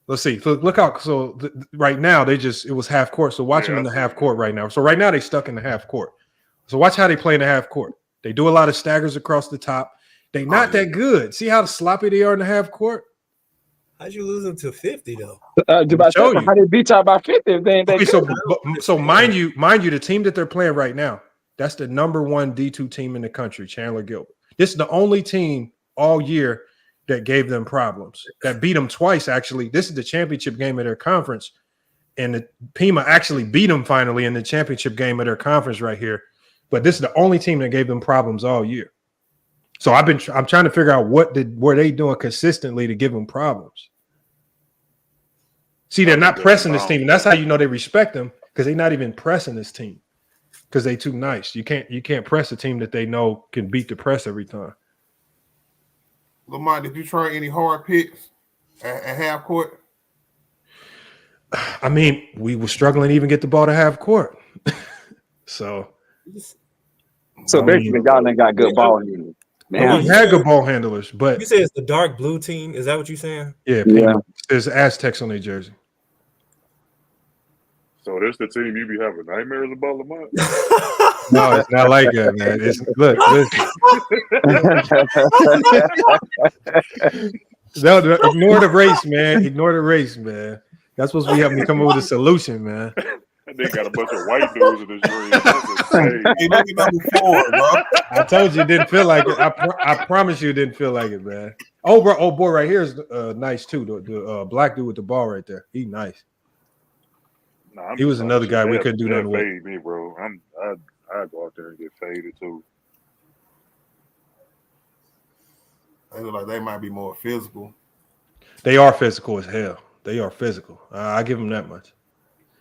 Let's see. Look out. So right now it was half court. So watch them in the half court right now. So right now they stuck in the half court. So watch how they play in the half court. They do a lot of staggers across the top. They not that good. See how sloppy they are in the half court? How'd you lose them to 50 though? How they beat y'all by 50? If they ain't that good? So mind you, the team that they're playing right now, that's the number 1 D2 team in the country, Chandler Gilbert. This is the only team all year that gave them problems, that beat them twice, actually. This is the championship game of their conference, and the Pima actually beat them finally in the championship game of their conference right here. But this is the only team that gave them problems all year. So I'm trying to figure out were they doing consistently to give them problems. See, they're not pressing this team, and that's how you know they respect them, because they're not even pressing this team because they too nice. You can't press a team that they know can beat the press every time. Lamont, did you try any hard picks at half court? I mean, we were struggling to even get the ball to half court. So basically, y'all ain't got good ball handlers. Man, we had good ball handlers, but you say it's the dark blue team. Is that what you're saying? Yeah. There's Aztecs on their jersey. So this the team you be having nightmares about, Lamont? No, it's not like that, man. Ignore the race, man. Ignore the race, man. That's supposed to be helping me come up with a solution, man. They got a bunch of white dudes in this dream. Hey, look at number 4, bro. I told you it didn't feel like it. I promise you it didn't feel like it, man. Oh, bro, boy, right here is nice too. The black dude with the ball right there. He nice. Nah, he was another guy we couldn't do nothing with. Fade me, bro. I go out there and get faded too. They look like they might be more physical. They are physical as hell. They are physical. I give them that much.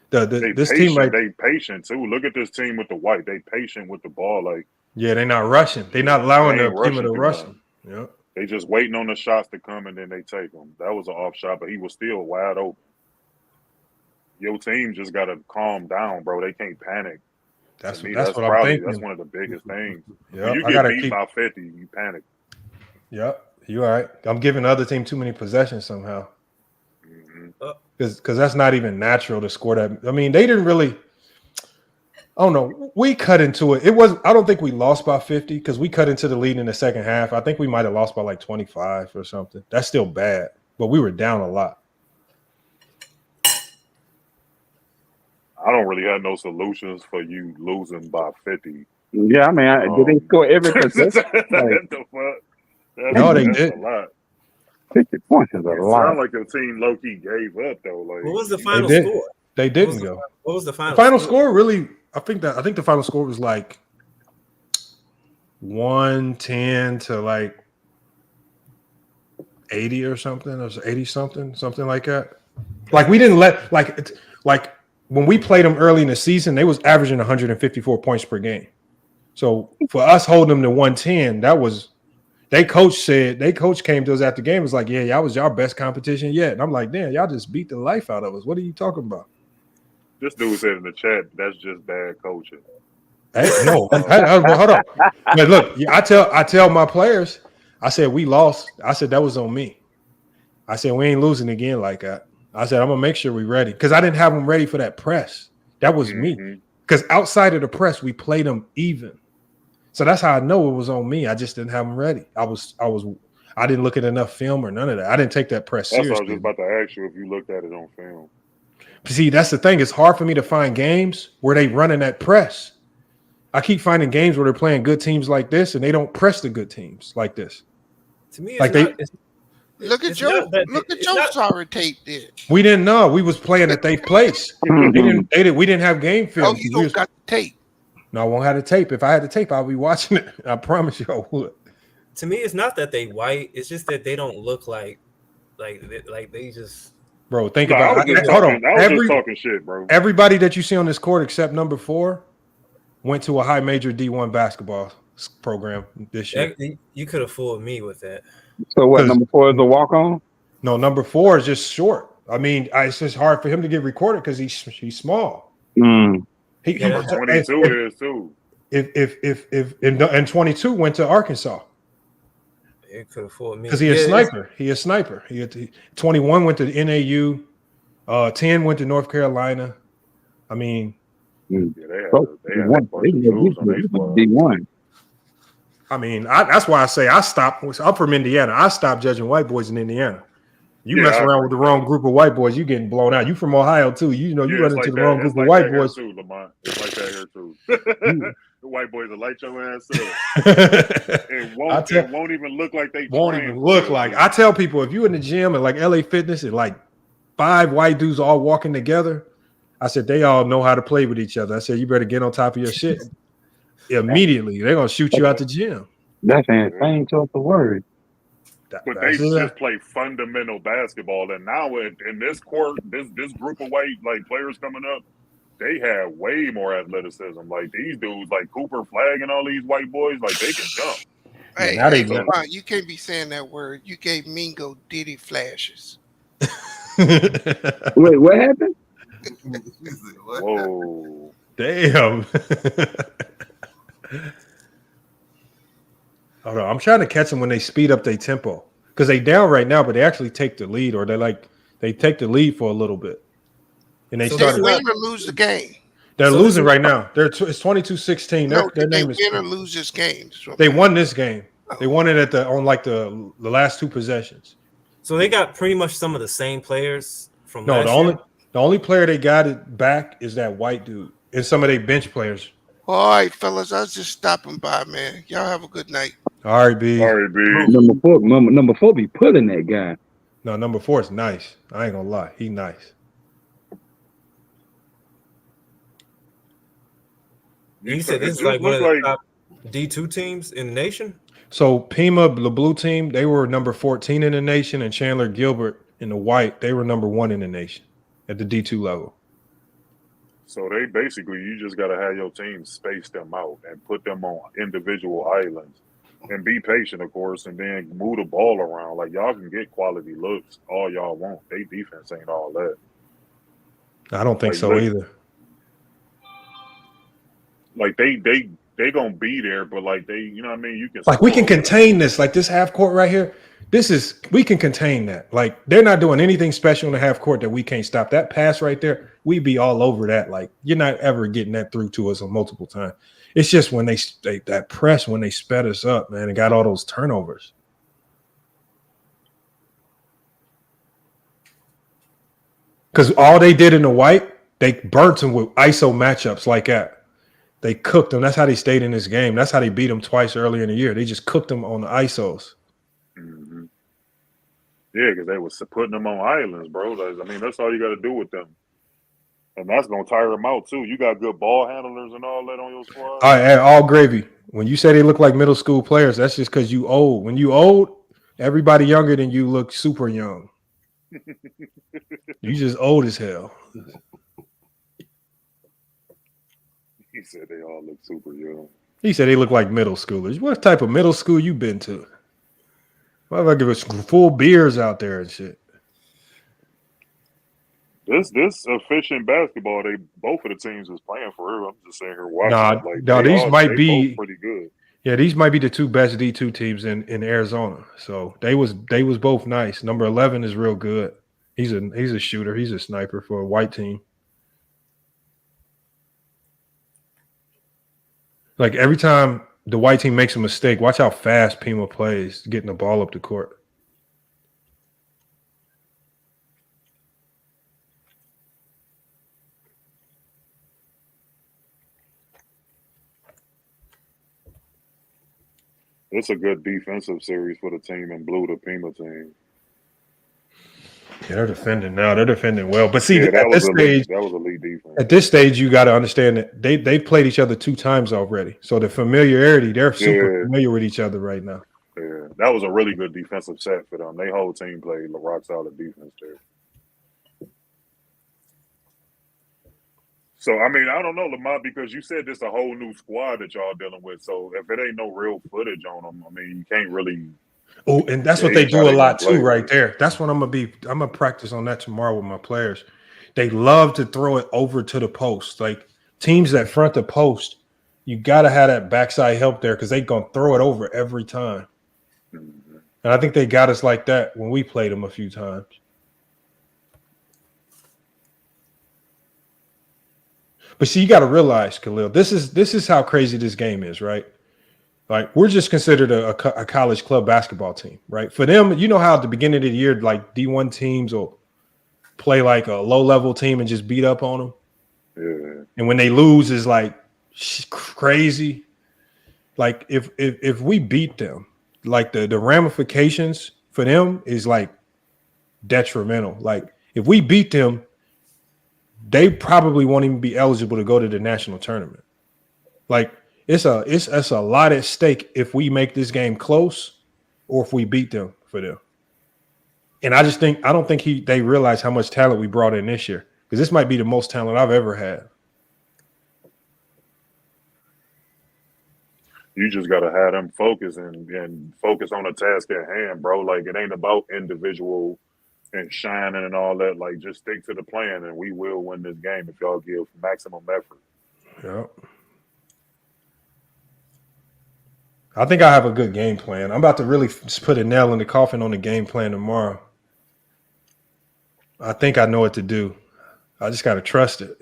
This team, right? They patient too. Look at this team with the white. They patient with the ball. Like they're not rushing. They're not allowing the team to rush. Yeah. They just waiting on the shots to come and then they take them. That was an off shot, but he was still wide open. Your team just got to calm down, bro. They can't panic. That's what probably, I'm thinking. That's one of the biggest things. Yep. When you get beat by 50, you panic. Yep, you're right. I'm giving the other team too many possessions somehow. Because that's not even natural to score that. I mean, they didn't really. I don't know. We cut into it. I don't think we lost by 50 because we cut into the lead in the second half. I think we might have lost by like 25 or something. That's still bad, but we were down a lot. I don't really have no solutions for you losing by 50. Yeah, I mean, did they score every possession? No, they did. A lot. 50 points is a lot. Sound like your team low key gave up though. Like, what was the final score? They didn't go. What was the final? The final score really. I think the final score was like 110 to like 80 or something. It was 80 something like that. Like we didn't let like when we played them early in the season, they was averaging 154 points per game. So for us holding them to 110, that was. Their coach came to us after the game, was like, yeah, y'all was y'all best competition yet. And I'm like, damn, y'all just beat the life out of us. What are you talking about? This dude said in the chat, that's just bad coaching. Hey, no, hold on. But look, I tell my players, I said, we lost. I said, that was on me. I said, we ain't losing again like that. I said, I'm going to make sure we're ready. Because I didn't have them ready for that press. That was me. Because outside of the press, we played them even. So that's how I know it was on me. I just didn't have them ready. I didn't look at enough film or none of that. I didn't take that press seriously. That's what I was just about to ask you if you looked at it on film. See, that's the thing. It's hard for me to find games where they running that press. I keep finding games where they're playing good teams like this and they don't press the good teams like this. To me, it's Like not. Look at it's Joe. not that- Look at it's Joe not- sorry tape there. we didn't know. We was playing at their place. We didn't have game film. Oh, you don't got the tape. No, I won't have the tape. If I had the tape, I'll be watching it. I promise you I would. To me, it's not that they white. It's just that they don't look like they just. Bro, think No, I about was it. just Hold on. talking. I was just talking shit, bro. Everybody that you see on this court except number 4 went to a high major D1 basketball program this year. You could have fooled me with that. So what? Number 4 is a walk on. No, number 4 is just short. I mean, it's just hard for him to get recorded because he's small. Mm. He 22 is too. And 22 went to Arkansas. It could have fooled me Because he a sniper. He a sniper. 21 went to the NAU. 10 went to North Carolina. I mean, they had D1. I mean, that's why I say I stopped. I'm from Indiana. I stopped judging white boys in Indiana. You mess around with the wrong group of white boys, you getting blown out. You from Ohio too. You know, you run into the wrong group of white boys. Too, Lamont. It's like that here too. The white boys will light your ass up. It won't even look like they won't even look like. I tell people, if you in the gym at like LA Fitness and like 5 white dudes all walking together, I said they all know how to play with each other. I said you better get on top of your shit immediately. They're gonna shoot you out the gym. That's insane to the word. But they just play fundamental basketball, and now in this court, this group of white players coming up, they have way more athleticism. Like these dudes, like Cooper Flag and all these white boys, like they can jump. Hey, come on, you can't be saying that word. You gave Mingo Diddy flashes. Wait, what happened? Whoa. Damn. Hold on. I'm trying to catch them when they speed up their tempo. Because they down right now, but they actually take the lead, or they take the lead for a little bit. And they They win or lose the game. They're losing right now. It's 22-16. Their name is win or lose this game. They won this game. They won it on the last 2 possessions. So they got pretty much some of the same players from No, last year? the only player they got it back is that white dude and some of their bench players. All right, fellas, I was just stopping by, man. Y'all have a good night. All right, B. Number 4 be pulling that guy. No, number 4 is nice. I ain't gonna lie, he nice. You said this is like one of the top D2 teams in the nation? So Pima, the blue team, they were number 14 in the nation, and Chandler Gilbert in the white, they were number 1 in the nation at the D2 level. So they basically, you just got to have your team space them out and put them on individual islands and be patient, of course, and then move the ball around. Like y'all can get quality looks all y'all want. They defense ain't all that. I don't think so either. Like they gonna be there, but like you know what I mean? You can we can contain this. Like this half court right here. We can contain that. Like they're not doing anything special in the half court that we can't stop. That pass right there, we be all over that. Like you're not ever getting that through to us a multiple times. It's just when they that press when they sped us up, man, and got all those turnovers. Because all they did in the white, they burnt them with ISO matchups like that. They cooked them. That's how they stayed in this game. That's how they beat them twice earlier in the year. They just cooked them on the ISOs. Mm-hmm. Yeah, because they was putting them on islands, bro. I mean, that's all you got to do with them. And that's going to tire them out, too. You got good ball handlers and all that on your squad. All gravy. When you say they look like middle school players, that's just because you old. When you old, everybody younger than you look super young. You just old as hell. He said they all look super young. He said they look like middle schoolers. What type of middle school you been to? Why if I give us full beers out there and shit? This efficient basketball, both of the teams is playing for real. I'm just saying here watching. These might be both pretty good. Yeah, these might be the 2 best D2 teams in Arizona. So they was both nice. Number 11 is real good. He's a shooter. He's a sniper for a white team. Like every time the white team makes a mistake, watch how fast Pima plays getting the ball up the court. It's a good defensive series for the team and blew the Pima team. Yeah, they're defending now. They're defending well. But see, that at this stage, that was elite defense. at this stage, you got to understand that they've played each other 2 times already. So the familiarity, they're super familiar with each other right now. Yeah, that was a really good defensive set for them. Their whole team played rock solid defense there. So, I mean, I don't know, Lamont, because you said this a whole new squad that y'all dealing with. So, if it ain't no real footage on them, I mean, you can't really. Oh, and that's what they do a lot too, right there. That's what I'm gonna practice on that tomorrow with my players. They love to throw it over to the post. Like teams that front the post, you gotta have that backside help there because they gonna throw it over every time. Mm-hmm. And I think they got us like that when we played them a few times. But see, you got to realize, Khalil, this is how crazy this game is, right? Like we're just considered a college club basketball team, right? For them, you know how at the beginning of the year, like D1 teams will play like a low-level team and just beat up on them. Yeah. And when they lose, is like crazy. Like if we beat them, like the ramifications for them is like detrimental. Like if we beat them, they probably won't even be eligible to go to the national tournament. Like it's a lot at stake if we make this game close or if we beat them for them. And I don't think they realize how much talent we brought in this year because this might be the most talent I've ever had. You just gotta have them focus and focus on the task at hand, bro. Like it ain't about individual and shining and all that. Like just stick to the plan and we will win this game if y'all give maximum effort. Yeah. I think I have a good game plan. I'm about to really put a nail in the coffin on the game plan tomorrow. I think I know what to do. I just got to trust it.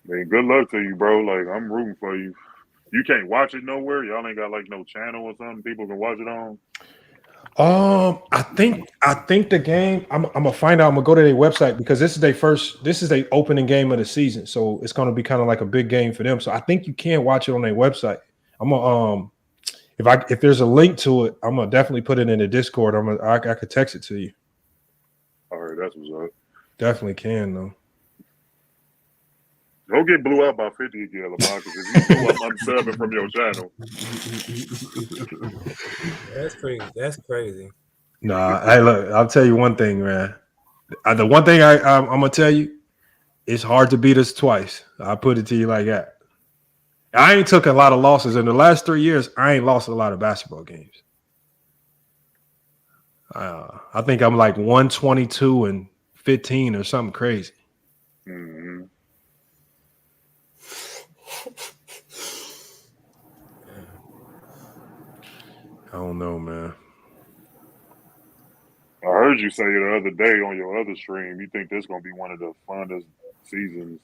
Man, good luck to you, bro. Like I'm rooting for you. You can't watch it nowhere. Y'all ain't got like no channel or something people can watch it on. I think the game. I'm gonna find out. I'm gonna go to their website because this is their opening game of the season, so it's gonna be kind of like a big game for them. So I think you can watch it on their website. I'm gonna if there's a link to it, I'm gonna definitely put it in the Discord. I could text it to you. All right, that's what's up. Definitely can though. Don't get blew out by 50 again, Lamont, because if you blew up, I'm subbing from your channel. That's crazy. That's crazy. Nah, hey, look, I'll tell you one thing, man. The one thing I'm gonna tell you, it's hard to beat us twice. I put it to you like that. I ain't took a lot of losses in the last 3 years. I ain't lost a lot of basketball games. I think I'm like 122-15 or something crazy. Mm-hmm. I don't know, man. I heard you say the other day on your other stream, you think this is going to be one of the funnest seasons,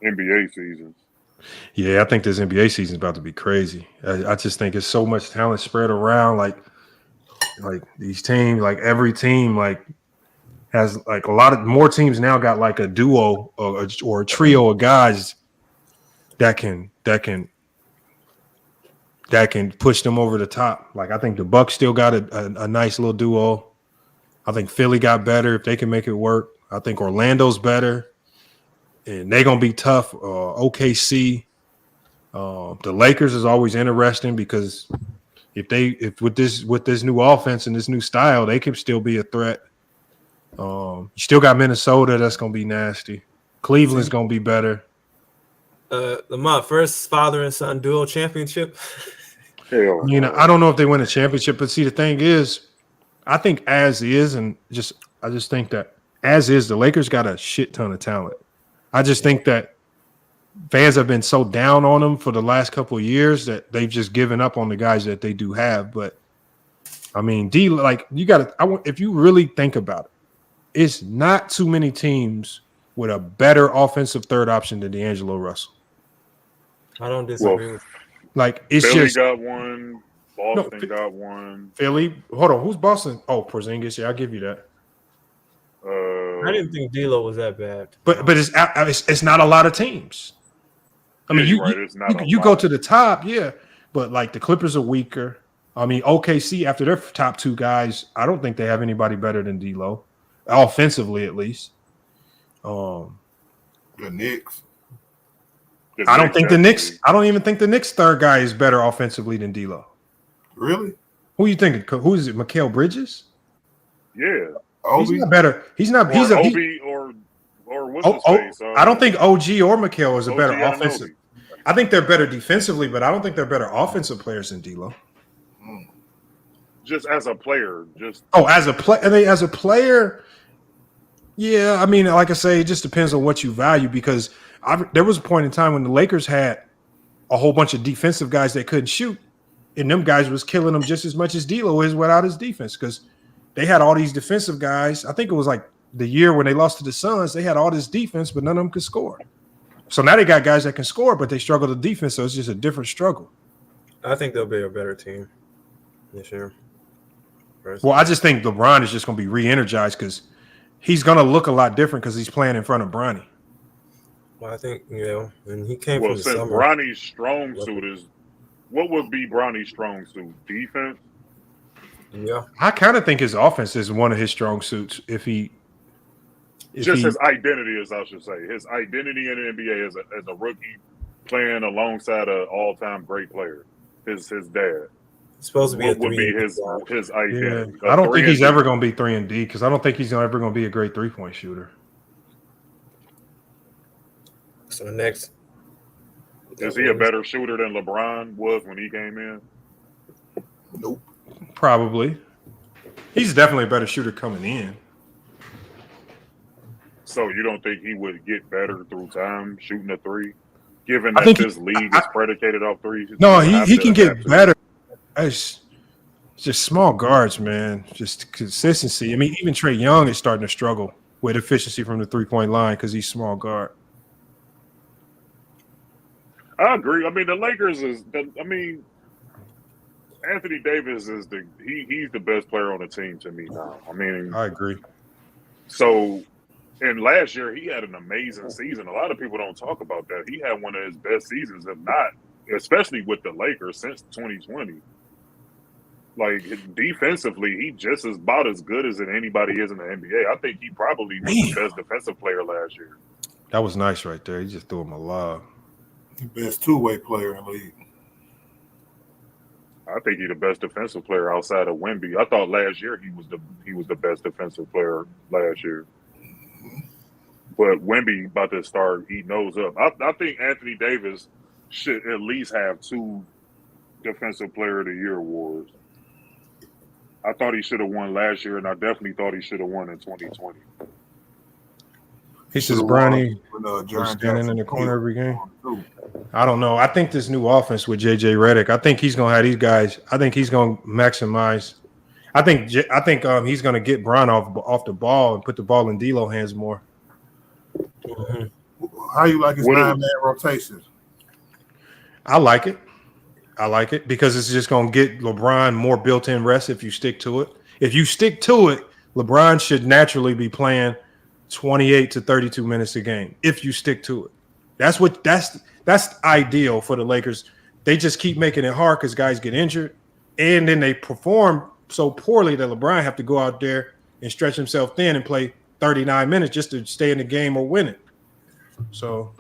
NBA seasons. Yeah, I think this NBA season is about to be crazy. I just think it's so much talent spread around. Like these teams, like every team, like has like a lot of more teams now got like a duo or a trio of guys that can push them over the top. Like I think the Bucks still got a nice little duo. I think Philly got better if they can make it work. I think Orlando's better, and they're gonna be tough. OKC, the Lakers is always interesting because if with this new offense and this new style, they could still be a threat. You still got Minnesota that's gonna be nasty. Cleveland's gonna be better. Lamont, first father and son duo championship. Hell, I don't know if they win a championship, but see, the thing is, I think as is, and I just think that as is, the Lakers got a shit ton of talent. I just think that fans have been so down on them for the last couple of years that they've just given up on the guys that they do have. But I mean, if you really think about it, it's not too many teams with a better offensive third option than D'Angelo Russell. I don't disagree with you. Like it's Philly just got one. Boston got one. Philly. Hold on, who's Boston? Oh, Porzingis. Yeah, I'll give you that. I didn't think D'Lo was that bad. But it's not a lot of teams. I mean, you're right. It's not you go to the top, yeah, but like the Clippers are weaker. I mean, OKC after their top two guys, I don't think they have anybody better than D'Lo, offensively at least. The Knicks. I don't think the Knicks. I don't even think the Knicks' third guy is better offensively than D'Lo. Really? Who you think? Who is it? Mikal Bridges? Yeah, He's not better. He's not. He's Obi or what's his face? I don't think OG or Mikal is a better OG offensive. I think they're better defensively, but I don't think they're better offensive players than D'Lo. Just as a player, as a player, yeah. I mean, like I say, it just depends on what you value. Because there was a point in time when the Lakers had a whole bunch of defensive guys that couldn't shoot, and them guys was killing them just as much as D'Lo is without his defense. Because they had all these defensive guys. I think it was like the year when they lost to the Suns. They had all this defense, but none of them could score. So now they got guys that can score, but they struggle to defense. So it's just a different struggle. I think they'll be a better team this year. Well, I just think LeBron is just going to be re-energized because he's going to look a lot different because he's playing in front of Bronny. Well, I think, and he came well, from the since summer. Bronny's strong suit is, what would be Bronny's strong suit? Defense? Yeah. I kind of think his offense is one of his strong suits. His identity, as I should say. His identity in the NBA as a rookie playing alongside an all-time great player. His dad. It's supposed to be what would be his identity? Yeah. I don't think he's ever going to be 3-and-D because I don't think he's ever going to be a great three-point shooter. So next, is he a better shooter than LeBron was when he came in? Nope. Probably. He's definitely a better shooter coming in. So you don't think he would get better through time shooting a three, given that this league is predicated off threes? No, he can get better. It's just small guards, man. Just consistency. I mean, even Trae Young is starting to struggle with efficiency from the three-point line because he's small guard. I agree. I mean, the Lakers Anthony Davis is he's the best player on the team to me now. I mean, I agree. So, and last year he had an amazing season. A lot of people don't talk about that. He had one of his best seasons, if not, especially with the Lakers since 2020. Like defensively, he just about as good as anybody is in the NBA. I think he probably was the best defensive player last year. That was nice right there. He just threw him a lob. The best two-way player in the league. I think he's the best defensive player outside of Wemby. I thought last year he was the best defensive player last year. But Wemby about to start eating those up. I think Anthony Davis should at least have 2 Defensive Player of the Year awards. I thought he should have won last year, and I definitely thought he should have won in 2020. He says Bronny standing in the corner every game. I don't know. I think this new offense with JJ Redick, I think he's going to have these guys. I think he's going to maximize. I think he's going to get Bron off the ball and put the ball in D'Lo hands more. How you like his 9-man rotation? I like it because it's just going to get LeBron more built-in rest if you stick to it. If you stick to it, LeBron should naturally be playing 28 to 32 minutes a game if you stick to it. That's ideal for the Lakers. They just keep making it hard because guys get injured, and then they perform so poorly that LeBron have to go out there and stretch himself thin and play 39 minutes just to stay in the game or win it. So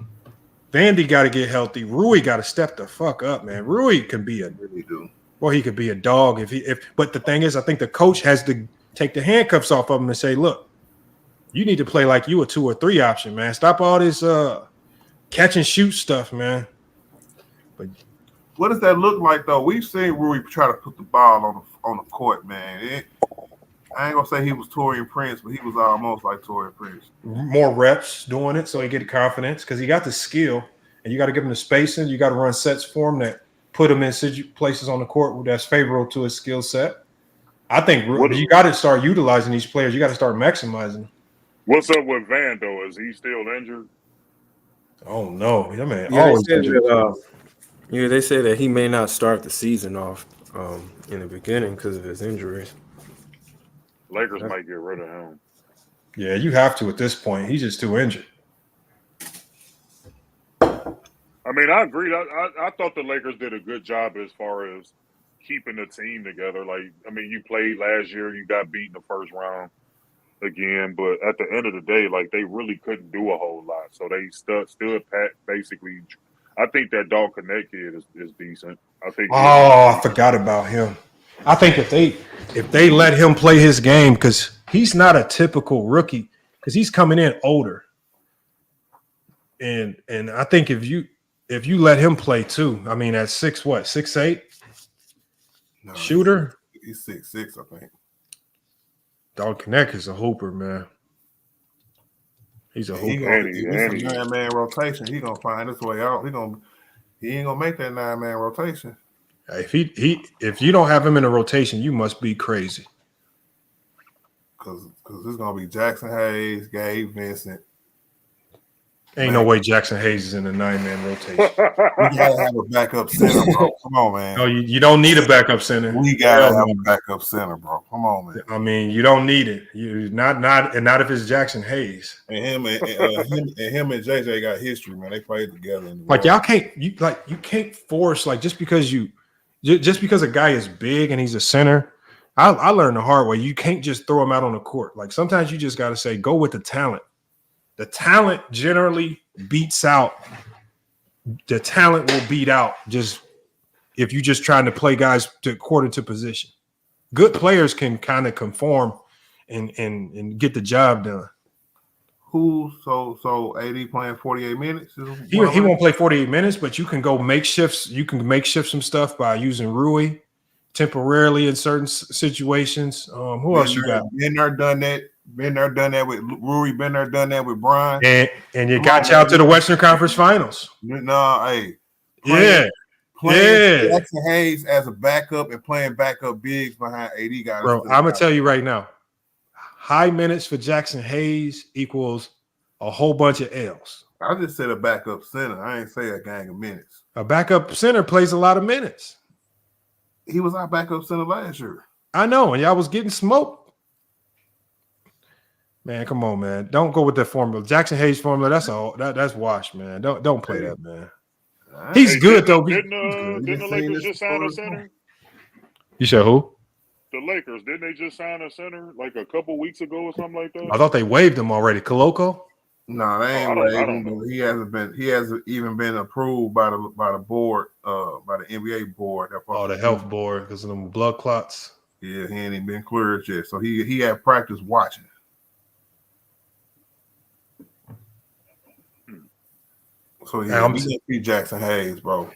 Vandy got to get healthy. Rui got to step the fuck up, man. Rui can be he could be a dog but the thing is, I think the coach has to take the handcuffs off of him and say, look, you need to play like you a 2 or 3 option, man. Stop all this catch and shoot stuff, man. But what does that look like, though? We've seen Rui try to put the ball on the court, man. I ain't gonna say he was Taurean Prince, but he was almost like Taurean Prince. More reps doing it so he get confidence because he got the skill, and you got to give him the spacing. You got to run sets for him that put him in places on the court that's favorable to his skill set. I think you got to start utilizing these players. You got to start maximizing them. What's up with Van, though? Is he still injured? Oh, no. That man they said that he may not start the season off in the beginning because of his injuries. Lakers might get rid of him. Yeah, you have to at this point. He's just too injured. I I mean, I agree. I thought the Lakers did a good job as far as keeping the team together. Like, I mean, you played last year, you got beat in the first round again, but at the end of the day, like, they really couldn't do a whole lot. So they stood pat basically. I think that Dog Connect kid is decent. I think. Oh, I forgot about him. I think if they let him play his game, because he's not a typical rookie, because he's coming in older. And I think if you let him play too, I mean, at 6'8"? No, Shooter? He's 6'6", I think. Dog Connect is a hooper, man. He's a hooper. If it's a 9-man rotation, he gonna find his way out. He ain't gonna make that 9-man rotation. If you don't have him in a rotation, you must be crazy. Because it's gonna be Jackson Hayes, Gabe Vincent. Ain't no way Jackson Hayes is in a 9-man rotation. We gotta have a backup center, bro. Come on, man. No, you don't need a backup center. We gotta have a backup center, bro. Come on, man. I mean, you don't need it. You not if it's Jackson Hayes. And him and JJ got history, man. They played together. Like y'all you can't force, like, just because a guy is big and he's a center. I learned the hard way. You can't just throw him out on the court. Like, sometimes you just got to say, go with the talent. The talent generally beats out. The talent will beat out just if you're just trying to play guys according to position. Good players can kind of conform and get the job done. So AD playing 48 minutes? He won't play 48 minutes, but you can go make shifts. You can makeshift some stuff by using Rui temporarily in certain situations. Who else you got? Been there, done that. Been there, done that with Rui. Been there, done that with Brian. And you got you out to the Western Conference Finals. No, hey. Playing Jackson Hayes as a backup and playing backup bigs behind AD guys. Bro, I'm going to tell you right now, high minutes for Jackson Hayes equals a whole bunch of L's. I just said a backup center. I ain't say a gang of minutes. A backup center plays a lot of minutes. He was our backup center last year. I know, and y'all was getting smoked. Man, come on, man. Don't go with that formula. Jackson Hayes formula, that's washed, man. Don't play that, man. He's good, though. Didn't the Lakers just sign a center? You said who? The Lakers. Didn't they just sign a center like a couple weeks ago or something like that? I thought they waived him already. Koloko? No, they ain't waived him. He hasn't even been approved by the board, by the NBA board. The health board, because of them blood clots. Yeah, he ain't even been cleared yet. So he had practice watching. So yeah, we gonna see Jackson Hayes, bro.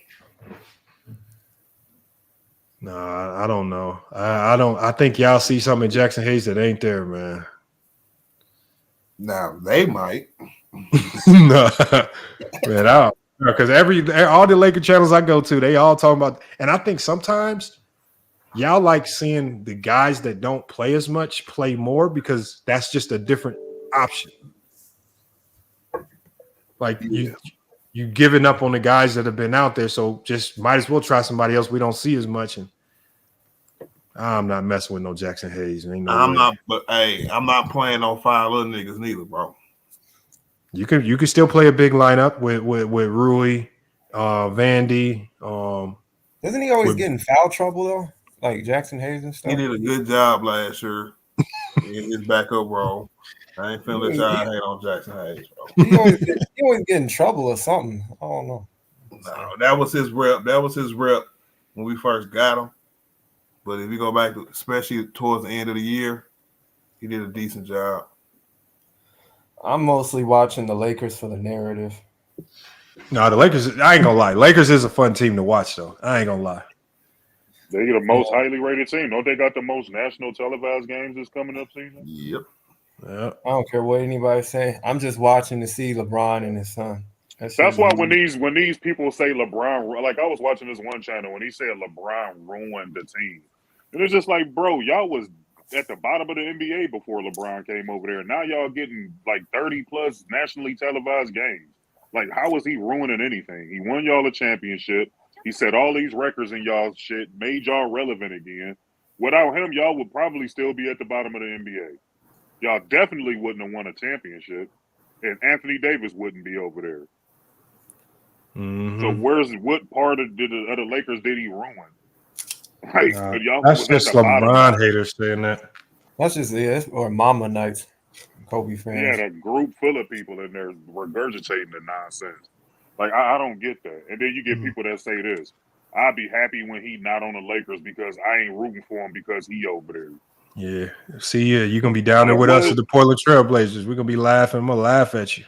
Nah, I don't know. I think y'all see something in Jackson Hayes that ain't there, man. Now they might. No, man, because all the Laker channels I go to, they all talking about, and I think sometimes y'all like seeing the guys that don't play as much play more because that's just a different option. Like you giving up on the guys that have been out there, so just might as well try somebody else we don't see as much. And I'm not messing with no Jackson Hayes. I'm not playing on 5 little niggas neither, bro. You can still play a big lineup with Rui, Vandy. Doesn't he always get in foul trouble though? Like Jackson Hayes and stuff. He did a good job last year in his backup role. I ain't feeling y'all hate on Jackson Hayes, bro. He always get in trouble or something. I don't know. No, that was his rep. That was his rep when we first got him. But if you go back, especially towards the end of the year, he did a decent job. I'm mostly watching the Lakers for the narrative. No, the Lakers, I ain't gonna lie. Lakers is a fun team to watch, though. I ain't gonna lie. They the most highly rated team. Don't they got the most national televised games this coming up season? Yep. Yeah. I don't care what anybody say. I'm just watching to see LeBron and his son. That's why when these people say LeBron, like I was watching this one channel when he said LeBron ruined the team. And it's just like, bro, y'all was at the bottom of the NBA before LeBron came over there. Now y'all getting like 30 plus nationally televised games. Like, how is he ruining anything? He won y'all a championship. He set all these records in y'all shit, made y'all relevant again. Without him, y'all would probably still be at the bottom of the NBA. Y'all definitely wouldn't have won a championship. And Anthony Davis wouldn't be over there. So what part of the Lakers did he ruin? Like, y'all That's was just at the bottom. LeBron haters saying that. That's just it. Or Mama Nights, Kobe fans. He had a group full of people in there regurgitating the nonsense. Like, I don't get that. And then you get people that say this. I'd be happy when he not on the Lakers because I ain't rooting for him because he over there. Yeah. See, you're going to be down there with us at the Portland Trailblazers. We're going to be laughing. I'm going to laugh at you.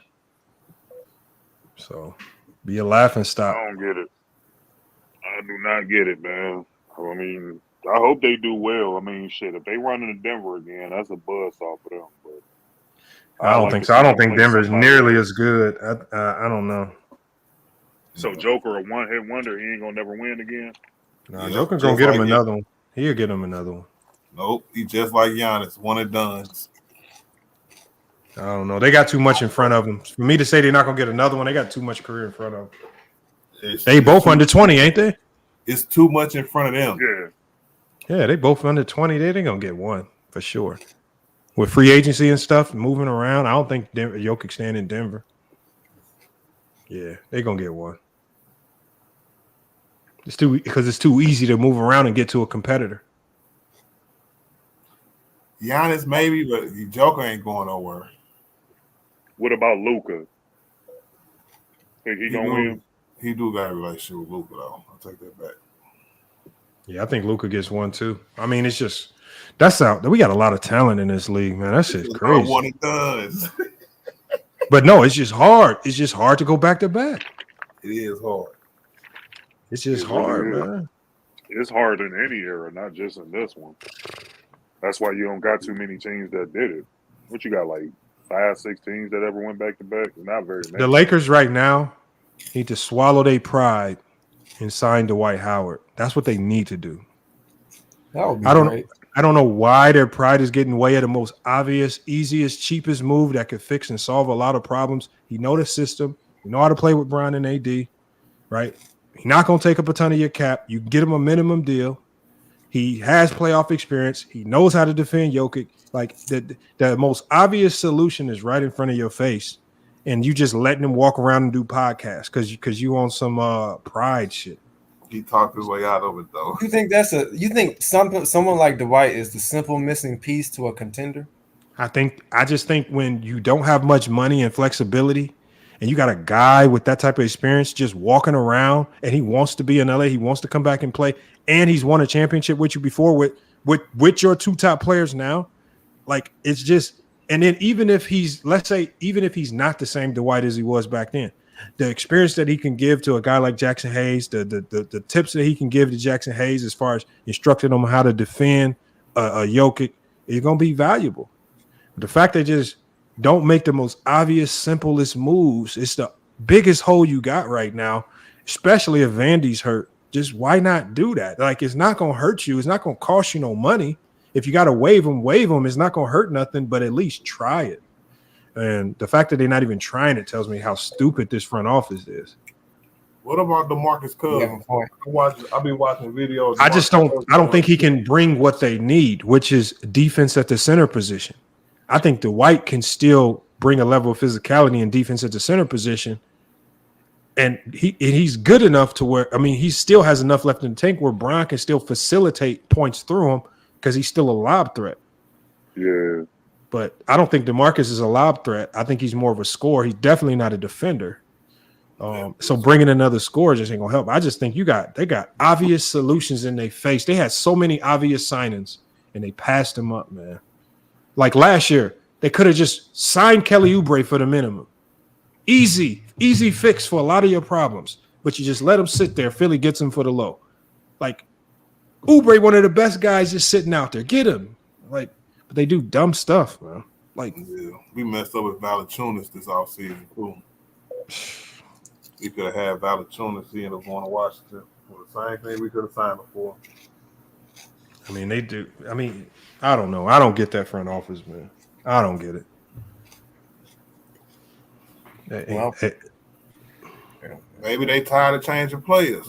So, be a laughing stock. I don't get it. I do not get it, man. I mean, I hope they do well. I mean, shit, if they run into Denver again, that's a buzz off of them. But I don't think so. I don't think Denver's nearly as good. I don't know. So Joker a one-hit wonder. He ain't gonna never win again. No, Joker's gonna get him another one. He'll get him another one. Nope, he just like Giannis, one and done. I don't know. They got too much in front of them. For me to say they're not gonna get another one, they got too much career in front of them. They both under 20, ain't they? It's too much in front of them. Yeah, they both under 20. They gonna get one for sure. With free agency and stuff moving around, I don't think Jokic staying in Denver. Yeah, they're gonna get one. It's too easy to move around and get to a competitor. Giannis maybe, but Joker ain't going nowhere. What about Luka? Think he gonna win? He do got a relationship with Luka though. I'll take that back. Yeah, I think Luka gets one too. I mean, it's just that's out. We got a lot of talent in this league, man. That shit's crazy. One and done. But no, it's just hard. It's just hard to go back to back. It is hard. It's just hard, man. It's hard in any era, not just in this one. That's why you don't got too many teams that did it. What you got, like 5, 6 teams that ever went back to back? Not very many. The Lakers right now need to swallow their pride and sign Dwight Howard. That's what they need to do. That would be great. I don't know why their pride is getting way of the most obvious, easiest, cheapest move that could fix and solve a lot of problems. He know the system. You know how to play with Bron and AD, right? He's not going to take up a ton of your cap. You get him a minimum deal. He has playoff experience. He knows how to defend Jokic. Like the most obvious solution is right in front of your face, and you just letting him walk around and do podcasts because you on some pride shit. He talked his way out of it though. You think someone like Dwight is the simple missing piece to a contender? I just think when you don't have much money and flexibility, and you got a guy with that type of experience just walking around, and he wants to be in LA, he wants to come back and play, and he's won a championship with you before with your 2 top players now, like it's just. And then even if he's not the same Dwight as he was back then, the experience that he can give to a guy like Jackson Hayes, the tips that he can give to Jackson Hayes as far as instructing him how to defend a Jokic is going to be valuable. But the fact they just don't make the most obvious, simplest moves, it's the biggest hole you got right now, especially if Vandy's hurt. Just why not do that? Like, it's not going to hurt you. It's not going to cost you no money. If you got to waive him. It's not going to hurt nothing, but at least try it. And the fact that they're not even trying it tells me how stupid this front office is. What about DeMarcus Cousins? I've been watching videos. I don't think he can bring what they need, which is defense at the center position. I think Dwight can still bring a level of physicality and defense at the center position. And he's good enough to where, I mean, he still has enough left in the tank where Bron can still facilitate points through him because he's still a lob threat. Yeah. But I don't think DeMarcus is a lob threat. I think he's more of a scorer. He's definitely not a defender. So bringing another scorer just ain't gonna help. I just think they got obvious solutions in their face. They had so many obvious signings and they passed them up, man. Like last year, they could have just signed Kelly Oubre for the minimum. Easy fix for a lot of your problems. But you just let him sit there. Philly gets him for the low. Like Oubre, one of the best guys, just sitting out there. Get him. Like, but they do dumb stuff, man. Like, yeah, we messed up with Valanciunas this offseason too. We could have had Valanciunas. He ended up going to Washington for the same thing we could have signed before. I mean, they do. I mean, I don't know. I don't get that front office, man. I don't get it. Maybe they tired of changing players.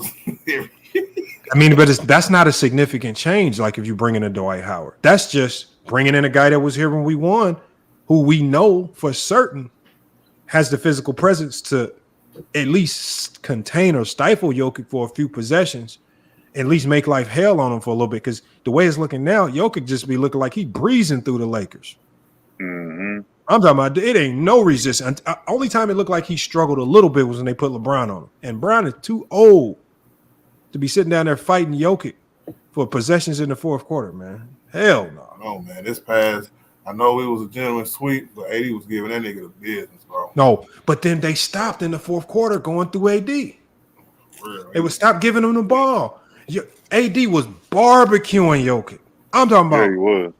I mean, but that's not a significant change. Like if you bring in a Dwight Howard, that's just bringing in a guy that was here when we won, who we know for certain has the physical presence to at least contain or stifle Jokic for a few possessions, at least make life hell on him for a little bit. Because the way it's looking now, Jokic just be looking like he breezing through the Lakers. Mm-hmm. I'm talking about it ain't no resistance. Only time it looked like he struggled a little bit was when they put LeBron on him. And Brown is too old to be sitting down there fighting Jokic for possessions in the fourth quarter, man. Hell no. No, man. This pass, I know it was a gentleman's sweep, but AD was giving that nigga the business, bro. No, but then they stopped in the fourth quarter going through AD. They would stop giving him the ball. AD was barbecuing Jokic. I'm talking about. Yeah, he was.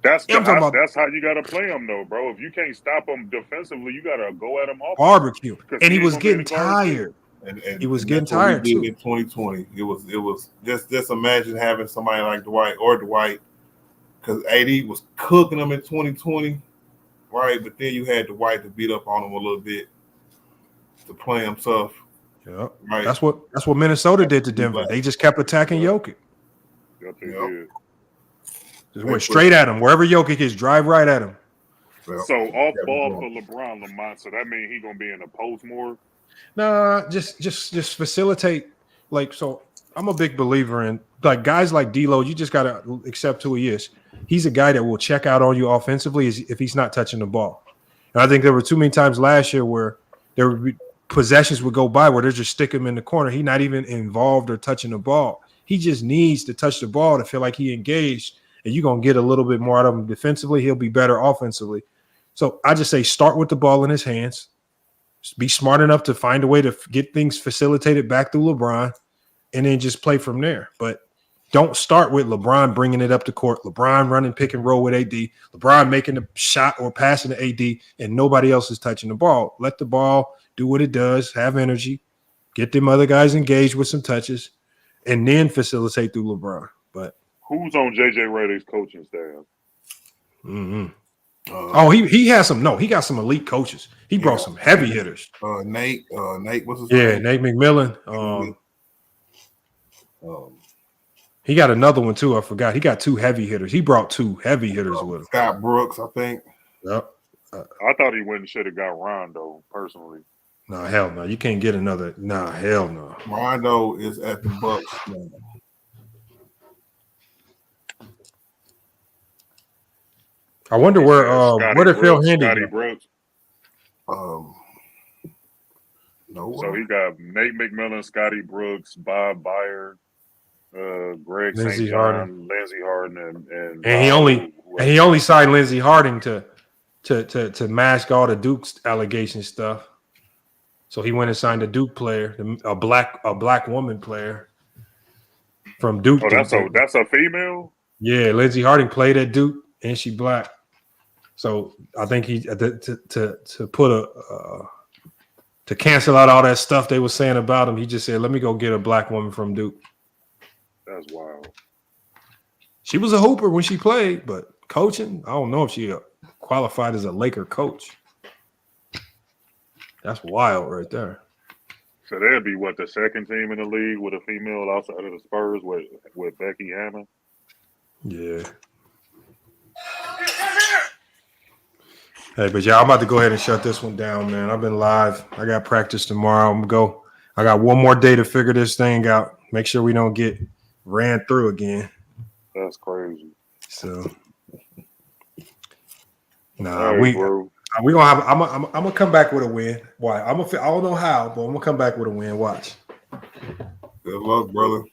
That's I'm talking about that's how you got to play him, though, bro. If you can't stop him defensively, you got to go at him off barbecue. And he was ain't gonna getting be the guard tired. And he was getting that's what we tired did too. in 2020. It was just imagine having somebody like Dwight, because AD was cooking them in 2020, right? But then you had Dwight to beat up on him a little bit to play himself. Yeah, right. That's what Minnesota did to Denver. They just kept attacking Jokic. Yep, they did. Just went straight at him. Wherever Jokic is, drive right at him. So off ball for LeBron Lamont. So that means he gonna be in the post more. Nah, just facilitate. Like, so I'm a big believer in like guys like D'Lo. You just gotta accept who he is. He's a guy that will check out on you offensively if he's not touching the ball. And I think there were too many times last year where there would be possessions would go by where they just stick him in the corner. He's not even involved or touching the ball. He just needs to touch the ball to feel like he engaged, and you're gonna get a little bit more out of him defensively. He'll be better offensively. So I just say start with the ball in his hands. Be smart enough to find a way to get things facilitated back through LeBron, and then just play from there. But don't start with LeBron bringing it up the court, LeBron running pick and roll with AD, LeBron making a shot or passing to AD, and nobody else is touching the ball. Let the ball do what it does, have energy, get them other guys engaged with some touches, and then facilitate through LeBron. But who's on JJ Redick's coaching staff? He has some. No, he got some elite coaches. He brought some heavy hitters. Nate, what's his name? name? Nate McMillan. He got another one too. I forgot. He got two heavy hitters. He brought two heavy hitters with him. Scott Brooks, I think. Yep. I thought he wouldn't should have got Rondo personally. No, hell no. You can't get another. Nah, hell no. Rondo is at the Bucks. I wonder where did Phil Handy Scotty go? Brooks. No. So he got Nate McMillan, Scotty Brooks, Bob Byer, Greg Lindsey St. John, Harden. Lindsey Harden, And he only signed Lindsey Harding to mask all the Duke's allegation stuff. So he went and signed a Duke player, a black woman player from Duke. Oh, that's a female? Yeah, Lindsey Harding played at Duke and she black. So I think he to put to cancel out all that stuff they were saying about him, he just said, "Let me go get a black woman from Duke." That's wild. She was a hooper when she played, but coaching, I don't know if she qualified as a Laker coach. That's wild right there. So that'd be what, the second team in the league with a female outside of the Spurs with Becky Hammond? Yeah. Hey, but yeah, I'm about to go ahead and shut this one down, man. I've been live. I got practice tomorrow. I'm gonna go. I got one more day to figure this thing out. Make sure we don't get ran through again. That's crazy. So, we gonna have. I'm gonna come back with a win. Why? I don't know how, but I'm gonna come back with a win. Watch. Good luck, brother.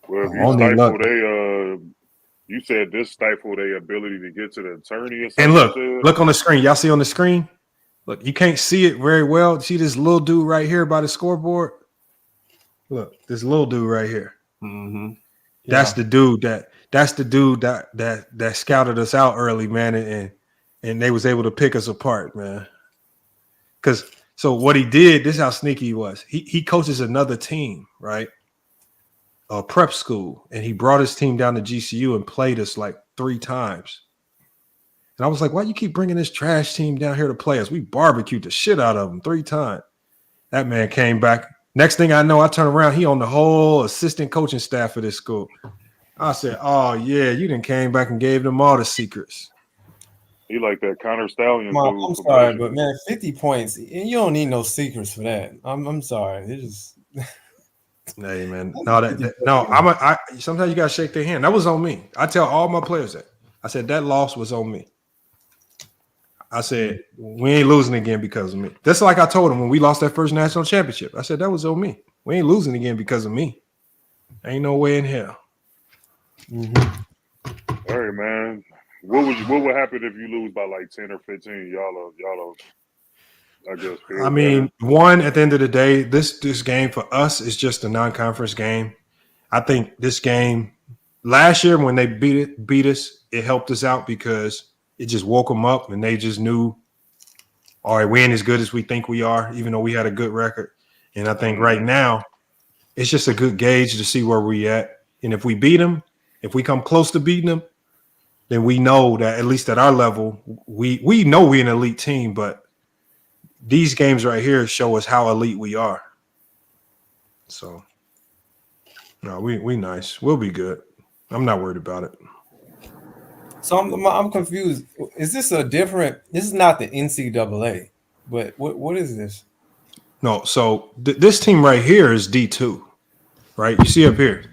Well, if you said this stifled their ability to get to the attorney or something. And look on the screen. Y'all see on the screen? Look, you can't see it very well. See this little dude right here by the scoreboard? Look, this little dude right here. Mm-hmm. That's the dude that scouted us out early, man, and they was able to pick us apart, man. So what he did, this is how sneaky he was. He coaches another team, right? A prep school, and he brought his team down to GCU and played us like 3 times. And I was like, why you keep bringing this trash team down here to play us? We barbecued the shit out of them 3 times. That man came back. Next thing I know, I turn around, he on the whole assistant coaching staff of this school. I said, oh, yeah, you done came back and gave them all the secrets. He like that Connor Stallion Mom, dude. I'm from sorry, Michigan. but man, 50 points, and you don't need no secrets for that. I'm sorry. It just Hey man, I sometimes you gotta shake their hand. That was on me. I tell all my players that. I said that loss was on me. I said we ain't losing again because of me. That's like I told him when we lost that first national championship. I said that was on me. We ain't losing again because of me. Ain't no way in hell. All right, man. What would happen if you lose by like 10 or 15? Y'all I guess feel I better. mean, one, at the end of the day, this game for us is just a non-conference game. I think this game last year when they beat us, it helped us out because it just woke them up and they just knew, all right, we ain't as good as we think we are, even though we had a good record. And I think right now, it's just a good gauge to see where we at. And if we beat them, if we come close to beating them, then we know that at least at our level, we know we're an elite team, but these games right here show us how elite we are. So, no, we nice. We'll be good. I'm not worried about it. so I'm confused. Is this a different? This is not the NCAA, but what is this? No, so this team right here is D2, right? You see up here,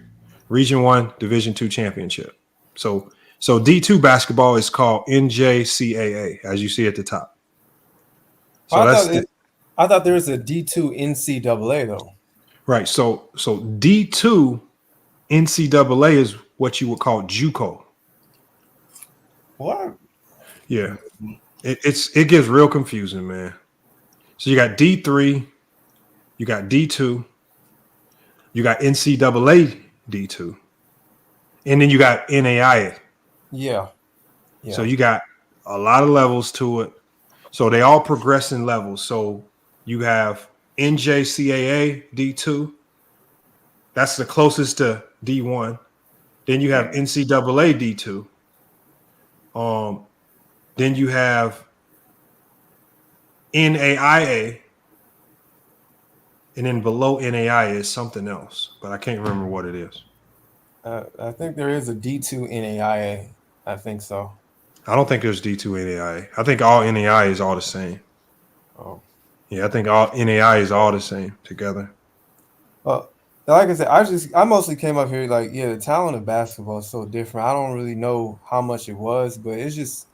Region 1, Division 2 championship. So D2 basketball is called NJCAA, as you see at the top. So I thought there was a D2 NCAA though. Right. So D2 NCAA is what you would call JUCO. What? Yeah. It gets real confusing, man. So you got D3, you got D2, you got NCAA D2, and then you got NAIA. Yeah. So you got a lot of levels to it. So they all progress in levels. So you have NJCAA D2. That's the closest to D1. Then you have NCAA D2. Then you have NAIA. And then below NAIA is something else, but I can't remember what it is. I think there is a D2 NAIA. I think so. I don't think there's D2 NAIA. I think all NAIA is all the same. Oh. Yeah, I think all NAIA is all the same together. Well, like I said, I mostly came up here like, the talent of basketball is so different. I don't really know how much it was, but it's just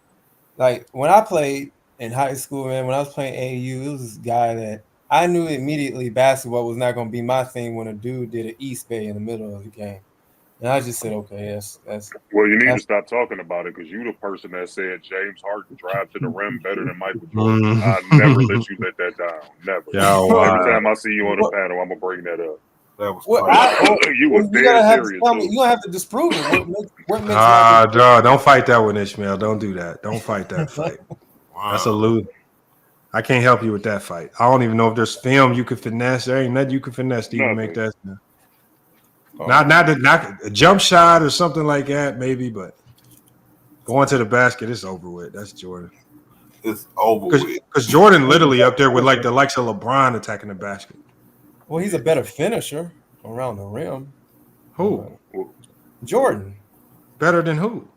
like when I played in high school, man, when I was playing AAU, it was this guy that I knew immediately basketball was not going to be my thing when a dude did an East Bay in the middle of the game. And I just said, okay, that's Well, you need to stop talking about it because you the person that said James Harden drive to the rim better than Michael Jordan. I never let you let that down. Never. Every time I see you on the panel, I'm gonna bring that up. That was you was dead serious. You don't have to disprove it. What makes don't fight that one, Ishmael. Don't do that. Don't fight that fight. That's a lose. I can't help you with that fight. I don't even know if there's film you could finesse. There ain't nothing you can finesse to even make that. Not a jump shot or something like that, maybe, but going to the basket, it's over with. That's Jordan. It's over with. Because Jordan literally up there with like the likes of LeBron attacking the basket. Well, he's a better finisher around the rim. Who? Jordan. Better than who?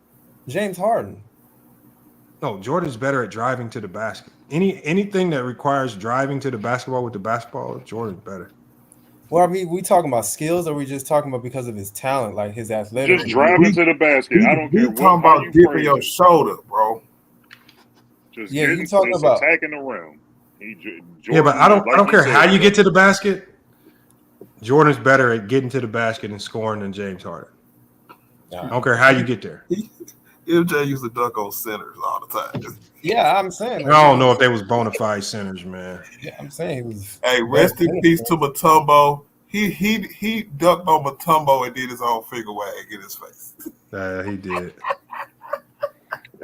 James Harden. No, Jordan's better at driving to the basket. Anything that requires driving to the basketball with the basketball, Jordan's better. Well, I mean, we talking about skills, or we just talking about because of his talent, like his athletic? Just driving to the basket. I don't care. We talking about dipping your shoulder, bro. Just you talking about attacking the rim. Yeah, but I don't care how you get to the basket. Jordan's better at getting to the basket and scoring than James Harden. I don't care how you get there. MJ used to dunk on centers all the time. Yeah, I'm saying. I don't know if they was bona fide centers, man. Yeah, I'm saying. He was hey, rest in peace to Mutombo. He dunked on Mutombo and did his own figure wag in his face. Yeah, he did.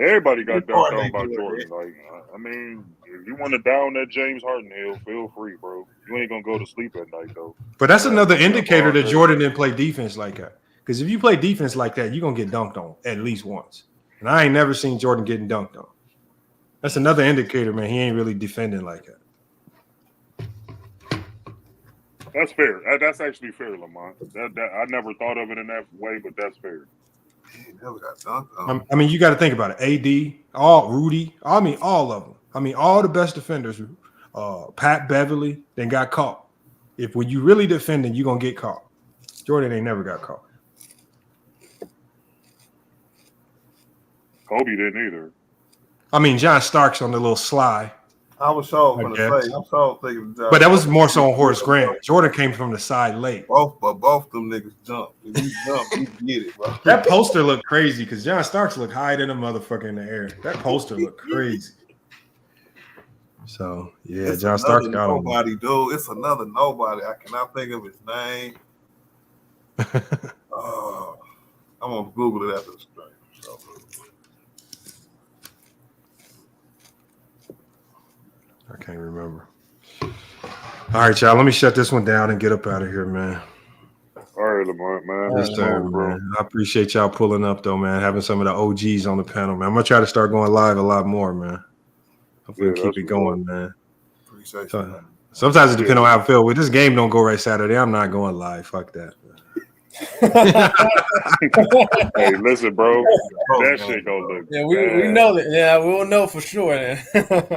Everybody got dunked on by Jordan. Like, I mean, if you want to down that James Harden hill, feel free, bro. You ain't gonna go to sleep at night though. But that's another indicator that Jordan didn't play defense like that. Because if you play defense like that, you're gonna get dunked on at least once. And I ain't never seen Jordan getting dunked on. That's another indicator, man. He ain't really defending like that. That's fair. That's actually fair, Lamont. That I never thought of it in that way, but that's fair. He never got dunked on. I mean, you got to think about it. AD, Rudy. I mean, all of them. I mean, all the best defenders. Pat Beverly then got caught. If when you really defending, you're gonna get caught. Jordan ain't never got caught. Kobe didn't either. I mean, John Starks on the little slide. I was so going to say. I'm so thinking. But that was more so on Horace Grant. Jordan came from the side late. Both them niggas jumped. If he jumped, he get it, bro. That poster looked crazy because John Starks looked higher than a motherfucker in the air. That poster looked crazy. So yeah, It's John Starks got him. nobody, dude. It's another nobody. I cannot think of his name. I'm gonna Google it after the stream. So. I can't remember. All right, y'all. Let me shut this one down and get up out of here, man. All right, Lamont, man. This time, man. I appreciate y'all pulling up, though, man. Having some of the OGs on the panel, man. I'm gonna try to start going live a lot more, man. Hopefully, keep it going, man. Appreciate you, man. Sometimes it depends on how I feel. With this game don't go right Saturday, I'm not going live. Fuck that. Hey, listen, bro. That shit gonna look. Yeah, we know that. Yeah, we'll know for sure.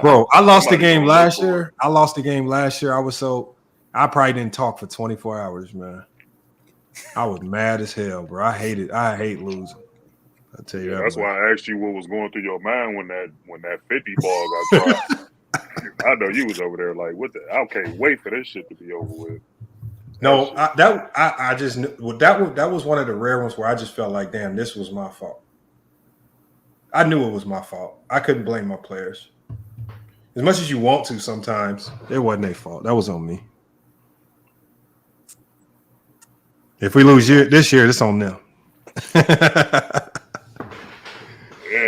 Bro, I lost the game last year. I probably didn't talk for 24 hours, man. I was mad as hell, bro. I hate losing. I'll tell you that. That's why I asked you what was going through your mind when that 50 ball got dropped. I know you was over there like, what the? I can't wait for this shit to be over with. No, I just knew that was one of the rare ones where I just felt like, damn, this was my fault. I knew it was my fault. I couldn't blame my players. As much as you want to sometimes, it wasn't their fault. That was on me. If we lose this year, it's on them. Yeah,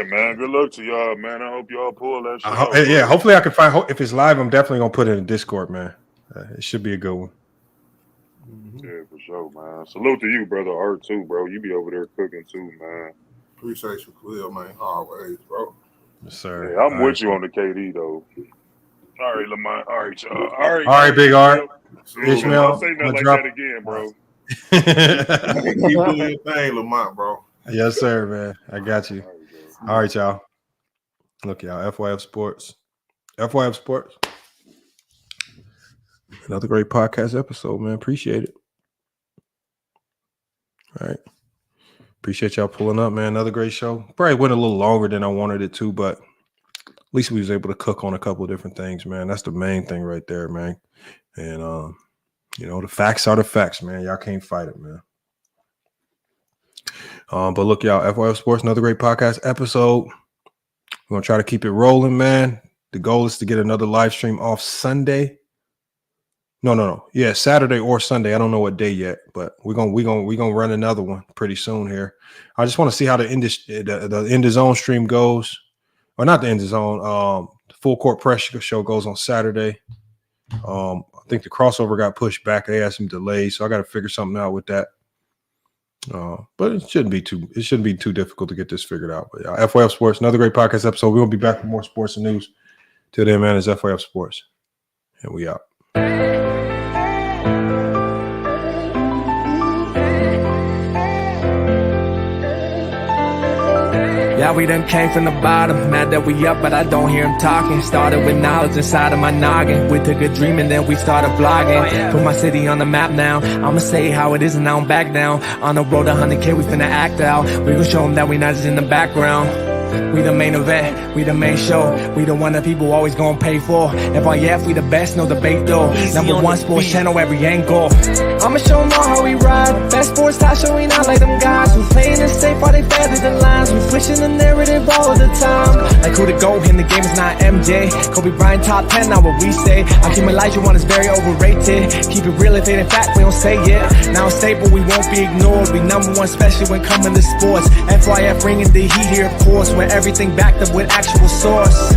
man. Good luck to y'all, man. I hope y'all pull that shit out. Yeah, hopefully I can find. If it's live, I'm definitely gonna put it in Discord, man. It should be a good one. Yeah, for sure, man. Salute to you, brother Art, too, bro. You be over there cooking, too, man. Appreciate you, Khalil, man. Always, bro. Yes, sir. Yeah, I'm with you on the KD, though. All right, Lamont. All right, y'all. All right, Big Art. Ishmael, Don't say nothing like that again, bro. Keep doing your thing, Lamont, bro. Yes, sir, man. I got you. All right, y'all. Look, y'all. FYF Sports. FYF Sports. Another great podcast episode, man. Appreciate it. All right. Appreciate y'all pulling up, man. Another great show. Probably went a little longer than I wanted it to, but at least we was able to cook on a couple of different things, man. That's the main thing right there, man. And, the facts are the facts, man. Y'all can't fight it, man. But look, y'all, FYF Sports, another great podcast episode. We're going to try to keep it rolling, man. The goal is to get another live stream off Sunday. No. Yeah, Saturday or Sunday. I don't know what day yet, but we're gonna run another one pretty soon here. I just want to see how the end of zone stream goes, or not the end of zone. The full court press show goes on Saturday. I think the crossover got pushed back. They had some delays, so I got to figure something out with that. But it shouldn't be too difficult to get this figured out. But FYF Sports, another great podcast episode. We're gonna be back with more sports and news. Till then, man, it's FYF Sports, and we out. Yeah, we done came from the bottom, mad that we up, but I don't hear him talking. Started with knowledge inside of my noggin. We took a dream and then we started vlogging. Put my city on the map now. I'ma say how it is and I don't back down. On the road to 100K, we finna act out. We gon' show them that we not just in the background. We the main event, we the main show. We the one that people always gonna pay for. FYF, we the best, no debate though. Number one sports channel, every angle. I'ma show them all how we ride. Best sports talk show, we not like them guys. We playing it safe while they feather the lines. We pushing the narrative all of the time. Like who to go in the game is not MJ. Kobe Bryant top 10, not what we say. I keep Elijah one is very overrated. Keep it real if it ain't fact, we don't say it. Now it's stable, we won't be ignored. We number one, especially when coming to sports. FYF ringing the heat here, of course. When everything backed up with actual source.